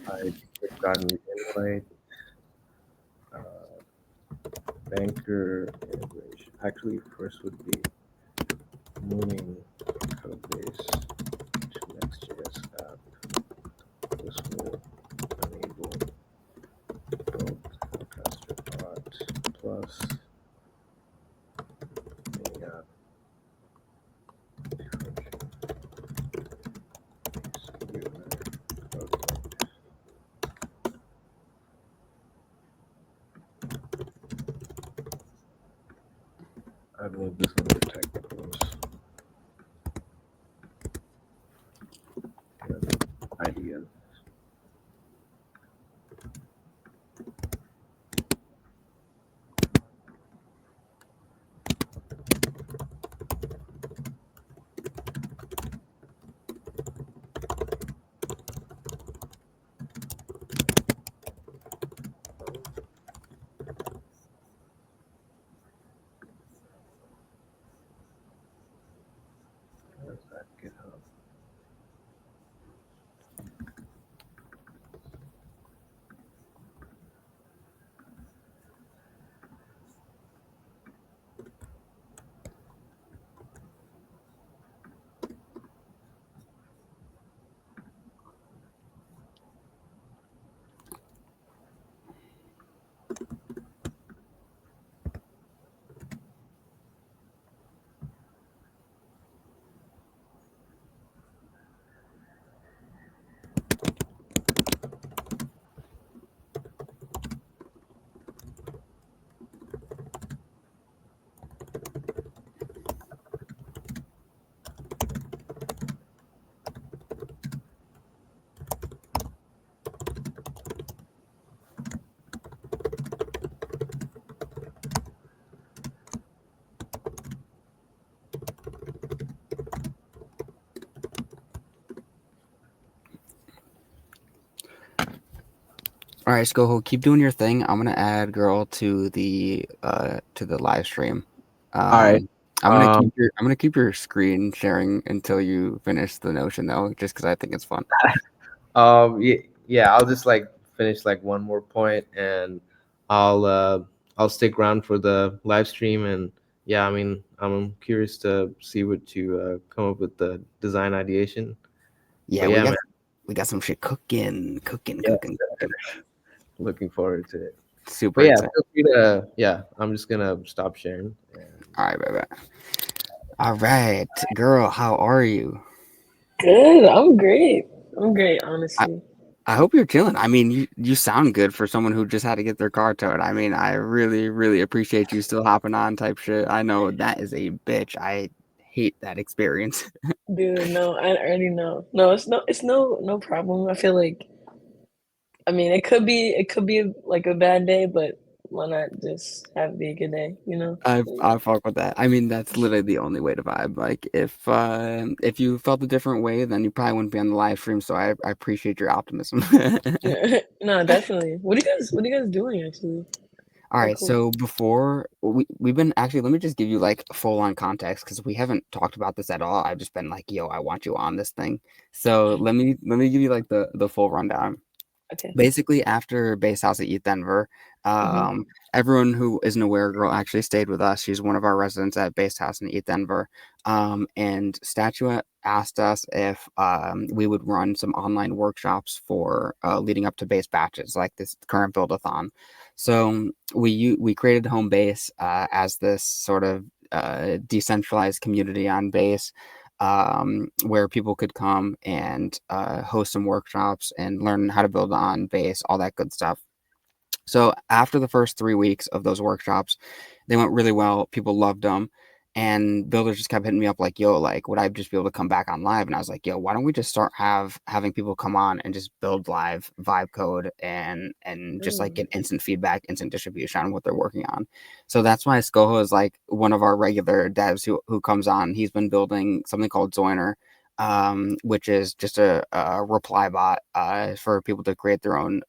I clicked on invite. Banker integration. Actually, first would be moving Homebase to Next.js app. This will enable both forecaster bot plus the app. I believe this one is technicals. Idea. Where's that GitHub? All right, Skoho, keep doing your thing. I'm gonna add girl to the live stream. All right. I'm gonna keep your screen sharing until you finish the Notion though, just because I think it's fun. Yeah, yeah, I'll just like finish like one more point, and I'll stick around for the live stream. And yeah, I mean, I'm curious to see what you come up with the design ideation. Yeah, But yeah, man, we got some shit cooking. yeah, looking forward to it. Super But yeah, excited. feel free to, yeah, I'm just gonna stop sharing. All right, bye bye. All right, girl, how are you? Good. I'm great. I'm great, honestly. I hope you're chilling. I mean, you sound good for someone who just had to get their car towed. I mean, I really, really appreciate you still hopping on type shit. I know that is a bitch. I hate that experience. Dude, no, I already know. No, it's no problem. I feel like, I mean, it could be like a bad day, but why not just have it be a good day, you know? I fuck with that. I mean, that's literally the only way to vibe. Like, if you felt a different way, then you probably wouldn't be on the live stream. So I appreciate your optimism. No, definitely. What are you guys doing actually? All Oh, right, cool. so before we've been actually, let me just give you like full on context because we haven't talked about this at all. I've just been like, yo, I want you on this thing. So let me give you like the full rundown. Okay. Basically, after Base House at ETH Denver, Mhm. everyone who isn't aware, girl actually stayed with us. She's one of our residents at Base House in ETH Denver. And Statua asked us if we would run some online workshops for leading up to base batches, like this current build-a-thon. So we created Homebase as this sort of decentralized community on Base, where people could come and host some workshops and learn how to build on Base, all that good stuff. So after the first 3 weeks of those workshops, they went really well. People loved them. And builders just kept hitting me up like, yo, like, would I just be able to come back on live? And I was like, yo, why don't we just start having people come on and just build live vibe code and just like Mm. get instant feedback, instant distribution on what they're working on. So that's why Skoho is like one of our regular devs who comes on. He's been building something called Zoiner, which is just a reply bot for people to create their own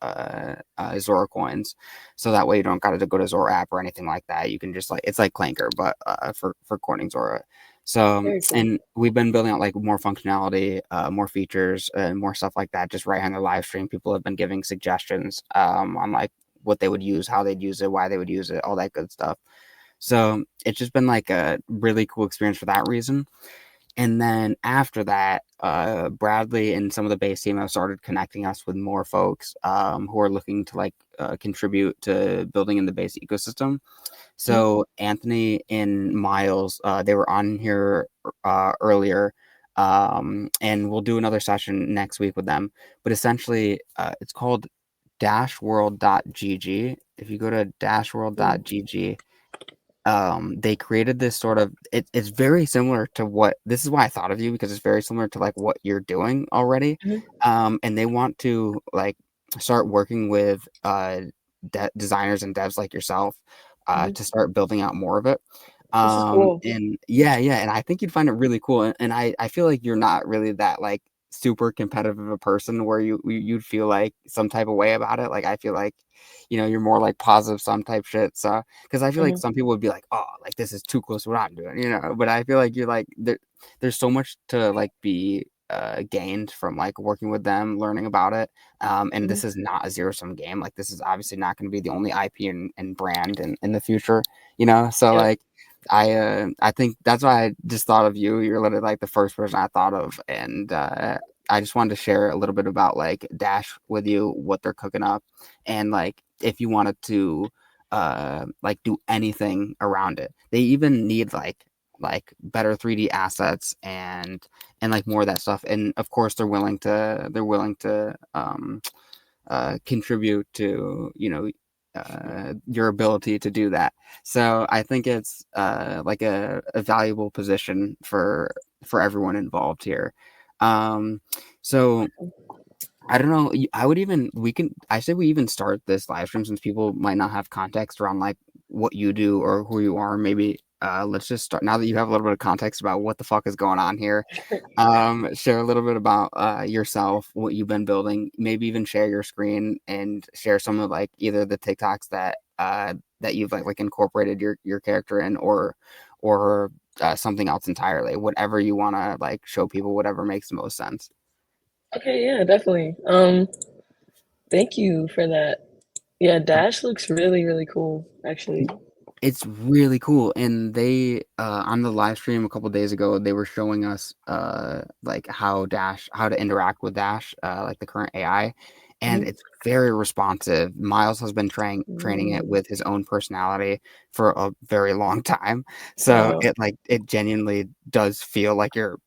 Zora coins. So that way you don't got to go to Zora app or anything like that. You can just like, it's like Clanker, but for coining Zora. So, Very cool. and we've been building out like more functionality, more features, and more stuff like that. Just right on the live stream, people have been giving suggestions on like what they would use, how they'd use it, why they would use it, all that good stuff. So it's just been like a really cool experience for that reason. And then after that, Bradley and some of the base team have started connecting us with more folks who are looking to like contribute to building in the base ecosystem. So Anthony and Miles, they were on here earlier, and we'll do another session next week with them. But essentially, it's called dashworld.gg. If you go to dashworld.gg, they created this sort of it's very similar to what this is why I thought of you, because it's very similar to like what you're doing already. And they want to like start working with designers and devs like yourself to start building out more of it. This is cool. And yeah, and I think you'd find it really cool. And I feel like you're not really that like super competitive of a person where you'd feel like some type of way about it. Like I feel like, you're more like positive some type shit. So because I feel like some people would be like, oh, like this is too close to what I'm doing. But I feel like you're like there's so much to like be gained from like working with them, learning about it. And this is not a zero-sum game. Like this is obviously not going to be the only IP and brand in the future, so like I think that's why I just thought of you. You're literally like the first person I thought of. And I just wanted to share a little bit about like Dash with you, what they're cooking up, and like if you wanted to like do anything around it. They even need like better 3D assets and like more of that stuff. And of course they're willing to contribute to your ability to do that. So I think it's like a valuable position for everyone involved here. So I don't know. I say we even start this live stream, since people might not have context around like what you do or who you are. Maybe let's just start now that you have a little bit of context about what the fuck is going on here. Share a little bit about yourself, what you've been building. Maybe even share your screen and share some of like either the TikToks that you've like incorporated your character in, or something else entirely. Whatever you want to like show people, whatever makes the most sense. Okay, yeah, definitely. Thank you for that. Yeah, Dash looks really, really cool, actually. It's really cool. And they on the live stream a couple days ago, they were showing us like how to interact with Dash, like the current AI, and it's very responsive. Miles has been training it with his own personality for a very long time. So Wow. it genuinely does feel like you're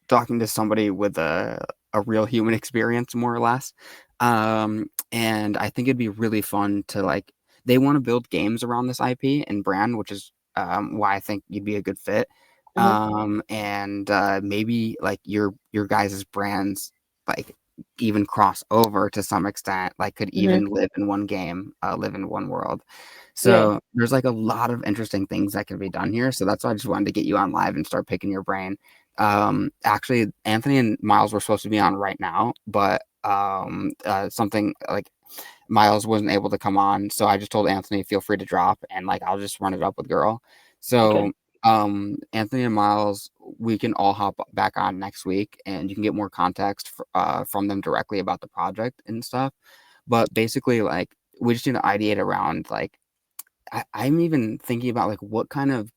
talking to somebody with a real human experience, more or less. And I think it'd be really fun to like, they want to build games around this IP and brand, which is why I think you'd be a good fit. And maybe like your guys' brands like even cross over to some extent, like could even live in one game, live in one world. So there's like a lot of interesting things that can be done here. So that's why I just wanted to get you on live and start picking your brain. Actually, Anthony and Miles were supposed to be on right now, but something like Miles wasn't able to come on, so I just told Anthony, feel free to drop, and like I'll just run it up with Girl. So Anthony and Miles, we can all hop back on next week, and you can get more context from them directly about the project and stuff. But basically, like we just need to ideate around like I'm even thinking about like what kind of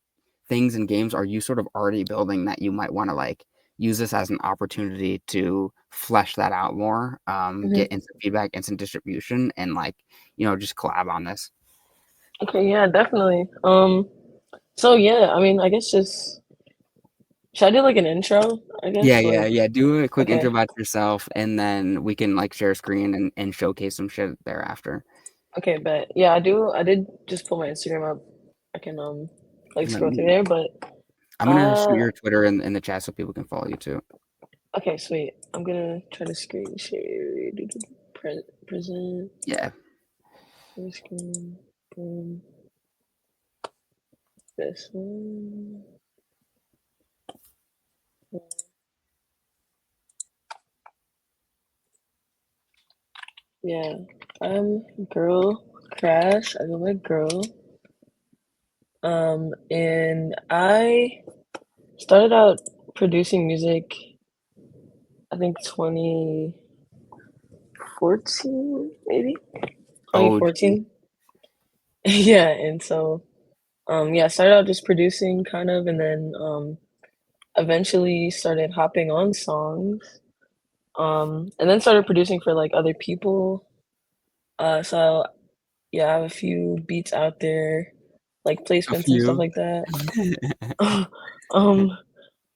things and games are you sort of already building that you might want to like use this as an opportunity to flesh that out more, get instant feedback, instant distribution, and like just collab on this. Okay, yeah, definitely. So yeah, I mean, I guess just should I do like an intro? I guess. Yeah, do a quick Okay. intro about yourself, and then we can like share a screen and showcase some shit thereafter. Okay, but yeah, I did just pull my Instagram up. I can like scroll through there, but I'm gonna shoot your Twitter in the chat so people can follow you too. Okay, sweet. I'm gonna try to screen share. Present. Yeah. Screen. This one. Yeah, I'm Girl Crash. I go by Girl. And Started out producing music, I think 2014, maybe Oh, 2014. Yeah, and so yeah, started out just producing kind of, and then eventually started hopping on songs, and then started producing for like other people. So yeah, I have a few beats out there, like a placements and stuff few. like that. um,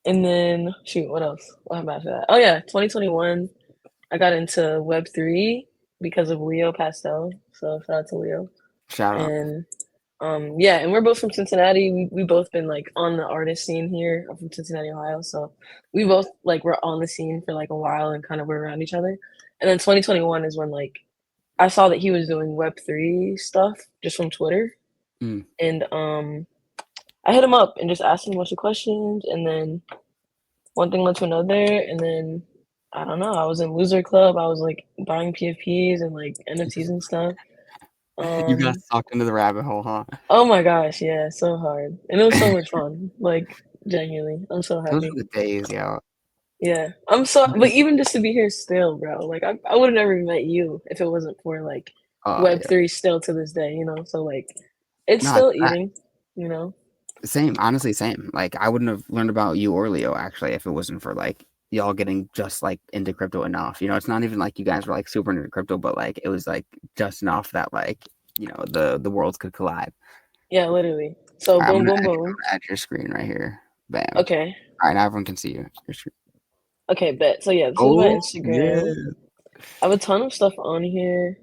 and then shoot, what else? What happened after that? Oh yeah, 2021, I got into Web3 because of Leo Pastel. So shout out to Leo. Shout out. And yeah, and we're both from Cincinnati. We both been like on the artist scene here. I'm from Cincinnati, Ohio, so we both like were on the scene for like a while and kind of were around each other. And then 2021 is when like I saw that he was doing Web3 stuff just from Twitter, Mm. and I hit him up and just asked him a bunch of questions, and then one thing led to another, and then I don't know. I was in Loser Club. I was like buying PFPs and like NFTs and stuff. You got sucked into the rabbit hole, huh? Oh my gosh, yeah, so hard. And it was so much fun. Like genuinely. I'm so Those happy. were the days, yo. Yeah. I'm so but even just to be here still, bro. Like I would have never met you if it wasn't for like Oh yeah. Web3 still to this day, you know? So like it's No, still I- eating, you know? same. Honestly, same. Like I wouldn't have learned about you or Leo actually if it wasn't for like y'all getting just like into crypto enough. You know, it's not even like you guys were like super into crypto, but like it was like just enough that like the worlds could collide. Yeah, literally. So All right, boom, boom, I'm boom. gonna add your screen right here. Bam. Okay. All right, now everyone can see your screen. Okay, bet. So yeah, this is my Oh Instagram. yeah. I have a ton of stuff on here.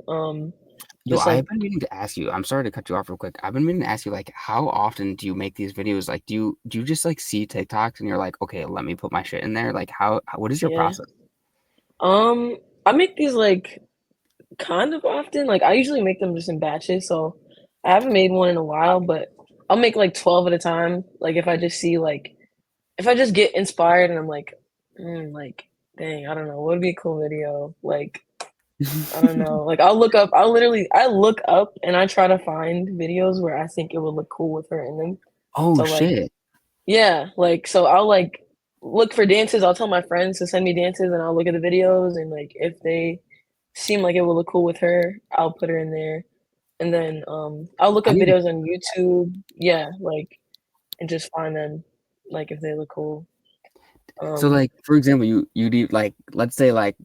Yo, Just like I've been meaning to ask you. I'm sorry to cut you off real quick. I've been meaning to ask you, like, how often do you make these videos? Like, do you just like see TikToks and you're like, okay, let me put my shit in there? Like, what is your yeah. process? I make these like kind of often. Like I usually make them just in batches, so I haven't made one in a while, but I'll make like 12 at a time. Like if I just see like if I just get inspired and I'm like dang, I don't know, what would be a cool video? Like I don't know. Like I look up and I try to find videos where I think it would look cool with her in them. Oh So like shit. yeah, like so I'll like look for dances. I'll tell my friends to send me dances and I'll look at the videos and like if they seem like it would look cool with her, I'll put her in there. And then I'll look I up need to, videos on YouTube, yeah, like and just find them like if they look cool. so Um like for example, you do like let's say like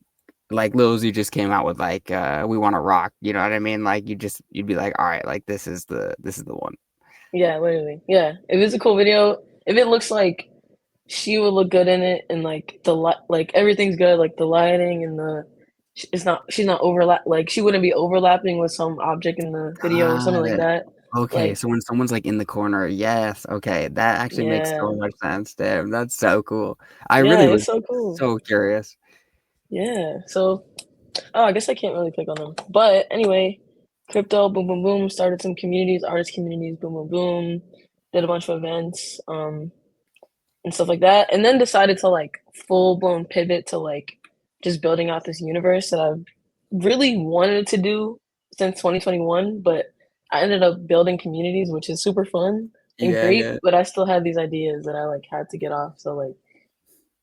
Lil Uzi just came out with like We Wanna Rock, you know what I mean? Like you'd be like, all right, like this is the one. yeah, literally. Yeah. If it's a cool video, if it looks like she would look good in it and like the light like everything's good, like the lighting and the she's not overlap like she wouldn't be overlapping with some object in the video or something Got like it. that. Okay, Like so when someone's like in the corner, yes, okay, that actually makes yeah. so much sense. Damn, that's so cool. I Yeah, really it's was so cool. so curious. Yeah. So oh, I guess I can't really click on them. But anyway, crypto, boom, boom, boom. Started some communities, artist communities, boom, boom, boom. Did a bunch of events, and stuff like that. And then decided to like full blown pivot to like just building out this universe that I've really wanted to do since 2021. But I ended up building communities, which is super fun and Yeah, great. yeah. But I still had these ideas that I like had to get off. So like,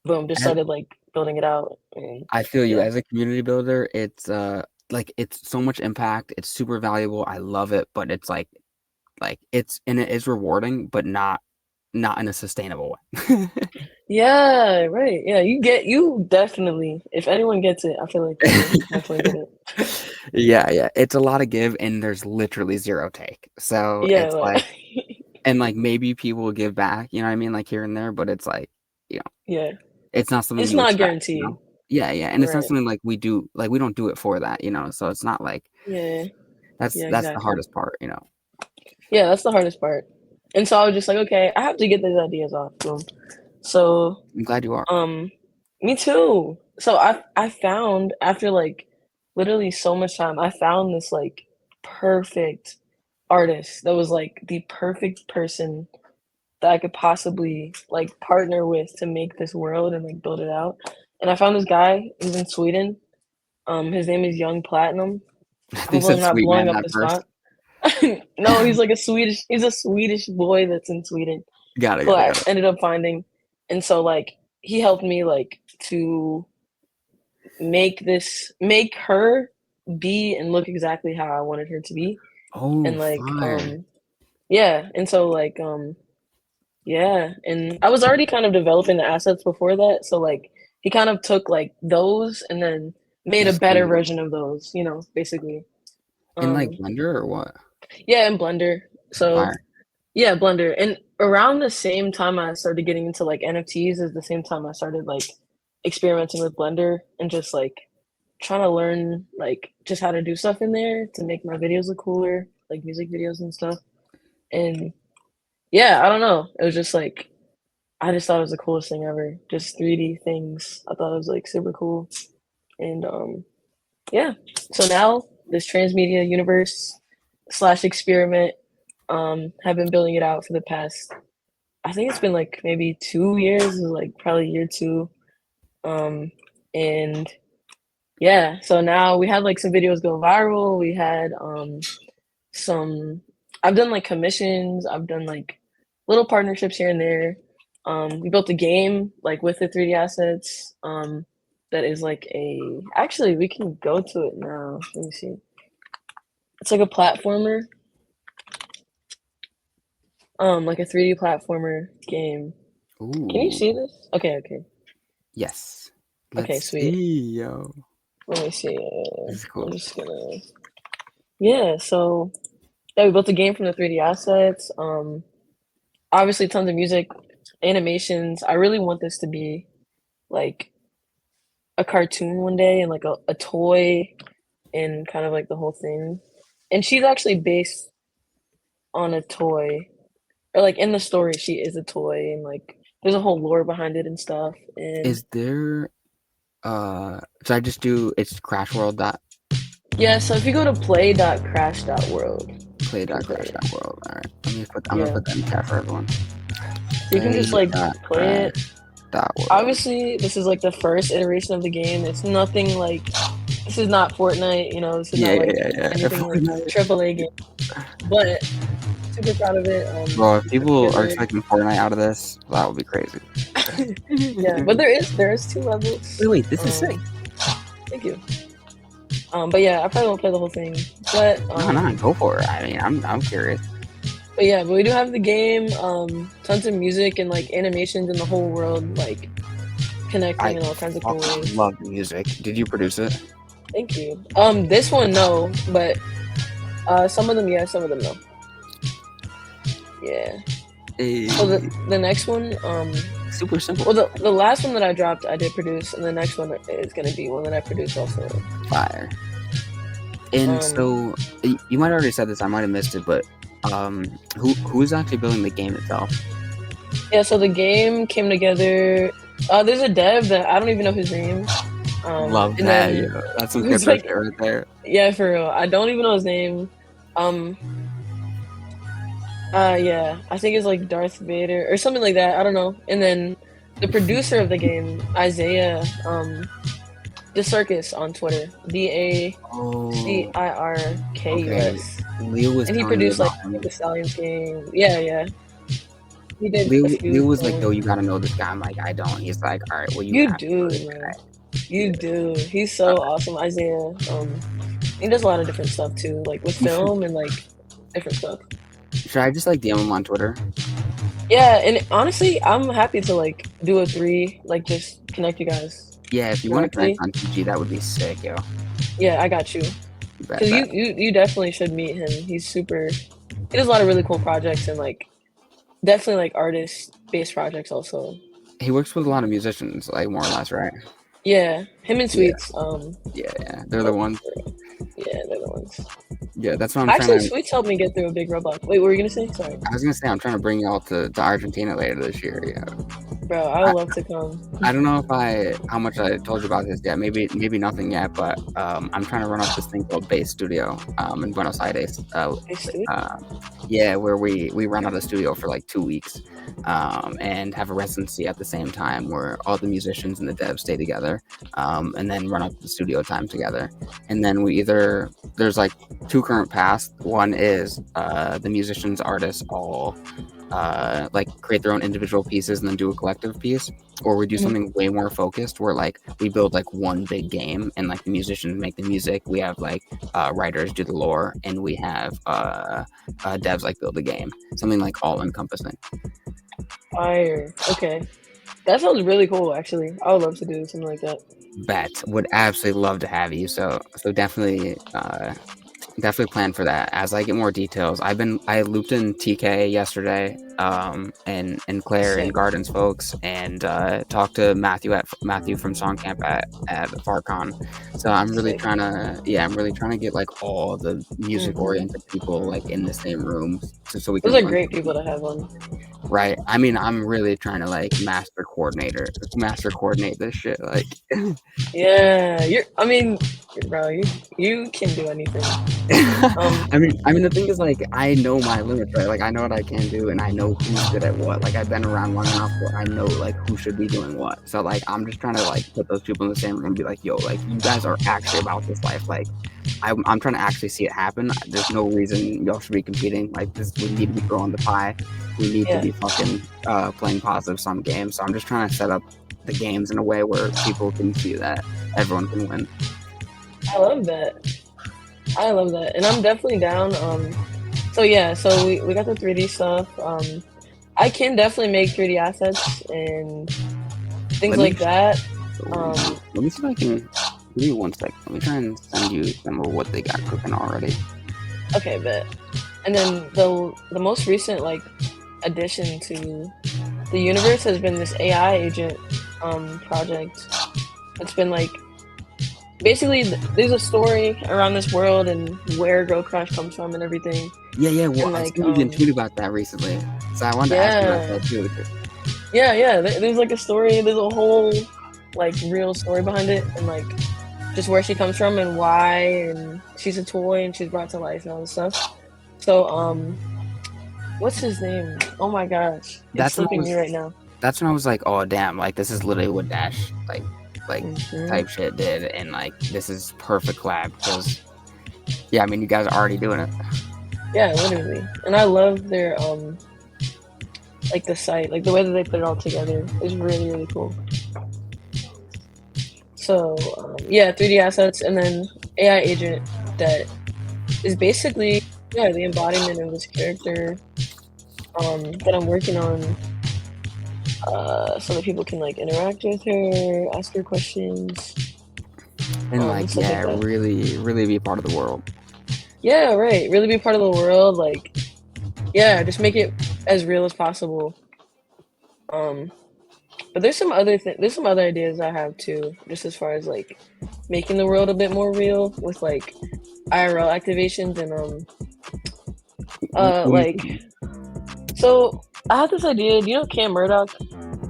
boom, just As- started like building it out. And I feel you yeah, as a community builder, it's like it's so much impact, it's super valuable. I love it, but it's like it's and it is rewarding, but not in a sustainable way. yeah, right. Yeah, you definitely. If anyone gets it, I feel like you definitely get it. Yeah, yeah. It's a lot of give and there's literally zero take. So Yeah, it's like, like and like maybe people will give back, you know what I mean? Like here and there, but it's like, you know, yeah. it's not something It's you not expect, guaranteed. Yeah, yeah. And it's not Right. something like we do, like we don't do it for that, So it's not like Yeah. Yeah, that's the exactly. hardest part. Yeah, that's the hardest part. And so I was just like, okay, I have to get these ideas off. Boom. So, I'm glad you are. me too. So I found after like literally so much time, I found this like perfect artist that was like the perfect person that I could possibly like partner with to make this world and like build it out. And I found this guy. He's in Sweden. His name is Young Platinum. They Hopefully, I'm said not sweet blowing man up at the first. spot. No, he's like a Swedish. He's a Swedish boy that's in Sweden Got it, who got it, I got it. ended up finding. And so like he helped me like to make her be and look exactly how I wanted her to be. Oh, And like fire. yeah, and so like yeah, and I was already kind of developing the assets before that, so like he kind of took like those and then made a better Sweet. version of those, you know, basically. In like Blender or what? Yeah, in Blender. So Fire. yeah, Blender. And around the same time I started getting into like NFTs is the same time I started like experimenting with Blender and just like trying to learn like just how to do stuff in there to make my videos look cooler, like music videos and stuff. And yeah, I don't know. It was just like I just thought it was the coolest thing ever. Just 3D things. I thought it was like super cool. And yeah. So now this transmedia universe slash experiment, have been building it out for the past, I think it's been like maybe 2 years, like probably year two. And yeah, so now we had like some videos go viral. We had some I've done like commissions, I've done like little partnerships here and there. We built a game like with the 3D assets. That is like actually we can go to it now. Let me see. It's like a platformer. Like a 3D platformer game. Ooh. Can you see this? Okay. Yes. Okay, Let's sweet. see, yo. Let me see. This is cool. I'm just gonna. Yeah, so yeah, we built a game from the 3D assets. Obviously tons of music, animations. I really want this to be like a cartoon one day and like a toy and kind of like the whole thing. And she's actually based on a toy. Or like in the story she is a toy and like there's a whole lore behind it and stuff. And Is there should I just do it's crashworld dot yeah, so if you go to play.crash.world. play.crash.world. Alright. I'm Yeah. gonna put that in the chat for everyone. You can just like play it. World. Obviously, this is like the first iteration of the game. It's nothing like this is not Fortnite, you know, this is not like anything like AAA game. But super proud of it. Bro, if people are expecting Fortnite out of this, that would be crazy. Yeah, but there is 2 levels. Wait, this is sick. Thank you. But yeah, I probably won't play the whole thing. But no, go for it. I mean, I'm curious. But yeah, but we do have the game, tons of music and like animations in the whole world, like connecting in all kinds of cool ways. I love music. Did you produce it? Thank you. This one no, but some of them yes, some of them no. Yeah. Hey. So the next one, super simple. Well, the last one that I dropped, I did produce, and the next one is gonna be one that I produced also. Fire. And so you might have already said this, I might have missed it, but who's actually building the game itself? Yeah, so the game came together. There's a dev that I don't even know his name. Love that. Yeah. That's some good like, right there. Yeah, for real. I don't even know his name. Yeah, I think it's like Darth Vader or something like that. I don't know. And then the producer of the game, Isaiah, the Circus on Twitter, DACIRKUS. Okay. Leo was and he produced like the Stallions game. Yeah. He did. Leo was like, "Yo, you gotta know this guy." I'm like, "I don't." He's like, "All right, well, you do, man. You do. He's so awesome, Isaiah. He does a lot of different stuff too, like with film and like different stuff. Should I just like DM him on Twitter? Yeah, and honestly, I'm happy to like do a 3, like just connect you guys. Yeah, if you want to connect on TG, that would be sick, yo. Yeah, I got you. Because you definitely should meet him. He's super. He does a lot of really cool projects and like definitely like artist-based projects also. He works with a lot of musicians, like more or less, right? Yeah, him and Sweets. Yeah, they're the ones. Yeah, they're the ones. Yeah, that's what I'm Actually, trying to... Sweets helped me get through a big roadblock. Wait, what were you gonna say? Sorry. I was gonna say I'm trying to bring y'all to Argentina later this year. Yeah. Bro, I would love to come. I don't know how much I told you about this yet. Maybe nothing yet. But I'm trying to run up this thing called Base Studio in Buenos Aires. Yeah, where we run out a studio for like 2 weeks and have a residency at the same time, where all the musicians and the devs stay together and then run up the studio time together. And then there's like 2 current paths. One is the musicians, artists all like create their own individual pieces and then do a collective piece, or we do something way more focused where like we build like one big game and like the musicians make the music. We have like writers do the lore, and we have devs like build the game. Something like all encompassing. Fire. Okay. That sounds really cool, actually. I would love to do something like that. Bet would absolutely love to have you. So definitely definitely plan for that. As I get more details, I looped in TK yesterday, and Claire and Sick. Gardens folks, and talked to Matthew from Song Camp at FarCon. So I'm really Sick. trying to get like all the music oriented people like in the same room, so we can Those are run great people to have on. right. I mean, I'm really trying to like master coordinate this shit. Like, Yeah, I mean, bro, you can do anything. I mean, the thing is, like, I know my limits, right? Like, I know what I can do, and I know who's good at what. Like, I've been around long enough where I know, like, who should be doing what. So, like, I'm just trying to, like, put those people in the same room and be like, yo, like, you guys are actually about this life. Like, I'm trying to actually see it happen. There's no reason y'all should be competing. Like, we need to be growing the pie. We need to be fucking playing positive sum games. So I'm just trying to set up the games in a way where people can see that everyone can win. I love that. And I'm definitely down. So yeah, so we got the 3D stuff. I can definitely make 3D assets and things like that. Let me see if I can. Give me 1 second. Let me try and send you some of what they got cooking already. Okay, bet. And then the most recent like addition to the universe has been this AI agent project. It's been like basically there's a story around this world and where Girl Crash comes from and everything. Yeah. Well, and, I like, seen you didn't tweet about that recently, so I wanted to ask you about that too. Yeah. There's like a story. There's a whole like real story behind it, and like just where she comes from and why, and she's a toy and she's brought to life and all this stuff. So what's his name? Oh my gosh, it's slipping me right now. That's when I was like, oh damn, like this is literally what Dash like type shit did, and like this is perfect collab because yeah, I mean you guys are already doing it. Yeah, literally, and I love their like the site, like the way that they put it all together is really really cool. So yeah, 3D assets, and then AI agent that is basically the embodiment of this character that I'm working on, so that people can like interact with her, ask her questions, and like stuff like that. really be part of the world. Yeah, right. Really be part of the world. Like, yeah, just make it as real as possible. But there's some other ideas I have too, just as far as like making the world a bit more real with like IRL activations and like. So I had this idea. Do you know Cam Murdoch?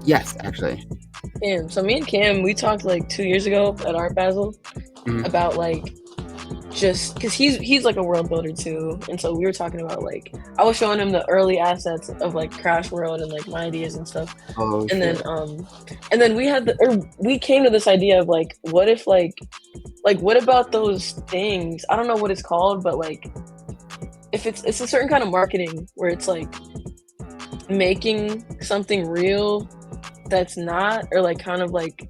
Yes, actually. Cam. So me and Cam, we talked like 2 years ago at Art Basel about like just because he's like a world builder too, and so we were talking about like I was showing him the early assets of like Crash World and like my ideas and stuff. Oh, and then we came to this idea of like what if like what about those things? I don't know what it's called, but like if it's a certain kind of marketing where it's like making something real that's not, or like kind of like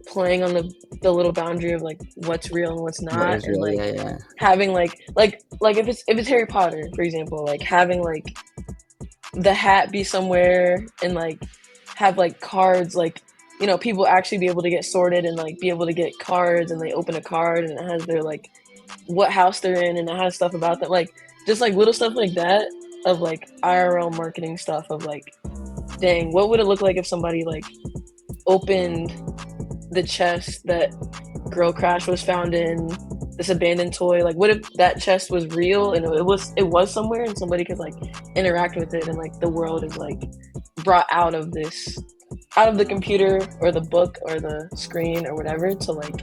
playing on the little boundary of like what's real and what's not, and like having like if it's Harry Potter, for example, like having like the hat be somewhere and like have like cards, like people actually be able to get sorted and like be able to get cards, and they open a card and it has their like what house they're in and it has stuff about them, like just like little stuff like that of like IRL marketing stuff of like, dang, what would it look like if somebody like opened the chest that Girl Crash was found in, this abandoned toy? Like what if that chest was real and it was somewhere and somebody could like interact with it, and like the world is like brought out of the computer or the book or the screen or whatever to like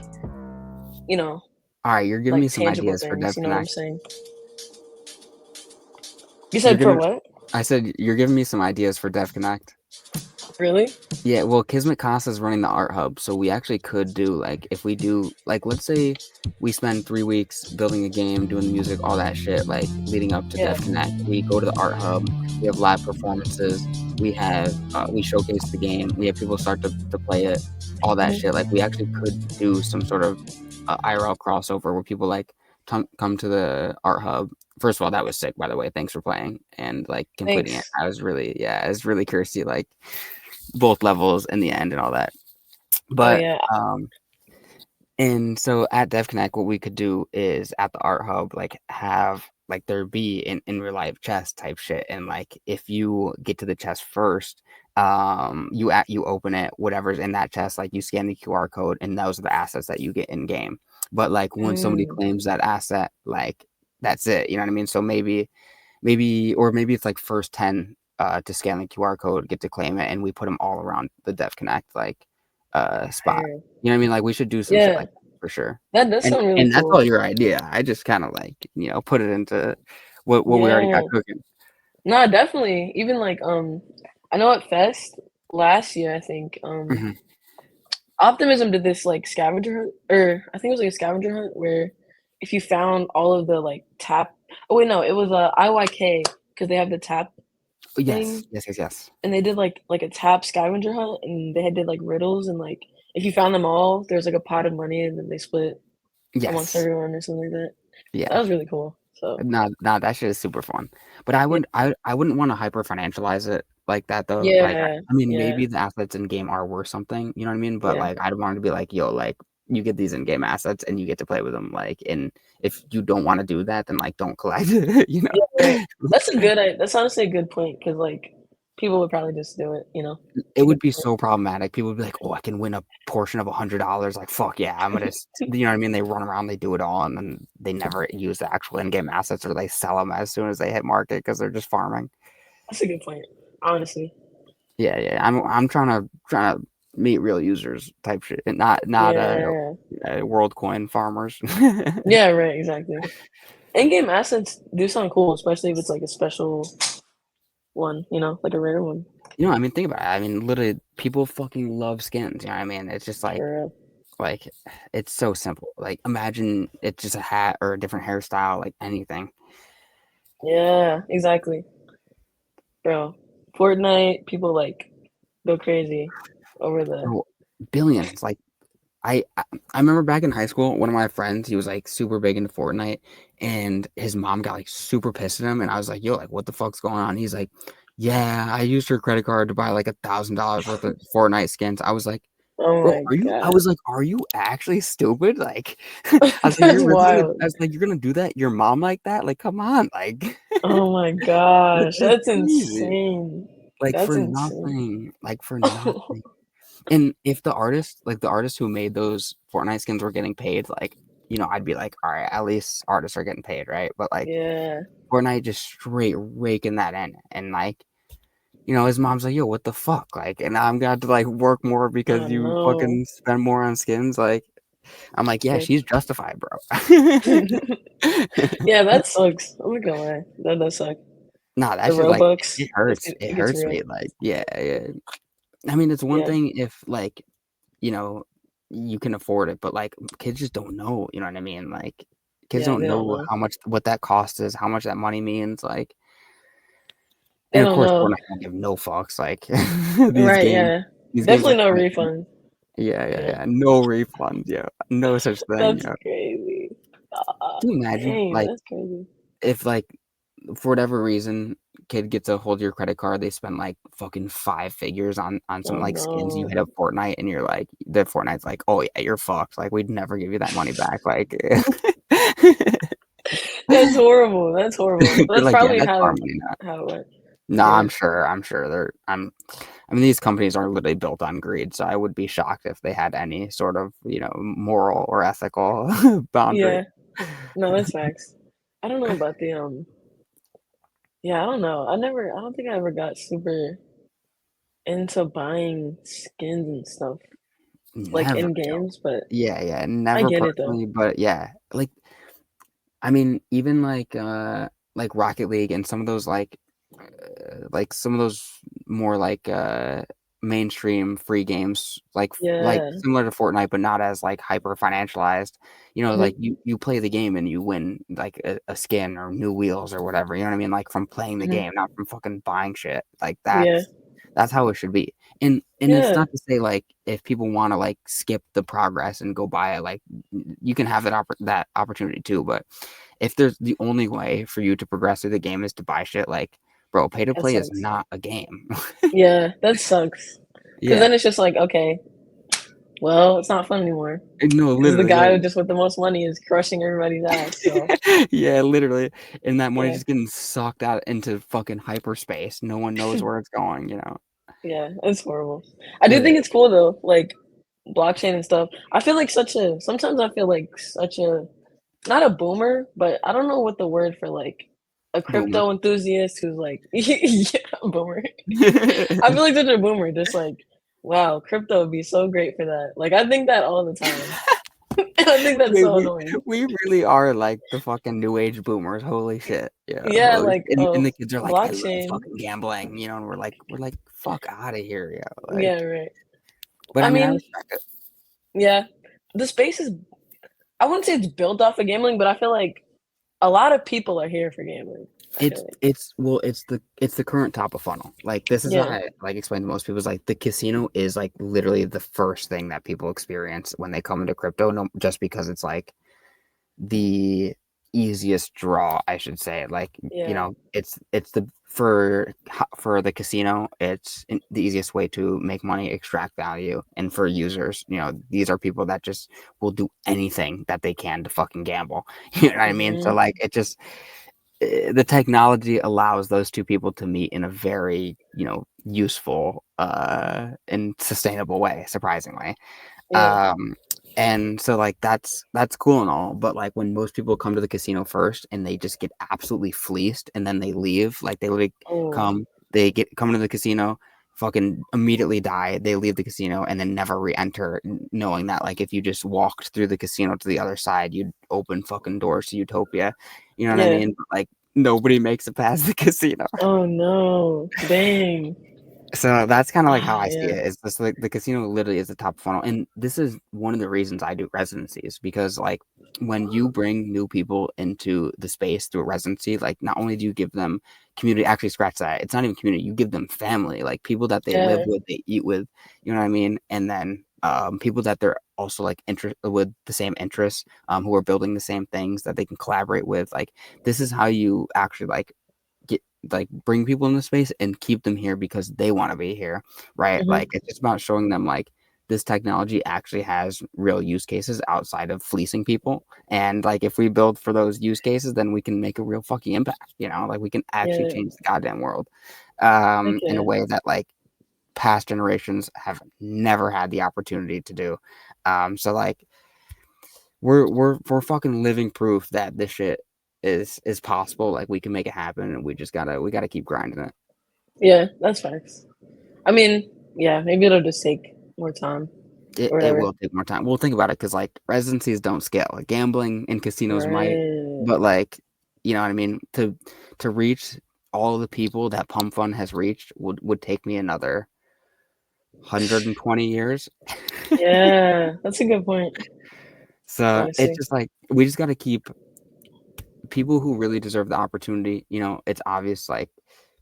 all right, you're giving like me some ideas for things, Dev you know what I'm Connect. saying? You said for what? I said you're giving me some ideas for Dev Connect. Really? Yeah, well, Kismet Casa is running the art hub, so we actually could do like if we do like let's say we spend 3 weeks building a game, doing the music, all that shit, like leading up to Yeah. Dev Connect. We go to the art hub, we have live performances, we showcase the game, we have people start to play it, all that Mhm. shit. Like we actually could do some sort of IRL crossover where people like come to the art hub. First of all, that was sick, by the way. Thanks for playing and like completing it. Thanks. I was really curious to see like both levels in the end and all that. Oh But yeah. and so at Dev Connect, what we could do is at the art hub, like have like there be in real life chest type shit, and like if you get to the chest first, you open it, whatever's in that chest, like you scan the QR code, and those are the assets that you get in game. But like when somebody Mm. claims that asset, like that's it. You know what I mean? So maybe it's like first 10 to scan the QR code, get to claim it, and we put them all around the Dev Connect like spot. Fair. You know what I mean? Like we should do some shit Yeah. like that for sure. That does sound really And that's all cool. your idea. I just kind of like, put it into what we already got Yeah. cooking. No, definitely. Even like I know at Fest last year, I think Mhm. Optimism did this like scavenger hunt, or I think it was like a scavenger hunt where if you found all of the like tap. Oh wait, no, it was IYK because they have the tap Yes, thing, yes, yes, yes. and they did like a tap scavenger hunt, and they had did like riddles, and like if you found them all, there's like a pot of money, and then they split amongst Yes. everyone or something like that. That Yeah. was really cool. So No, that shit is super fun. But yeah, I wouldn't want to hyper financialize it like that though. Like yeah, I mean yeah, maybe the assets in game are worth something, you know what I mean? But yeah. like I'd want it to be like, yo, like you get these in game assets and you get to play with them. Like and if you don't want to do that, then like don't collect it, you Yeah, right. know? That's honestly a good point because like people would probably just do it, It to would get be the so problematic. People would be like, "Oh, I can win a portion of $100." Like, fuck yeah, I'm gonna, you know what I mean? They run around, they do it all, and then they never use the actual in-game assets, or they sell them as soon as they hit market because they're just farming. That's a good point, honestly. Yeah, yeah. I'm trying to meet real users type shit, and not Yeah, world coin farmers. yeah, right, exactly. In-game assets do sound cool, especially if it's like a special one, like a rare one. I mean, think about it. I mean, literally, people fucking love skins. You know what I mean? It's just For real. like it's so simple. Like, imagine it's just a hat or a different hairstyle, like anything. Yeah, exactly, bro. Fortnite people like go crazy over the. Bro, billions. Like I remember back in high school, one of my friends, he was like super big into Fortnite, and his mom got like super pissed at him, and I was like, "Yo, like, what the fuck's going on?" He's like, "Yeah, I used her credit card to buy like $1,000 worth of Fortnite skins." I was like, Oh "Bro, my are you?" I god, was like, "Are you actually stupid?" Like, I was like, that's "You're really gonna?" wild. I was like, "You're gonna do that? Your mom like that? Like, come on, like, Oh my gosh, that's that's crazy." insane. Like That's for insane. nothing, like for nothing. And if the artists who made those Fortnite skins were getting paid, like, I'd be like, all right, at least artists are getting paid, right? But like Yeah, Fortnite just straight raking that in. And like, his mom's like, yo, what the fuck? Like, and now I'm gonna have to like work more because oh you no. fucking spend more on skins. Like, I'm like, yeah, Shit. she's justified, bro. Yeah, that sucks. I'm not gonna lie. That does suck. Nah, The that shit like Robux, it hurts. it It gets hurts me. real. Like, yeah, yeah. I mean, it's one Yeah, thing if like you know, you can afford it, but like kids just don't know, you know what I mean? Like kids yeah, don't they don't know know. what that cost is, how much that money means, like They and of don't course know. Fortnite don't give no fucks, like these Right, games yeah. these games Definitely are no free. refund. Yeah, yeah, Yeah. yeah. No refunds, yeah. No such thing, That's yeah. crazy. Can you imagine Dang, like that's crazy. if like for whatever reason kid gets a hold of your credit card, they spend like fucking 5 figures on some Oh like skins, you no. hit up Fortnite and you're like the Fortnite's like, oh yeah, you're fucked. Like we'd never give you that money back. Like That's horrible. That's horrible. they're That's like, yeah, probably that's our how money now. how it went. No, Yeah. I'm sure I mean these companies are literally built on greed, so I would be shocked if they had any sort of, moral or ethical boundary. Yeah. No, that's facts. I don't know about the yeah, I don't know. I don't think I ever got super into buying skins and stuff like Never, in yo. games, but Yeah, yeah, I never get it though. personally, but yeah, like I mean, even like Rocket League and some of those like some of those more like mainstream free games like Yeah. similar to Fortnite, but not as like hyper financialized. You know, Mhm. like you play the game and you win like a skin or new wheels or whatever. You know what I mean? Like from playing the Mhm. game, not from fucking buying shit. Like Yeah. that's how it should be. And it's Yeah. not to say like if people want to like skip the progress and go buy it, like you can have that opportunity too. But if there's the only way for you to progress through the game is to buy shit, like bro, pay to That play is sucks. not a game. Yeah, that sucks. Because Yeah. then it's just like, okay, well, it's not fun anymore. No, Because the literally, guy like, who just with the most money is crushing everybody's ass. So yeah, literally, and that money yeah, just getting sucked out into fucking hyperspace. No one knows where it's going, you know. yeah, it's horrible. I do Yeah. think it's cool though, like blockchain and stuff. I feel like sometimes I feel like such a not a boomer, but I don't know what the word for like a Boomer. crypto enthusiast who's like yeah, boomer. I feel like such a boomer, just like wow, crypto would be so great for that. Like I think that all the time. I think that's we, so we annoying. we really are like the fucking new age boomers. Holy shit. Yeah. Yeah, like And the kids are like, I love blockchain. fucking gambling, you know, and we're like, fuck out of here, yo. Like, Yeah, right. but I I mean, I mean, respect it. yeah, the space is. I wouldn't say it's built off of gambling, but I feel like a lot of people are here for gambling. I feel like. It's the current top of funnel. Like this is how Yeah. I like explain to most people is like the casino is like literally the first thing that people experience when they come into crypto, no, just because it's like the easiest draw, I should say. Like, you Yeah. know, it's the for the casino, it's the easiest way to make money, extract value, and for users, you know, these are people that just will do anything that they can to fucking gamble. You know what I mean? So Mhm. like it just the technology allows those two people to meet in a very, you know, useful and sustainable way, surprisingly. Yeah. Um, and so like that's cool and all, but like when most people come to the casino first and they just get absolutely fleeced and then they leave, like they literally Oh. come to the casino, fucking immediately die, they leave the casino and then never re-enter, knowing that like if you just walked through the casino to the other side, you'd open fucking doors to utopia. You know what I Yeah. mean? Like nobody makes it past the casino. Oh no! Dang. So that's kind of like how Ah, I see yeah. it. It's just like the casino literally is the top funnel. And this is one of the reasons I do residencies because like when you bring new people into the space through a residency, like not only do you give them community, actually scratch that, it's not even community, you give them family, like people that they live Yeah. with, they eat with, you know what I mean? And then people that they're also like with the same interests, who are building the same things that they can collaborate with. Like this is how you actually get like bring people into space and keep them here because they want to be here, right? Mhm. Like it's just about showing them like this technology actually has real use cases outside of fleecing people. And like if we build for those use cases, then we can make a real fucking impact, you know, like we can actually Yeah. change the goddamn world Heck in a yeah. way that like past generations have never had the opportunity to do. So like we're fucking living proof that this shit is possible. Like we can make it happen, and we gotta keep grinding it. Yeah, that's facts. I mean, yeah, maybe it'll just take more time or It whatever. will take more time. We'll think about it because like residencies don't scale. Like gambling and casinos might, Right. but like you know what I mean. To reach all the people that Pump Fund has reached would take me another 120 years. Yeah, that's a good point. So it's Honestly. just like we just got to keep people who really deserve the opportunity, you know, it's obvious like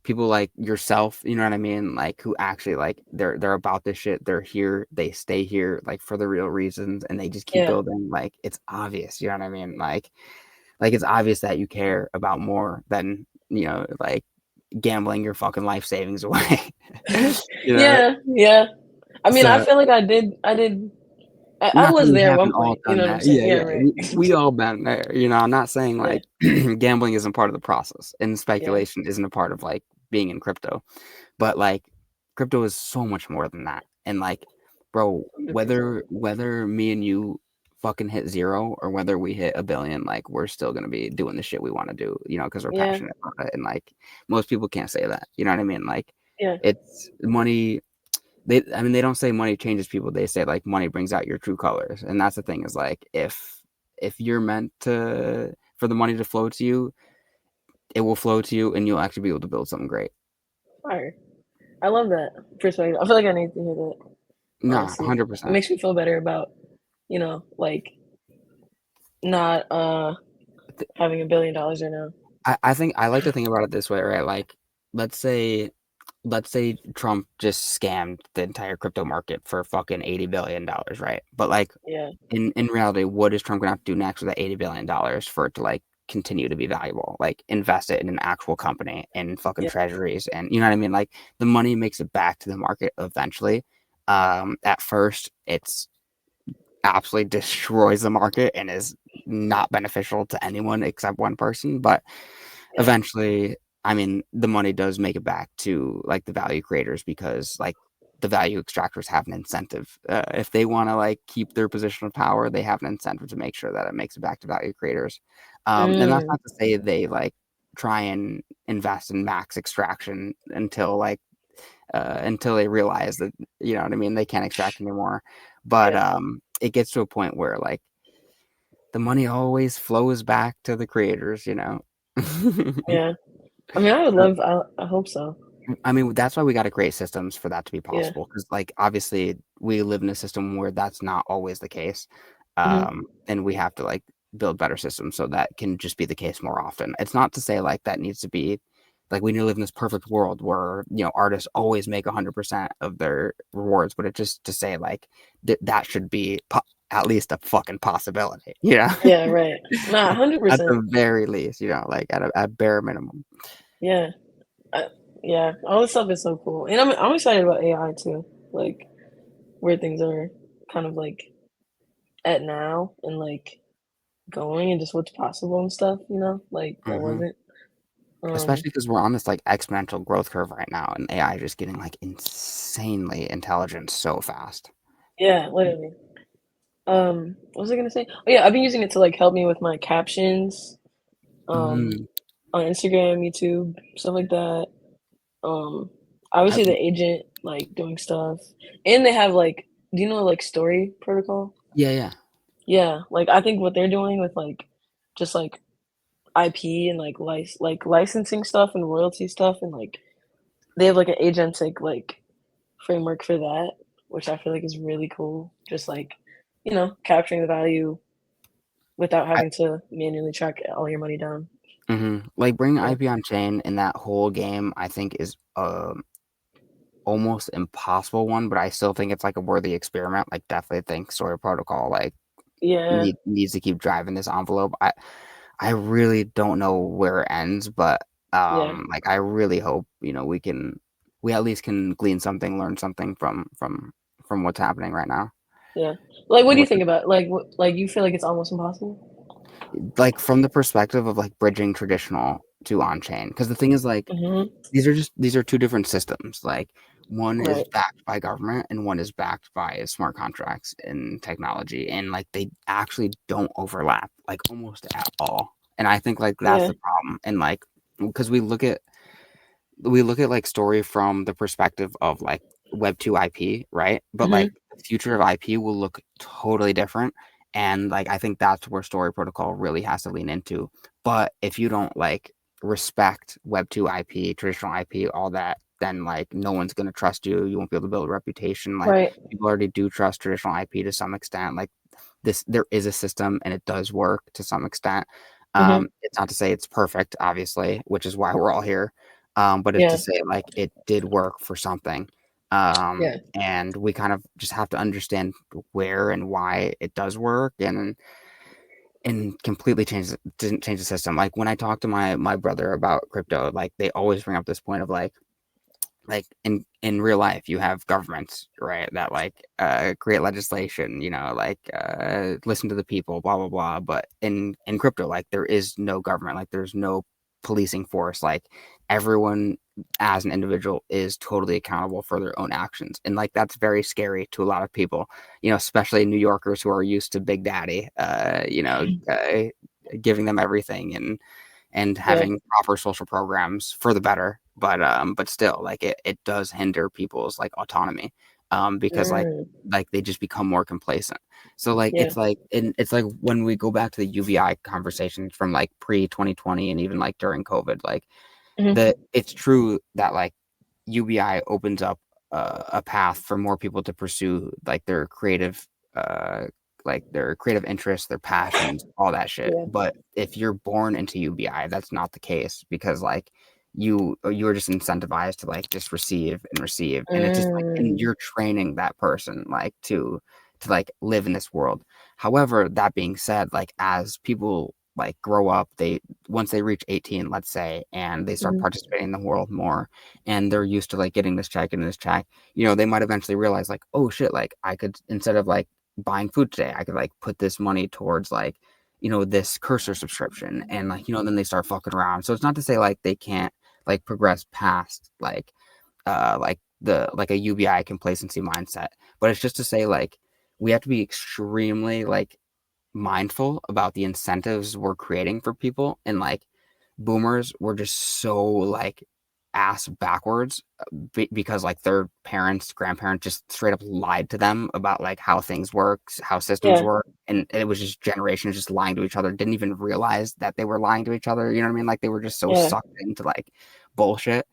people like yourself, you know what I mean? Like who actually like they're about this shit. They're here, they stay here like for the real reasons and they just keep Yeah. building. Like it's obvious, you know what I mean? Like it's obvious that you care about more than, you know, like gambling your fucking life savings away. You know? Yeah, yeah. I mean, I So feel like I did I not that was we there at one haven't all point, you done know what I'm that. saying? Yeah, Yeah, yeah. right. We all been there. You know, I'm not saying Yeah. like gambling isn't part of the process and Yeah. speculation isn't a part of like being in crypto. But like crypto is so much more than that. And like, bro, 100%. whether me and you fucking hit zero or whether we hit a billion, like we're still gonna be doing the shit we want to do, you know, because we're Yeah. passionate about it. And like most people can't say that. You know what I mean? Like Yeah. it's money I mean they don't say money changes people, they say like money brings out your true colors. And that's the thing is like if you're meant to for the money to flow to you, it will flow to you and you'll actually be able to build something great. Fire. I love that perspective. I feel like I need to hear that. Nah, Honestly, it 100%. makes me feel better about, like not having $1 billion right now. I think I like to think about it this way, right? Like, let's say Trump just scammed the entire crypto market for fucking $80 billion, right? But like Yeah, in reality, what is Trump gonna have to do next with that $80 billion for it to like continue to be valuable? Like invest it in an actual company and fucking yeah, treasuries, and you know what I mean? Like the money makes it back to the market eventually. At first it's absolutely destroys the market and is not beneficial to anyone except one person, but yeah. eventually, I mean, the money does make it back to like the value creators because like the value extractors have an incentive. If they want to like keep their position of power, they have an incentive to make sure that it makes it back to value creators. And that's Mm, not to say they like try and invest in max extraction until they realize that, you know what I mean, they can't extract anymore. But yeah, it gets to a point where like the money always flows back to the creators, you know. yeah. I mean, I would So, love. I hope so. I mean, that's why we got to create systems for that to be Yeah. possible. Because, like, obviously, we live in a system where that's not always the case, Hmm. and we have to like build better systems so that can just be the case more often. It's not to say like that needs to be like we need to live in this perfect world where artists always make 100% of their rewards, but it's just to say like that should be at least a fucking possibility, Yeah. Right. Nah. at 100%. the very least, like at bare minimum. Yeah. I, yeah. All this stuff is so cool, and I'm excited about AI too. Like where things are kind of like at now, and like going, and just what's possible and stuff. Like that Hmm. wasn't. Um. Especially because we're on this like exponential growth curve right now, and AI is just getting like insanely intelligent so fast. Yeah. Literally. What was I gonna say? Oh yeah, I've been using it to like help me with my captions. Um. Mm, On Instagram, YouTube, stuff like that. Obviously I, the agent like doing stuff, and they have like, do you know like Story Protocol? yeah, yeah. Yeah, like I think what they're doing with like just like IP and like licensing stuff and royalty stuff, and like they have like an agentic like framework for that, which I feel like is really cool. Just like capturing the value without I, having to manually track all your money down. like bringing Yeah, IP on chain in that whole game, I think is almost impossible one, but I still think it's like a worthy experiment. Like, definitely think Story Protocol like yeah, needs to keep driving this envelope. I really don't know where it ends, but yeah, like I really hope we at least can glean something, learn something from what's happening right now. yeah. Like, what do you What think about like like you feel like it's almost impossible? like from the perspective of like bridging traditional to on chain, because the thing is like Hmm. these are two different systems. Like one is Right. backed by government and one is backed by smart contracts and technology, and like they actually don't overlap like almost at all. And I think like that's Yeah. the problem. And like because we look at like story from the perspective of like web 2 IP, right? But like Hmm. the future of IP will look totally different, and like I think that's where story protocol really has to lean into. But if you don't like respect web 2 IP, traditional IP, all that, then like no one's going to trust you. You won't be able to build a reputation. Like Right. people already do trust traditional IP to some extent. Like there is a system and it does work to some extent. Hmm. It's not to say it's perfect, obviously, which is why we're all here. But it's to Yeah. say like it did work for something. Yeah. And we kind of just have to understand where and why it does work, and completely didn't change the system. Like when I talk to my brother about crypto, like they always bring up this point of like in real life you have governments, right, that like create legislation, like listen to the people, blah blah blah. But in crypto, like there is no government, like there's no policing force. Like everyone as an individual is totally accountable for their own actions, and like that's very scary to a lot of people, especially New Yorkers who are used to Big Daddy giving them everything, and Yeah. having proper social programs for the better. But still, like it does hinder people's like autonomy, because Mm. like they just become more complacent. So like Yeah. it's like when we go back to the UVI conversations from like pre 2020 and even like during COVID, like Hmm. it's true that like UBI opens up a path for more people to pursue like their creative interests, their passions, all that shit. Yeah. But if you're born into UBI, that's not the case because like you're just incentivized to like just receive and receive, and it's just like and you're training that person like to like live in this world. However, that being said, like as people like grow up, they once they reach 18, let's say, and they start participating in the world more, and they're used to like getting this check and this check, they might eventually realize like, oh shit, like I could instead of like buying food today, I could like put this money towards like this cursor subscription, and like then they start fucking around. So it's not to say like they can't like progress past like the like a UBI complacency mindset, but it's just to say like we have to be extremely like mindful about the incentives we're creating for people, and like boomers were just so like ass backwards because like their parents, grandparents just straight up lied to them about like how things work, how systems Yeah. work, and it was just generations just lying to each other, didn't even realize that they were lying to each other. You know what I mean? Like they were just so Yeah. sucked into like bullshit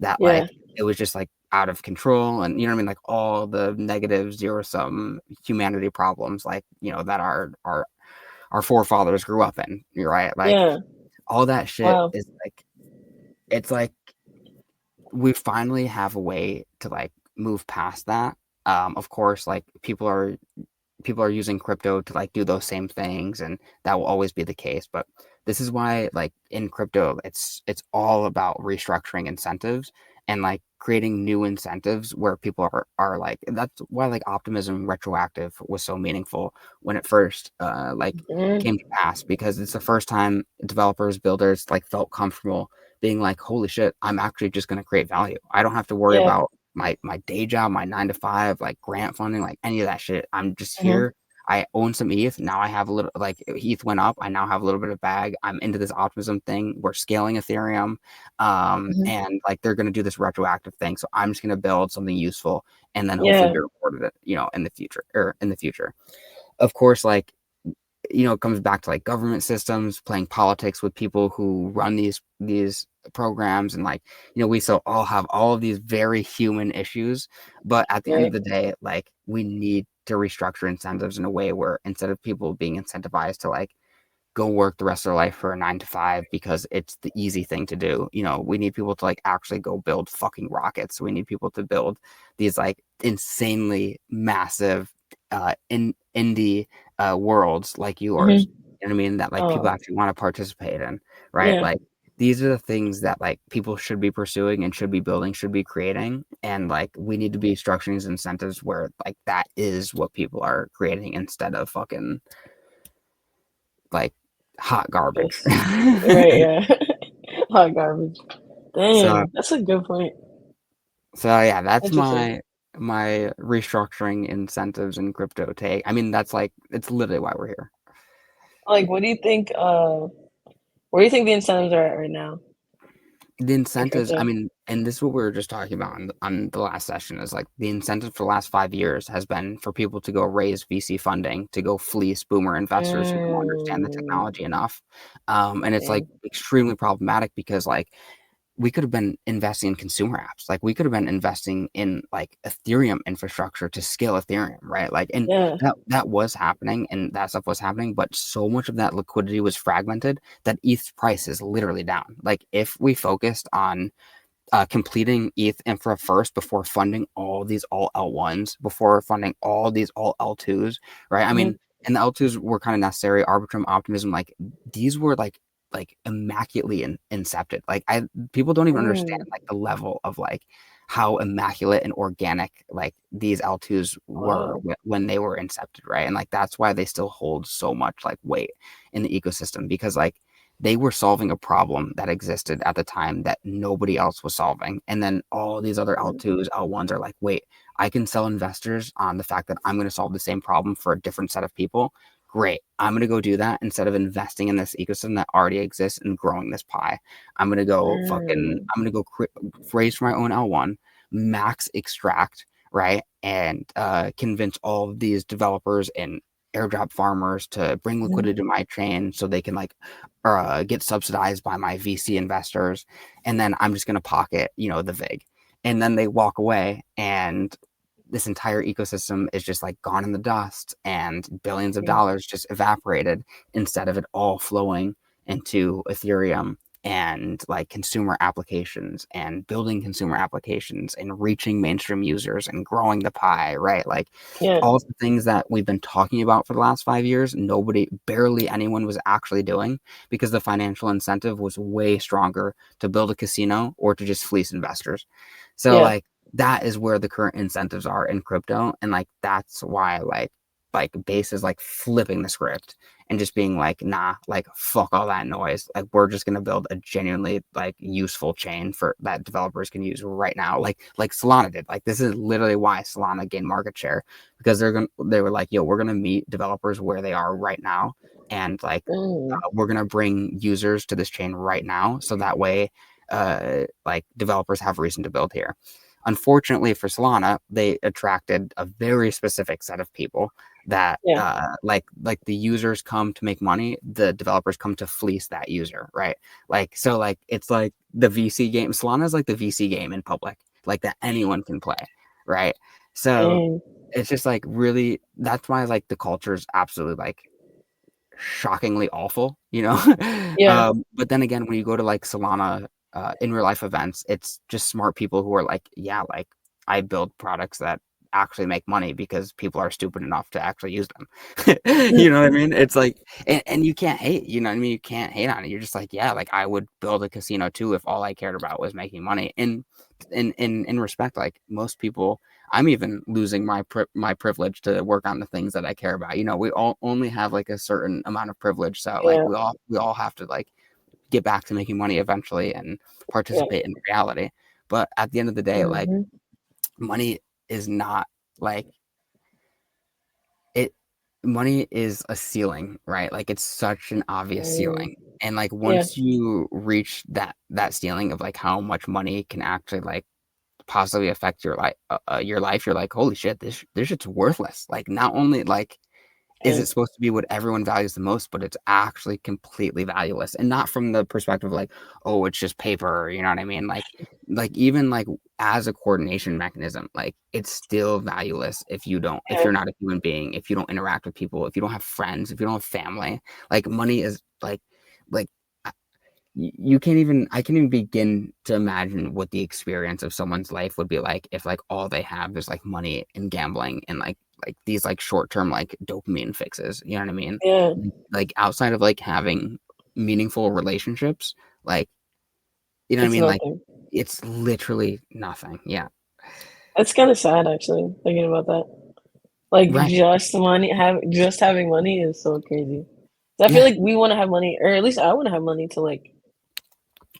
that Yeah. like it was just like out of control, and you know what I mean, like all the negative zero sum humanity problems like that our forefathers grew up in. You're right, like Yeah. all that shit Wow. is like it's like we finally have a way to like move past that. Of course, like people are using crypto to like do those same things, and that will always be the case. But this is why like in crypto it's all about restructuring incentives and like creating new incentives where people are like that's why like optimism retroactive was so meaningful when it first came to pass, because it's the first time developers, builders like felt comfortable being like, holy shit, I'm actually just going to create value. I don't have to worry Yeah. about my day job, my 9 to 5, like grant funding, like any of that shit. I'm just here. I own some ETH. Now I have a little, like ETH went up. I now have a little bit of bag. I'm into this optimism thing. We're scaling Ethereum. And like they're going to do this retroactive thing. So I'm just going to build something useful and then hopefully Yeah. be rewarded it, in the future or in the future. Of course, like, it comes back to like government systems, playing politics with people who run these programs, and like we still all have all of these very human issues, but at the end of Right. the day, like we need to restructure incentives in a way where instead of people being incentivized to like go work the rest of their life for a 9 to 5 because it's the easy thing to do. We need people to like actually go build fucking rockets. We need people to build these like insanely massive indie worlds like yours. You know what I mean? That like people Oh. actually want to participate in, right? Yeah. Like these are the things that like people should be pursuing and should be building, should be creating. And like we need to be structuring these incentives where like that is what people are creating instead of fucking like hot garbage. Right. Yeah. Hot garbage. So Dang, that's a good point. yeah, that's Interesting. my restructuring incentives in crypto take. I mean, that's like it's literally why we're here. Like, what do you think? Where do you think the incentives are at right now The in incentives, I crypto? mean, and this is what we were just talking about on the last session, is like the incentive for the last 5 years has been for people to go raise VC funding, to go fleece boomer investors who don't understand the technology enough. And it's like Dang. extremely problematic because like we could have been investing in consumer apps. Like we could have been investing in like Ethereum infrastructure to scale Ethereum, right? Like, and Yeah. that was happening and that stuff was happening, but so much of that liquidity was fragmented that ETH's price is literally down. Like if we focused on completing ETH infra first before funding all these all L1s, before funding all these all L2s, right? I mean, and the L2s were kind of necessary. Arbitrum, optimism, like these were like immaculately incepted. Like people don't even understand like the level of like how immaculate and organic like these L2s were Wow. when they were incepted, right? And like that's why they still hold so much like weight in the ecosystem, because like they were solving a problem that existed at the time that nobody else was solving. And then all these other L2s, L1s are like, wait, I can sell investors on the fact that I'm going to solve the same problem for a different set of people. Great. I'm going to go do that instead of investing in this ecosystem that already exists and growing this pie. I'm going to go raise for my own L1, max extract, right? And convince all of these developers and airdrop farmers to bring liquidity to my chain so they can like get subsidized by my VC investors, and then I'm just going to pocket the VIG. and then they walk away, and this entire ecosystem is just like gone in the dust, and billions of dollars just evaporated instead of it all flowing into Ethereum and like consumer applications and building consumer applications and reaching mainstream users and growing the pie, right? Like Yeah. all the things that we've been talking about for the last 5 years, barely anyone was actually doing, because the financial incentive was way stronger to build a casino or to just fleece investors. So Yeah. like that is where the current incentives are in crypto, and like that's why like Base is like flipping the script and just being like, nah, like fuck all that noise. Like we're just gonna build a genuinely like useful chain for that developers can use right now. Like Solana did. Like this is literally why Solana gained market share, because they were like, yo, we're gonna meet developers where they are right now, and like we're gonna bring users to this chain right now, so that way like developers have reason to build here. Unfortunately for Solana, they attracted a very specific set of people that like the users come to make money, the developers come to fleece that user, right? Like so like it's like the VC game. Solana is like the VC game in public, like that anyone can play, right? So it's just like really, that's why like the culture is absolutely like shockingly awful, you know. Yeah. But then again, when you go to like Solana in real life events, it's just smart people who are like, yeah, like I build products that actually make money because people are stupid enough to actually use them. You know what I mean? It's like, and you can't hate, you know what I mean? You can't hate on it. You're just like, yeah, like I would build a casino too if all I cared about was making money. And in respect, like most people, I'm even losing my privilege to work on the things that I care about. You know, we all only have like a certain amount of privilege, so like we all have to like get back to making money eventually and participate in reality. But at the end of the day, like money is not like it. Money is a ceiling, right? Like it's such an obvious ceiling, and like once you reach that ceiling of like how much money can actually like positively affect your life, you're like, holy shit, this shit's worthless. Like not only like is it supposed to be what everyone values the most, but it's actually completely valueless, and not from the perspective of like, oh, it's just paper, you know what I mean? Like even like as a coordination mechanism, like it's still valueless if you're not a human being, if you don't interact with people, if you don't have friends, if you don't have family. Like money is like you can't even, I can't even begin to imagine what the experience of someone's life would be like if like all they have is like money and gambling and like these like short-term like dopamine fixes, you know what I mean? Yeah. Like outside of like having meaningful relationships, like you know what I It's mean? Like nothing. it's literally nothing. Yeah. It's kind of sad actually thinking about that. Like Right. just having money is so crazy. I feel Yeah. like we want to have money, or at least I want to have money to like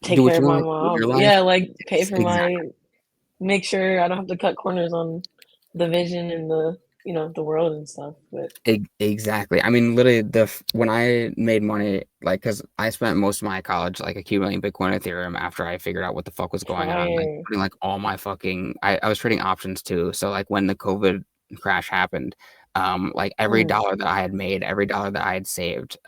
Do take what care you of my want with mom. your life. Yeah, like pay for Exactly. make sure I don't have to cut corners on the vision and the world and stuff. But Exactly. I mean, literally, when I made money, like, because I spent most of my college like accumulating Bitcoin and Ethereum after I figured out what the fuck was going on, like fire. putting like all my fucking, I was trading options too. So like when the COVID crash happened, like every dollar that I had made, every dollar that I had saved,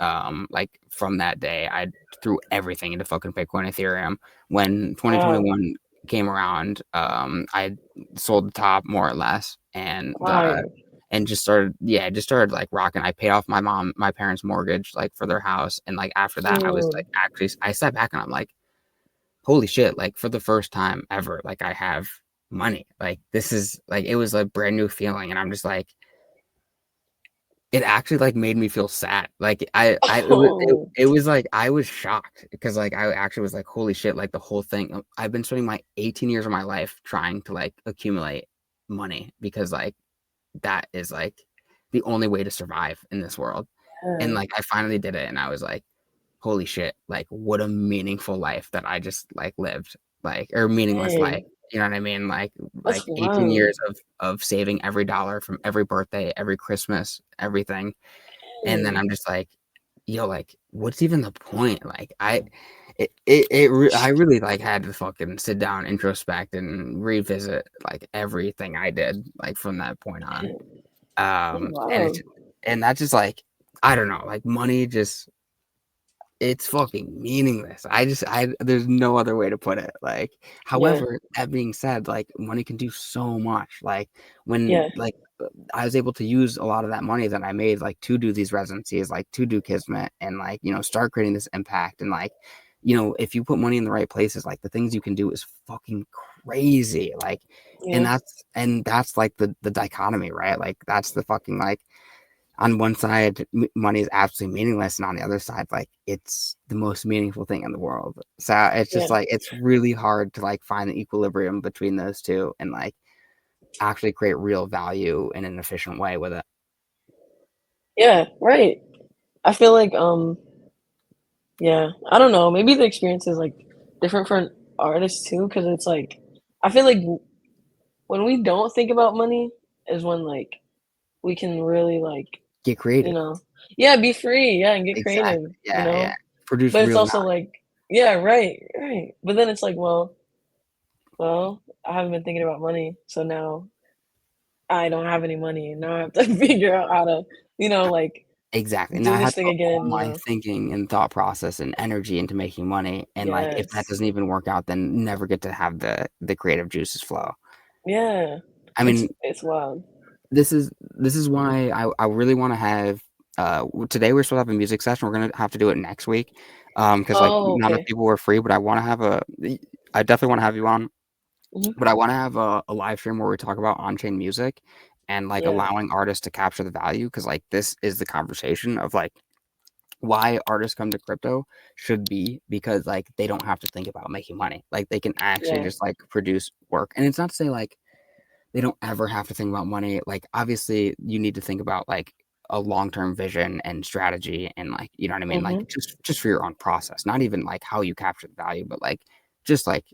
like from that day, I threw everything into fucking Bitcoin and Ethereum. When Wow. 2021 came around, I sold the top more or less, Fire. and just started like rocking. I paid off my parents' mortgage like for their house, and like after that I was like, actually I sat back and I'm like, holy shit, like for the first time ever, like I have money. Like this is like, it was a brand new feeling, and I'm just like, it actually like made me feel sad. Like Oh, it was like I was shocked because like I actually was like, holy shit, like the whole thing, I've been spending my 18 years of my life trying to like accumulate money, because like that is like the only way to survive in this world. And yeah. like I finally did it, and I was like, holy shit, like what a meaningful life that I just like lived, like, or meaningless life. Dang. You know what I mean? That's Like 18 wild. years of saving every dollar from every birthday, every Christmas, everything. And then Dang. I'm just like, yo, like what's even the point? Like I really like had to fucking sit down, introspect, and revisit like everything I did like from that point on. That's And wild. it's, and that's just like, I don't know, like money just, it's fucking meaningless. There's no other way to put it. Like, however, that being said, like money can do so much. Like when like I was able to use a lot of that money that I made like to do these residencies, like to do Kismet and like, start creating this impact and like, if you put money in the right places, like the things you can do is fucking crazy. Like, and that's like the dichotomy, right? Like that's the fucking like on one side money is absolutely meaningless and on the other side like it's the most meaningful thing in the world, so it's just like it's really hard to like find the equilibrium between those two and like actually create real value in an efficient way with it. Yeah, right. I feel like I don't know, maybe the experience is like different for an artist too, because it's like I feel like when we don't think about money is when like we can really like Get creative. Be free, and get creative, Exactly. Yeah. Produce but it's real also value. like right, but then it's like well I haven't been thinking about money, so now I don't have any money and now I have to figure out how to like Exactly. Now do I have this to thing put all again, my thinking and thought process and energy into making money. And like if that Yes. doesn't even work out, then never get to have the creative juices flow. Yeah. I mean, it's wild. This is why I really want to have today we're supposed to have a music session. We're gonna have to do it next week. Because like Oh, not enough okay. people were free, but I definitely want to have you on. Mhm. But I want to have a live stream where we talk about on-chain music and like Yeah. allowing artists to capture the value, because like this is the conversation of like why artists come to crypto should be because like they don't have to think about making money. Like they can actually Yeah. just like produce work. And it's not to say like they don't ever have to think about money. Like obviously you need to think about like a long-term vision and strategy and like, you know what I mean? Like Mhm. just for your own process, not even like how you capture the value, but like just like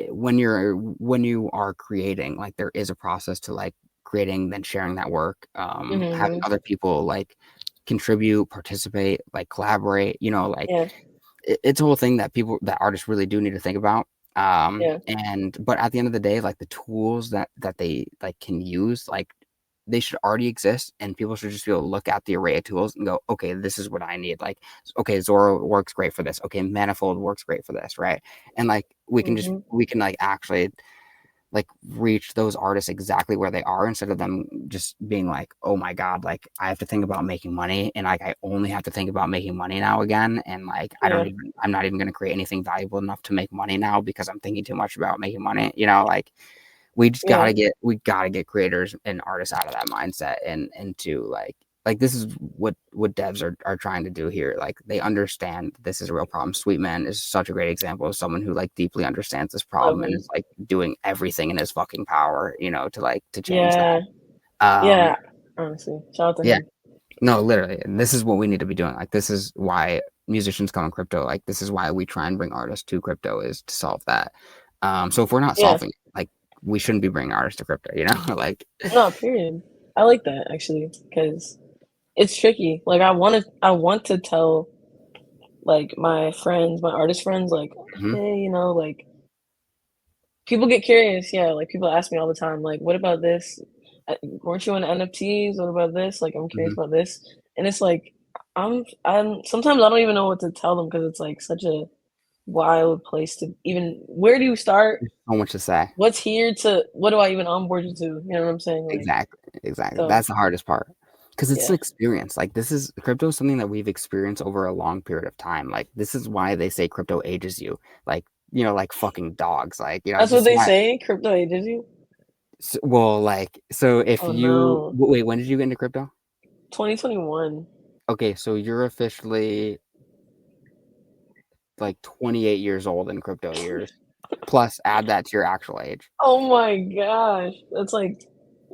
when you are creating, like there is a process to like creating, then sharing that work, having Mhm. other people like contribute, participate, like collaborate, like Yeah. it's a whole thing that artists really do need to think about. Yeah. And but at the end of the day, like the tools that they like can use, like they should already exist, and people should just be able to look at the array of tools and go, okay, this is what I need. Like, okay, Zoro works great for this. Okay, Manifold works great for this, right? And like Mhm. we can like actually like reach those artists exactly where they are instead of them just being like, oh my god, like I have to think about making money and like I only have to think about making money now again, and like Yeah. I'm not even going to create anything valuable enough to make money now because I'm thinking too much about making money, like Yeah. we gotta get creators and artists out of that mindset and into like this is what devs are trying to do here. Like they understand this is a real problem. Sweetman is such a great example of someone who like deeply understands this Love problem and him. is like doing everything in his fucking power, to change Yeah. that. Yeah. Honestly, shout out to Yeah, him. no, literally, and this is what we need to be doing. Like this is why musicians come in crypto. Like this is why we try and bring artists to crypto, is to solve that. So if we're not Yeah. solving it, like we shouldn't be bringing artists to crypto, like No, period. I like that actually because it's tricky. Like I want to tell like my friends, my artist friends, like, Mhm. hey, like people get curious. Yeah, like people ask me all the time, like, what about this? Weren't you in NFTs? What about this? Like, I'm curious Mhm. about this. And it's like, I'm sometimes I don't even know what to tell them because it's like such a wild place to even, where do you start? There's so much to say. What do I even onboard you to? You know what I'm saying? Like, Exactly. so That's the hardest part because it's yeah. an experience. Like this is crypto is something that we've experienced over a long period of time. Like this is why they say crypto ages you. Like like fucking dogs. Like That's what this is they why. say. Crypto ages you. Well, like so if Oh you no. wait, when did you get into crypto? 2021. Okay, so you're officially like 28 years old in crypto years. Plus, add that to your actual age. Oh my gosh. That's like,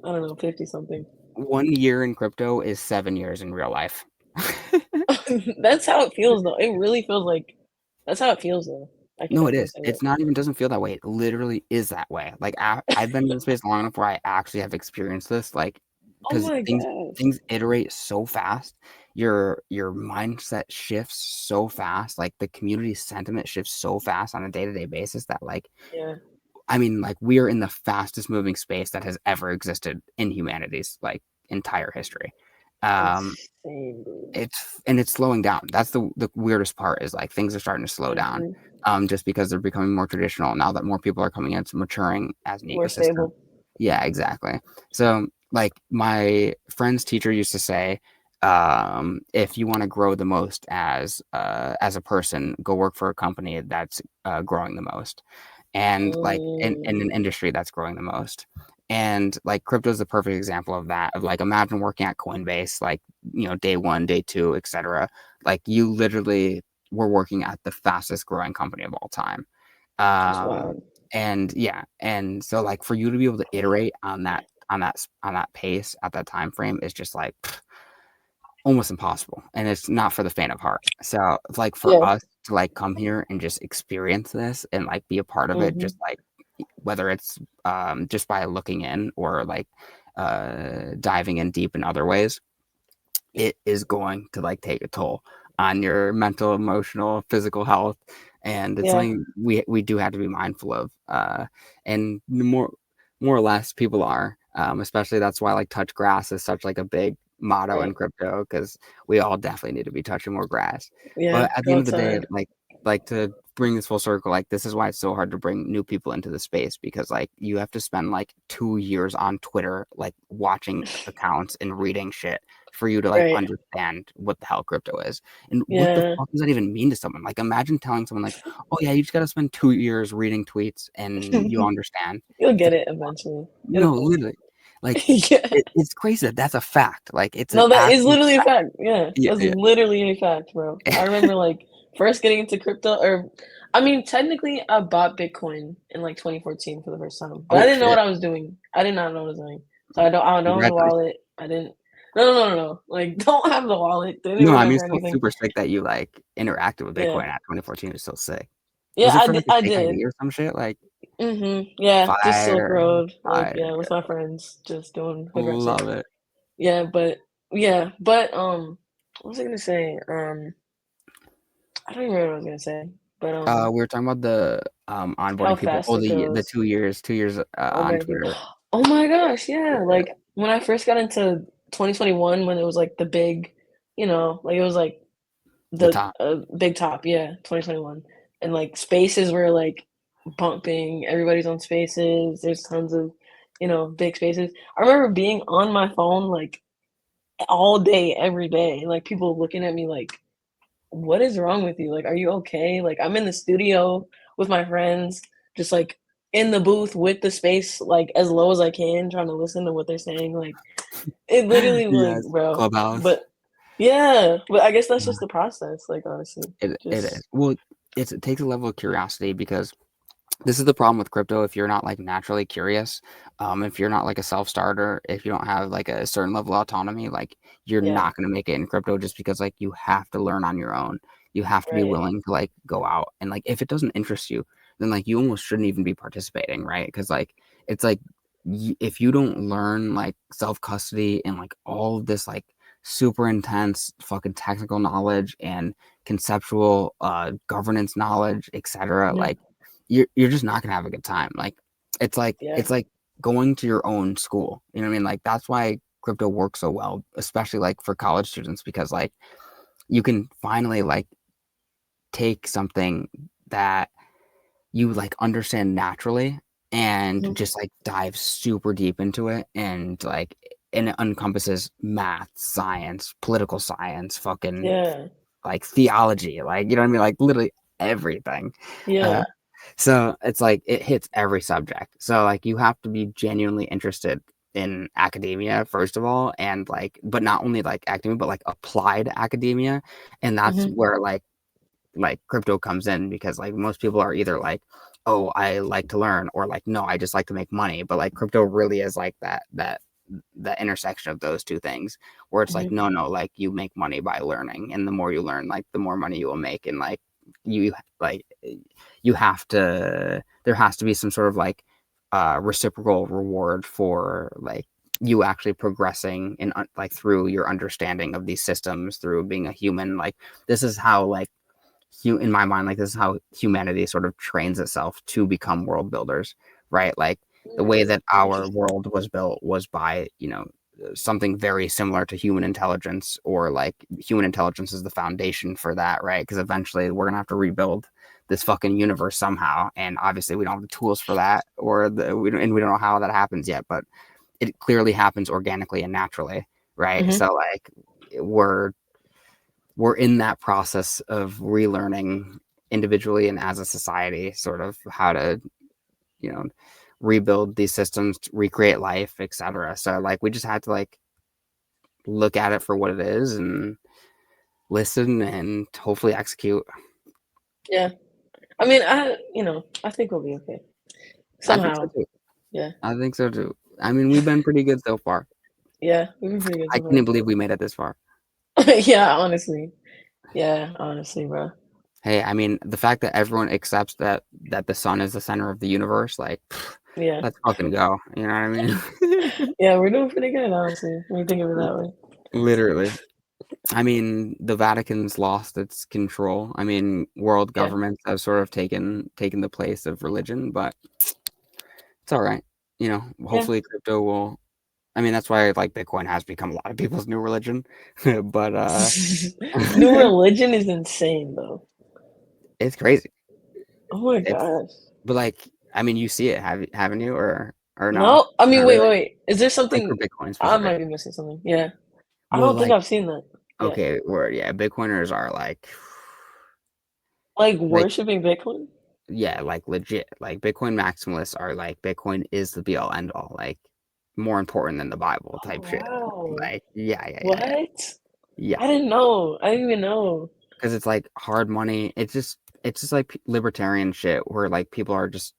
I don't know, 50 something. 1 year in crypto is 7 years in real life. That's how it feels though. It really feels like that's how it feels though. I can No, it definitely is. say that. It's not even doesn't feel that way. It literally is that way. Like I've been in the space long enough where I actually have experienced this. Like Oh because my things gosh. things iterate so fast. Your mindset shifts so fast. Like the community sentiment shifts so fast on a day-to-day basis that like Yeah. I mean like we are in the fastest moving space that has ever existed in humanity's like entire history. Um, Insane, dude. it's slowing down. That's the weirdest part is like things are starting to slow down. Just because they're becoming more traditional now that more people are coming into maturing as an More ecosystem. stable. Yeah, exactly. So like my friend's teacher used to say, if you want to grow the most as a person, go work for a company that's growing the most, and like in an industry that's growing the most. And like crypto is the perfect example of that. Of like imagine working at Coinbase, like day one, day two, etc. Like you literally were working at the fastest growing company of all time. That's Um, wild. and yeah, and so like for you to be able to iterate on that pace at that time frame is just like almost impossible, and it's not for the faint of heart. So like for Yeah. us to like come here and just experience this and like be a part of it, just like whether it's just by looking in or like diving in deep in other ways, it is going to like take a toll on your mental, emotional, physical health, and it's Yeah. something we do have to be mindful of. And more or less, people are, especially that's why like touch grass is such like a big motto in Right. crypto because we all definitely need to be touching more grass. Yeah. But at the Go end of the day, outside. like to bring this full circle, like this is why it's so hard to bring new people into the space because like you have to spend like 2 years on Twitter, like watching accounts and reading shit for you to like Right. understand what the hell crypto is. And what the Yeah. fuck does that even mean to someone? Like imagine telling someone like, oh yeah, you just gotta spend 2 years reading tweets and you'll understand. You'll It's get like, it eventually. no, literally. Like Yeah. it's crazy that that's a fact. Like it's an No, that is absolute literally a fact. fact. Yeah, Yeah, that's yeah. literally a fact, bro. I remember like first getting into crypto, or I mean, technically, I bought Bitcoin in like 2014 for the first time, but I Oh didn't know what shit. I was doing. I did not know what I was doing, so I don't have the Congratulations. wallet. I didn't. No. Like, don't have the wallet. Didn't No, I mean remember it's still anything. super sick that you like interacted with Yeah, Bitcoin at 2014 is so sick. yeah, Was it I for did. like a I fake did. ID or some shit? Like Yeah, just Silk fire, Road. Like, fire. yeah, with my friends, just doing hood rat shit. Love it. Yeah, but what was I gonna say? I don't even remember what I was gonna say, but We were talking about the how onboarding people. fast Oh, it the goes. 2 years Oh on my god. Twitter. Oh my gosh, Yeah, yeah. Like when I first got into 2021 when it was like the big, like it was like the the top. big top, yeah, 2021. And like spaces were like bumping, everybody's on spaces. There's tons of, big spaces. I remember being on my phone like all day every day, like people looking at me like, what is wrong with you? Like, are you okay? Like, I'm in the studio with my friends, just like in the booth with the space like as low as I can, trying to listen to what they're saying. Like, it literally, like, Yes, bro. Clubhouse. But yeah, but I guess that's just the process. Like, honestly, It is. just Well, it takes a level of curiosity because this is the problem with crypto. If you're not like naturally curious, if you're not like a self-starter, if you don't have like a certain level of autonomy, like you're yeah, not gonna make it in crypto just because like you have to learn on your own. You have to be right. willing to like go out and like if it doesn't interest you, then like you almost shouldn't even be participating, right? Because like it's like if you don't learn like self-custody and like all of this like super intense fucking technical knowledge and conceptual governance knowledge, etc. Mhm. Like you're just not gonna have a good time. Like it's like Yeah. it's like going to your own school. You know what I mean? Like that's why crypto works so well, especially like for college students, because like you can finally like take something that you like understand naturally and Mhm. just like dive super deep into it and it encompasses math, science, political science, fucking Yeah. like theology, like you know what I mean? Like literally everything. Uh, Yeah. so it's like it hits every subject. So like you have to be genuinely interested in academia first of all, and like but not only like academia, but like applied academia, and that's Mhm. where like crypto comes in because like most people are either like, oh, I like to learn, or like, no, I just like to make money. But like crypto really is like that intersection of those two things where it's like, Mhm. no, like you make money by learning, and the more you learn, like the more money you will make, and like you like you have to there has to be some sort of like reciprocal reward for like you actually progressing in like through your understanding of these systems through being a human. Like this is how like in my mind, like this is how humanity sort of trains itself to become world builders, right? Like the way that our Interesting. world was built was by something very similar to human intelligence, or like human intelligence is the foundation for that, right? Because eventually we're gonna have to rebuild this fucking universe somehow, and obviously we don't have the tools for that, or we don't know how that happens yet, but it clearly happens organically and naturally, right? Mhm. So like we're in that process of relearning individually and as a society, sort of how to, you know, rebuild these systems, recreate life, etc. So like we just had to like look at it for what it is and listen and hopefully execute. Yeah. I mean, I think we'll be okay. I think so Somehow. too. Yeah. I think so too. I mean, we've been pretty good so far. Yeah, we've been pretty good I so can't far. believe we made it this far. Yeah, honestly. Yeah, honestly, bro. Hey, I mean, the fact that everyone accepts that the sun is the center of the universe, like, Yeah. let's fucking go. You know what I mean? Yeah, we're doing pretty good, honestly, when you think of it that way. Literally. I mean, the Vatican's lost its control. I mean, world Yeah. governments have sort of taken the place of religion, but it's all right. You know, Yeah. hopefully crypto will. I mean, that's why like Bitcoin has become a lot of people's new religion. But New religion is insane, though. it's crazy. Oh my It's gosh. but like I mean, you see it, haven't you, or no? No, I mean, Not wait, really. wait, wait. Is there Like for something Bitcoin I specific. might be missing something? Yeah. I Well, don't think like I've seen that. Yeah. okay, word, yeah. Bitcoiners are Like like worshiping Bitcoin? yeah, like legit. Like Bitcoin maximalists are like Bitcoin is the be all end all, like more important than the Bible Oh type shit. wow. Like yeah. What? Yeah. I didn't know. I didn't even know. Because it's like hard money. It's just like libertarian shit where like people are just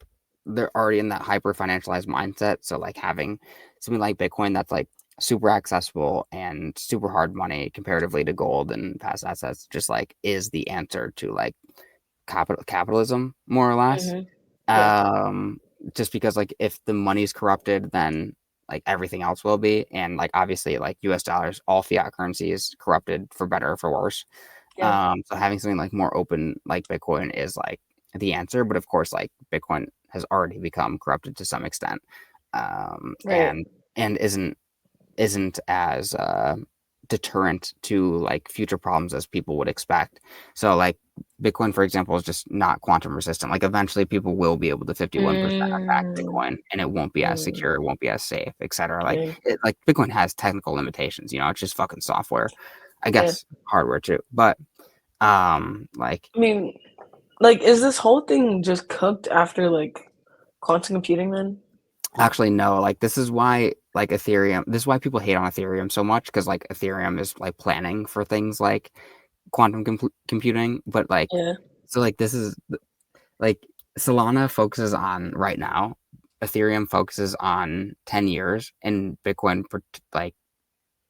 they're already in that hyper financialized mindset. So like having something like Bitcoin that's like super accessible and super hard money comparatively to gold and past assets just like is the answer to like capitalism more or less. Mhm. Yeah. Um, just because like if the money's corrupted, then like everything else will be, and like obviously like U.S. dollars, all fiat currency is corrupted for better or for worse. Yeah. So having something like more open like Bitcoin is like the answer, but of course like Bitcoin has already become corrupted to some extent, Right. and isn't as deterrent to like future problems as people would expect. So like Bitcoin, for example, is just not quantum resistant. Like eventually people will be able to 51% attack Mm, Bitcoin and it won't be as mm, secure, it won't be as safe, etc. Like okay. like Bitcoin has technical limitations, you know, it's just fucking software. I Yeah. guess hardware too. But like I mean, like, is this whole thing just cooked after like quantum computing then? actually no, like this is why like Ethereum, this is why people hate on Ethereum so much, because like Ethereum is like planning for things like quantum computing, but like Yeah. so like this is like Solana focuses on right now, Ethereum focuses on 10 years, and Bitcoin like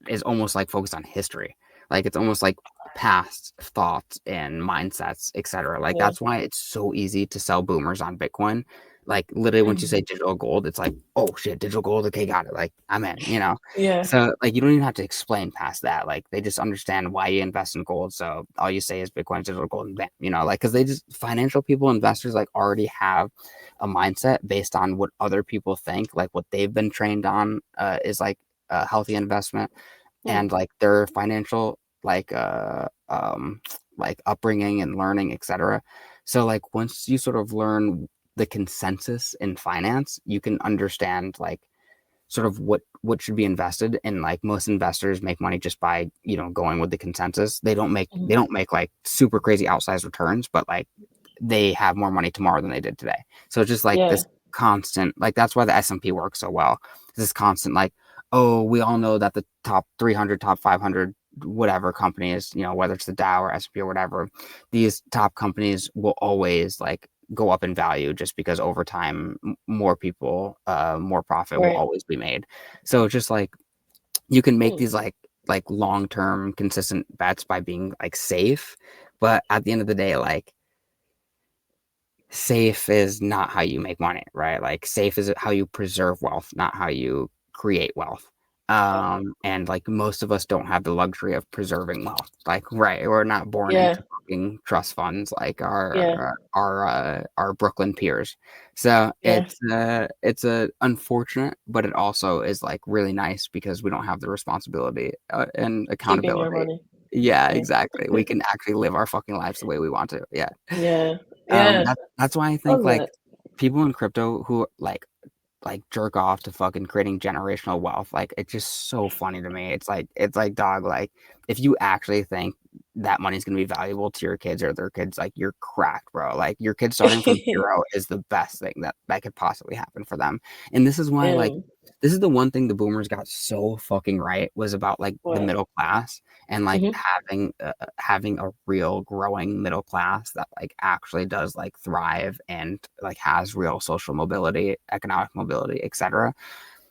is almost like focused on history. Like it's almost like past thoughts and mindsets, etc. Like Yeah. that's why it's so easy to sell boomers on Bitcoin. Like literally once you say digital gold, it's like, oh shit, digital gold, okay, got it. Like I'm in, you know. Yeah. So like you don't even have to explain past that. Like they just understand why you invest in gold. So all you say is Bitcoin, digital gold, and bam, you know, like because they just financial people, investors like already have a mindset based on what other people think, like what they've been trained on is like a healthy investment, Hmm. and like their financial like upbringing and learning, etc. So like once you sort of learn the consensus in finance, you can understand like sort of what should be invested. And like most investors make money just by, you know, going with the consensus. They don't make like super crazy outsized returns, but like they have more money tomorrow than they did today. So it's just like Yeah. this constant, like that's why the S&P works so well. This constant like, oh, we all know that the top 300, top 500 whatever companies, you know, whether it's the Dow or S&P or whatever, these top companies will always like go up in value just because over time more people more profit will Right. always be made. So it's just like you can make Hmm. these like long-term consistent bets by being like safe, but at the end of the day, like safe is not how you make money, right? Like safe is how you preserve wealth, not how you create wealth. And like most of us don't have the luxury of preserving wealth. Like, right, we're not born Yeah. into fucking trust funds like Yeah. our Brooklyn peers. So Yeah. it's a unfortunate, but it also is like really nice because we don't have the responsibility and Keeping your accountability. money. Yeah, Yeah. exactly. We can actually live our fucking lives the way we want to. Yeah. Yeah. Yeah. That's why I think Love like that. people in crypto who like jerk off to fucking creating generational wealth. Like it's just so funny to me. It's like dog, like if you actually think that money's gonna be valuable to your kids or their kids, like you're cracked, bro. Like your kids starting from zero is the best thing that could possibly happen for them. And this is why like Damn. this is the one thing the boomers got so fucking right was about like the What? middle class and like Mhm. having a real growing middle class that like actually does like thrive and like has real social mobility, economic mobility, etc.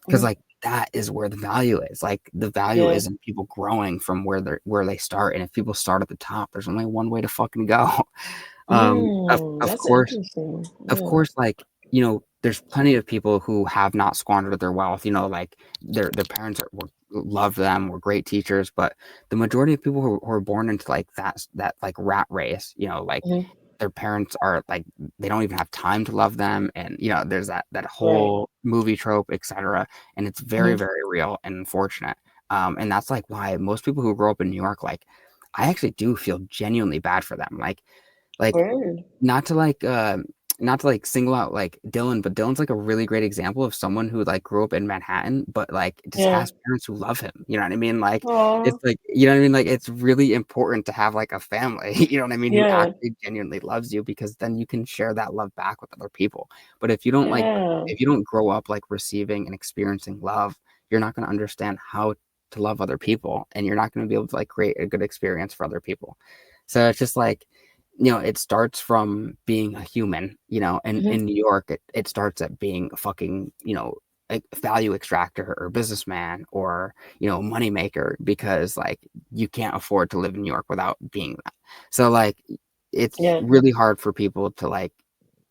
Because Mhm. like that is where the value is. Like the value Yeah. is in people growing from where they start. And if people start at the top, there's only one way to fucking go. Of That's course, interesting. of Yeah. course, like, you know, there's plenty of people who have not squandered their wealth, you know, like their parents loved them, were great teachers, but the majority of people who are born into like that like rat race, you know, like Mhm. their parents are like they don't even have time to love them, and you know, there's that Right. whole movie trope, etc. And it's very, Mhm. very real and unfortunate. And that's like why most people who grow up in New York, like I actually do feel genuinely bad for them. Like Word. not to not to like single out like Dylan, but Dylan's like a really great example of someone who like grew up in Manhattan, but like just Yeah. has parents who love him. You know what I mean? Like Aw. it's like you know what I mean? Like it's really important to have like a family, you know what I mean, who Yeah. actually genuinely loves you because then you can share that love back with other people. But if you don't like Yeah. if you don't grow up like receiving and experiencing love, you're not gonna understand how to love other people and you're not gonna be able to like create a good experience for other people. So it's just like you know, it starts from being a human, you know, and Mhm. in New York, it starts at being a fucking, you know, a value extractor or businessman or, you know, moneymaker because like you can't afford to live in New York without being that. So like it's Yeah. really hard for people to like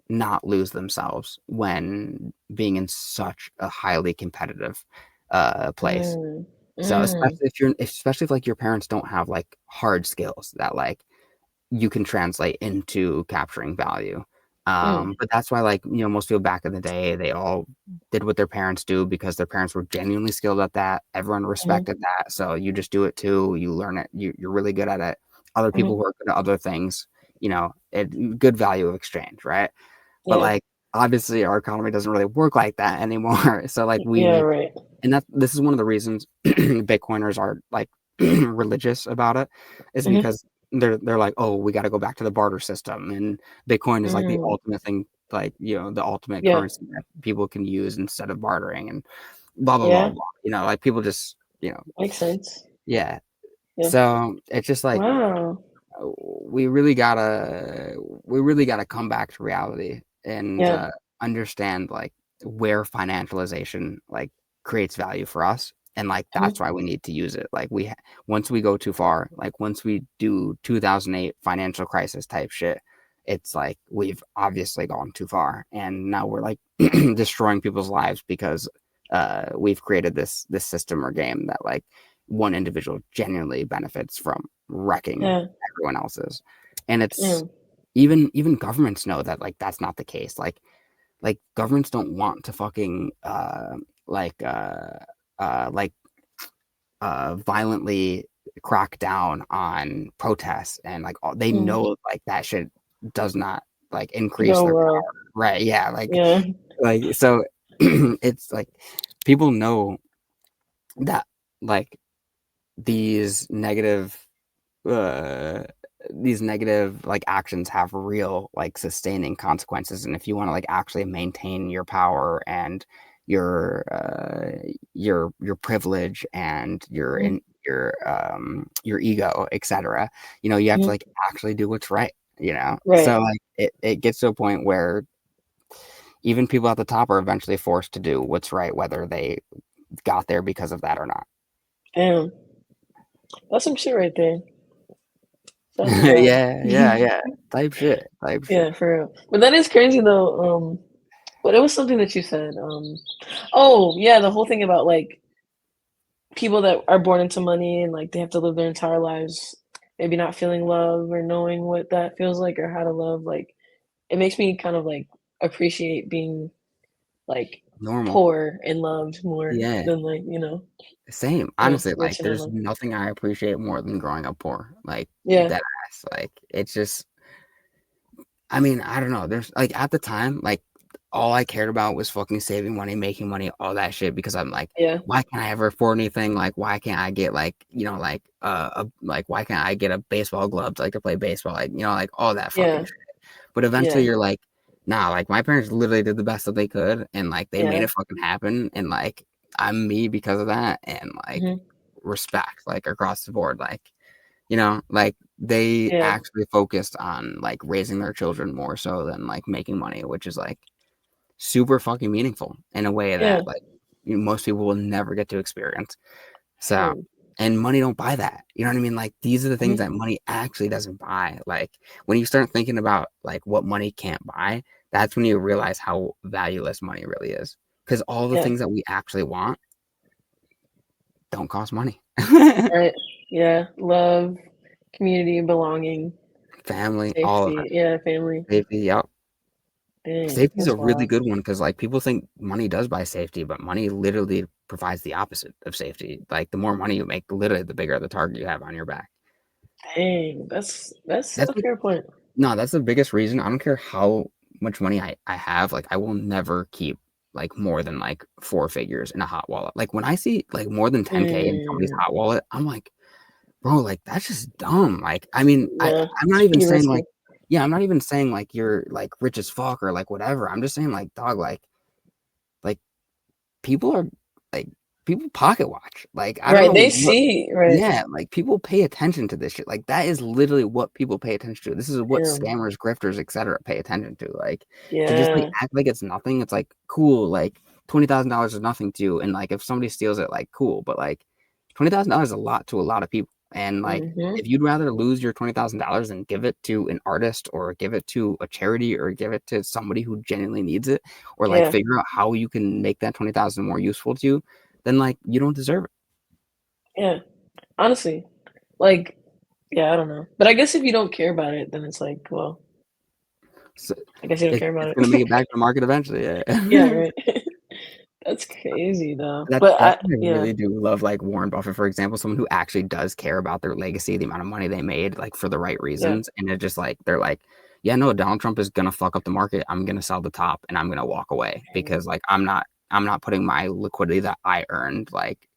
not lose themselves when being in such a highly competitive place. Mm. So Mm. especially if like your parents don't have like hard skills that like you can translate into capturing value. Mm. But that's why, like, you know, most people back in the day, they all did what their parents do because their parents were genuinely skilled at that. Everyone Mhm. respected that. So you just do it too. You learn it. You're really good at it. Other people Mhm. who are good at other things, you know, good value of exchange, right? But Yeah. like, obviously, our economy doesn't really work like that anymore. So like, we Yeah. need Right. and this is one of the reasons Bitcoiners are like religious about it is Mhm. because they're like, oh, we got to go back to the barter system, and Bitcoin is like the Mm. ultimate thing, like you know, the ultimate Yeah. currency that people can use instead of bartering, and blah blah blah Yeah. blah. You know, like people just you know, Makes sense. yeah. Yeah. So it's just like Wow. we really gotta come back to reality and Yeah. understand like where financialization like creates value for us and like that's Mhm. why we need to use it like once we go too far like once we do 2008 financial crisis type shit it's like we've obviously gone too far and now we're like destroying people's lives because we've created this system or game that like one individual genuinely benefits from wrecking Yeah. everyone else's. And it's Damn. even governments know that like that's not the case. Like governments don't want to fucking like like violently crack down on protests and like they Mm. know like that shit does not like increase Go their well. power. Right. Yeah. Yeah. Like so it's like people know that like these negative uh these negative like actions have real like sustaining consequences and if you want to like actually maintain your power and your privilege and Mhm. your ego etc you know you have to Mhm. like actually do what's right you know Right. so like it gets to a point where even people at the top are eventually forced to do what's right whether they got there because of that or not. Damn. That's some shit right there. Shout to God. Yeah. Type Yeah, shit. for real. But that is crazy though. But it was something that you said. Oh yeah, the whole thing about like people that are born into money and like they have to live their entire lives maybe not feeling love or knowing what that feels like or how to love, like it makes me kind of like appreciate being like Normal. poor and loved more Yeah. than like, Same. Honestly, like rich and there's unloved. nothing I appreciate more than growing up poor. Like Yeah. that ass. Like it's just I mean, I don't know. There's like at the time, like all I cared about was fucking saving money, making money, all that shit. Because I'm like, Yeah. why can't I ever afford anything? Like, why can't I get like, like why can't I get a baseball gloves like to play baseball? Like, like all that fucking Yeah. shit. But eventually Yeah. you're like, nah, like my parents literally did the best that they could, and like they made Yeah. it fucking happen, and like I'm me because of that, and like Mhm. respect like across the board, like like they Yeah. actually focused on like raising their children more so than like making money, which is like super fucking meaningful in a way Yeah. that like most people will never get to experience. So, Hmm. and money don't buy that. You know what I mean? Like these are the things Mhm. that money actually doesn't buy. Like when you start thinking about like what money can't buy, that's when you realize how valueless money really is. Because all the Yeah. things that we actually want don't cost money. Right. Yeah. Love, community, belonging, Family, all of safety. it. Yeah. Family. Safety, yep. Dang. Safety is a That's really wild. good one because like people think money does buy safety, but money literally provides the opposite of safety. Like the more money you make, literally the bigger the target you have on your back. Dang. That's That's a like, fair point. no, that's the biggest reason. I don't care how much money I have, like I will never keep like more than like 4 figures in a hot wallet. Like when I see like more than 10K in somebody's Mm. hot wallet, I'm like, bro, like that's just dumb. Like, I mean, Yeah. I'm not It's even pretty saying risky. like, yeah, I'm not even saying like you're like rich as fuck or like whatever. I'm just saying like, dog, like people are like people pocket watch. Like I don't Right. know They what. see. Right. Yeah, like people pay attention to this shit. Like that is literally what people pay attention to. This is what Damn. scammers, grifters, etc. pay attention to. Like to just like Yeah. act like it's nothing. It's like cool. Like $20,000 is nothing to you. And like if somebody steals it, like cool. But like $20,000 is a lot to a lot of people. And like Mhm. if you'd rather lose your $20,000 and give it to an artist or give it to a charity or give it to somebody who genuinely needs it, or like Yeah. figure out how you can make that 20,000 more useful to you, then like you don't deserve it. Yeah. Honestly, like, yeah, I don't know. But I guess if you don't care about it, then it's like, well, So I guess you don't care it's about gonna make it. it back to the market eventually. Yeah. Yeah, right. That's crazy though. That's But that's why I yeah, really do love like Warren Buffett, for example, someone who actually does care about their legacy, the amount of money they made, like for the right yeah. reasons. And it just like they're like, yeah, no, Donald Trump is gonna fuck up the market. I'm gonna sell the top and I'm gonna walk away because like I'm not putting my liquidity that I earned like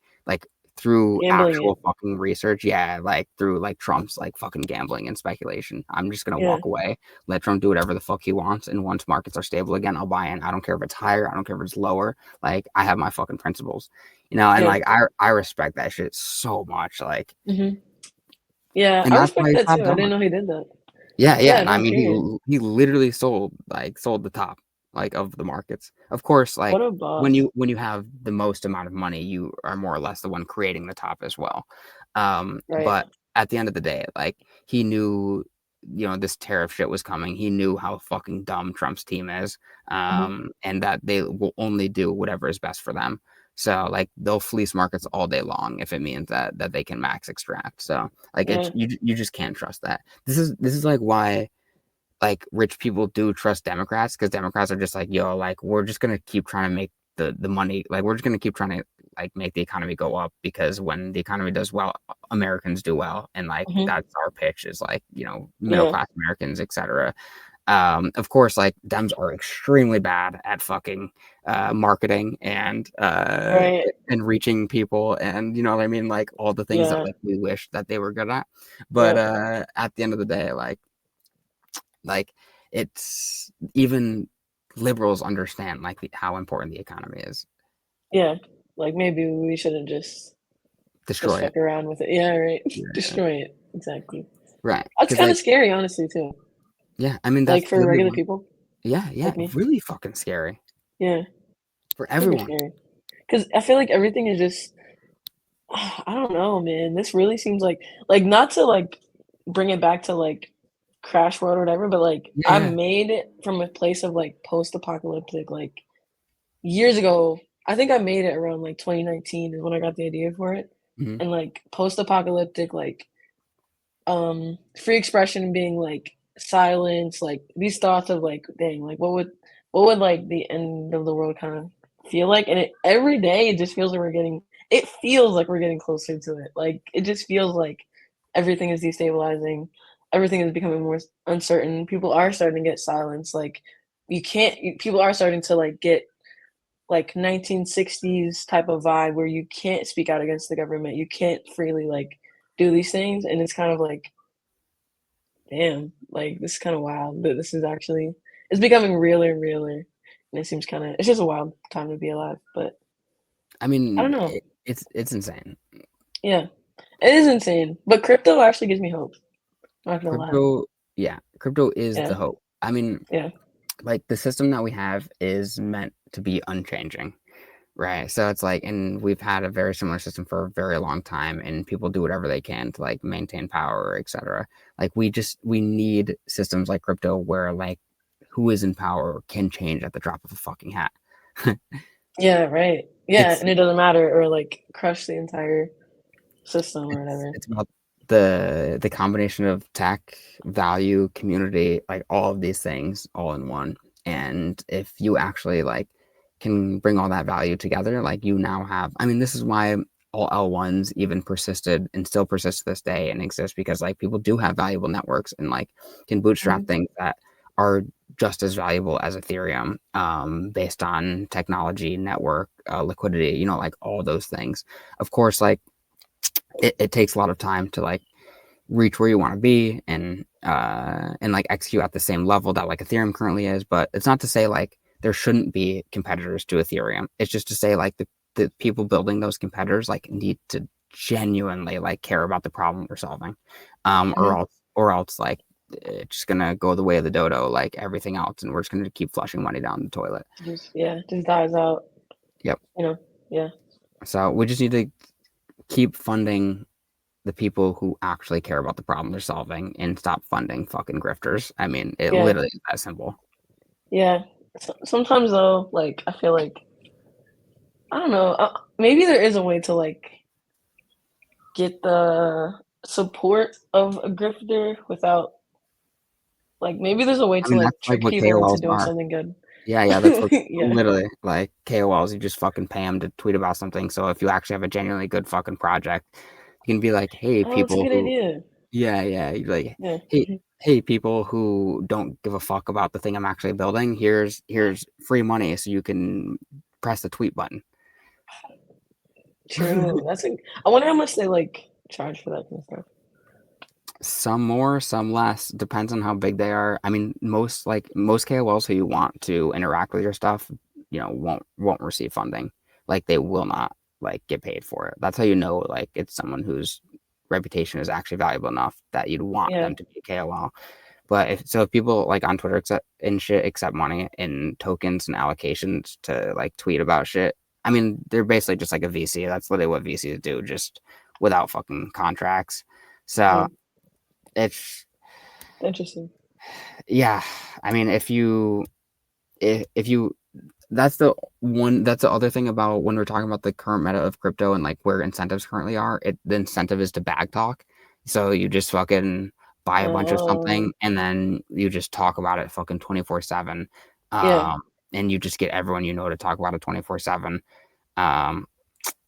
through Gambling actual it. fucking research. Yeah, like through like Trump's like fucking gambling and speculation. I'm just gonna Yeah, walk away, let Trump do whatever the fuck he wants. And once markets are stable again, I'll buy in. I don't care if it's higher, I don't care if it's lower. Like I have my fucking principles, and yeah. like I respect that shit so much. Like, Mhm. Yeah, and I that's why respect he that too. top I didn't dollar. know he did that. Yeah, yeah. Yeah, And I no, mean, period. he literally sold the top like of the markets. Of course, What like a when boss. you have the most amount of money, you are more or less the one creating the top as well. Right. But at the end of the day, like he knew, this tariff shit was coming. He knew how fucking dumb Trump's team is, Mhm. and that they will only do whatever is best for them. So like they'll fleece markets all day long if it means that they can max extract. So like Yeah. you just can't trust that. This is like why like rich people do trust Democrats, because Democrats are just like, yo, like we're just gonna keep trying to make the money, like we're just gonna keep trying to like make the economy go up, because when the economy does well, Americans do well, and like Mhm. that's our pitch is like middle Yeah. class Americans, etc. Of course, like Dems are extremely bad at fucking marketing Right. and reaching people, and you know what I mean, like all the things that Yeah. like we wish that they were good at. But Yep. at the end of the day, like it's even liberals understand like how important the economy is. Yeah. Like maybe we shouldn't just Destroy it. fuck around with it. Yeah, right. Yeah. Destroy it. Exactly. Right. That's Because kind like, of scary, honestly, too. yeah, I mean that's Like for literally regular what, people yeah, like me. really fucking scary Yeah. for Super everyone. scary. Because I feel like everything is just, I don't know, man. This really seems like not to like bring it back to like Crash World or whatever, but like I Yeah. made it from a place of like post-apocalyptic. Like years ago, I think I made it around like 2019 is when I got the idea for it. Mhm. And like post-apocalyptic, like free expression being like silence, like these thoughts of like, dang, like what would like the end of the world kind of feel like? And every day it just feels like it feels like we're getting closer to it. Like it just feels like everything is destabilizing, everything is becoming more uncertain. People are starting to get silence. Like people are starting to like get like 1960s type of vibe where you can't speak out against the government. You can't freely like do these things, and it's kind of like, damn, like this is kind of wild that this is actually it's becoming realer and realer, and it seems kind of it's just a wild time to be alive. But I I mean, don't know. it's insane. Yeah, it is insane. But crypto actually gives me hope. I'm not gonna lie. Crypto is the Yeah, hope. I mean, yeah. like the system that we have is meant to be unchanging, right? So it's like, and we've had a very similar system for a very long time, and people do whatever they can to like maintain power, etc. Like we need systems like crypto where like who is in power can change at the drop of a fucking hat. Yeah, right. Yeah, It's and it doesn't matter or like crush the entire system or whatever. it's about the combination of tech, value, community, like all of these things all in one. And if you actually like can bring all that value together, like you now have, I mean, this is why all L1s even persisted and still persist to this day and exist, because like people do have valuable networks and like can bootstrap Mhm. things that are just as valuable as Ethereum, based on technology, network, liquidity, like all those things. Of course, like it takes a lot of time to like reach where you want to be and like execute at the same level that like Ethereum currently is. But it's not to say like there shouldn't be competitors to Ethereum. It's just to say like the people building those competitors like need to genuinely like care about the problem they're solving, Mhm. or else like it's just gonna go the way of the dodo like everything else, and we're just gonna keep flushing money down the toilet. Just dies out. Yep. Yeah. So we just need to keep funding the people who actually care about the problem they're solving and stop funding fucking grifters. I mean, it Yeah. literally is that simple. Yeah. Sometimes though, like I feel like I don't know. Maybe there is a way to like get the support of a grifter without like maybe there's a way I to mean, like that's like trick what people into KOLs doing are. something good. Yeah, that's what Yeah. literally like KOLs. You just fucking pay them to tweet about something. So if you actually have a genuinely good fucking project, you can be like, hey, Oh, it's a people good who, idea. yeah, you're like, Yeah. hey, people who don't give a fuck about the thing I'm actually building. Here's free money so you can press the tweet button. True. I wonder how much they like charge for that kind of stuff. Some more, some less, depends on how big they are. I mean, most KOLs who you want to interact with your stuff, won't receive funding. Like they will not like get paid for it. That's how you know like it's someone whose reputation is actually valuable enough that you'd want Yeah. them to be a KOL. But if people like on Twitter accept money in tokens and allocations to like tweet about shit, I mean, they're basically just like a VC. That's literally what VCs do, just without fucking contracts. So it's Interesting. yeah. I mean, if you that's the other thing about when we're talking about the current meta of crypto and like where incentives currently are. The incentive is to bag talk. So you just fucking buy a bunch of something and then you just talk about it fucking 24/7. Yeah. And you just get everyone to talk about it 24/7. Um,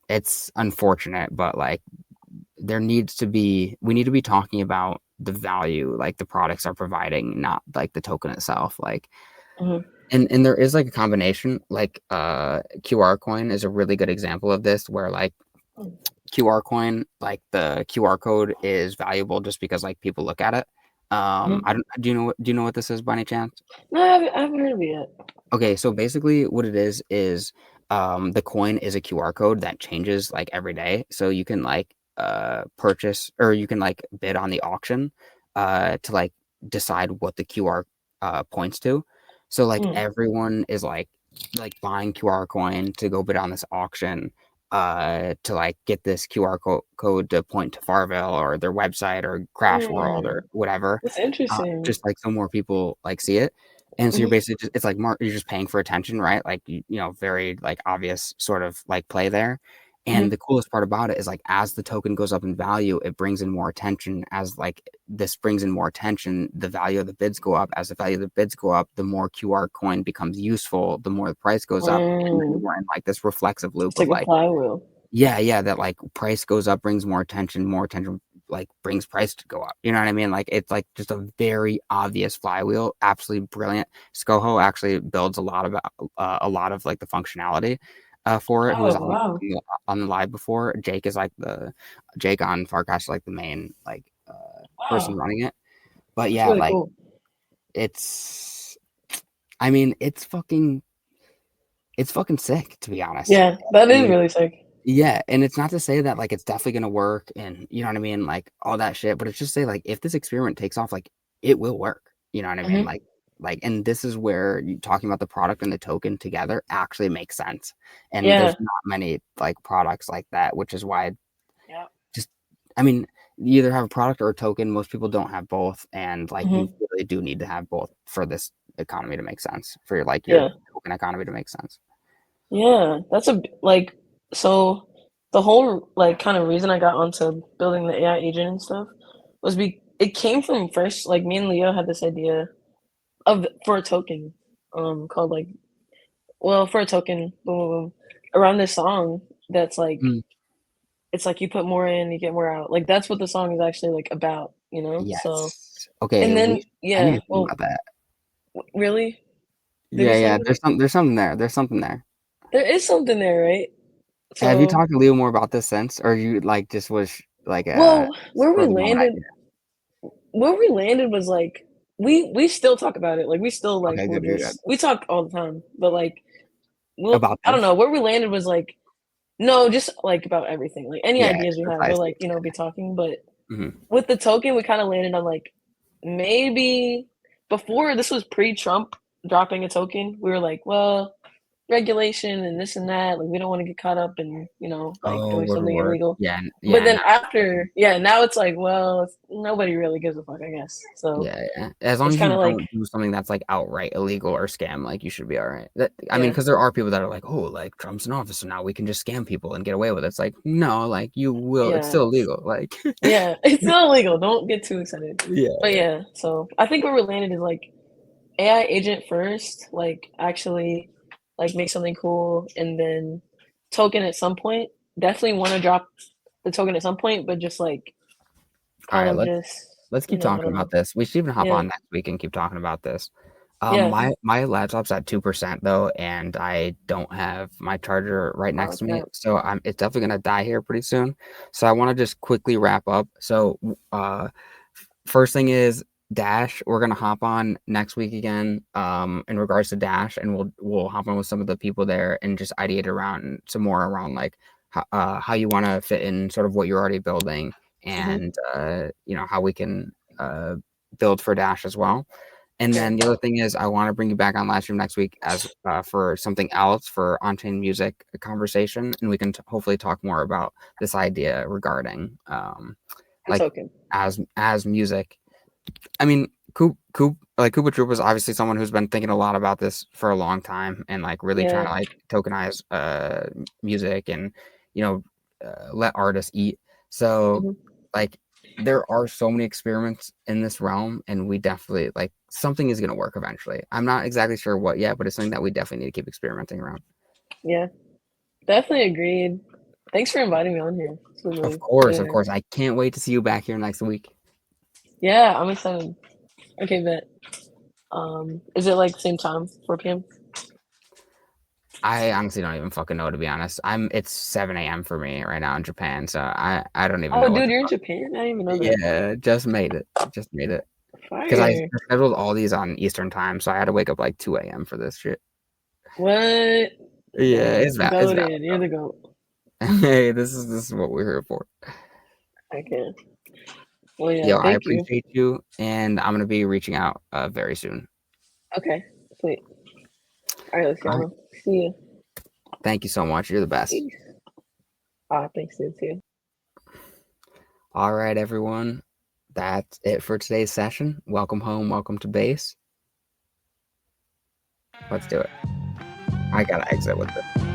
it's unfortunate, but like we need to be talking about the value like the products are providing, not like the token itself. Like Mhm. and there is like a combination, like QR coin is a really good example of this, where like QR coin, like the QR code is valuable just because like people look at it. Mhm. I don't do you know what this is by any chance? No, I haven't heard of it yet. Okay, so basically what it is the coin is a QR code that changes like every day. So you can like purchase, or you can like bid on the auction to like decide what the QR points to. So like Mm. everyone is like buying QR coin to go bid on this auction to like get this code to point to Farville or their website or Crash World or whatever. That's interesting. Just like so more people like see it. And so you're basically just, it's like you're just paying for attention, right? Like, very like obvious sort of like play there. And the coolest part about it is like as the token goes up in value, it brings in more attention. As like this brings in more attention, the value of the bids go up. As the value of the bids go up, the more QR coin becomes useful, the more the price goes up. And then we're in like this reflexive loop It's of like a like, flywheel. yeah, that like price goes up, brings more attention like brings price to go up. You know what I mean? Like it's like just a very obvious flywheel, absolutely brilliant. Scoho actually builds a lot of like the functionality for it. Who was Oh wow, on the live before? Jake on Farcast is like the main like person wow, running it. But that's yeah, really like cool. I mean, it's fucking sick, to be honest. Yeah, that I is mean, really sick. yeah, and it's not to say that like it's definitely gonna work and you know what I mean, like all that shit, but it's just say like if this experiment takes off, like it will work. You know what I mean? And this is where you talking about the product and the token together actually makes sense. And Yeah, there's not many like products like that, which is why yeah, just I mean, you either have a product or a token. Most people don't have both, and like you really do need to have both for this economy to make sense, for your yeah, token economy to make sense. yeah. That's so the whole like kind of reason I got onto building the AI agent and stuff was it came from first like me and Leo had this idea for a token called like for a token boom, boom, boom, around this song that's like Mm. it's like you put more in, you get more out. Like that's what the song is actually like about, So Yes. Okay, and then I need yeah, to think about that. really? There's Yeah, a yeah. song? There's something there. There's something there. There is something there, right? Have you So talked to Leo more about this since, or you like just was like well, spur of the moment idea? where we landed was like we still talk about it. Like we still like Okay, will good, good, good. just we talk all the time, but like About I don't this? know, where we landed was like no, just like about everything. Like any Yeah, ideas we have, we'll precisely. like, be talking, but Mhm. with the token we kind of landed on like maybe before this was pre-Trump dropping a token, we were like, well, regulation and this and that, like we don't want to get caught up in, like Oh, doing word, something word. illegal. Yeah, But yeah, then after, yeah, now it's like, well, nobody really gives a fuck, I guess. So yeah. As long it's as kind you of like, don't do something that's like outright illegal or scam, like you should be all right. I mean, yeah, because there are people that are like, oh, like Trump's in office, so now we can just scam people and get away with it. It's like, no, like you will. It's yeah, still illegal. Like, yeah, it's not illegal. Don't get too excited. yeah. But yeah, so I think where we landed is like AI agent first, like actually like make something cool and then token at some point. Definitely want to drop the token at some point, but just like All kind right, of just, let's keep I talking don't about know. this. We should even hop Yeah, on next week and keep talking about this. yeah. My laptop's at 2% though, and I don't have my charger right Oh, next to me, snap. so it's definitely gonna die here pretty soon. So I want to just quickly wrap up. So, first thing is Dash. We're gonna hop on next week again. In regards to Dash, and we'll hop on with some of the people there and just ideate around some more around like how you want to fit in sort of what you're already building and how we can build for Dash as well. And then the other thing is, I want to bring you back on live stream next week as for something else for on-chain music conversation, and we can hopefully talk more about this idea regarding It's like okay. as music. I mean, Koopa Troop was obviously someone who's been thinking a lot about this for a long time and like really trying Yeah. to like tokenize music and let artists eat. So Mhm. like there are so many experiments in this realm, and we definitely like something is going to work eventually. I'm not exactly sure what yet, but it's something that we definitely need to keep experimenting around. Yeah, definitely agreed. Thanks for inviting me on here. This was Of really course, of nice. course. I can't wait to see you back here next week. Yeah, I'm excited. Okay, bet. Is it like same time, 4 p.m.? I honestly don't even fucking know, to be honest. It's 7 a.m. for me right now in Japan, so I don't even Oh, know what dude, the you're in fuck. Japan? I didn't even know that. Yeah, just made it. Just made it. Because I Fire. scheduled all these on Eastern time, so I had to wake up like 2 a.m. for this shit. What? Yeah, Dang, it's valid. It's valid. goated. You're the goat. Hey, this is what we're here for. Okay. Well, yeah, Yo, I thank you. appreciate you, and I'm gonna be reaching out very soon. Okay, sweet. All right, let's All right. go. See you. Thank you so much. You're the best. Peace. Thanks, you too. All right, everyone. That's it for today's session. Welcome home. Welcome to base. Let's do it. I gotta exit with this.